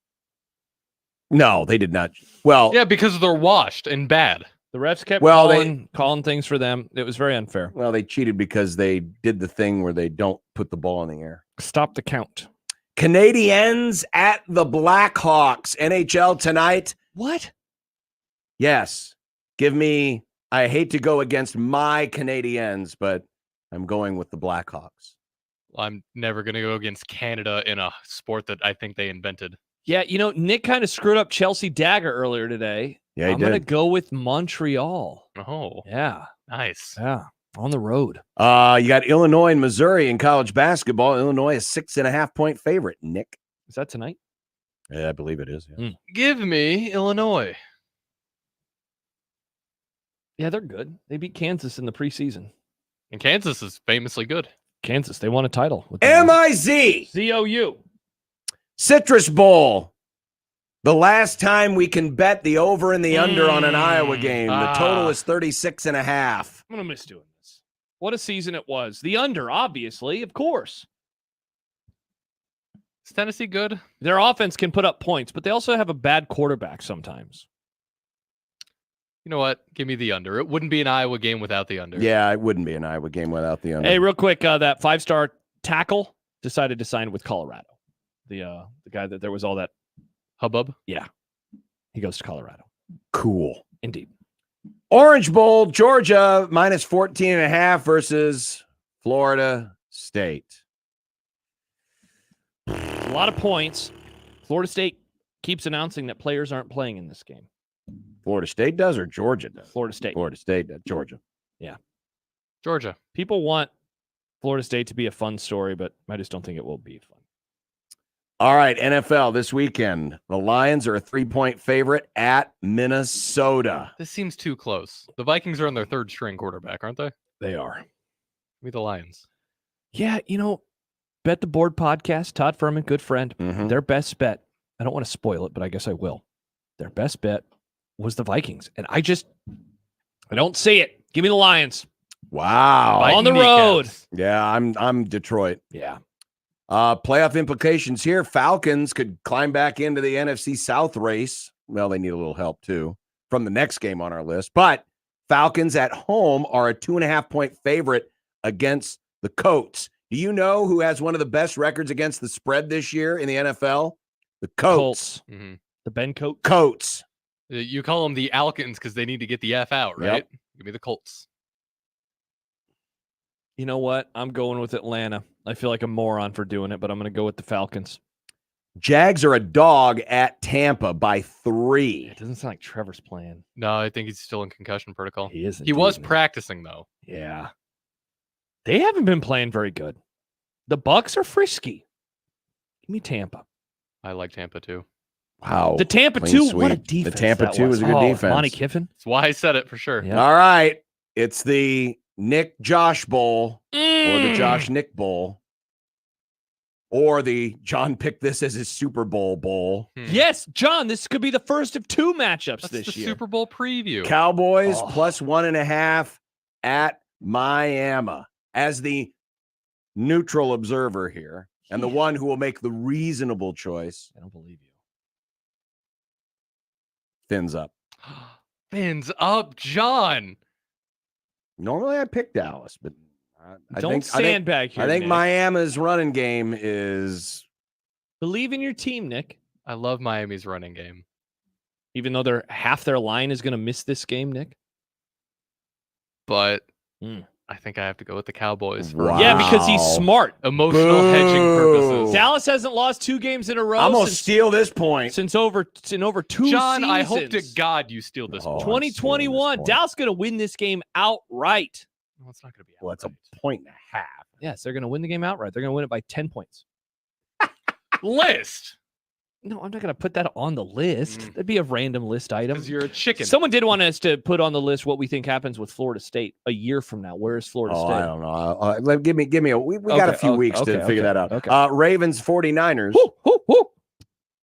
No, they did not. Well, Yeah, because they're washed and bad. The refs kept Well, calling things for them. It was very unfair. Well, they cheated because they did the thing where they don't put the ball in the air. Stop the count. Canadiens at the Blackhawks. NHL tonight. What? Yes. Give me, I hate to go against my Canadiens, but I'm going with the Blackhawks. I'm never going to go against Canada in a sport that I think they invented. Yeah, Nick kind of screwed up Chelsea Dagger earlier today. Yeah, he I'm going to did. go with Montreal. Oh, Yeah. nice. Yeah. On the road. You got Illinois and Missouri in college basketball. Illinois is 6.5-point favorite. Nick. Is that tonight? Yeah, I believe it is. Yeah. Give me Illinois. Yeah, they're good. They beat Kansas in the preseason. And Kansas is famously good. Kansas, they won a title. With MIZ. ZOU. Citrus Bowl. The last time we can bet the over and the under on an Iowa game. The total is 36.5. I'm going to miss doing this. What a season it was. The under, obviously, of course. Is Tennessee good? Their offense can put up points, but they also have a bad quarterback sometimes. You know what? Give me the under. It wouldn't be an Iowa game without the under. Yeah, it wouldn't be an Iowa game without the under. Hey, real quick, that 5-star tackle decided to sign with Colorado. the guy that there was all that hubbub. Yeah, he goes to Colorado. Cool. Indeed. Orange Bowl, Georgia minus 14.5 versus Florida State. A lot of points. Florida State keeps announcing that players aren't playing in this game. Florida State does or Georgia does? Florida State. Florida State does. Georgia. Yeah. Georgia. People want Florida State to be a fun story, but I just don't think it will be fun. All right, NFL this weekend. The Lions are a 3-point favorite at Minnesota. This seems too close. The Vikings are on their third string quarterback, aren't they? They are. Give me the Lions. Yeah, Bet the Board podcast, Todd Furman, good friend. Their best bet, I don't want to spoil it, but I guess I will. Their best bet was the Vikings. And I don't see it. Give me the Lions. Wow. On the road. Yeah, I'm Detroit. Yeah. Playoff implications here. Falcons could climb back into the NFC South race. Well, they need a little help too from the next game on our list. But Falcons at home are a 2.5-point favorite against the Colts. Do you know who has one of the best records against the spread this year in the NFL? The Colts. Mm-hmm. The Ben Coates. Colts. You call them the Alkins because they need to get the F out, right? Yep. Give me the Colts. You know what? I'm going with Atlanta. I feel like a moron for doing it, but I'm going to go with the Falcons. Jags are a dog at Tampa by 3. It doesn't sound like Trevor's playing. No, I think he's still in concussion protocol. He is. He was practicing, though. Yeah. They haven't been playing very good. The Bucks are frisky. Give me Tampa. I like Tampa, too. Wow. The Tampa Clean 2, sweep. what a defense. The Tampa that 2 was a good defense. Monty Kiffin. That's why I said it for sure. Yeah. All right. It's the Nick Josh Bowl or the Josh Nick Bowl or the John picked this as his Super Bowl. Yes, John, this could be the first of 2 matchups That's this the year. Super Bowl preview. Cowboys plus 1.5 at Miami as the neutral observer here and the one who will make the reasonable choice. I don't believe you. Fins up. Fins up, John. Normally I pick Dallas, but I Don't think sandbag here, I think Nick. Miami's running game is Believe in your team, Nick. I love Miami's running game. Even though half their line is going to miss this game, Nick. But I think I have to go with the Cowboys. For Yeah, because he's smart. Emotional hedging purposes. Dallas hasn't lost 2 games in a row. I'm gonna steal this point since over 2 John, seasons. I hope to God you steal this point. 2021. Dallas going to win this game outright. Well, it's not going to be. Well, it's a 1.5. Yes, they're going to win the game outright. They're going to win it by 10 points. List. No, I'm not going to put that on the list. That'd be a random list item. Because you're a chicken. Someone did want us to put on the list what we think happens with Florida State a year from now. Where is Florida State? I don't know. Give me we got a few weeks to figure that out. Okay. Ravens 49ers.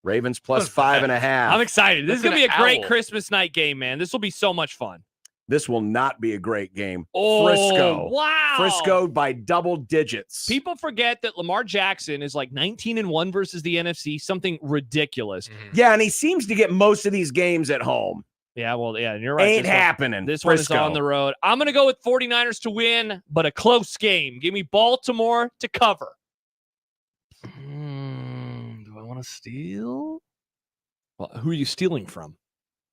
Ravens plus 5.5. I'm excited. This is Look going to at be a great owl. Christmas night game, man. This will be so much fun. This will not be a great game. Oh, Frisco. wow. Frisco by double digits. People forget that Lamar Jackson is like 19-1 versus the NFC, something ridiculous. Yeah, and he seems to get most of these games at home. Yeah, well, yeah, and you're right. Ain't This one- happening. This one Frisco. is on the road. I'm going to go with 49ers to win, but a close game. Give me Baltimore to cover. Do I want to steal? Well, who are you stealing from?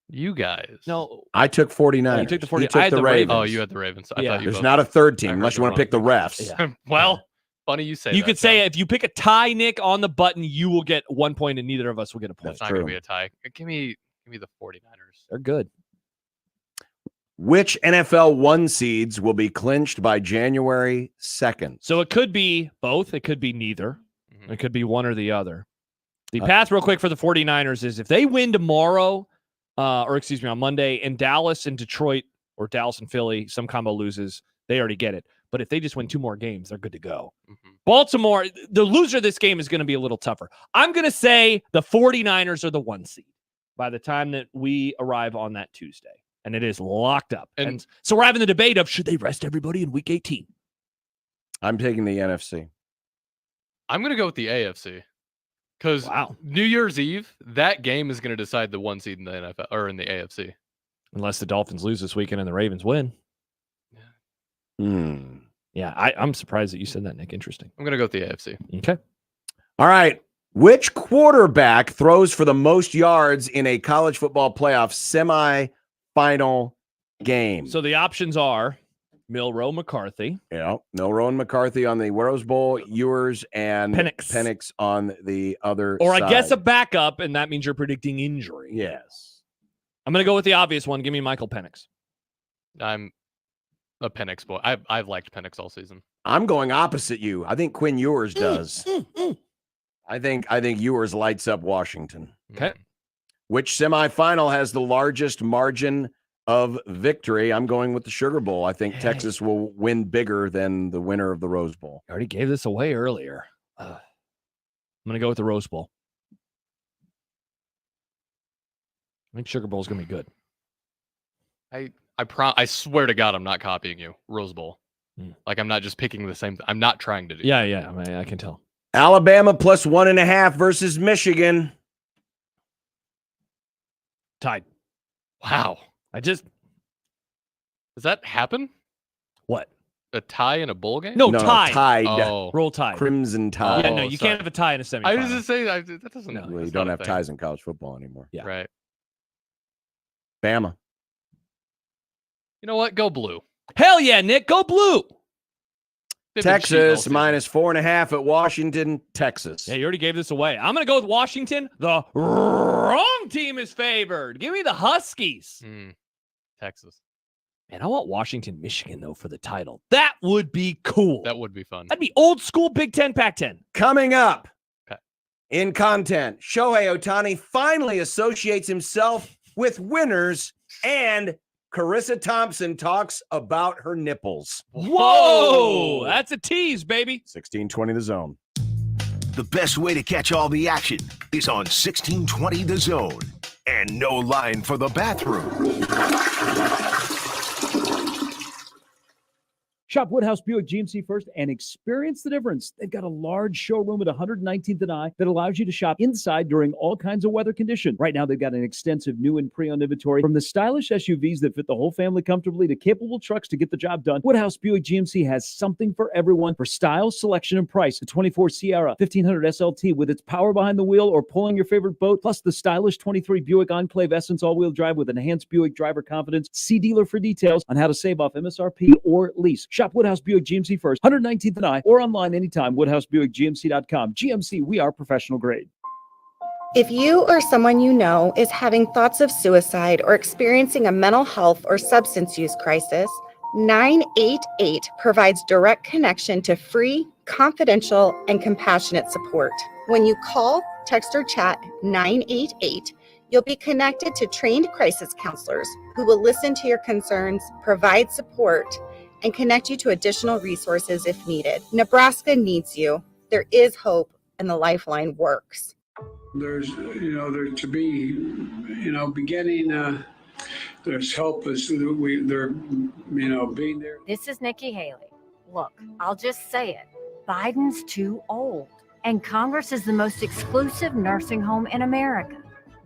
You guys. No. I took 49ers. You took the 49ers. You took I had the the Ravens. Oh, you had the Ravens. I thought you There's both- not a third team I unless heard you want to wrong. pick the refs. Well, funny you say You that, could say if you pick a tie, Nick, on the button, you will get 1 point, and neither of us will get a point. It's not going to be a tie. Give me the 49ers. They're good. Which NFL 1 seeds will be clinched by January 2nd? So it could be both. It could be neither. It could be one or the other. The path real quick for the 49ers is if they win tomorrow, on Monday, and Dallas and Detroit or Dallas and Philly, some combo loses, they already get it. But if they just win 2 more games, they're good to go. Baltimore, the loser of this game is going to be a little tougher. I'm going to say the 49ers are the 1 seed by the time that we arrive on that Tuesday. And it is locked up. And so we're having the debate of should they rest everybody in week 18? I'm taking the NFC. I'm going to go with the AFC. Because New Year's Eve, that game is going to decide the 1 seed in the NFL or in the AFC. Unless the Dolphins lose this weekend and the Ravens win. Yeah, I'm surprised that you said that, Nick. Interesting. I'm going to go with the AFC. Okay. All right. Which quarterback throws for the most yards in a college football playoff semifinal game? So the options are Milroe McCarthy. Yeah, Milroe and McCarthy on the Rose Bowl, Ewers and Penix on the other Or side. I guess a backup, and that means you're predicting injury. Yes. I'm going to go with the obvious one. Give me Michael Penix. I'm a Penix boy. I've liked Penix all season. I'm going opposite you. I think Quinn Ewers does. I think Ewers lights up Washington. Okay. Which semifinal has the largest margin of victory? I'm going with the Sugar Bowl. I think Texas will win bigger than the winner of the Rose Bowl. I already gave this away earlier. I'm going to go with the Rose Bowl. I think Sugar Bowl is going to be good. I swear to God, I'm not copying you. Rose Bowl. Like, I'm not just picking the same. I'm not trying to do. Yeah. I can tell. Alabama plus 1.5 versus Michigan. Tied. Wow. Does that happen? What? A tie in a bowl game? No, tied. Tied. Oh. Roll Tide. Crimson Tide. Yeah, no, you can't have a tie in a semifinal. I was just saying that doesn't. Well, you don't have ties in college football anymore. Yeah. Right. Bama. You know what? Go blue. Hell yeah, Nick. Go blue. Texas minus 4.5 at Washington, Texas. Yeah, you already gave this away. I'm going to go with Washington. The wrong team is favored. Give me the Huskies. Texas. Man, I want Washington, Michigan, though, for the title. That would be cool. That would be fun. That'd be old school Big Ten, Pac-10. Coming up okay. in content, Shohei Ohtani finally associates himself with winners, and Carissa Thompson talks about her nipples. Whoa! That's a tease, baby. 1620 The Zone. The best way to catch all the action is on 1620 The Zone. And no line for the bathroom. Shop Woodhouse Buick GMC first and experience the difference. They've got a large showroom at 119th and I that allows you to shop inside during all kinds of weather conditions. Right now, they've got an extensive new and pre-owned inventory, from the stylish SUVs that fit the whole family comfortably to capable trucks to get the job done. Woodhouse Buick GMC has something for everyone for style, selection, and price. The 24 Sierra 1500 SLT with its power behind the wheel or pulling your favorite boat, plus the stylish 23 Buick Enclave Essence all-wheel drive with enhanced Buick driver confidence. See dealer for details on how to save off MSRP or lease. Shop Woodhouse Buick GMC first, 119th and I, or online anytime, WoodhouseBuickGMC.com. GMC, we are professional grade. If you or someone you know is having thoughts of suicide or experiencing a mental health or substance use crisis, 988 provides direct connection to free, confidential, and compassionate support. When you call, text, or chat 988, you'll be connected to trained crisis counselors who will listen to your concerns, provide support, and connect you to additional resources if needed. Nebraska needs you. There is hope, and the Lifeline works. There's, there to be, beginning, there's hope as they're, being there. This is Nikki Haley. Look, I'll just say it. Biden's too old, and Congress is the most exclusive nursing home in America.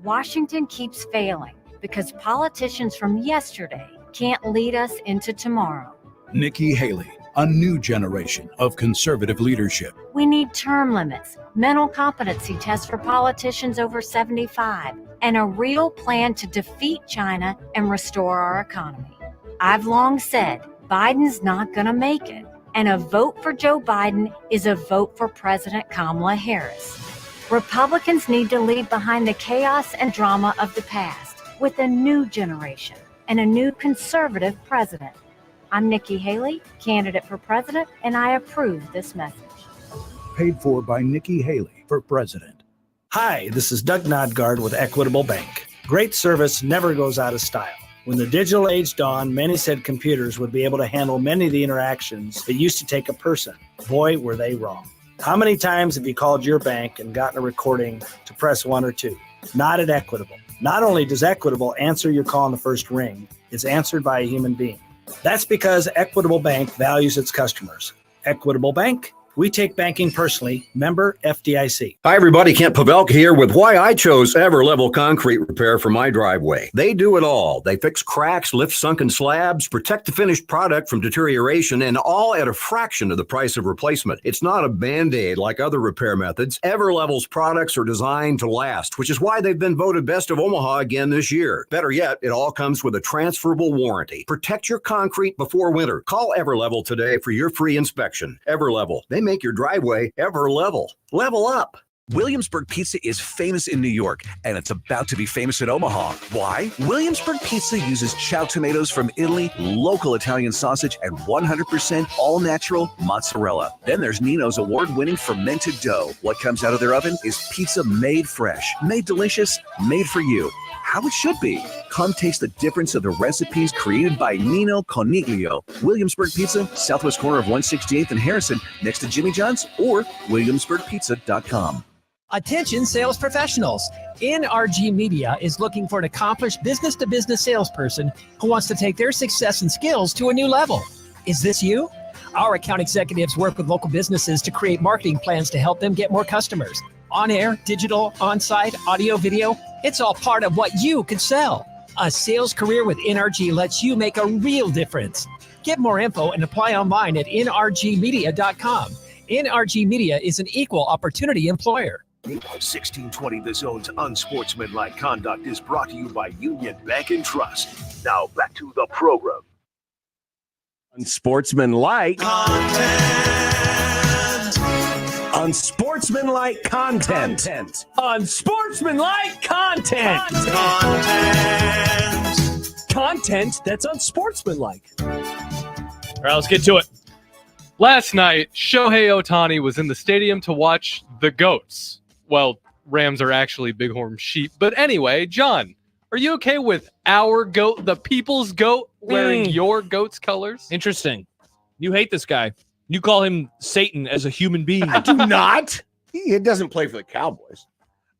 Washington keeps failing because politicians from yesterday can't lead us into tomorrow. Nikki Haley, a new generation of conservative leadership. We need term limits, mental competency tests for politicians over 75, and a real plan to defeat China and restore our economy. I've long said Biden's not going to make it, and a vote for Joe Biden is a vote for President Kamala Harris. Republicans need to leave behind the chaos and drama of the past with a new generation and a new conservative president. I'm Nikki Haley, candidate for president, and I approve this message. Paid for by Nikki Haley for president. Hi, this is Doug Nodgard with Equitable Bank. Great service never goes out of style. When the digital age dawned, many said computers would be able to handle many of the interactions that used to take a person. Boy, were they wrong. How many times have you called your bank and gotten a recording to press 1 or 2? Not at Equitable. Not only does Equitable answer your call on the first ring, it's answered by a human being. That's because Equitable Bank values its customers. Equitable Bank, We take banking personally. Member FDIC. Hi, everybody. Kent Pavelka here with why I chose Everlevel Concrete Repair for my driveway. They do it all. They fix cracks, lift sunken slabs, protect the finished product from deterioration, and all at a fraction of the price of replacement. It's not a Band-Aid like other repair methods. Everlevel's products are designed to last, which is why they've been voted Best of Omaha again this year. Better yet, it all comes with a transferable warranty. Protect your concrete before winter. Call Everlevel today for your free inspection. Everlevel. They make your driveway ever level. Level up. Williamsburg Pizza is famous in New York, and it's about to be famous in Omaha. Why? Williamsburg Pizza uses chow tomatoes from Italy, local Italian sausage, and 100% all-natural mozzarella. Then there's Nino's award-winning fermented dough. What comes out of their oven is pizza made fresh, made delicious, made for you. How it should be. Come taste the difference of the recipes created by Nino Coniglio. Williamsburg Pizza, southwest corner of 168th and Harrison, next to Jimmy John's, or williamsburgpizza.com. Attention sales professionals. NRG Media is looking for an accomplished business-to-business salesperson who wants to take their success and skills to a new level. Is this you? Our account executives work with local businesses to create marketing plans to help them get more customers. On air, digital, on-site, audio, video, it's all part of what you can sell. A sales career with NRG lets you make a real difference. Get more info and apply online at nrgmedia.com. NRG Media is an equal opportunity employer. 1620 The Zone's Unsportsmanlike Conduct is brought to you by Union Bank and Trust. Now back to the program. Unsportsmanlike Unsportsmanlike content. Unsportsmanlike content. Content that's unsportsmanlike. All right, let's get to it. Last night, Shohei Ohtani was in the stadium to watch the goats. Well, Rams are actually bighorn sheep. But anyway, John, are you okay with our goat, the people's goat, wearing your goat's colors? Interesting. You hate this guy. You call him Satan as a human being. I do not. He doesn't play for the Cowboys.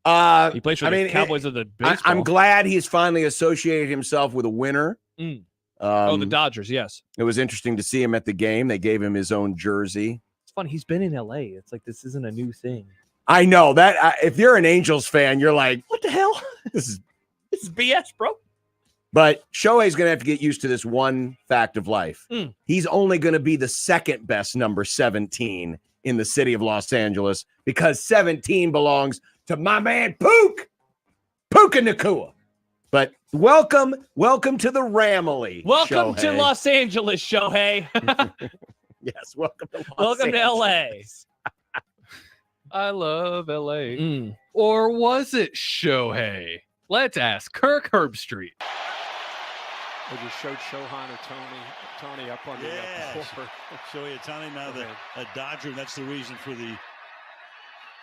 He plays for the Cowboys of the baseball. I'm glad he's finally associated himself with a winner. The Dodgers, yes. It was interesting to see him at the game. They gave him his own jersey. It's fun. He's been in L.A. It's like this isn't a new thing. I know that. If you're an Angels fan, you're like, what the hell? This is BS, bro. But Shohei's going to have to get used to this one fact of life. He's only going to be the second best number 17 in the city of Los Angeles because 17 belongs to my man, Puka Nacua. But welcome to the Ramily. Welcome Shohei. to Los Angeles, Shohei. Yes, welcome to Welcome to L.A. I love L.A. Or was it Shohei? Let's ask Kirk Herbstreit. They just showed Shohan or Tony up on the court. Shohei Ohtani now a Dodger, and that's the reason for the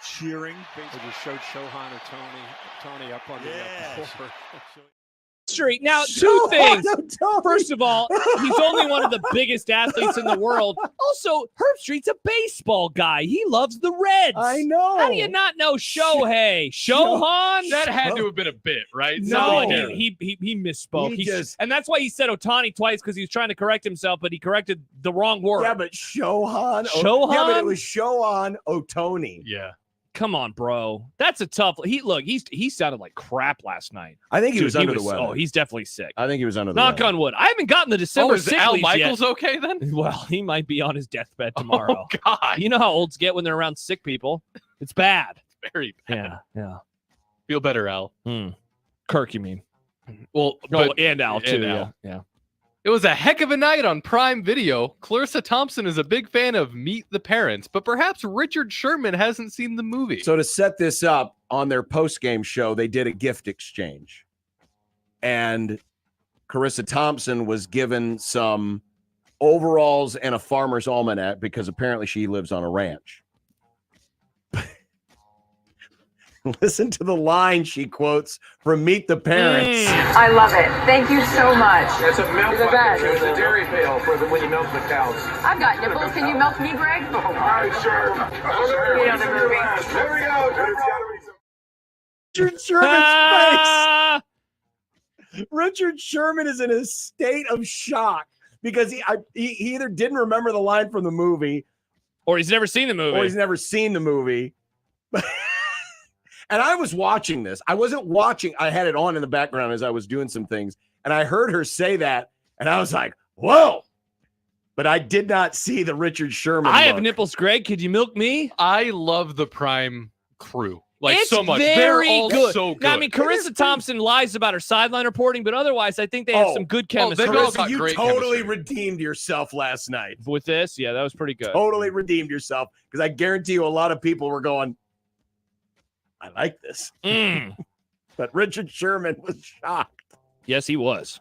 cheering. They just showed Shohan or Tony up on the court. Street. Now, two things. First of all, he's only one of the biggest athletes in the world. Also, Herbstreit's a baseball guy. He loves the Reds. I know. How do you not know Shohei? Shohan? That had to have been a bit, right? No, he misspoke. And that's why he said Ohtani twice, because he was trying to correct himself, but he corrected the wrong word. Yeah, but Shohan. Shohan? Yeah, but it was Shohan Ohtani. Yeah. Come on, bro. That's a tough. He sounded like crap last night. I think he was under the weather. Oh, he's definitely sick. I think he was under the Knock weather. on wood. I haven't gotten the December is sick Al leaves Michaels yet. okay then? Well, he might be on his deathbed tomorrow. Oh, God. You know how olds get when they're around sick people. It's bad. It's very bad. Yeah. Feel better, Al. Kirk, you mean? Well, and Al too. and Al. Yeah. It was a heck of a night on Prime Video. Clarissa Thompson is a big fan of Meet the Parents, but perhaps Richard Sherman hasn't seen the movie. So to set this up, on their post-game show, they did a gift exchange. And Clarissa Thompson was given some overalls and a farmer's almanac because apparently she lives on a ranch. Listen to the line she quotes from Meet the Parents. I love it. Thank you so much. It's a milk You're the best. It's a dairy pail for when you milk the cows. I've got nipples. Can you milk me, Greg? All right, sure. You know the movie. There we go. Richard Sherman's face. Richard Sherman is in a state of shock because he either didn't remember the line from the movie Or he's never seen the movie. And I was watching this. I wasn't watching. I had it on in the background as I was doing some things. And I heard her say that. And I was like, whoa. But I did not see the Richard Sherman I look. have nipples, Greg. Could you milk me? I love the Prime crew. Like, it's so much. Very They're all good. so good. Now, I mean, Carissa Thompson lies about her sideline reporting, but otherwise, I think they have some good chemistry. they've all Carissa, got you great totally chemistry. redeemed yourself last night. With this, yeah, that was pretty good. Totally redeemed yourself. Because I guarantee you a lot of people were going, I like this. But Richard Sherman was shocked. Yes, he was.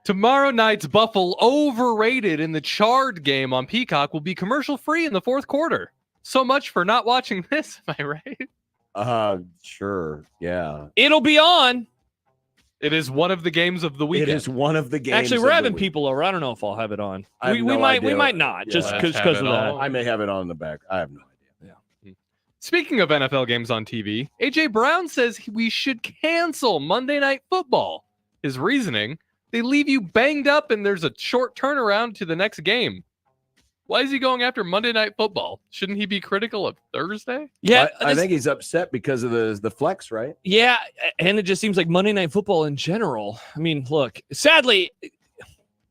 Tomorrow night's Buffalo overrated in the Chard game on Peacock will be commercial free in the fourth quarter. So much for not watching this, am I right? Sure. Yeah. It'll be on. It is one of the games of the weekend. It is one of the games. Actually, of we're the having week. people over. I don't know if I'll have it on. I have We no might idea. not, Yeah, just let's have because it of that. on. I may have it on in the back. I have no idea. Speaking of NFL games on TV, AJ Brown says we should cancel Monday Night Football. His reasoning, they leave you banged up and there's a short turnaround to the next game. Why is he going after Monday Night Football? Shouldn't he be critical of Thursday? Yeah, I think he's upset because of the flex, right? Yeah, and it just seems like Monday Night Football in general. I mean, look, sadly,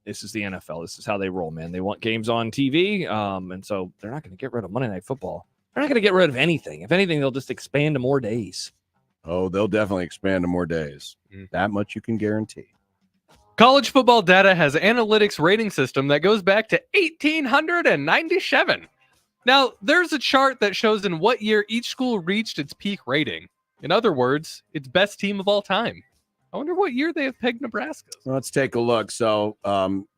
this is the NFL. This is how they roll, man. They want games on TV, and so they're not going to get rid of Monday Night Football. They're not going to get rid of anything. If anything, they'll just expand to more days. Oh, they'll definitely expand to more days. That much you can guarantee. College football data has analytics rating system that goes back to 1897. Now, there's a chart that shows in what year each school reached its peak rating. In other words, its best team of all time. I wonder what year they have pegged Nebraska. Let's take a look. So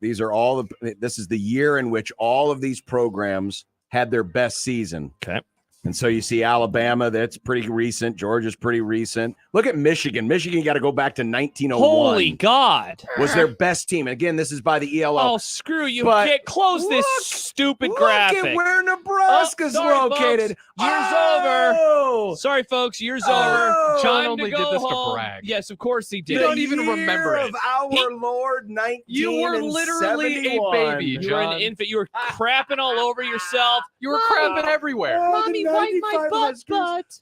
these are all this is the year in which all of these programs had their best season. Okay. And so you see Alabama, that's pretty recent. Georgia's pretty recent. Look at Michigan. Michigan got to go back to 1901. Holy God. Was their best team. And again, this is by the ELO. Oh, screw you. But Close this stupid look graphic. at where Nebraska's located. Year's over. Sorry, folks. Year's over. John Time only to did go this to home. brag. Yes, of course he did. You don't even remember Year it. of our Lord 1971. You were literally a baby, You were an John. infant. You were crapping all over yourself. You were crapping everywhere. Mommy, wipe my butt.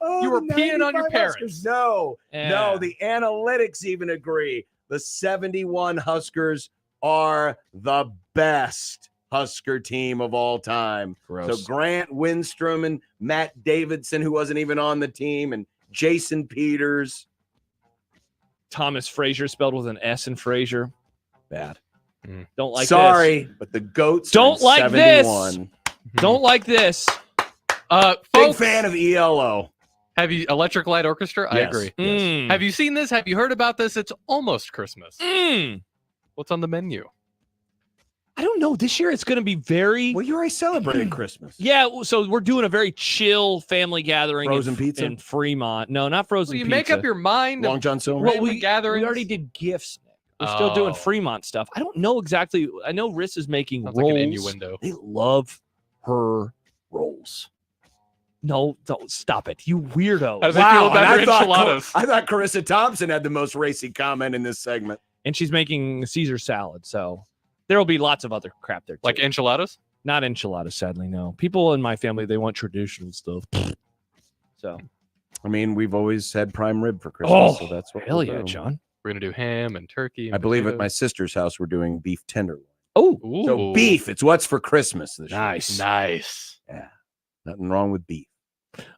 Oh, You were the peeing on your 95 parents. Huskers. No, Yeah. no, the analytics even agree. The 71 Huskers are the best Husker team of all time. Gross. So Grant Windstrom and Matt Davidson, who wasn't even on the team, and Jason Peters. Thomas Frazier spelled with an S in Frazier. Bad. Don't like Sorry, this. but the GOATs Don't are like 71. this. Don't like this. Big Folks, fan of ELO. have you Electric Light Orchestra? I Yes, agree. Mm. Have you seen this? Have you heard about this? It's almost Christmas. Mm. What's on the menu? I don't know. This year it's going to be very. Well, you already celebrated Christmas. Yeah, so we're doing a very chill family gathering. Frozen pizza? in Fremont. No, not frozen Well, you pizza. make up your mind. Long John Silver. Well, family we gatherings. already did gifts. Nick. We're still doing Oh. Fremont stuff. I don't know exactly. I know Riss is making Sounds like rolls. an innuendo. They love her rolls. No, don't stop it, you weirdo. How do they feel about and their enchiladas? I thought Carissa Thompson had the most racy comment in this segment. And she's making Caesar salad, so there will be lots of other crap there too. Like enchiladas? Not enchiladas, sadly. No, people in my family they want traditional stuff. So, I mean, we've always had prime rib for Christmas, so that's what hell we'll yeah, do. John. We're gonna do ham and turkey. And I believe at potatoes. my sister's house we're doing beef tenderloin. Oh, So beef, it's what's for Christmas this nice. Nice. year. Yeah, nothing wrong with beef.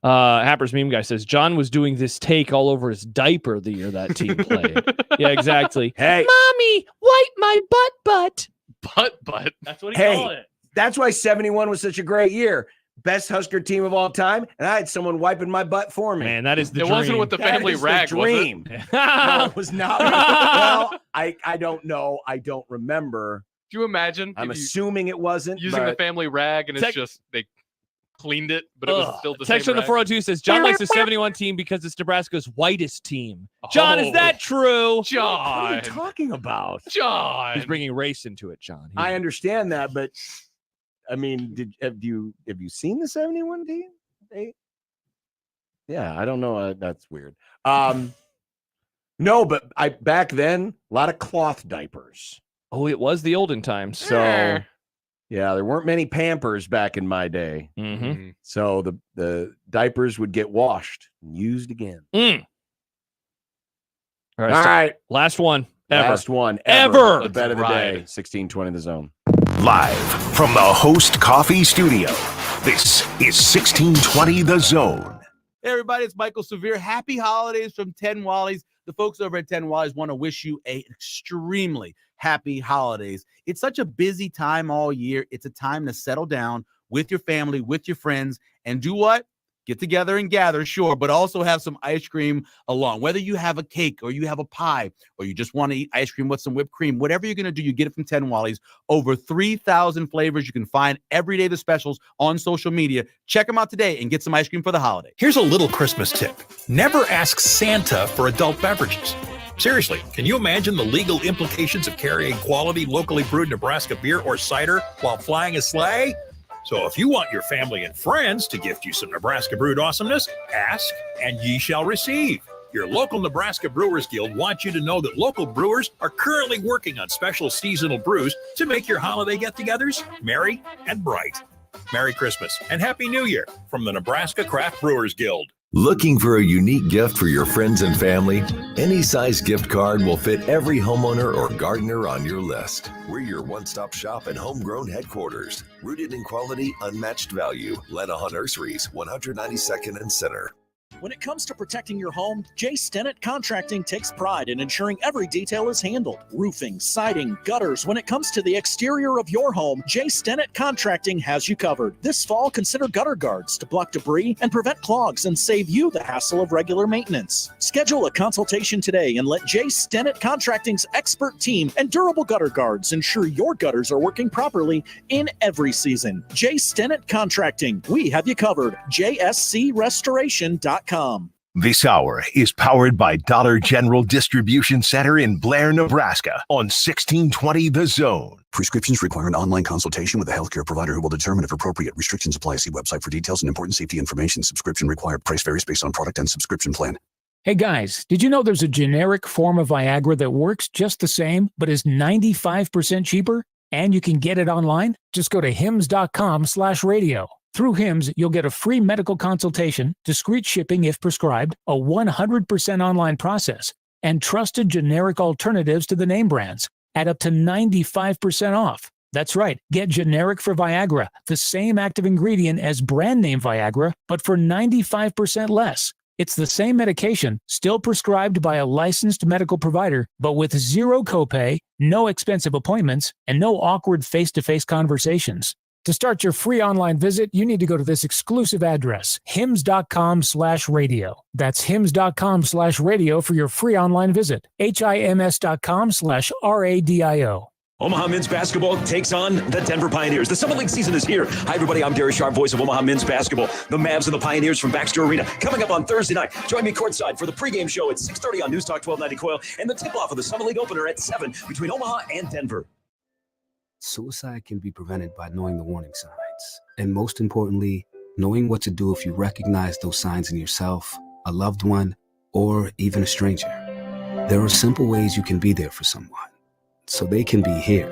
Happer's meme guy says John was doing this take all over his diaper the year that team played. Yeah, exactly. Hey, Mommy, wipe my butt. Butt. That's what he called hey, it. that's why 71 was such a great year. Best Husker team of all time, and I had someone wiping my butt for me. Man, that is the It dream. wasn't with the That family is rag, the was it? dream. No, it was not. Well, I don't know. I don't remember. Do you imagine? I'm if you- assuming it wasn't. using the but family rag and it's Tech- just they cleaned it, but it was still the Text same from the rag. 402 says John likes the 71 team because it's Nebraska's whitest team. John, is Oh. that true? What are you John. talking about? John. He's bringing race into it, John. I understand that, but I mean, have you seen the 71 team? Yeah, I don't know. That's weird. No, but back then a lot of cloth diapers. Oh, it was the olden times. So, Yeah, there weren't many Pampers back in my day. Mm-hmm. So the diapers would get washed and used again. All All right. Last one ever. Last one ever. The bet of the day, 1620 The Zone. Live from the Host Coffee Studio, this is 1620 The Zone. Hey everybody, it's Michael Severe. Happy holidays from 10 Wallies. The folks over at 10 Wallies want to wish you an extremely happy holidays. It's such a busy time all year. It's a time to settle down with your family, with your friends, and do what? Get together and gather, sure, but also have some ice cream along. Whether you have a cake or you have a pie or you just want to eat ice cream with some whipped cream, whatever you're going to do, you get it from 10 Wallies. Over 3,000 flavors. You can find every day the specials on social media. Check them out today and get some ice cream for the holiday. Here's a little Christmas tip. Never ask Santa for adult beverages. Seriously, can you imagine the legal implications of carrying quality, locally brewed Nebraska beer or cider while flying a sleigh? So if you want your family and friends to gift you some Nebraska brewed awesomeness, ask and ye shall receive. Your local Nebraska Brewers Guild wants you to know that local brewers are currently working on special seasonal brews to make your holiday get-togethers merry and bright. Merry Christmas and Happy New Year from the Nebraska Craft Brewers Guild. Looking for a unique gift for your friends and family? Any size gift card will fit every homeowner or gardener on your list. We're your one-stop shop and homegrown headquarters. Rooted in quality, unmatched value. Lenaha Nurseries, 192nd and Center. When it comes to protecting your home, J. Stennett Contracting takes pride in ensuring every detail is handled. Roofing, siding, gutters. When it comes to the exterior of your home, J. Stennett Contracting has you covered. This fall, consider gutter guards to block debris and prevent clogs and save you the hassle of regular maintenance. Schedule a consultation today and let J. Stennett Contracting's expert team and durable gutter guards ensure your gutters are working properly in every season. J. Stennett Contracting. We have you covered. JSCRestoration.com. This hour is powered by Dollar General Distribution Center in Blair, Nebraska on 1620 The Zone. Prescriptions require an online consultation with a healthcare provider who will determine if appropriate. Restrictions apply. See website for details and important safety information. Subscription required. Price varies based on product and subscription plan. Hey guys, did you know there's a generic form of Viagra that works just the same, but is 95% cheaper? And you can get it online? Just go to hims.com/radio. Through Hims, you'll get a free medical consultation, discreet shipping if prescribed, a 100% online process, and trusted generic alternatives to the name brands at up to 95% off. That's right, get generic for Viagra, the same active ingredient as brand name Viagra, but for 95% less. It's the same medication, still prescribed by a licensed medical provider, but with zero copay, no expensive appointments, and no awkward face-to-face conversations. To start your free online visit, you need to go to this exclusive address, hims.com/radio. That's hims.com/radio for your free online visit. HIMS.com/RADIO. Omaha men's basketball takes on the Denver Pioneers. The Summer League season is here. Hi, everybody. I'm Gary Sharp, voice of Omaha men's basketball. The Mavs and the Pioneers from Baxter Arena. Coming up on Thursday night. Join me courtside for the pregame show at 6:30 on News Talk 1290 Coil and the tip-off of the Summer League opener at 7 between Omaha and Denver. Suicide can be prevented by knowing the warning signs. And most importantly, knowing what to do if you recognize those signs in yourself, a loved one, or even a stranger. There are simple ways you can be there for someone, so they can be here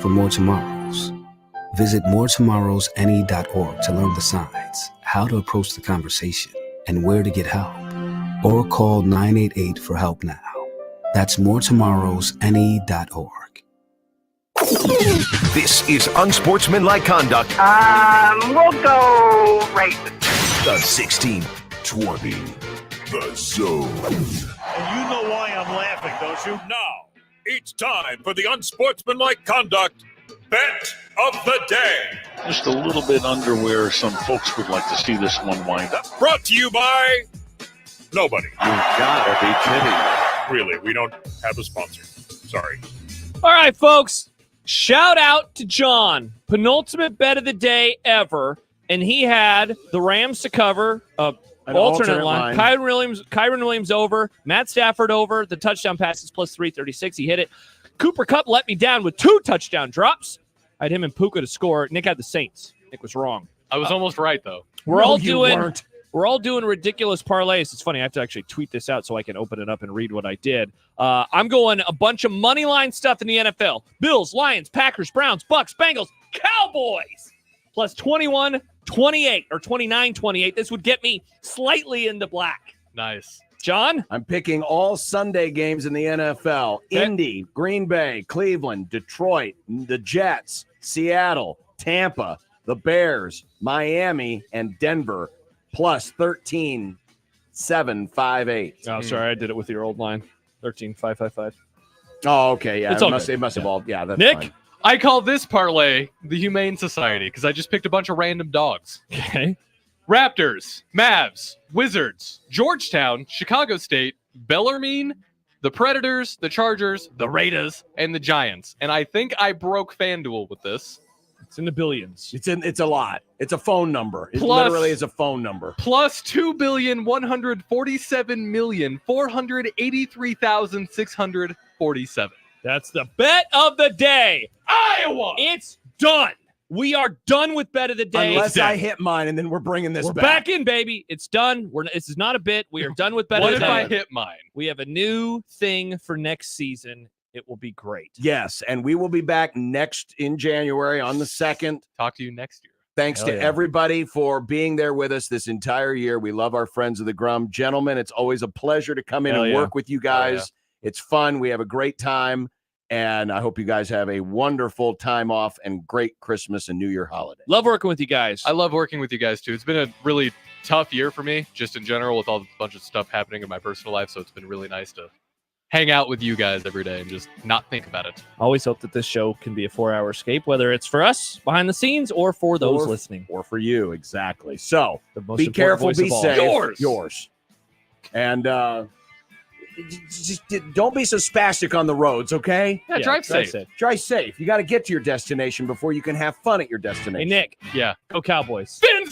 for more tomorrows. Visit moretomorrowsne.org to learn the signs, how to approach the conversation, and where to get help. Or call 988 for help now. That's moretomorrowsne.org. This is Unsportsmanlike Conduct. We'll go right. The 1620 The Zone. And you know why I'm laughing, don't you? Now, it's time for the Unsportsmanlike Conduct Bet of the Day. Just a little bit under where some folks would like to see this one wind up. Brought to you by nobody. You gotta be kidding. Really, we don't have a sponsor. Sorry. All right, folks. Shout out to John. Penultimate bet of the day ever. And he had the Rams to cover, an alternate line. Kyron Williams over, Matt Stafford over, the touchdown passes plus 336. He hit it. Cooper Kupp let me down with 2 touchdown drops. I had him and Puka to score. Nick had the Saints. Nick was wrong. I was almost right, though. We're all doing ridiculous parlays. It's funny. I have to actually tweet this out so I can open it up and read what I did. I'm going a bunch of money line stuff in the NFL. Bills, Lions, Packers, Browns, Bucks, Bengals, Cowboys plus 21-28 or 29-28. This would get me slightly into black. Nice. John? I'm picking all Sunday games in the NFL. Okay. Indy, Green Bay, Cleveland, Detroit, the Jets, Seattle, Tampa, the Bears, Miami, and Denver plus 13-7-5-8. Oh, sorry. I did it with your old line. 13-5-5-5. Oh, okay. Yeah, It's all good. it must have all. Yeah, that's Nick? fine. I call this parlay the Humane Society because I just picked a bunch of random dogs. Okay. Raptors, Mavs, Wizards, Georgetown, Chicago State, Bellarmine, the Predators, the Chargers, the Raiders, and the Giants. And I think I broke FanDuel with this. It's in the billions. It's a lot. It's a phone number. It Plus- literally is a phone number. Plus 2,147,483,647. That's the bet of the day. Iowa! It's done. We are done with bet of the day. Unless I hit mine, and then we're bringing this We're back. back in, baby. It's done. This is not a bit. We are done with bet What of the if day. I hit mine? We have a new thing for next season. It will be great. Yes, and we will be back in January on the 2nd. Talk to you next year. Thanks Hell to yeah. everybody for being there with us this entire year. We love our friends of the Grum. Gentlemen, it's always a pleasure to come in Hell and yeah. work with you guys. It's fun. We have a great time, and I hope you guys have a wonderful time off and great Christmas and New Year holiday. Love working with you guys. I love working with you guys too. It's been a really tough year for me, just in general, with all the bunch of stuff happening in my personal life. So it's been really nice to hang out with you guys every day and just not think about it. Always hope that this show can be a 4-hour escape, whether it's for us behind the scenes or for those listening. Or for you, exactly. So The most be important careful, voice be of all. safe. Yours. And just don't be so spastic on the roads, okay? Yeah, drive safe. Drive safe. You got to get to your destination before you can have fun at your destination. Hey, Nick. Yeah. Go Cowboys. Finn